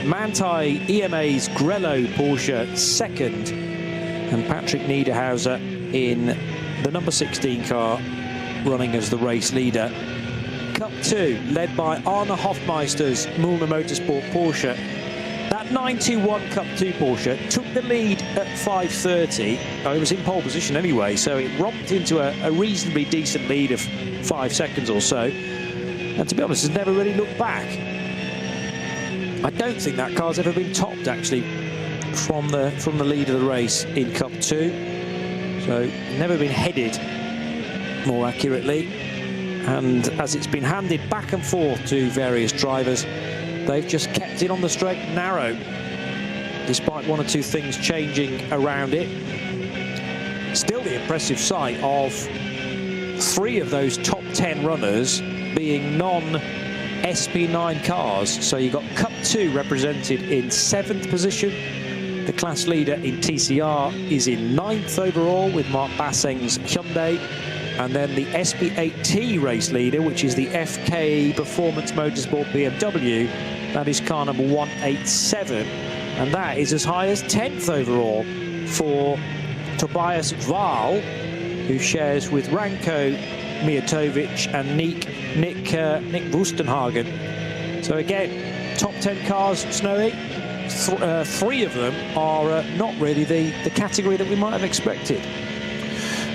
Manthey EMA's Grello Porsche 2nd. And Patrick Niederhauser in the number 16 car running as the race leader. Cup 2 led by Arne Hofmeister's Mühlner Motorsport Porsche. That 921 Cup 2 Porsche took the lead at 5:30. It was in pole position anyway, so it romped into a reasonably decent lead of 5 seconds or so. And to be honest, has never really looked back. I don't think that car's ever been topped, actually, from the lead of the race in Cup 2. So never been headed, more accurately. And as it's been handed back and forth to various drivers, they've just kept it on the straight and narrow, despite 1 or 2 things changing around it. Still the impressive sight of 3 of those top 10 runners being non-SP9 cars. So you've got Cup 2 represented in 7th position. The class leader in TCR is in 9th overall with Mark Basseng's Hyundai. And then the SP8T race leader, which is the FK Performance Motorsport BMW, that is car number 187. And that is as high as 10th overall for Tobias Wahl, who shares with Ranko Mijatovic and Nick Wustenhagen. So again, top 10 cars, Snowy. 3 of them are not really the category that we might have expected.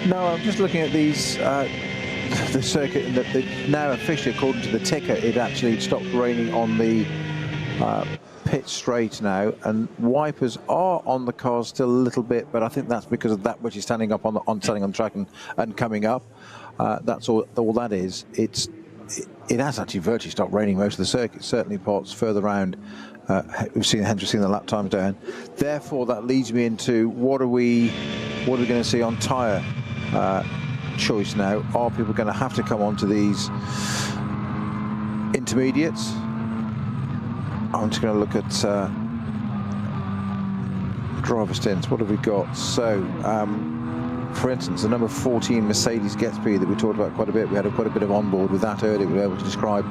No, I'm just looking at these, the circuit, and that now officially, according to the ticker, it actually stopped raining on the pit straight now, and wipers are on the cars still a little bit, but I think that's because of that which is standing up standing on the track and coming up. That's all that is. It has actually virtually stopped raining most of the circuit, certainly parts further round. We've seen the lap times down. Therefore, that leads me into what are we going to see on tyre choice now? Are people going to have to come onto these intermediates? I'm just going to look at driver stints. What have we got? So, for instance, the number 14 Mercedes Gatsby that we talked about quite a bit. We had quite a bit of onboard with that earlier. We were able to describe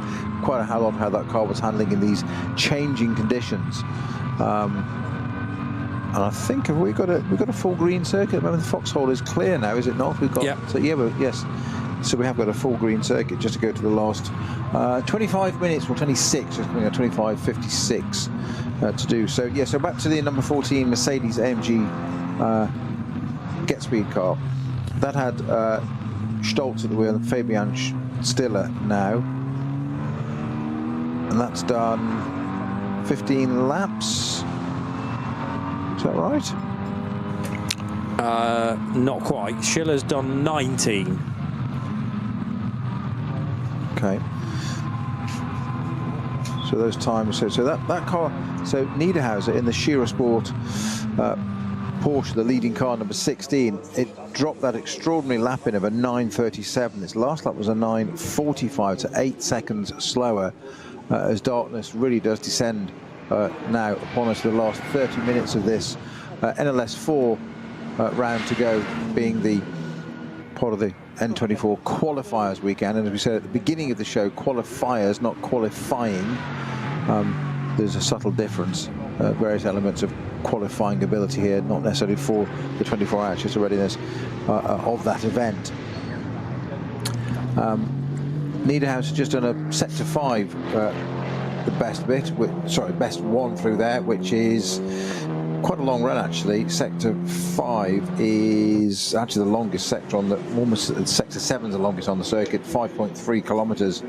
quite a lot how that car was handling in these changing conditions. And I think we've got a full green circuit. Remember, the foxhole is clear now, is it not? We've got so yes. So we have got a full green circuit just to go to the last 25 minutes, or 26, just coming at 25:56 to do. So yeah, so back to the number 14 Mercedes AMG Get Speed car. That had Stoltz at the wheel and Fabian Stiller now. And that's done 15 laps. Is that right? Not quite. Schiller's done 19. Okay. So those times, so that car, so Niederhauser in the Shearer Sport Porsche, the leading car, number 16, it dropped that extraordinary lap in of a 9:37. Its last lap was a 9:45, so 8 seconds slower, as darkness really does descend now upon us. The last 30 minutes of this NLS 4 round to go, being the part of the N24 qualifiers weekend. And as we said at the beginning of the show, qualifiers, not qualifying. There's a subtle difference, various elements of qualifying ability here, not necessarily for the 24 hours, just the readiness of that event. Niederhaus has just done a sector 5, the best bit, best one through there, which is quite a long run actually. Sector 5 is actually the longest sector on the, almost sector 7 is the longest on the circuit, 5.3 kilometers,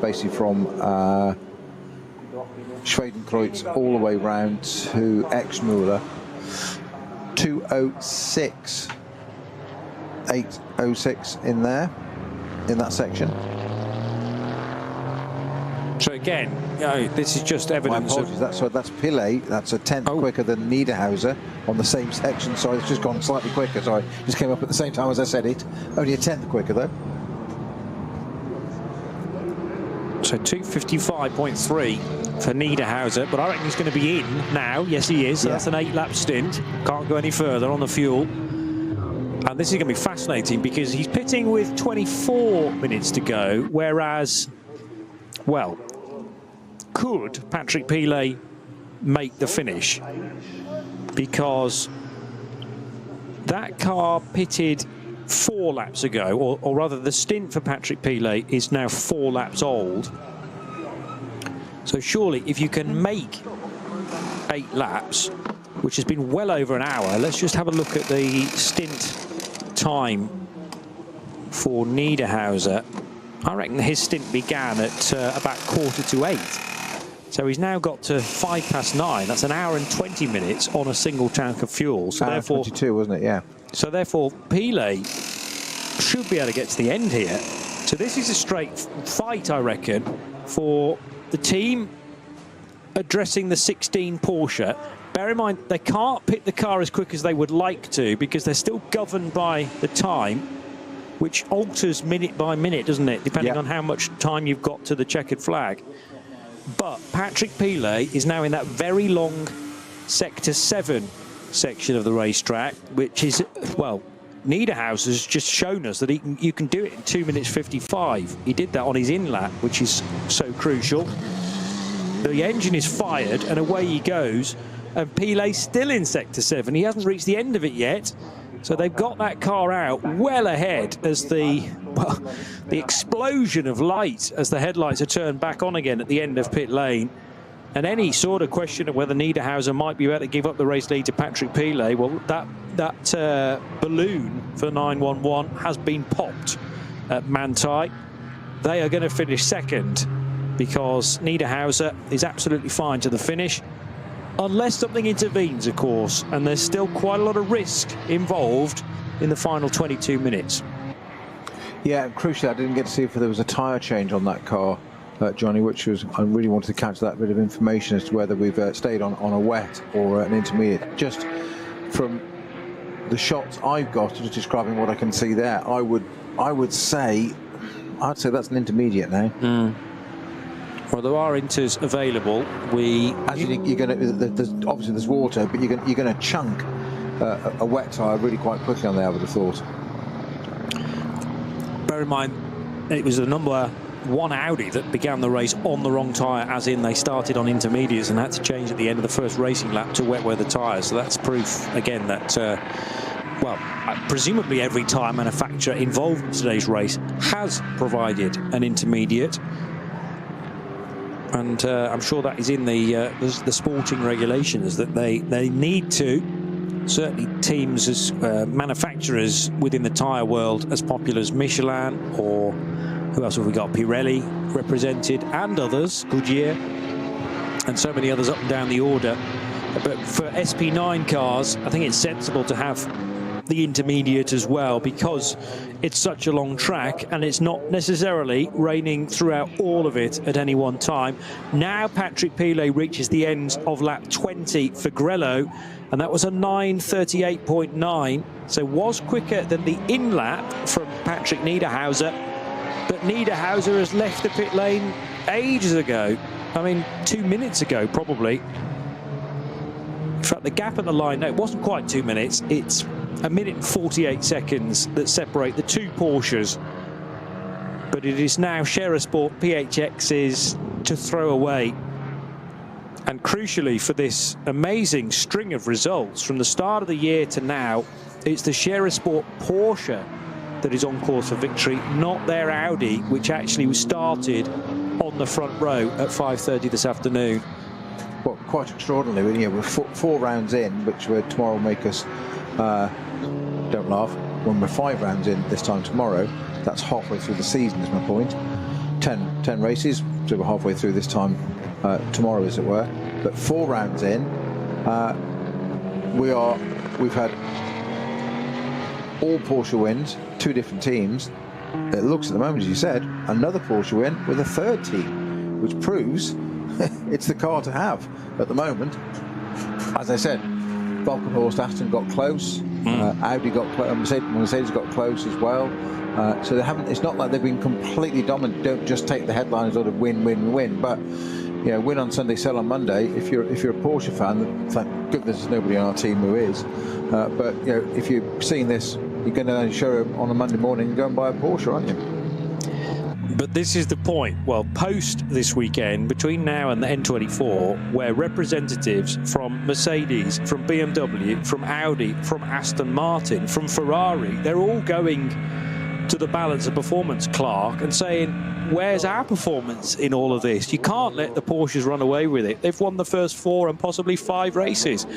basically from Schwedenkreuz all the way round to Exmüller. 2:06, 8:06 in there, in that section. So again, this is just evidence of... That's Pillay, that's a tenth quicker than Niederhauser on the same section, so it's just gone slightly quicker, sorry, just came up at the same time as I said it. Only a tenth quicker though. So 2:55.3 for Niederhauser, but I reckon he's going to be in now. Yes, he is. So that's an 8-lap stint. Can't go any further on the fuel. And this is going to be fascinating because he's pitting with 24 minutes to go, whereas, well, could Patrick Pillay make the finish? Because that car pitted 4 laps ago, or rather the stint for Patrick Pillay is now 4 laps old. So surely if you can make 8 laps, which has been well over an hour, let's just have a look at the stint time for Niederhauser. I reckon his stint began at about 7:45. So he's now got to 9:05. That's an hour and 20 minutes on a single tank of fuel. So therefore, 22, wasn't it? Yeah. So therefore, Pillay should be able to get to the end here. So this is a straight fight, I reckon, for the team addressing the 16 Porsche. Bear in mind, they can't pit the car as quick as they would like to because they're still governed by the time, which alters minute by minute, doesn't it, depending Yeah. on how much time you've got to the checkered flag. But Patrick Pilet is now in that very long Sector 7 section of the racetrack, which is, well, Niederhauser's just shown us that you can do it in 2 minutes 55. He did that on his in-lap, which is so crucial. The engine is fired and away he goes, and Pilet's still in Sector 7. He hasn't reached the end of it yet, so they've got that car out well ahead as the explosion of light as the headlights are turned back on again at the end of pit lane. And any sort of question of whether Niederhauser might be able to give up the race lead to Patrick Pilet, well, that balloon for 911 has been popped at Manthey. They are going to finish second because Niederhauser is absolutely fine to the finish, unless something intervenes, of course, and there's still quite a lot of risk involved in the final 22 minutes. Yeah, crucially, I didn't get to see if there was a tyre change on that car, Johnny, which was, I really wanted to catch that bit of information as to whether we've stayed on a wet or an intermediate. Just from the shots I've got, just describing what I can see there, I'd say that's an intermediate now. Well, there are inters available. You're going to, obviously there's water, but you're going to chunk a wet tyre really quite quickly on there, I would have thought. Bear in mind, it was the number 1 Audi that began the race on the wrong tyre, as in they started on intermediates and had to change at the end of the first racing lap to wet weather tyres. So that's proof, again, that, well, presumably every tyre manufacturer involved in today's race has provided an intermediate. And I'm sure that is in the sporting regulations that they need to. Certainly teams as manufacturers within the tyre world as popular as Michelin, or who else have we got? Pirelli represented, and others, Goodyear, and so many others up and down the order. But for SP9 cars, I think it's sensible to have the intermediate as well, because it's such a long track and it's not necessarily raining throughout all of it at any one time. Now Patrick Pilet reaches the end of lap 20 for Grello, and that was a 9:38.9, so was quicker than the in-lap from Patrick Niederhauser, but Niederhauser has left the pit lane ages ago. I mean, 2 minutes ago, probably. In fact, the gap at the line, no, it wasn't quite 2 minutes. It's 1 minute and 48 seconds that separate the two Porsches. But it is now Scherer Sport PHX's to throw away. And crucially for this amazing string of results from the start of the year to now, it's the Scherer Sport Porsche that is on course for victory, not their Audi, which actually was started on the front row at 5:30 this afternoon. Well, quite extraordinary. You know, we're four rounds in, which tomorrow will make us, don't laugh, when we're 5 rounds in this time tomorrow, that's halfway through the season, is my point. 10 races, so we're halfway through this time tomorrow, as it were. But 4 rounds in, we've had all Porsche wins, 2 different teams. It looks at the moment, as you said, another Porsche win with a 3rd team, which proves it's the car to have at the moment. As I said, Valkenhorst Aston got close, Audi got close, Mercedes got close as well. So they haven't. It's not like they've been completely dominant. Don't just take the headlines sort of win, but you know, win on Sunday, sell on Monday. If you're a Porsche fan, thank goodness there's nobody on our team who is. But you know, if you're seeing this, you're going to show up on a Monday morning and go and buy a Porsche, aren't you? But this is the point. Well, post this weekend, between now and the N24, where representatives from Mercedes, from BMW, from Audi, from Aston Martin, from Ferrari, they're all going to the balance of performance clerk and saying, where's our performance in all of this? You can't let the Porsches run away with it. They've won the first 4 and possibly 5 races.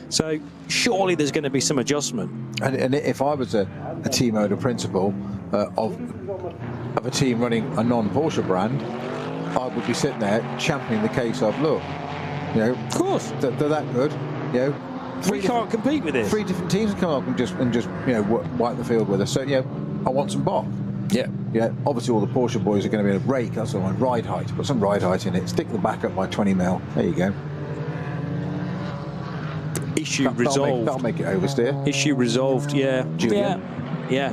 So surely there's going to be some adjustment. And if I was a team owner principal of a team running a non-Porsche brand, I would be sitting there championing the case of, look, you know, of course they're that good, you know. We can't compete with this. 3 different teams come up and just you know, wipe the field with us. So, you know, I want some bop. Yeah. Yeah. Obviously, all the Porsche boys are going to be in a break. That's all. Ride height. Put some ride height in it. Stick the back up by 20 mil. There you go. Issue resolved. That'll make it oversteer. Issue resolved. Yeah. Julian. Yeah.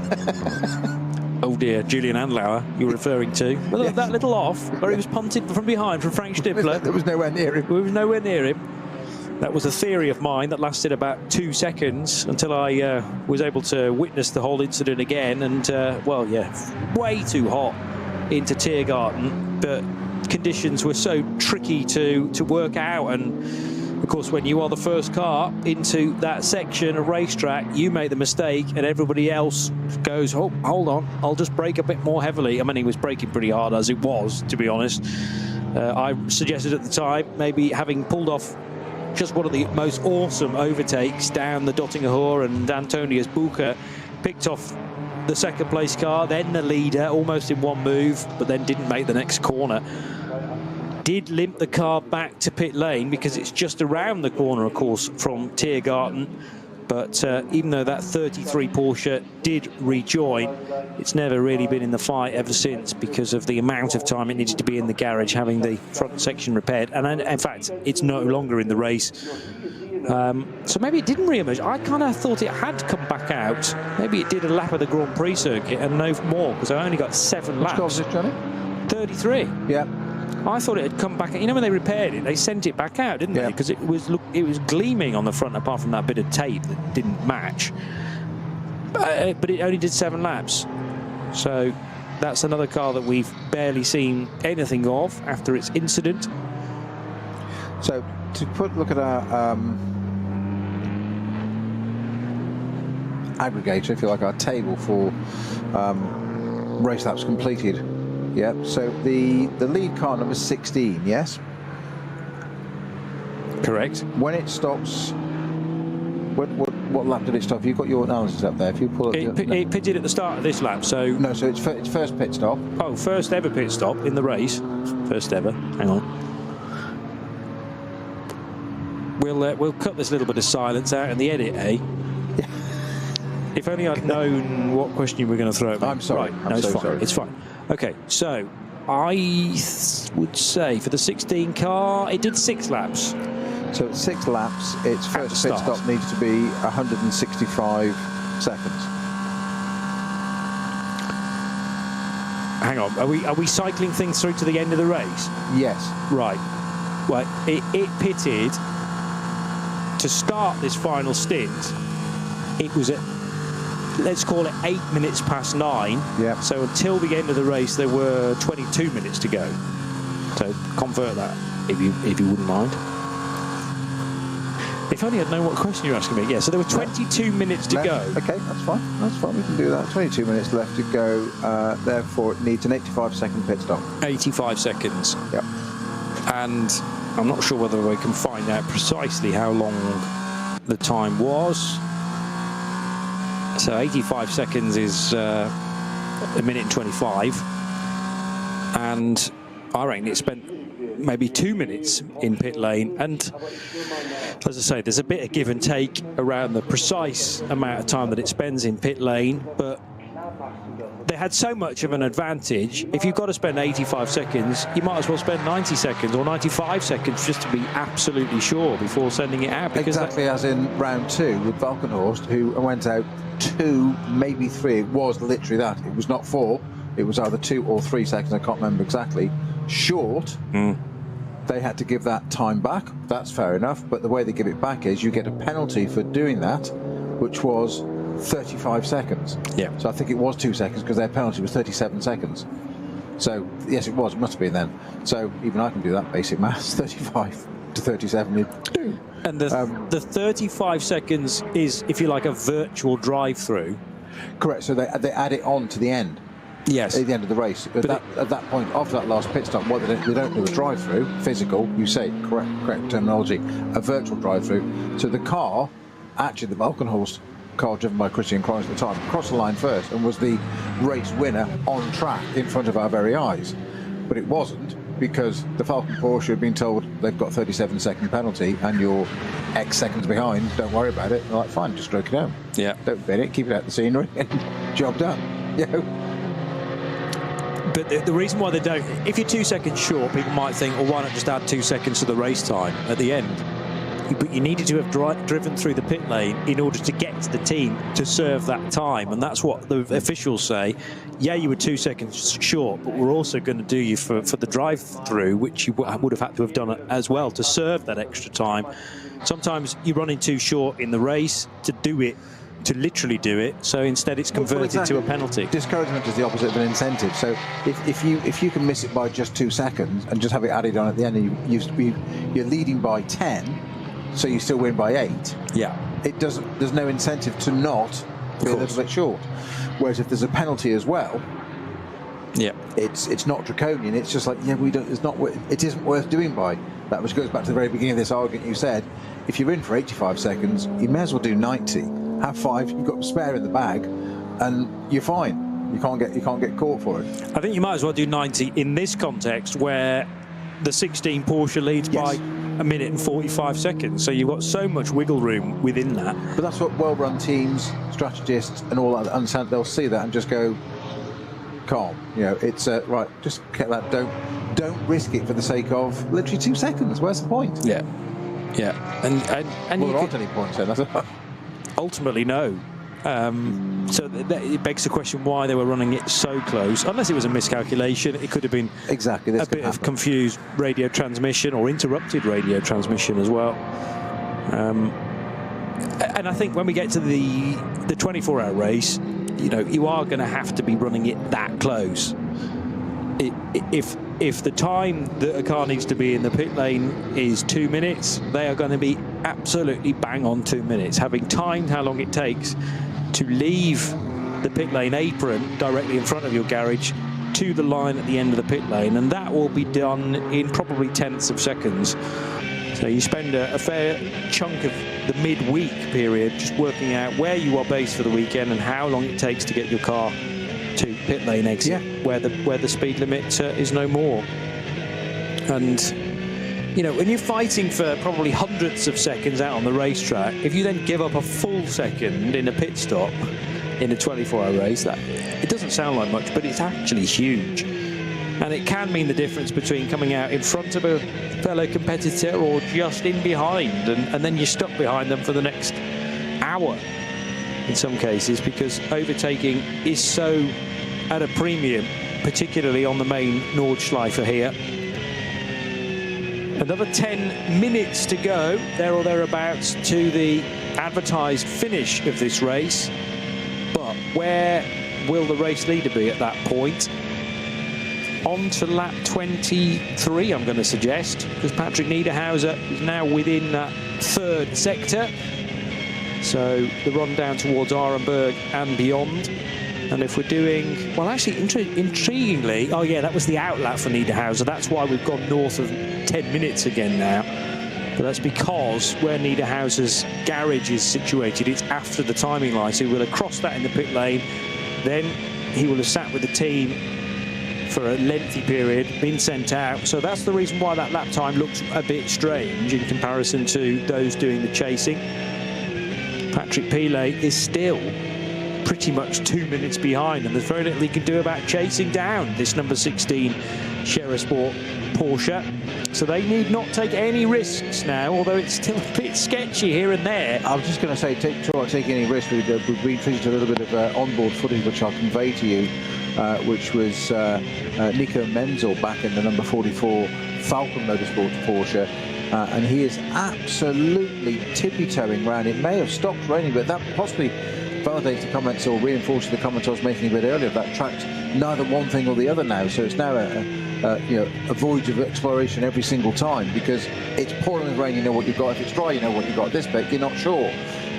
Oh dear, Julian Andlauer, you're referring to. Well, Yes. that little off, where he was punted from behind from Frank Stifler. There was nowhere near him. We was nowhere near him. That was a theory of mine that lasted about 2 seconds until I was able to witness the whole incident again. And, well, yeah, way too hot into Tiergarten, but conditions were so tricky to work out. And, of course, when you are the first car into that section of racetrack, you make the mistake and everybody else goes, oh, hold on, I'll just brake a bit more heavily. I mean, he was braking pretty hard as it was, to be honest. I suggested at the time maybe having pulled off just one of the most awesome overtakes down the Dottingerhoor, and Antonius Bucher picked off the second place car, then the leader almost in one move, but then didn't make the next corner. Did limp the car back to pit lane because it's just around the corner, of course, from Tiergarten. But even though that 33 Porsche did rejoin, it's never really been in the fight ever since because of the amount of time it needed to be in the garage having the front section repaired. And then, in fact, it's no longer in the race. So maybe it didn't re-emerge. I kind of thought it had come back out. Maybe it did a lap of the Grand Prix circuit and no more, because I only got 7 laps. Which car was it, Johnny? 33. Yeah. I thought it had come back. You know, when they repaired it, they sent it back out, didn't they? Because it was gleaming on the front, apart from that bit of tape that didn't match. But it only did 7 laps. So that's another car that we've barely seen anything of after its incident. So to look at our aggregator, if you like, our table for race laps completed. Yep. So the lead car number 16, yes? Correct. When it stops, what lap did it stop? You've got your analysis up there. If you pull it, it pitted at the start of this lap. So no. So it's first pit stop. Oh, first ever pit stop in the race. First ever. Hang on. We'll cut this little bit of silence out in the edit, eh? Yeah. If only I'd known what question you were going to throw at me. I'm sorry. Right. I'm no, it's so fine. sorry. It's fine. Okay, so I would say for the 16 car, it did 6 laps. So at 6 laps, its first pit stop needed to be 165 seconds. Hang on, are we cycling things through to the end of the race? Yes. Right. Well, it pitted to start this final stint. It was at, let's call it 8 minutes past 9. Yeah. So until the end of the race, there were 22 minutes to go. So convert that if you wouldn't mind. If only I'd known what question you're asking me. Yeah. So there were 22 minutes to go. Okay, that's fine. That's fine. We can do that. 22 minutes left to go. Therefore, it needs an 85-second pit stop. 85 seconds. Yep. And I'm not sure whether we can find out precisely how long the time was. So 85 seconds is a minute and 25, and I reckon it spent maybe 2 minutes in pit lane. And as I say, there's a bit of give and take around the precise amount of time that it spends in pit lane, but they had so much of an advantage. If you've got to spend 85 seconds, you might as well spend 90 seconds or 95 seconds just to be absolutely sure before sending it out. Because exactly as in round 2 with Valkenhorst, who went out 2, maybe 3. It was literally that. It was not 4. It was either 2 or 3 seconds. I can't remember exactly. Short. They had to give that time back. That's fair enough. But the way they give it back is you get a penalty for doing that, which was 35 seconds. Yeah. So I think it was 2 seconds because their penalty was 37 seconds. So yes, it was. It must have been then. So even I can do that basic maths. 35 to 37. And the 35 seconds is, if you like, a virtual drive-through. Correct. So they add it on to the end. Yes. At the end of the race. At that point, after that last pit stop, what they don't do a drive-through, physical, you say, correct terminology, a virtual drive-through. So the car, actually the Valkenhorst car driven by Christian Kreis at the time, crossed the line first and was the race winner on track in front of our very eyes. But it wasn't, because the Falcon Porsche had been told they've got 37-second penalty and you're X seconds behind, don't worry about it. They're like, fine, just stroke it out. Yeah. Don't bend it, keep it out the scenery, and job done. You know? But the reason why they don't, if you're 2 seconds short, people might think, well, why not just add 2 seconds to the race time at the end? but you needed to have driven through the pit lane in order to get to the team to serve that time, and that's what the officials say. Yeah, you were 2 seconds short, but we're also going to do you for the drive-through, which you would have had to have done as well to serve that extra time. Sometimes you're running too short in the race to do it, to literally do it, so instead it's converted to a penalty. Discouragement is the opposite of an incentive. So if you can miss it by just 2 seconds and just have it added on at the end, and you're leading by 10, so you still win by 8. Yeah, there's no incentive to not be a little bit short. Whereas if there's a penalty as well, yeah, it's not draconian. It's just like, yeah, it isn't worth doing by. That which goes back to the very beginning of this argument. You said if you're in for 85 seconds, you may as well do 90. Have 5. You've got a spare in the bag, and you're fine. You can't get caught for it. I think you might as well do 90 in this context where the 16 Porsche leads by 1 minute and 45 seconds. So you've got so much wiggle room within that. But that's what well-run teams, strategists, and all that understand. They'll see that and just go calm. You know, it's right. Just get that. Don't risk it for the sake of literally 2 seconds. Where's the point? Yeah, yeah. And well, there aren't any points then. Ultimately, no. So it begs the question why they were running it so close. Unless it was a miscalculation, it could have been exactly a bit of confused radio transmission or interrupted radio transmission as well. And I think when we get to the 24-hour race, you know, you are going to have to be running it that close. If the time that a car needs to be in the pit lane is 2 minutes, they are going to be absolutely bang on 2 minutes, having timed how long it takes to leave the pit lane apron directly in front of your garage to the line at the end of the pit lane, and that will be done in probably tenths of seconds. So you spend a fair chunk of the midweek period just working out where you are based for the weekend and how long it takes to get your car to pit lane exit, where the speed limit is no more. And you know, when you're fighting for probably hundredths of seconds out on the racetrack, if you then give up a full second in a pit stop in a 24-hour race, that it doesn't sound like much, but it's actually huge. And it can mean the difference between coming out in front of a fellow competitor or just in behind, and then you're stuck behind them for the next hour in some cases, because overtaking is so at a premium, particularly on the main Nordschleife here. Another 10 minutes to go, there or thereabouts, to the advertised finish of this race. But where will the race leader be at that point? On to lap 23, I'm going to suggest, because Patrick Niederhauser is now within that third sector. So the run down towards Arenberg and beyond. And if we're doing, well, actually, intriguingly, oh yeah, that was the out lap for Niederhauser. That's why we've gone north of 10 minutes again now. But that's because where Niederhauser's garage is situated, it's after the timing line. So he will have crossed that in the pit lane. Then he will have sat with the team for a lengthy period, been sent out. So that's the reason why that lap time looks a bit strange in comparison to those doing the chasing. Patrick Pilet is still pretty much 2 minutes behind, and there's very little he can do about chasing down this number 16 Sport Porsche. So they need not take any risks now, although it's still a bit sketchy here and there. I was just going to say, try not taking any risks. We've featured a little bit of onboard footage which I'll convey to you, which was Nico Menzel back in the number 44 Falcon Motorsports Porsche. And he is absolutely tippy-toeing around. It may have stopped raining, but that possibly validates the comments or reinforces the comments I was making a bit earlier. That track's neither one thing or the other now. So it's now a voyage of exploration every single time, because it's pouring with rain, you know what you've got. If it's dry, you know what you've got. This bit, you're not sure,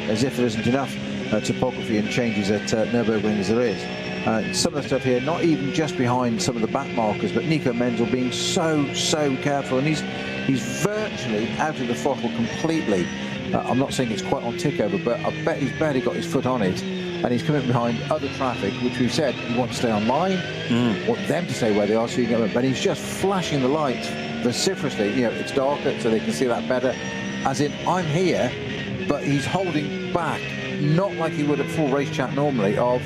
as if there isn't enough topography and changes at Nürburgring as there is. Some of the stuff here, not even just behind some of the back markers, but Nico Menzel being so careful, and he's virtually out of the throttle completely. I'm not saying it's quite on tick over, but I bet he's barely got his foot on it, and he's coming behind other traffic, which we've said we want to stay on line, want them to stay where they are, so you can get them. But he's just flashing the lights vociferously. You know, it's darker, so they can see that better. As in, I'm here, but he's holding back, not like he would at full race chat normally. Of,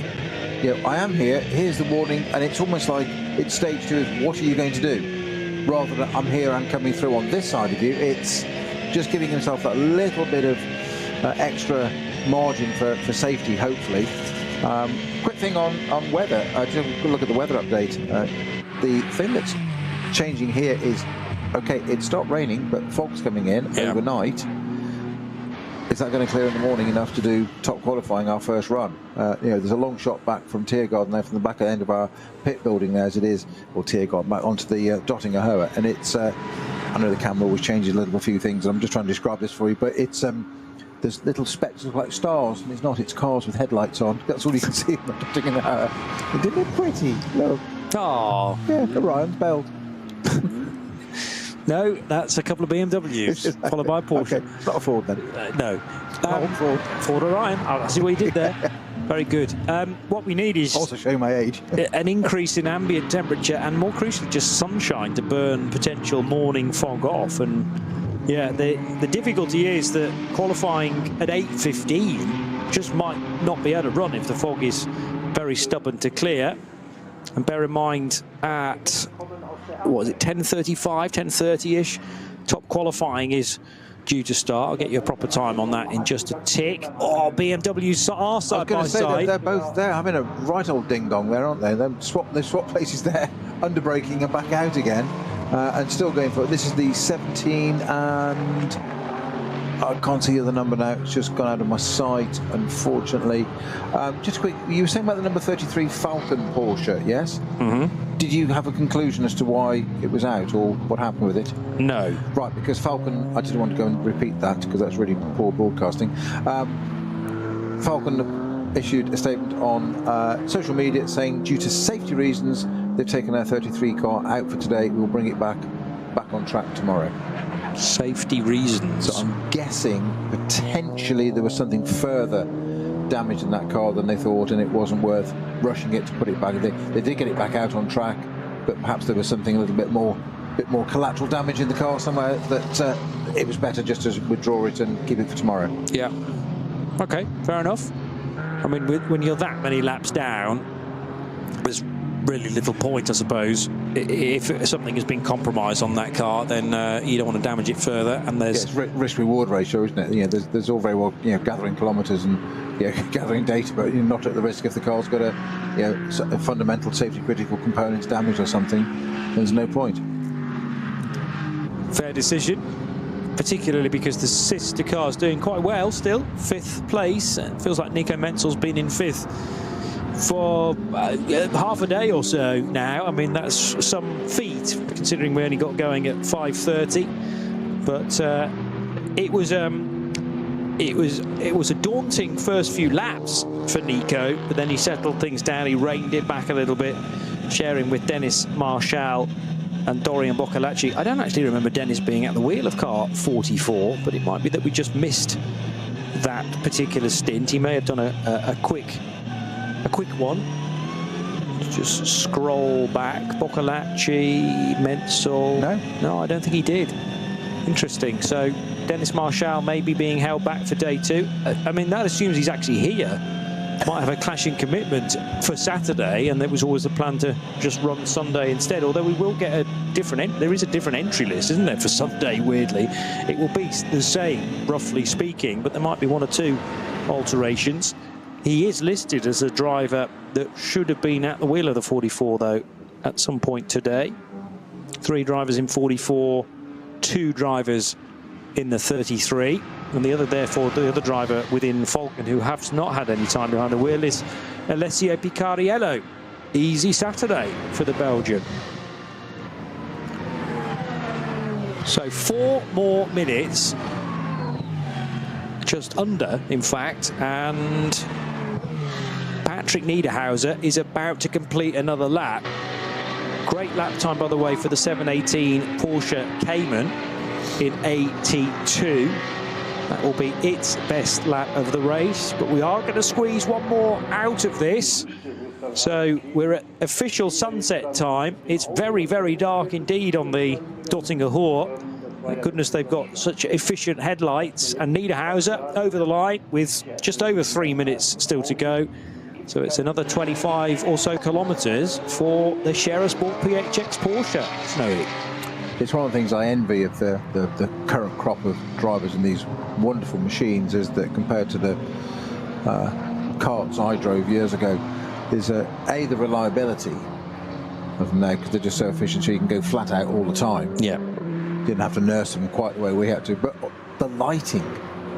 you know, I am here. Here's the warning, and it's almost like it's stage 2 is what are you going to do, rather than I'm here and coming through on this side of you. It's just giving himself that little bit of extra margin for safety, hopefully. Quick thing on weather. Just a look at the weather update. The thing that's changing here is, okay, it stopped raining, but fog's coming in overnight. Is that going to clear in the morning enough to do top qualifying our first run? You know, there's a long shot back from Tiergarten there, from the back end of our pit building there as it is, or Tiergarten, back onto the Dottinger Höhe, and it's, I know the camera always changes a few things, and I'm just trying to describe this for you, but it's, there's little specks that look like stars, and it's cars with headlights on. That's all you can see in the Dottinger Höhe. Isn't it pretty? Look. Oh. Yeah, Orion's belt. No, that's a couple of BMWs, followed by a Porsche. Okay, not a Ford then. No. Ford Orion. Oh, I see what you did there. Very good. What we need is also showing my age. an increase in ambient temperature and, more crucially, just sunshine to burn potential morning fog off. And yeah, the difficulty is that qualifying at 8:15 just might not be able to run if the fog is very stubborn to clear. And bear in mind, at what is it, 10:35, 10:30-ish, top qualifying is due to start. I'll get you a proper time on that in just a tick. Oh, BMWs are side by side. They're both there having a right old ding-dong there, aren't they? They've swapped places there, under-braking and back out again, and still going for it. This is the 17 and... I can't see the number now, it's just gone out of my sight, unfortunately. Just quick, you were saying about the number 33 Falcon Porsche, yes? Mm-hmm. Did you have a conclusion as to why it was out, or what happened with it? No. Right, because Falcon, I didn't want to go and repeat that, because that's really poor broadcasting. Falcon issued a statement on social media saying, due to safety reasons, they've taken their 33 car out for today. We'll bring it back on track tomorrow. Safety reasons. So I'm guessing potentially there was something further damage in that car than they thought, and it wasn't worth rushing it to put it back. They did get it back out on track, but perhaps there was something a little bit more collateral damage in the car somewhere that it was better just to withdraw it and keep it for tomorrow. Yeah. Okay, fair enough. I mean, when you're that many laps down, there's really little point, I suppose. If something has been compromised on that car, then you don't want to damage it further. And there's it's risk-reward ratio, isn't it? You know, there's all very well, you know, gathering kilometres and gathering data, but you're not at the risk if the car's got a fundamental safety-critical components damaged or something. There's no point. Fair decision, particularly because the sister car's doing quite well still. 5th place. It feels like Nico Menzel's been in 5th for half a day or so now. I mean, that's some feat considering we only got going at 5:30. But it was a daunting first few laps for Nico, but then he settled things down. He reined it back a little bit, sharing with Dennis Marshall and Dorian Boccalacci. I don't actually remember Dennis being at the wheel of car 44, but it might be that we just missed that particular stint. He may have done a quick one. Just scroll back. Boccalacci, Menzel. No, I don't think he did. Interesting. So Dennis Marshall may be being held back for day 2. I mean, that assumes he's actually here. Might have a clashing commitment for Saturday, and there was always a plan to just run Sunday instead. Although we will get a different, there is a different entry list, isn't there, for Sunday? Weirdly, it will be the same, roughly speaking, but there might be 1 or 2 alterations. He is listed as a driver that should have been at the wheel of the 44, though, at some point today. 3 drivers in 44, 2 drivers in the 33. And the other driver within Falcon who has not had any time behind the wheel is Alessio Picariello. Easy Saturday for the Belgian. So 4 more minutes, just under, in fact, and Patrick Niederhauser is about to complete another lap. Great lap time, by the way, for the 718 Porsche Cayman in 82. That will be its best lap of the race, but we are going to squeeze 1 more out of this. So we're at official sunset time. It's very, very dark indeed on the Dottinger Höhe. Thank goodness they've got such efficient headlights. And Niederhauser over the line with just over 3 minutes still to go. So it's another 25 or so kilometres for the Scherer Sport PHX Porsche. Snowy. it's one of the things I envy of the current crop of drivers in these wonderful machines, is that compared to the karts I drove years ago, is the reliability of them now, because they're just so efficient, so you can go flat out all the time. Yeah. Didn't have to nurse them quite the way we had to. But the lighting,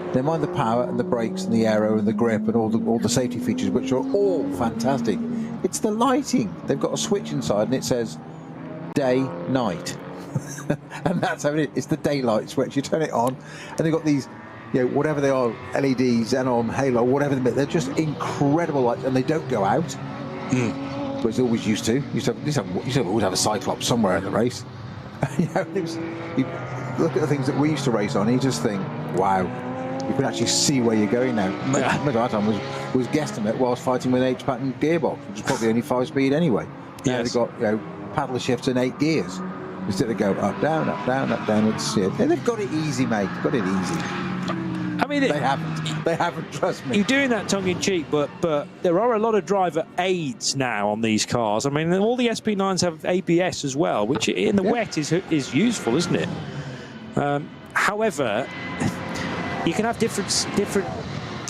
never mind the power and the brakes and the aero and the grip and all the safety features, which are all fantastic. It's the lighting. They've got a switch inside and it says day, night. And that's how it is. It's the daylight switch. You turn it on and they've got these, whatever they are, LED, xenon, halo, whatever they're just incredible lights, and they don't go out. Whereas they always used to. You used to always have a Cyclops somewhere in the race. You look at the things that we used to race on, and you just think, wow, you can actually see where you're going now. Most of our time was guesstimate whilst fighting with an 8-pattern gearbox, which is probably only 5-speed anyway. Now they've got paddle shifts and 8 gears instead of go up, down, up, down, up, down. It's they've got it easy, mate. They've got it easy. I mean, they haven't. Trust me. You're doing that tongue in cheek, but there are a lot of driver aids now on these cars. I mean, all the SP9s have ABS as well, which in the wet is useful, isn't it? However, you can have different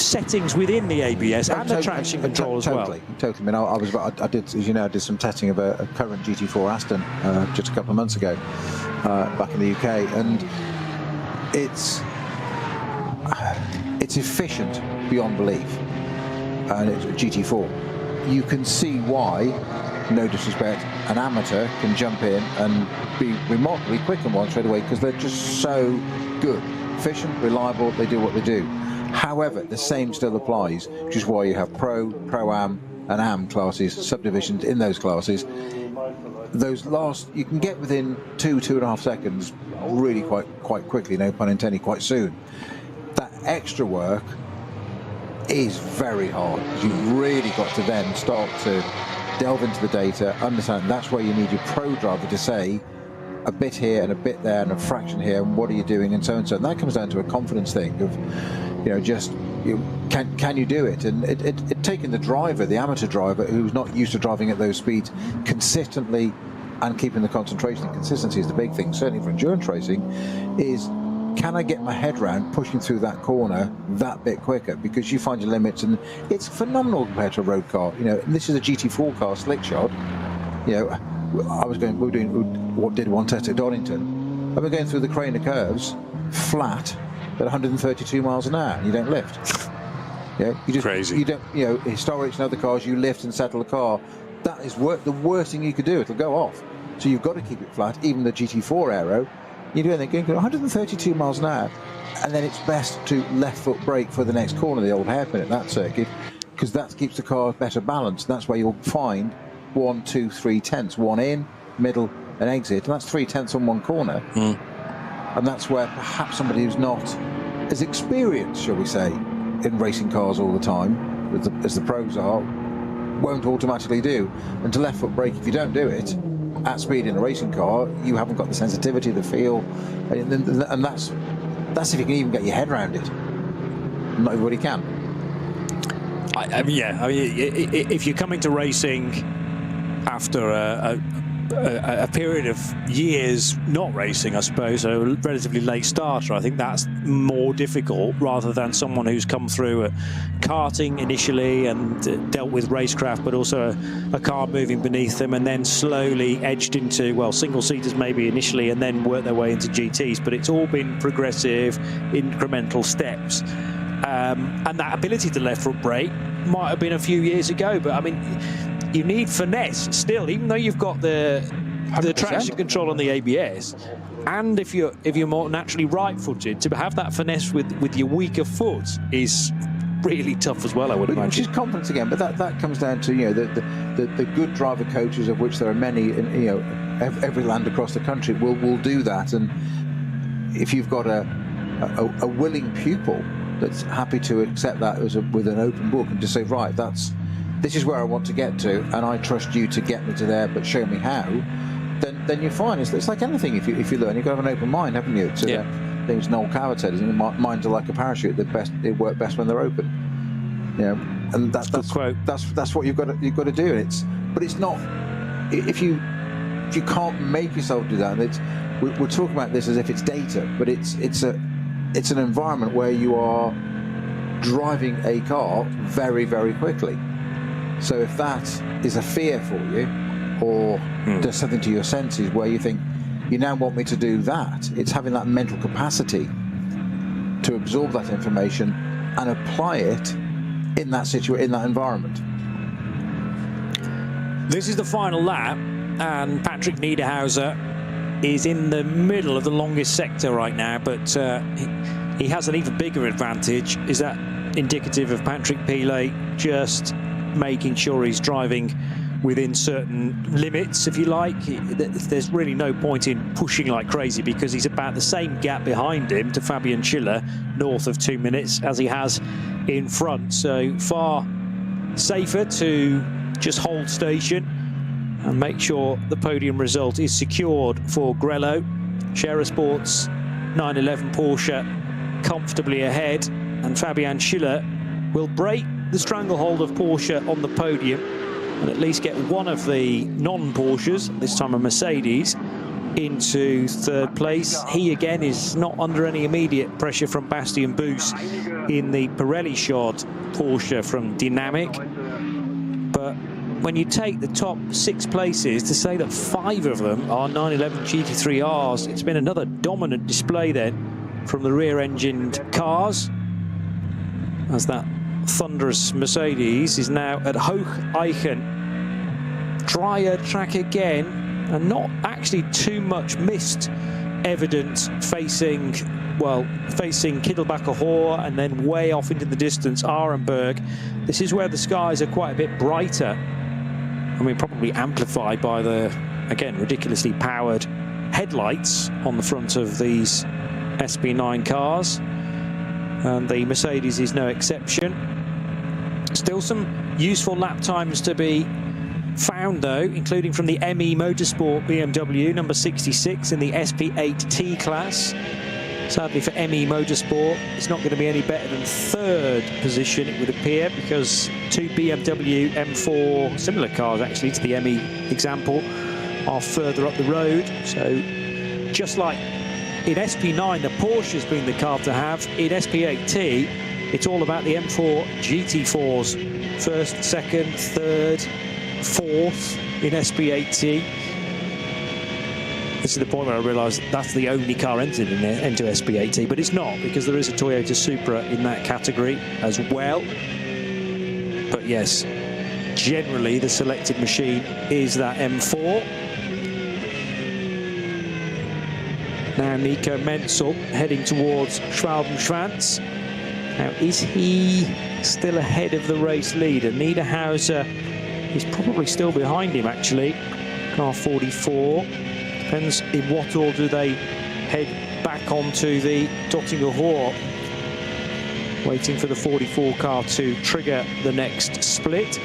settings within the ABS and the traction control as well. Totally. I mean, I did, as you know, I did some testing of a current GT4 Aston just a couple of months ago back in the UK, and it's efficient beyond belief, and it's a GT4. You can see why, no disrespect, an amateur can jump in and be remarkably quick in one straight away, because they're just so good, efficient, reliable, they do what they do. However, the same still applies, which is why you have Pro-Am and Am classes, subdivisions in those classes. Those last, you can get within 2.5 seconds really quite quickly, no pun intended, quite soon. That extra work is very hard. You've really got to then start to delve into the data, understand that's where you need your pro driver to say a bit here and a bit there and a fraction here, and what are you doing, and so and so. And that comes down to a confidence thing of, can you do it? And it taking the driver, the amateur driver, who's not used to driving at those speeds consistently and keeping the concentration and consistency is the big thing, certainly for endurance racing, is can I get my head round pushing through that corner that bit quicker? Because you find your limits, and it's phenomenal compared to a road car. And this is a GT4 car, slick shod. We were doing what did one test at Donington, and we're going through the Craner curves flat at 132 miles an hour, and you don't lift. You just crazy. You don't. Historics and other cars, you lift and settle the car. That is the worst thing you could do. It'll go off. So you've got to keep it flat. Even the GT4 aero, you're doing it going 132 miles an hour, and then it's best to left foot brake for the next corner, the old hairpin at that circuit, because that keeps the car better balanced. That's where you'll find 1, 2, 3 tenths, one in, middle, and exit, and that's 3 tenths on one corner. And that's where perhaps somebody who's not as experienced, shall we say, in racing cars all the time, as the pros are, won't automatically do. And to left foot brake, if you don't do it at speed in a racing car, you haven't got the sensitivity, the feel, and that's if you can even get your head around it. Not everybody can. If you're coming to racing after a period of years not racing, I suppose, a relatively late starter, I think that's more difficult rather than someone who's come through karting initially and dealt with racecraft, but also a car moving beneath them, and then slowly edged into, well, single-seaters maybe initially, and then worked their way into GTs. But it's all been progressive, incremental steps. And that ability to left foot brake might have been a few years ago, but I mean, you need finesse still, even though you've got the traction control on the ABS, and if you're more naturally right-footed, to have that finesse with your weaker foot is really tough as well, I would imagine. Which is confidence again, but that comes down to the good driver coaches, of which there are many in every land across the country, will do that. And if you've got a willing pupil that's happy to accept that with an open book and just say, right, this is where I want to get to, and I trust you to get me to there, but show me how, then you're fine. It's like anything. If you learn, you've got to have an open mind, haven't you? So things Noel Coward said, isn't it? Minds are like a parachute. They work best when they're open. And that's what you've got to do. But it's not. If you you can't make yourself do that. And we're talking about this as if it's data, but it's an environment where you are driving a car very, very quickly. So if that is a fear for you, or does something to your senses where you think, you now want me to do that, it's having that mental capacity to absorb that information and apply it in that in that environment. This is the final lap, and Patrick Niederhauser is in the middle of the longest sector right now, but he has an even bigger advantage. Is that indicative of Patrick Pilet just making sure he's driving within certain limits, if you like? There's really no point in pushing like crazy, because he's about the same gap behind him to Fabian Schiller, north of 2 minutes, as he has in front. So far safer to just hold station and make sure the podium result is secured for Grello. Scherer Sports 911 Porsche comfortably ahead, and Fabian Schiller will break the stranglehold of Porsche on the podium and at least get one of the non-Porsches, this time a Mercedes, into third place. He again is not under any immediate pressure from Bastian Boos in the Pirelli shod Porsche from Dynamic. But when you take the top 6 places, to say that 5 of them are 911 GT3Rs, it's been another dominant display then from the rear-engined cars, as that thunderous Mercedes is now at Hoch-Eichen. Drier track again, and not actually too much mist evident facing Kittelbacher Hohe, and then way off into the distance Arenberg. This is where the skies are quite a bit brighter. I mean, probably amplified by the, again, ridiculously powered headlights on the front of these SP9 cars. And the Mercedes is no exception. Still some useful lap times to be found, though, including from the ME Motorsport BMW, number 66 in the SP8T class. Sadly for ME Motorsport, it's not going to be any better than 3rd position, it would appear, because 2 BMW M4, similar cars actually to the ME example, are further up the road. So just like in SP9, the Porsche has been the car to have, in SP8T, it's all about the M4 GT4s. 1st, 2nd, 3rd, 4th in SP8T. This is the point where I realised that's the only car entered into SP8T, but it's not, because there is a Toyota Supra in that category as well. But yes, generally the selected machine is that M4. Now Nico Menzel heading towards Schwalbenschwanz. Now, is he still ahead of the race leader? Niederhauser is probably still behind him, actually. Car 44. Depends in what order they head back onto the Dottinger Hohe. Waiting for the 44 car to trigger the next split.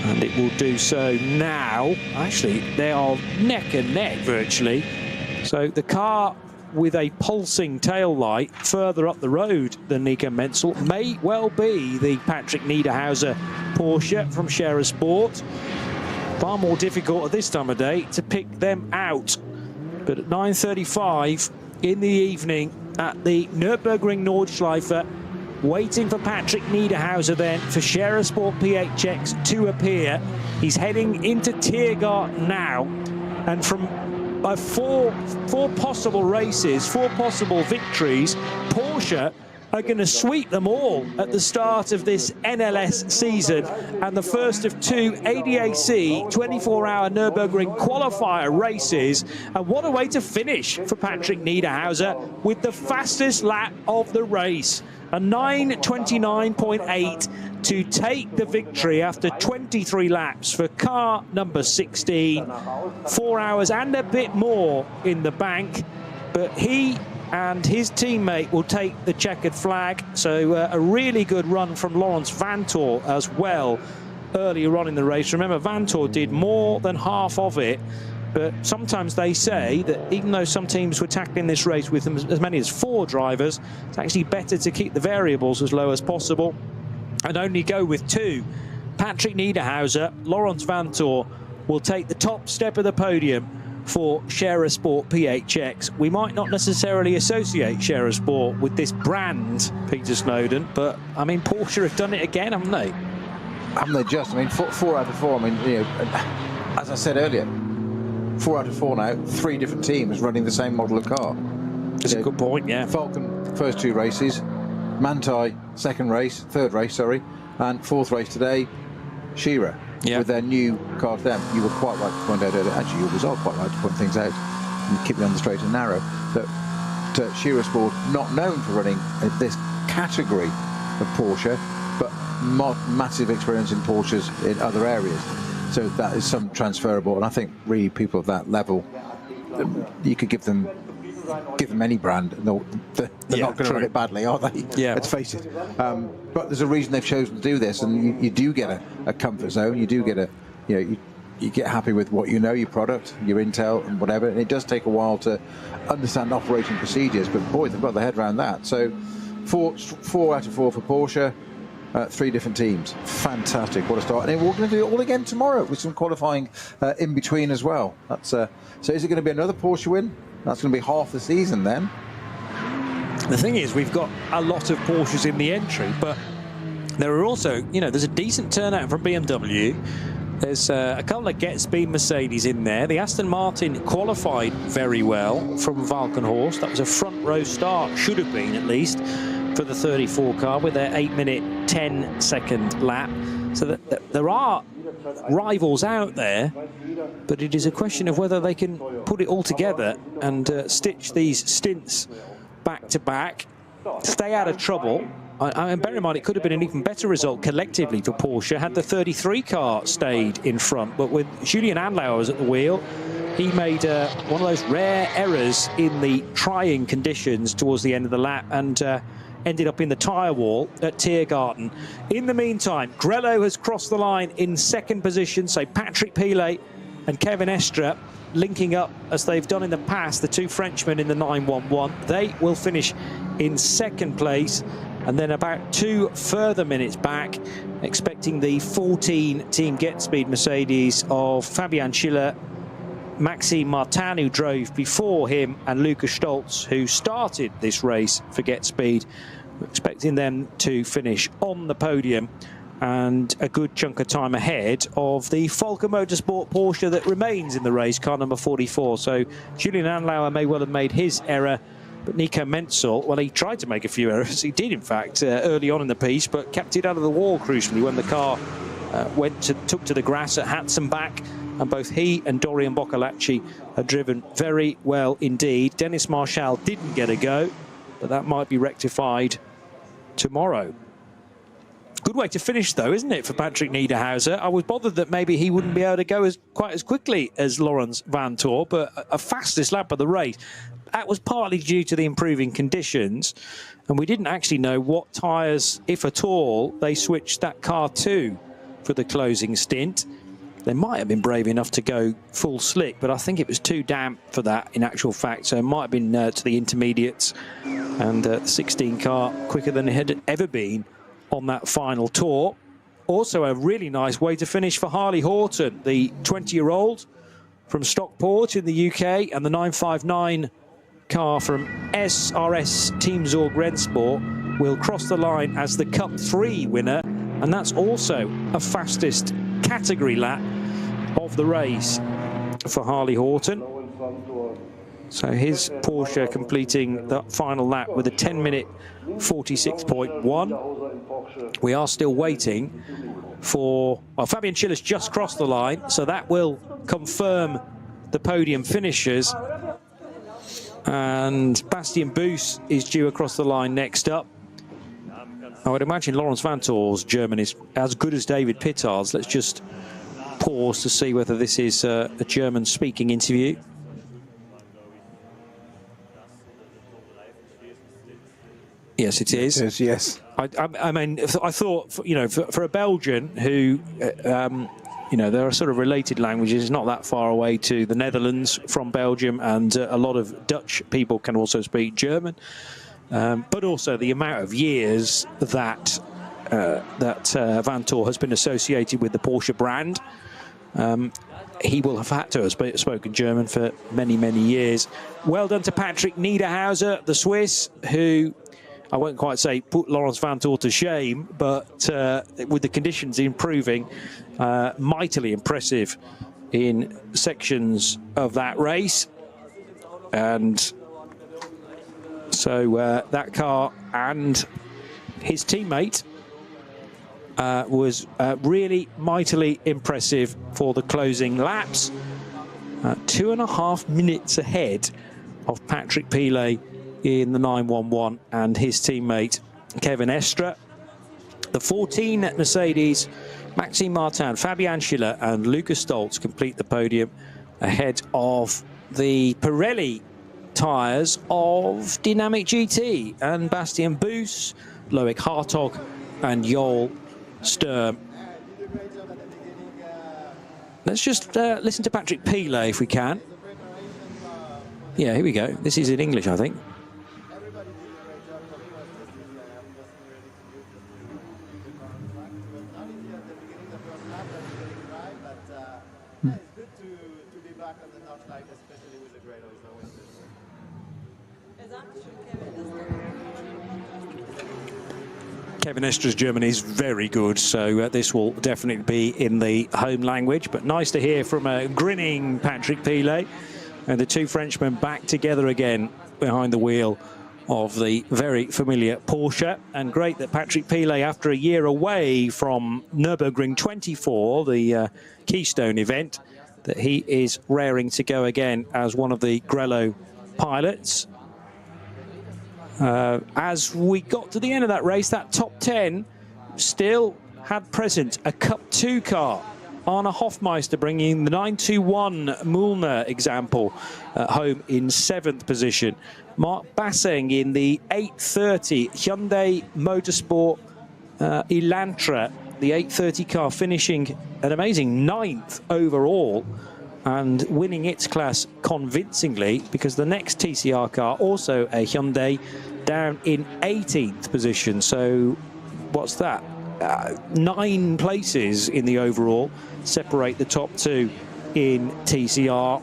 And it will do so now. Actually, they are neck and neck, virtually. So the car with a pulsing tail light further up the road than Nico Menzel may well be the Patrick Niederhauser Porsche from Scherer Sport. Far more difficult at this time of day to pick them out. But at 9:35 in the evening at the Nürburgring Nordschleife, waiting for Patrick Niederhauser then for Scherer Sport PHX to appear. He's heading into Tiergarten now, and from four possible races, 4 possible victories, Porsche are going to sweep them all at the start of this NLS season, and the first of 2 ADAC 24h Nürburgring qualifier races. And what a way to finish for Patrick Niederhauser with the fastest lap of the race, a 9:29.8 to take the victory after 23 laps for car number 16. 4 hours and a bit more in the bank, but he and his teammate will take the checkered flag. So a really good run from Laurens Vanthoor as well earlier on in the race. Remember, Vanthoor did more than half of it, but sometimes they say that even though some teams were tackling this race with as many as 4 drivers, it's actually better to keep the variables as low as possible and only go with 2. Patrick Niederhauser, Laurens Vanthoor will take the top step of the podium for Scherer Sport PHX. We might not necessarily associate Scherer Sport with this brand, Peter Snowden, but I mean, Porsche have done it again, haven't they? Haven't they just? I mean, four out of four. I mean, you know, as I said earlier, 4 out of 4 now, 3 different teams running the same model of car. That's a good point, yeah. Falcon, first 2 races, Montage, third race, sorry, and 4th race today, Scherer. Yeah. With their new car to them. You were quite right to point out earlier, actually you always are quite right to point things out and keep me on the straight and narrow, that Scherer Sport, not known for running this category of Porsche, but massive experience in Porsches in other areas. So that is some transferable, and I think really people of that level, you could give them any brand, and they're not going to run it badly, are they? Yeah. Let's face it. But there's a reason they've chosen to do this, and you do get a comfort zone. You do get you get happy with what you know, your product, your intel, and whatever. And it does take a while to understand operating procedures, but boy, they've got their head around that. So 4 out of 4 for Porsche. 3 different teams. Fantastic. What a start. And we're going to do it all again tomorrow with some qualifying in between as well. That's so is it going to be another Porsche win? That's going to be half the season then. The thing is, we've got a lot of Porsches in the entry, but there are also, you know, there's a decent turnout from BMW. There's a couple of Get-Speed Mercedes in there. The Aston Martin qualified very well from Valkenhorst. That was a front row start, should have been at least, for the 34 car with their 8-minute 10-second lap. So that there are rivals out there, but it is a question of whether they can put it all together and stitch these stints back to back, stay out of trouble. And bear in mind, it could have been an even better result collectively for Porsche had the 33 car stayed in front, but with Julian Andlauer at the wheel, he made one of those rare errors in the trying conditions towards the end of the lap, and ended up in the tyre wall at Tiergarten. In the meantime, Grello has crossed the line in second position, so Patrick Pilet and Kevin Estre linking up as they've done in the past, the 2 Frenchmen in the 911. They will finish in second place, and then about 2 further minutes back, expecting the 14 Team Get-Speed Mercedes of Fabian Schiller, Maxime Martin, who drove before him, and Lukas Stolz, who started this race for Get-Speed. We're expecting them to finish on the podium, and a good chunk of time ahead of the Volker Motorsport Porsche that remains in the race, car number 44. So Julian Andlauer may well have made his error, but Nico Menzel, well, he tried to make a few errors. He did, in fact, early on in the piece, but kept it out of the wall crucially when the car took to the grass at Hatzenbach. And both he and Dorian Boccolacci have driven very well indeed. Dennis Marshall didn't get a go, but that might be rectified tomorrow. Good way to finish, though, isn't it, for Patrick Niederhauser? I was bothered that maybe he wouldn't be able to go quite as quickly as Laurens Vanthoor, but a fastest lap of the race. That was partly due to the improving conditions, and we didn't actually know what tyres, if at all, they switched that car to for the closing stint. They might have been brave enough to go full slick, but I think it was too damp for that in actual fact. So it might have been to the intermediates, and the 16 car quicker than it had ever been on that final tour. Also a really nice way to finish for Harley Horton, the 20-year-old from Stockport in the UK, and the 959 car from SRS Team Zorg Rennsport will cross the line as the Cup 3 winner, and that's also a fastest category lap of the race for Harley Horton. So his Porsche completing the final lap with a 10-minute 46.1. We are still waiting for, well, Fabian Schiller's just crossed the line, so that will confirm the podium finishers. And Bastien Boos is due across the line next up. I would imagine Laurens Vanthoor's German is as good as David Pittard's. Let's just pause to see whether this is a German-speaking interview. Yes, it is. It is, yes. I mean, I thought, you know, for a Belgian who, you know, there are sort of related languages. It's not that far away to the Netherlands from Belgium, and a lot of Dutch people can also speak German. But also the amount of years that Vanthoor has been associated with the Porsche brand. He will have had to have spoken German for many, many years. Well done to Patrick Niederhauser, the Swiss, who I won't quite say put Laurens Vanthoor to shame, but with the conditions improving, mightily impressive in sections of that race. And so that car and his teammate was really mightily impressive for the closing laps. 2.5 minutes ahead of Patrick Pilet in the 911 and his teammate Kevin Estre. The 14 Mercedes, Maxime Martin, Fabian Schiller and Lucas Stoltz complete the podium ahead of the Pirelli tyres of Dynamic GT and Bastian Boos, Loic Hartog and Joel Sturm. Let's just listen to Patrick Pilet if we can. Yeah, here we go. This is in English, I think. Kevin Estre's German is very good, so this will definitely be in the home language. But nice to hear from a grinning Patrick Pilet, and the two Frenchmen back together again behind the wheel of the very familiar Porsche. And great that Patrick Pilet, after a year away from Nürburgring 24, the Keystone event, that he is raring to go again as one of the Grello pilots. As we got to the end of that race, that top 10 still had present a Cup 2 car. Arne Hofmeister bringing the 921 Mühlner example home in 7th position. Mark Basseng in the 830 Hyundai Motorsport Elantra, the 830 car, finishing an amazing 9th overall and winning its class convincingly, because the next TCR car, also a Hyundai, down in 18th position. So what's that? 9 places in the overall separate the top 2 in TCR.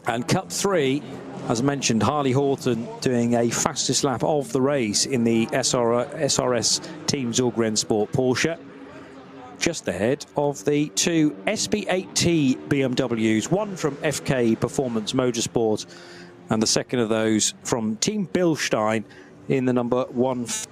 And Cup 3, as mentioned, Harley Horton doing a fastest lap of the race in the SRS Team Zulgren-Sport Porsche, just ahead of the 2 SP8T BMWs, one from FK Performance Motorsport and the second of those from Team Bilstein in the number 1.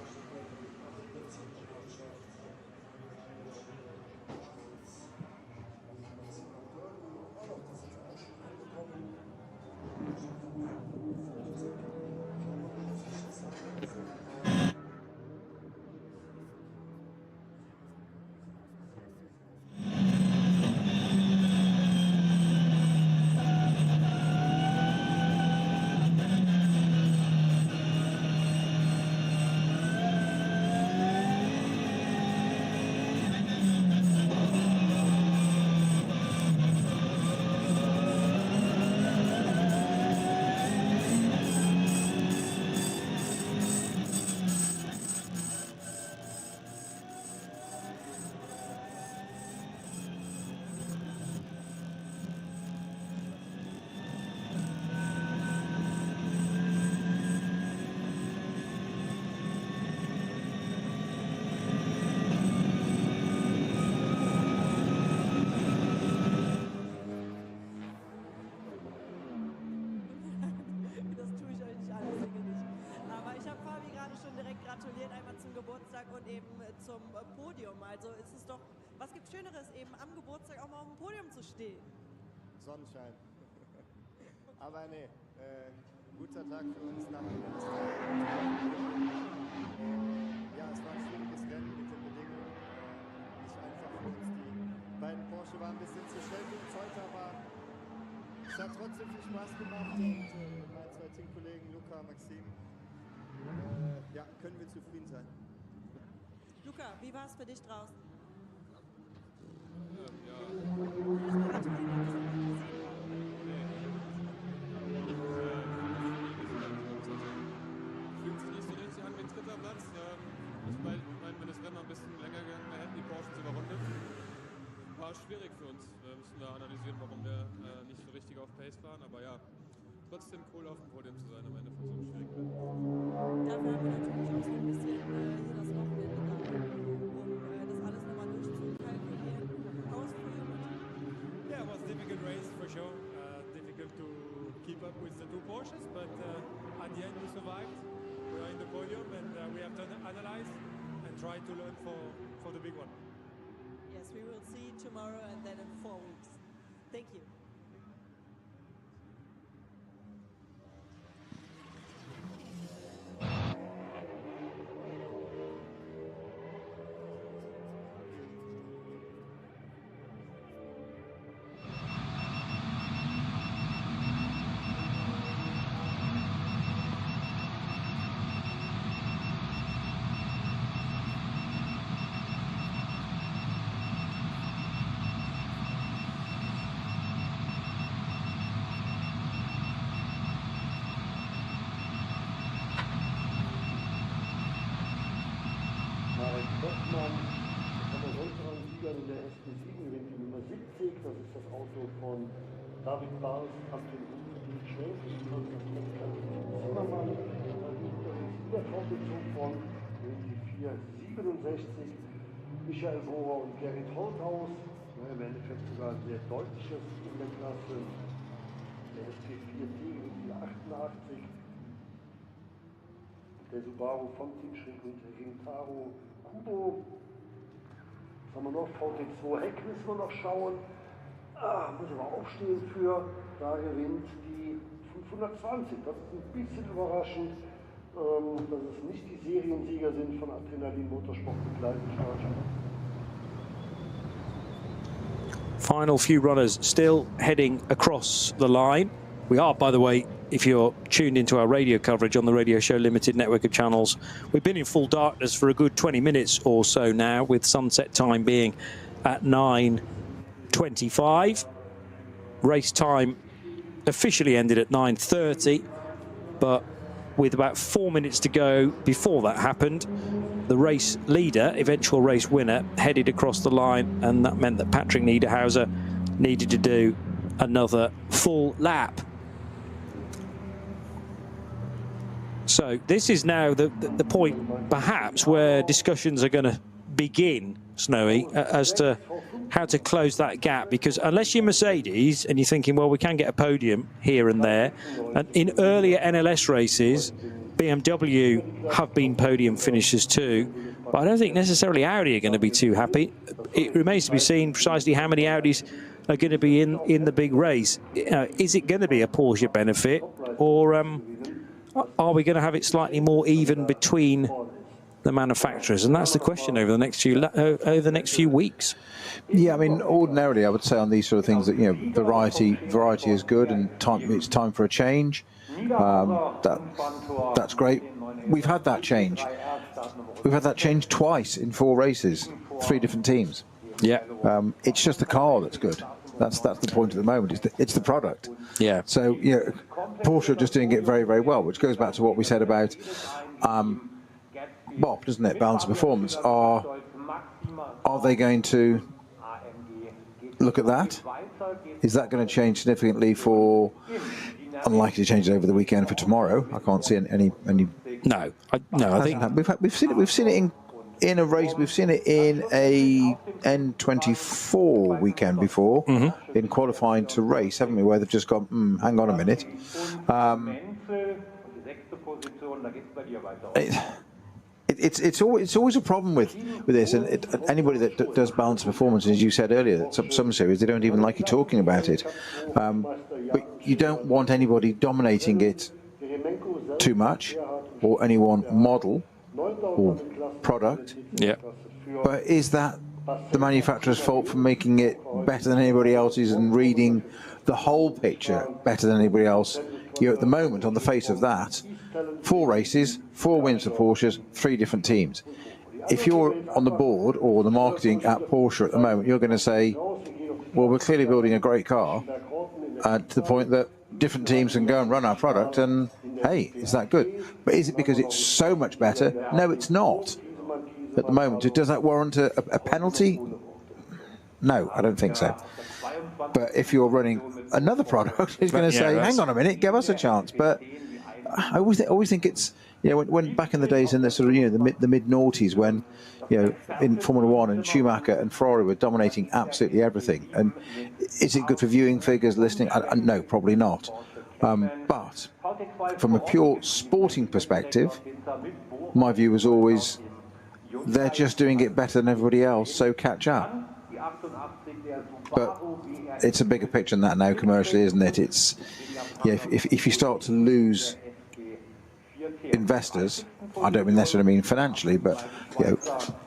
Und eben zum Podium. Also ist es doch, was gibt Schöneres, eben am Geburtstag auch mal auf dem Podium zu stehen? Sonnenschein. Aber nee, guter Tag für uns nach dem Ja, es war ein schwieriges Rennen mit den Bedingungen. Nicht einfach für uns. Die beiden Porsche waren ein bisschen zu schnell für uns heute, aber es hat trotzdem viel Spaß gemacht und meine 2 Teamkollegen, Luca, Maxim, ja, können wir zufrieden sein. Luca, wie war es für dich draußen? Fühlt sich nicht so richtig an wie ein 3. Platz. Ich meine, wenn das Rennen noch ein bisschen länger gegangen wäre, hätten die Porsche überrundet. War schwierig für uns. Es analysieren, warum wir nicht so richtig auf Pace waren. Aber ja, trotzdem cool auf dem Podium zu sein am Ende von so einem schwierigen Rennen. Dafür haben wir natürlich auch so ein bisschen hier das Wochenende da, um das alles nochmal durchzukalkulieren. Ausführen. Yeah, it was a difficult race for sure. Difficult to keep up with the two Porsches, but at the end we survived. We are in the podium and we have to analyze and try to learn for the big one. Yes, we will see tomorrow and then in 4 weeks. Thank you. In der SP7 gewinnt die Nummer 70, das ist das Auto von David Bals, Kapitän die schnellste Zimmermann, der Vorbezug von die 467, Michael Bohrer und Gerrit Holthaus, im Endeffekt sogar sehr deutliches in der Klasse, der SP4T gewinnt die 88, der Subaru vom Team Schritt Rintaro Kubo. Haben wir noch VT2 Heck, müssen wir noch schauen. Muss aber aufstehen für. Da gewinnt die 520. Das ist ein bisschen überraschend, dass es nicht die Seriensieger sind von Adrenalin Motorsport begleitet. Final few runners still heading across the line. We are, by the way, if you're tuned into our radio coverage on the Radio Show Limited network of channels, we've been in full darkness for a good 20 minutes or so now, with sunset time being at 9:25. Race time officially ended at 9:30, but with about 4 minutes to go before that happened, the race leader, eventual race winner, headed across the line, and that meant that Patrick Niederhauser needed to do another full lap. So this is now the point, perhaps, where discussions are going to begin, Snowy, as to how to close that gap. Because unless you're Mercedes and you're thinking, well, we can get a podium here and there, and in earlier NLS races, BMW have been podium finishers too, but I don't think necessarily Audi are going to be too happy. It remains to be seen precisely how many Audis are going to be in the big race. Is it going to be a Porsche benefit, or are we going to have it slightly more even between the manufacturers? And that's the question over the next few weeks. Yeah, I mean, ordinarily I would say on these sort of things that, you know, variety is good, and it's time for a change. That's great. We've had that change. We've had that change twice in 4 races, 3 different teams. Yeah. It's just the car that's good. That's the point at the moment. It's the product. Yeah. So, you know, Porsche are just doing it very, very well, which goes back to what we said about BOP, doesn't it? Balance of performance. Are they going to look at that? Is that going to change significantly for? Unlikely to change it over the weekend for tomorrow. I can't see any. No, I think we've seen it. We've seen it in a race. We've seen it in a N24 weekend before, in qualifying to race, haven't we? Where they've just gone, hang on a minute. It's always a problem with this, and anybody that does balance performance, as you said earlier, some series they don't even like you talking about it. But you don't want anybody dominating it too much, or any one model or product. Yeah. But is that the manufacturer's fault for making it better than anybody else's and reading the whole picture better than anybody else? You're at the moment, on the face of that, 4 races, 4 wins for Porsches, 3 different teams. If you're on the board or the marketing at Porsche at the moment, you're going to say, well, we're clearly building a great car, to the point that different teams can go and run our product, and hey, is that good? But is it because it's so much better? No, it's not. At the moment, does that warrant a penalty? No, I don't think so. But if you're running another product, he's going to say, hang on a minute, give us a chance. But I always think it's, when back in the days in the sort of, the mid noughties, when, in Formula One and Schumacher and Ferrari were dominating absolutely everything. And is it good for viewing figures, listening? No, probably not. But from a pure sporting perspective, my view was always, they're just doing it better than everybody else, so catch up. But it's a bigger picture than that now commercially, isn't it? It's, if you start to lose investors, I don't necessarily mean financially, but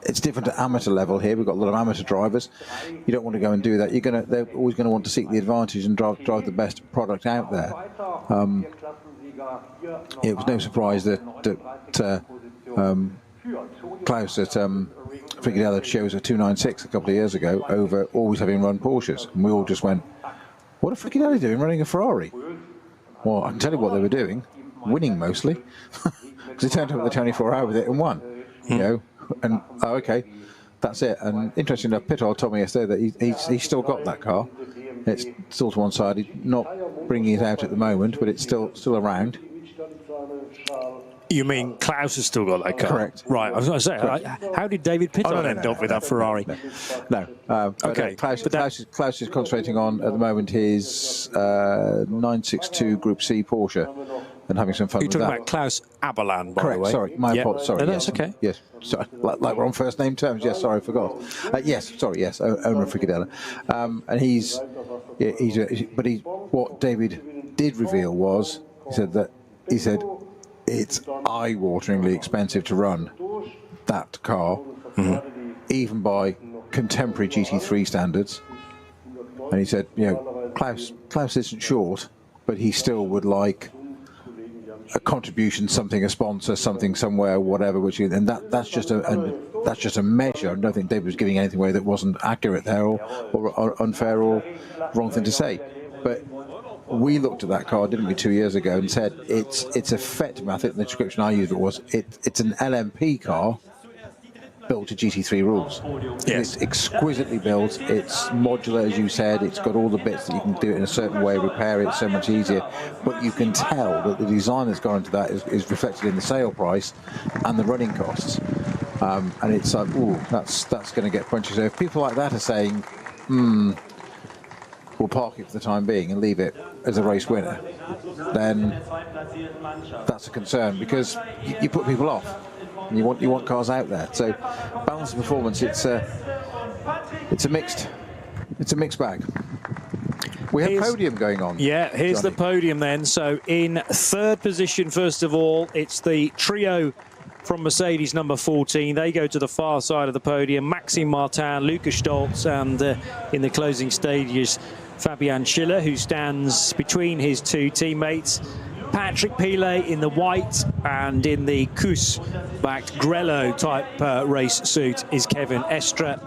it's different at amateur level here. We've got a lot of amateur drivers. You don't want to go and do that. They're always going to want to seek the advantage and drive the best product out there. It was no surprise that Klaus at Frigidaire chose a 296 a couple of years ago over always having run Porsches, and we all just went, "What are Frigidaire doing running a Ferrari?" Well, I can tell you what they were doing, winning mostly, because they turned up at the 24-hour with it and won. And okay, that's it. And interesting enough, Pittard told me yesterday that he's still got that car. It's still to one side. He's not bringing it out at the moment, but it's still around. You mean Klaus has still got that car? Correct. Right, I was going to say, how did David Pittard end up with that Ferrari? No. Okay. Klaus is concentrating on, at the moment, his 962 Group C Porsche and having some fun with that. You're talking about Klaus Aberland, by the way. Sorry, my apologies. Sorry, no, that's okay. Yes, sorry, like we're on first name terms. Yes, sorry, I forgot. Yes, owner of Frigidaire. And what David did reveal was, he said it's eye-wateringly expensive to run that car, even by contemporary GT3 standards. And he said, Klaus isn't short, but he still would like a contribution, something, a sponsor, something somewhere, whatever. And that's just a measure. I don't think David was giving anything away that wasn't accurate there, or unfair, or wrong thing to say. But we looked at that car, didn't we, 2 years ago, and said it's effective. I think the description I used was it's an LMP car built to GT3 rules. Yes. It's exquisitely built. It's modular, as you said. It's got all the bits that you can do it in a certain way, repair it so much easier. But you can tell that the design that's gone into that is reflected in the sale price and the running costs. And it's like, ooh, that's going to get punchy. So if people like that are saying, we'll park it for the time being and leave it as a race winner, then that's a concern, because you put people off. And you want cars out there. So balance of performance, it's a mixed bag. We have Podium going on. Yeah, here's Johnny. the Podium then. So in third position, first of all, it's the trio from Mercedes, number 14. They go to the far side of the podium. Maxime Martin, Lucas Stoltz, and in the closing stages, Fabian Schiller, who stands between his two teammates. Patrick Pilet in the white, and in the Kuss-backed Grello type race suit is Kevin Estre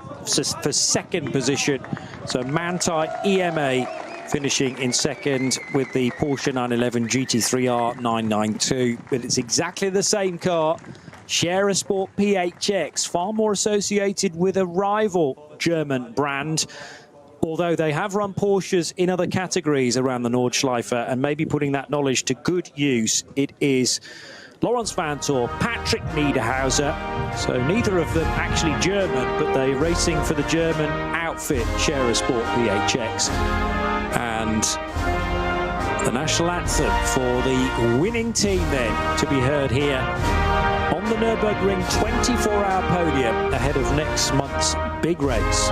for second position. So Manthey EMA finishing in second with the Porsche 911 GT3R 992. But it's exactly the same car. Scherer Sport PHX, far more associated with a rival German brand. Although they have run Porsches in other categories around the Nordschleife, and maybe putting that knowledge to good use, it is Lawrence Vanthoor, Patrick Niederhauser. So neither of them actually German, but they're racing for the German outfit, Scherer Sport PHX. And the national anthem for the winning team then to be heard here on the Nürburgring 24-hour podium ahead of next month's big race.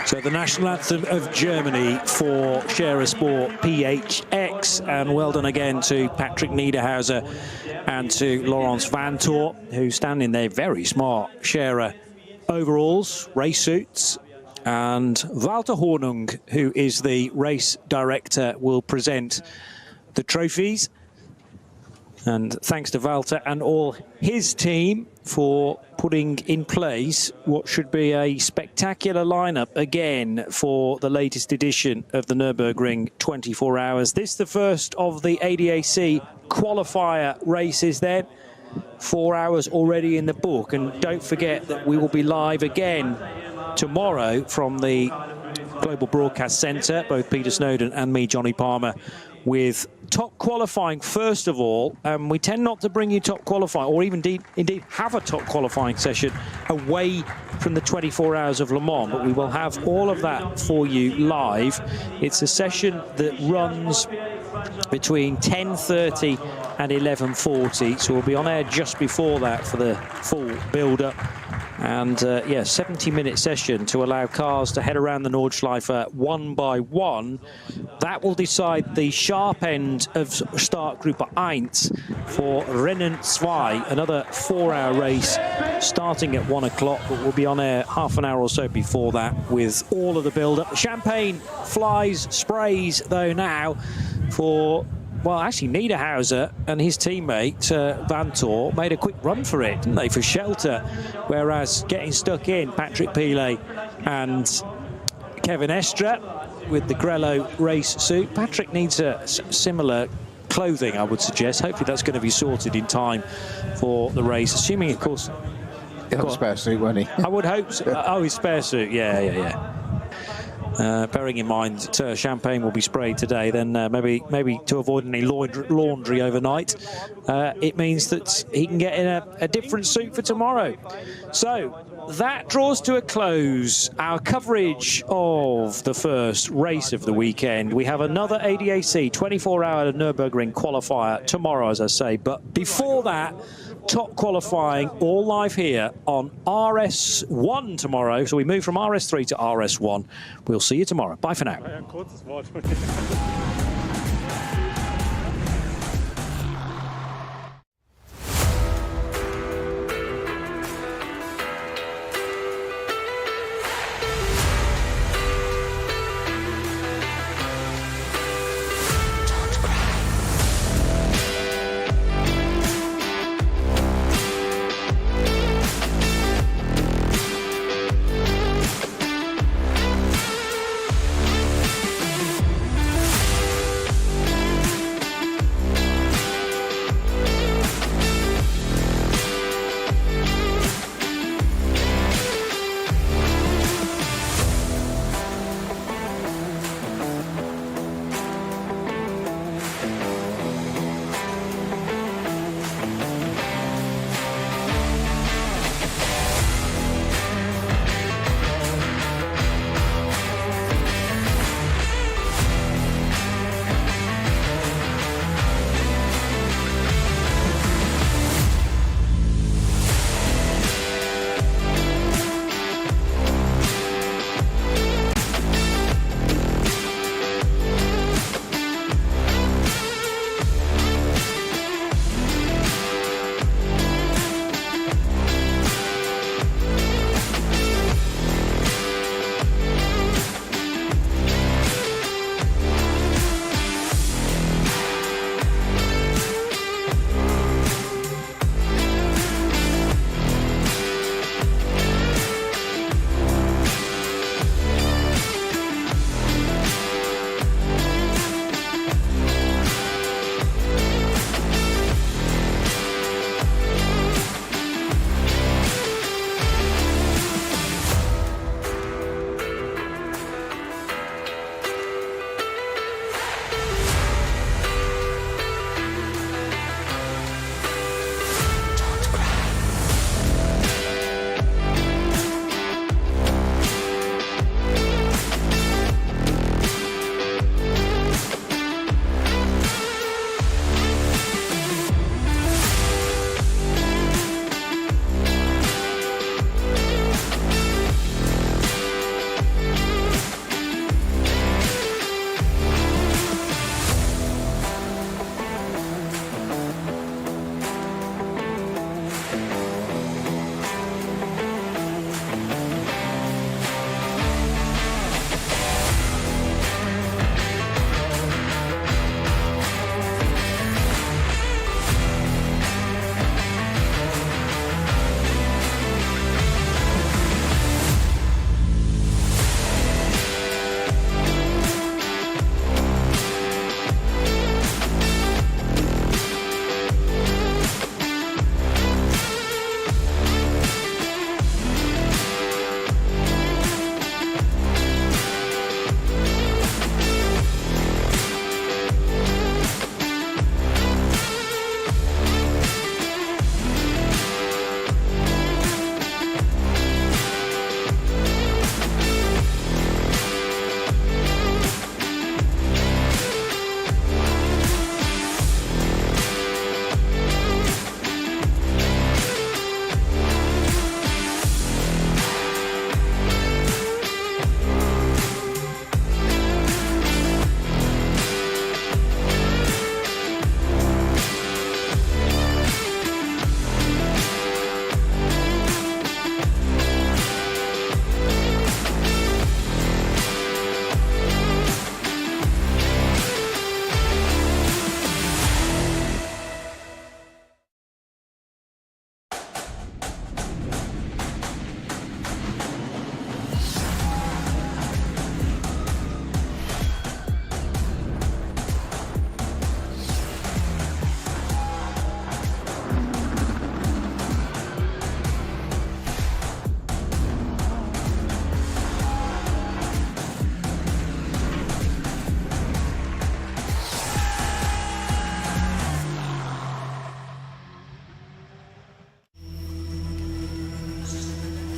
So the national anthem of Germany for Scherer Sport PHX, and well done again to Patrick Niederhauser and to Laurence Van Tor, who stand in their very smart Scherer overalls, race suits, and Walter Hornung, who is the race director, will present the trophies. And thanks to Walter and all his team for putting in place what should be a spectacular lineup again for the latest edition of the Nürburgring 24 hours. This the first of the ADAC qualifier races then. 4 hours already in the book, and don't forget that we will be live again tomorrow from the Global Broadcast Centre, both Peter Snowden and me, Johnny Palmer, with top qualifying first of all. We tend not to bring you top qualifying, or even indeed have a top qualifying session away from the 24 hours of Le Mans, but we will have all of that for you live. It's a session that runs between 10:30 and 11:40, so we'll be on air just before that for the full build-up. And yeah, 70-minute session to allow cars to head around the Nordschleife one by one. That will decide the sharp end of Startgruppe 1 for Rennen 2, another 4-hour race starting at 1 o'clock, but we'll be on air half an hour or so before that with all of the build-up. Champagne flies, sprays though now for, well, actually Niederhauser and his teammate Van Tor made a quick run for it, didn't they, for shelter, whereas getting stuck in, Patrick Pilet and Kevin Estre with the Grello race suit. Patrick needs a similar clothing, I would suggest. Hopefully that's going to be sorted in time for the race, assuming, of course, he'll have a spare suit, won't he? I would hope so. Oh, his spare suit, yeah. Bearing in mind Champagne will be sprayed today, then maybe to avoid any laundry overnight, it means that he can get in a different suit for tomorrow. So that draws to a close our coverage of the first race of the weekend. We have another ADAC 24-hour Nürburgring qualifier tomorrow, as I say, but before that, top qualifying all live here on RS1 tomorrow. So we move from RS3 to RS1. We'll see you tomorrow. Bye for now.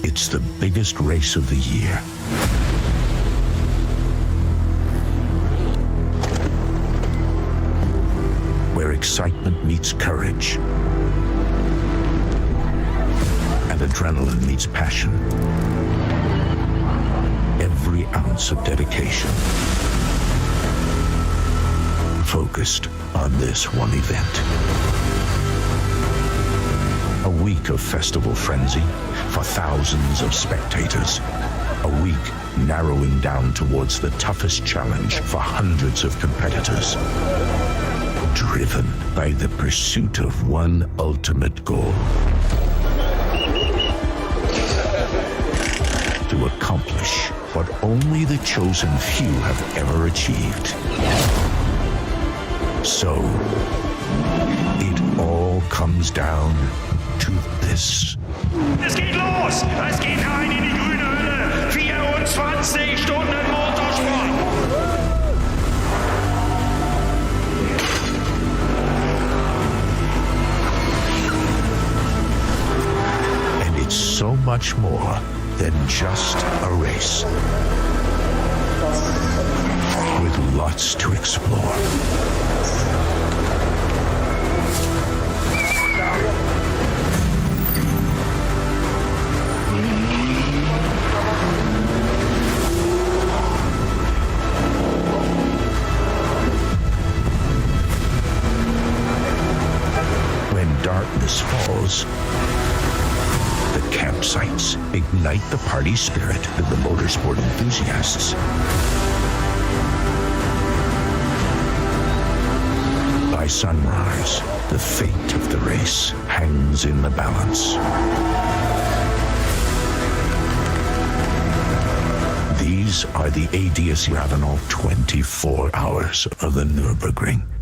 It's the biggest race of the year. Where excitement meets courage and adrenaline meets passion. Every ounce of dedication focused on this one event. A week of festival frenzy for thousands of spectators. A week narrowing down towards the toughest challenge for hundreds of competitors. Driven by the pursuit of one ultimate goal. To accomplish what only the chosen few have ever achieved. So, it all comes down to this. Es geht los! Es geht rein in die grüne Hölle! 24 Stunden Motorsport! And it's so much more than just a race. With lots to explore. When darkness falls, the campsites ignite the party spirit of the motorsport enthusiasts. By sunrise, the fate of the race hangs in the balance. These are the ADAC 24 hours of the Nürburgring.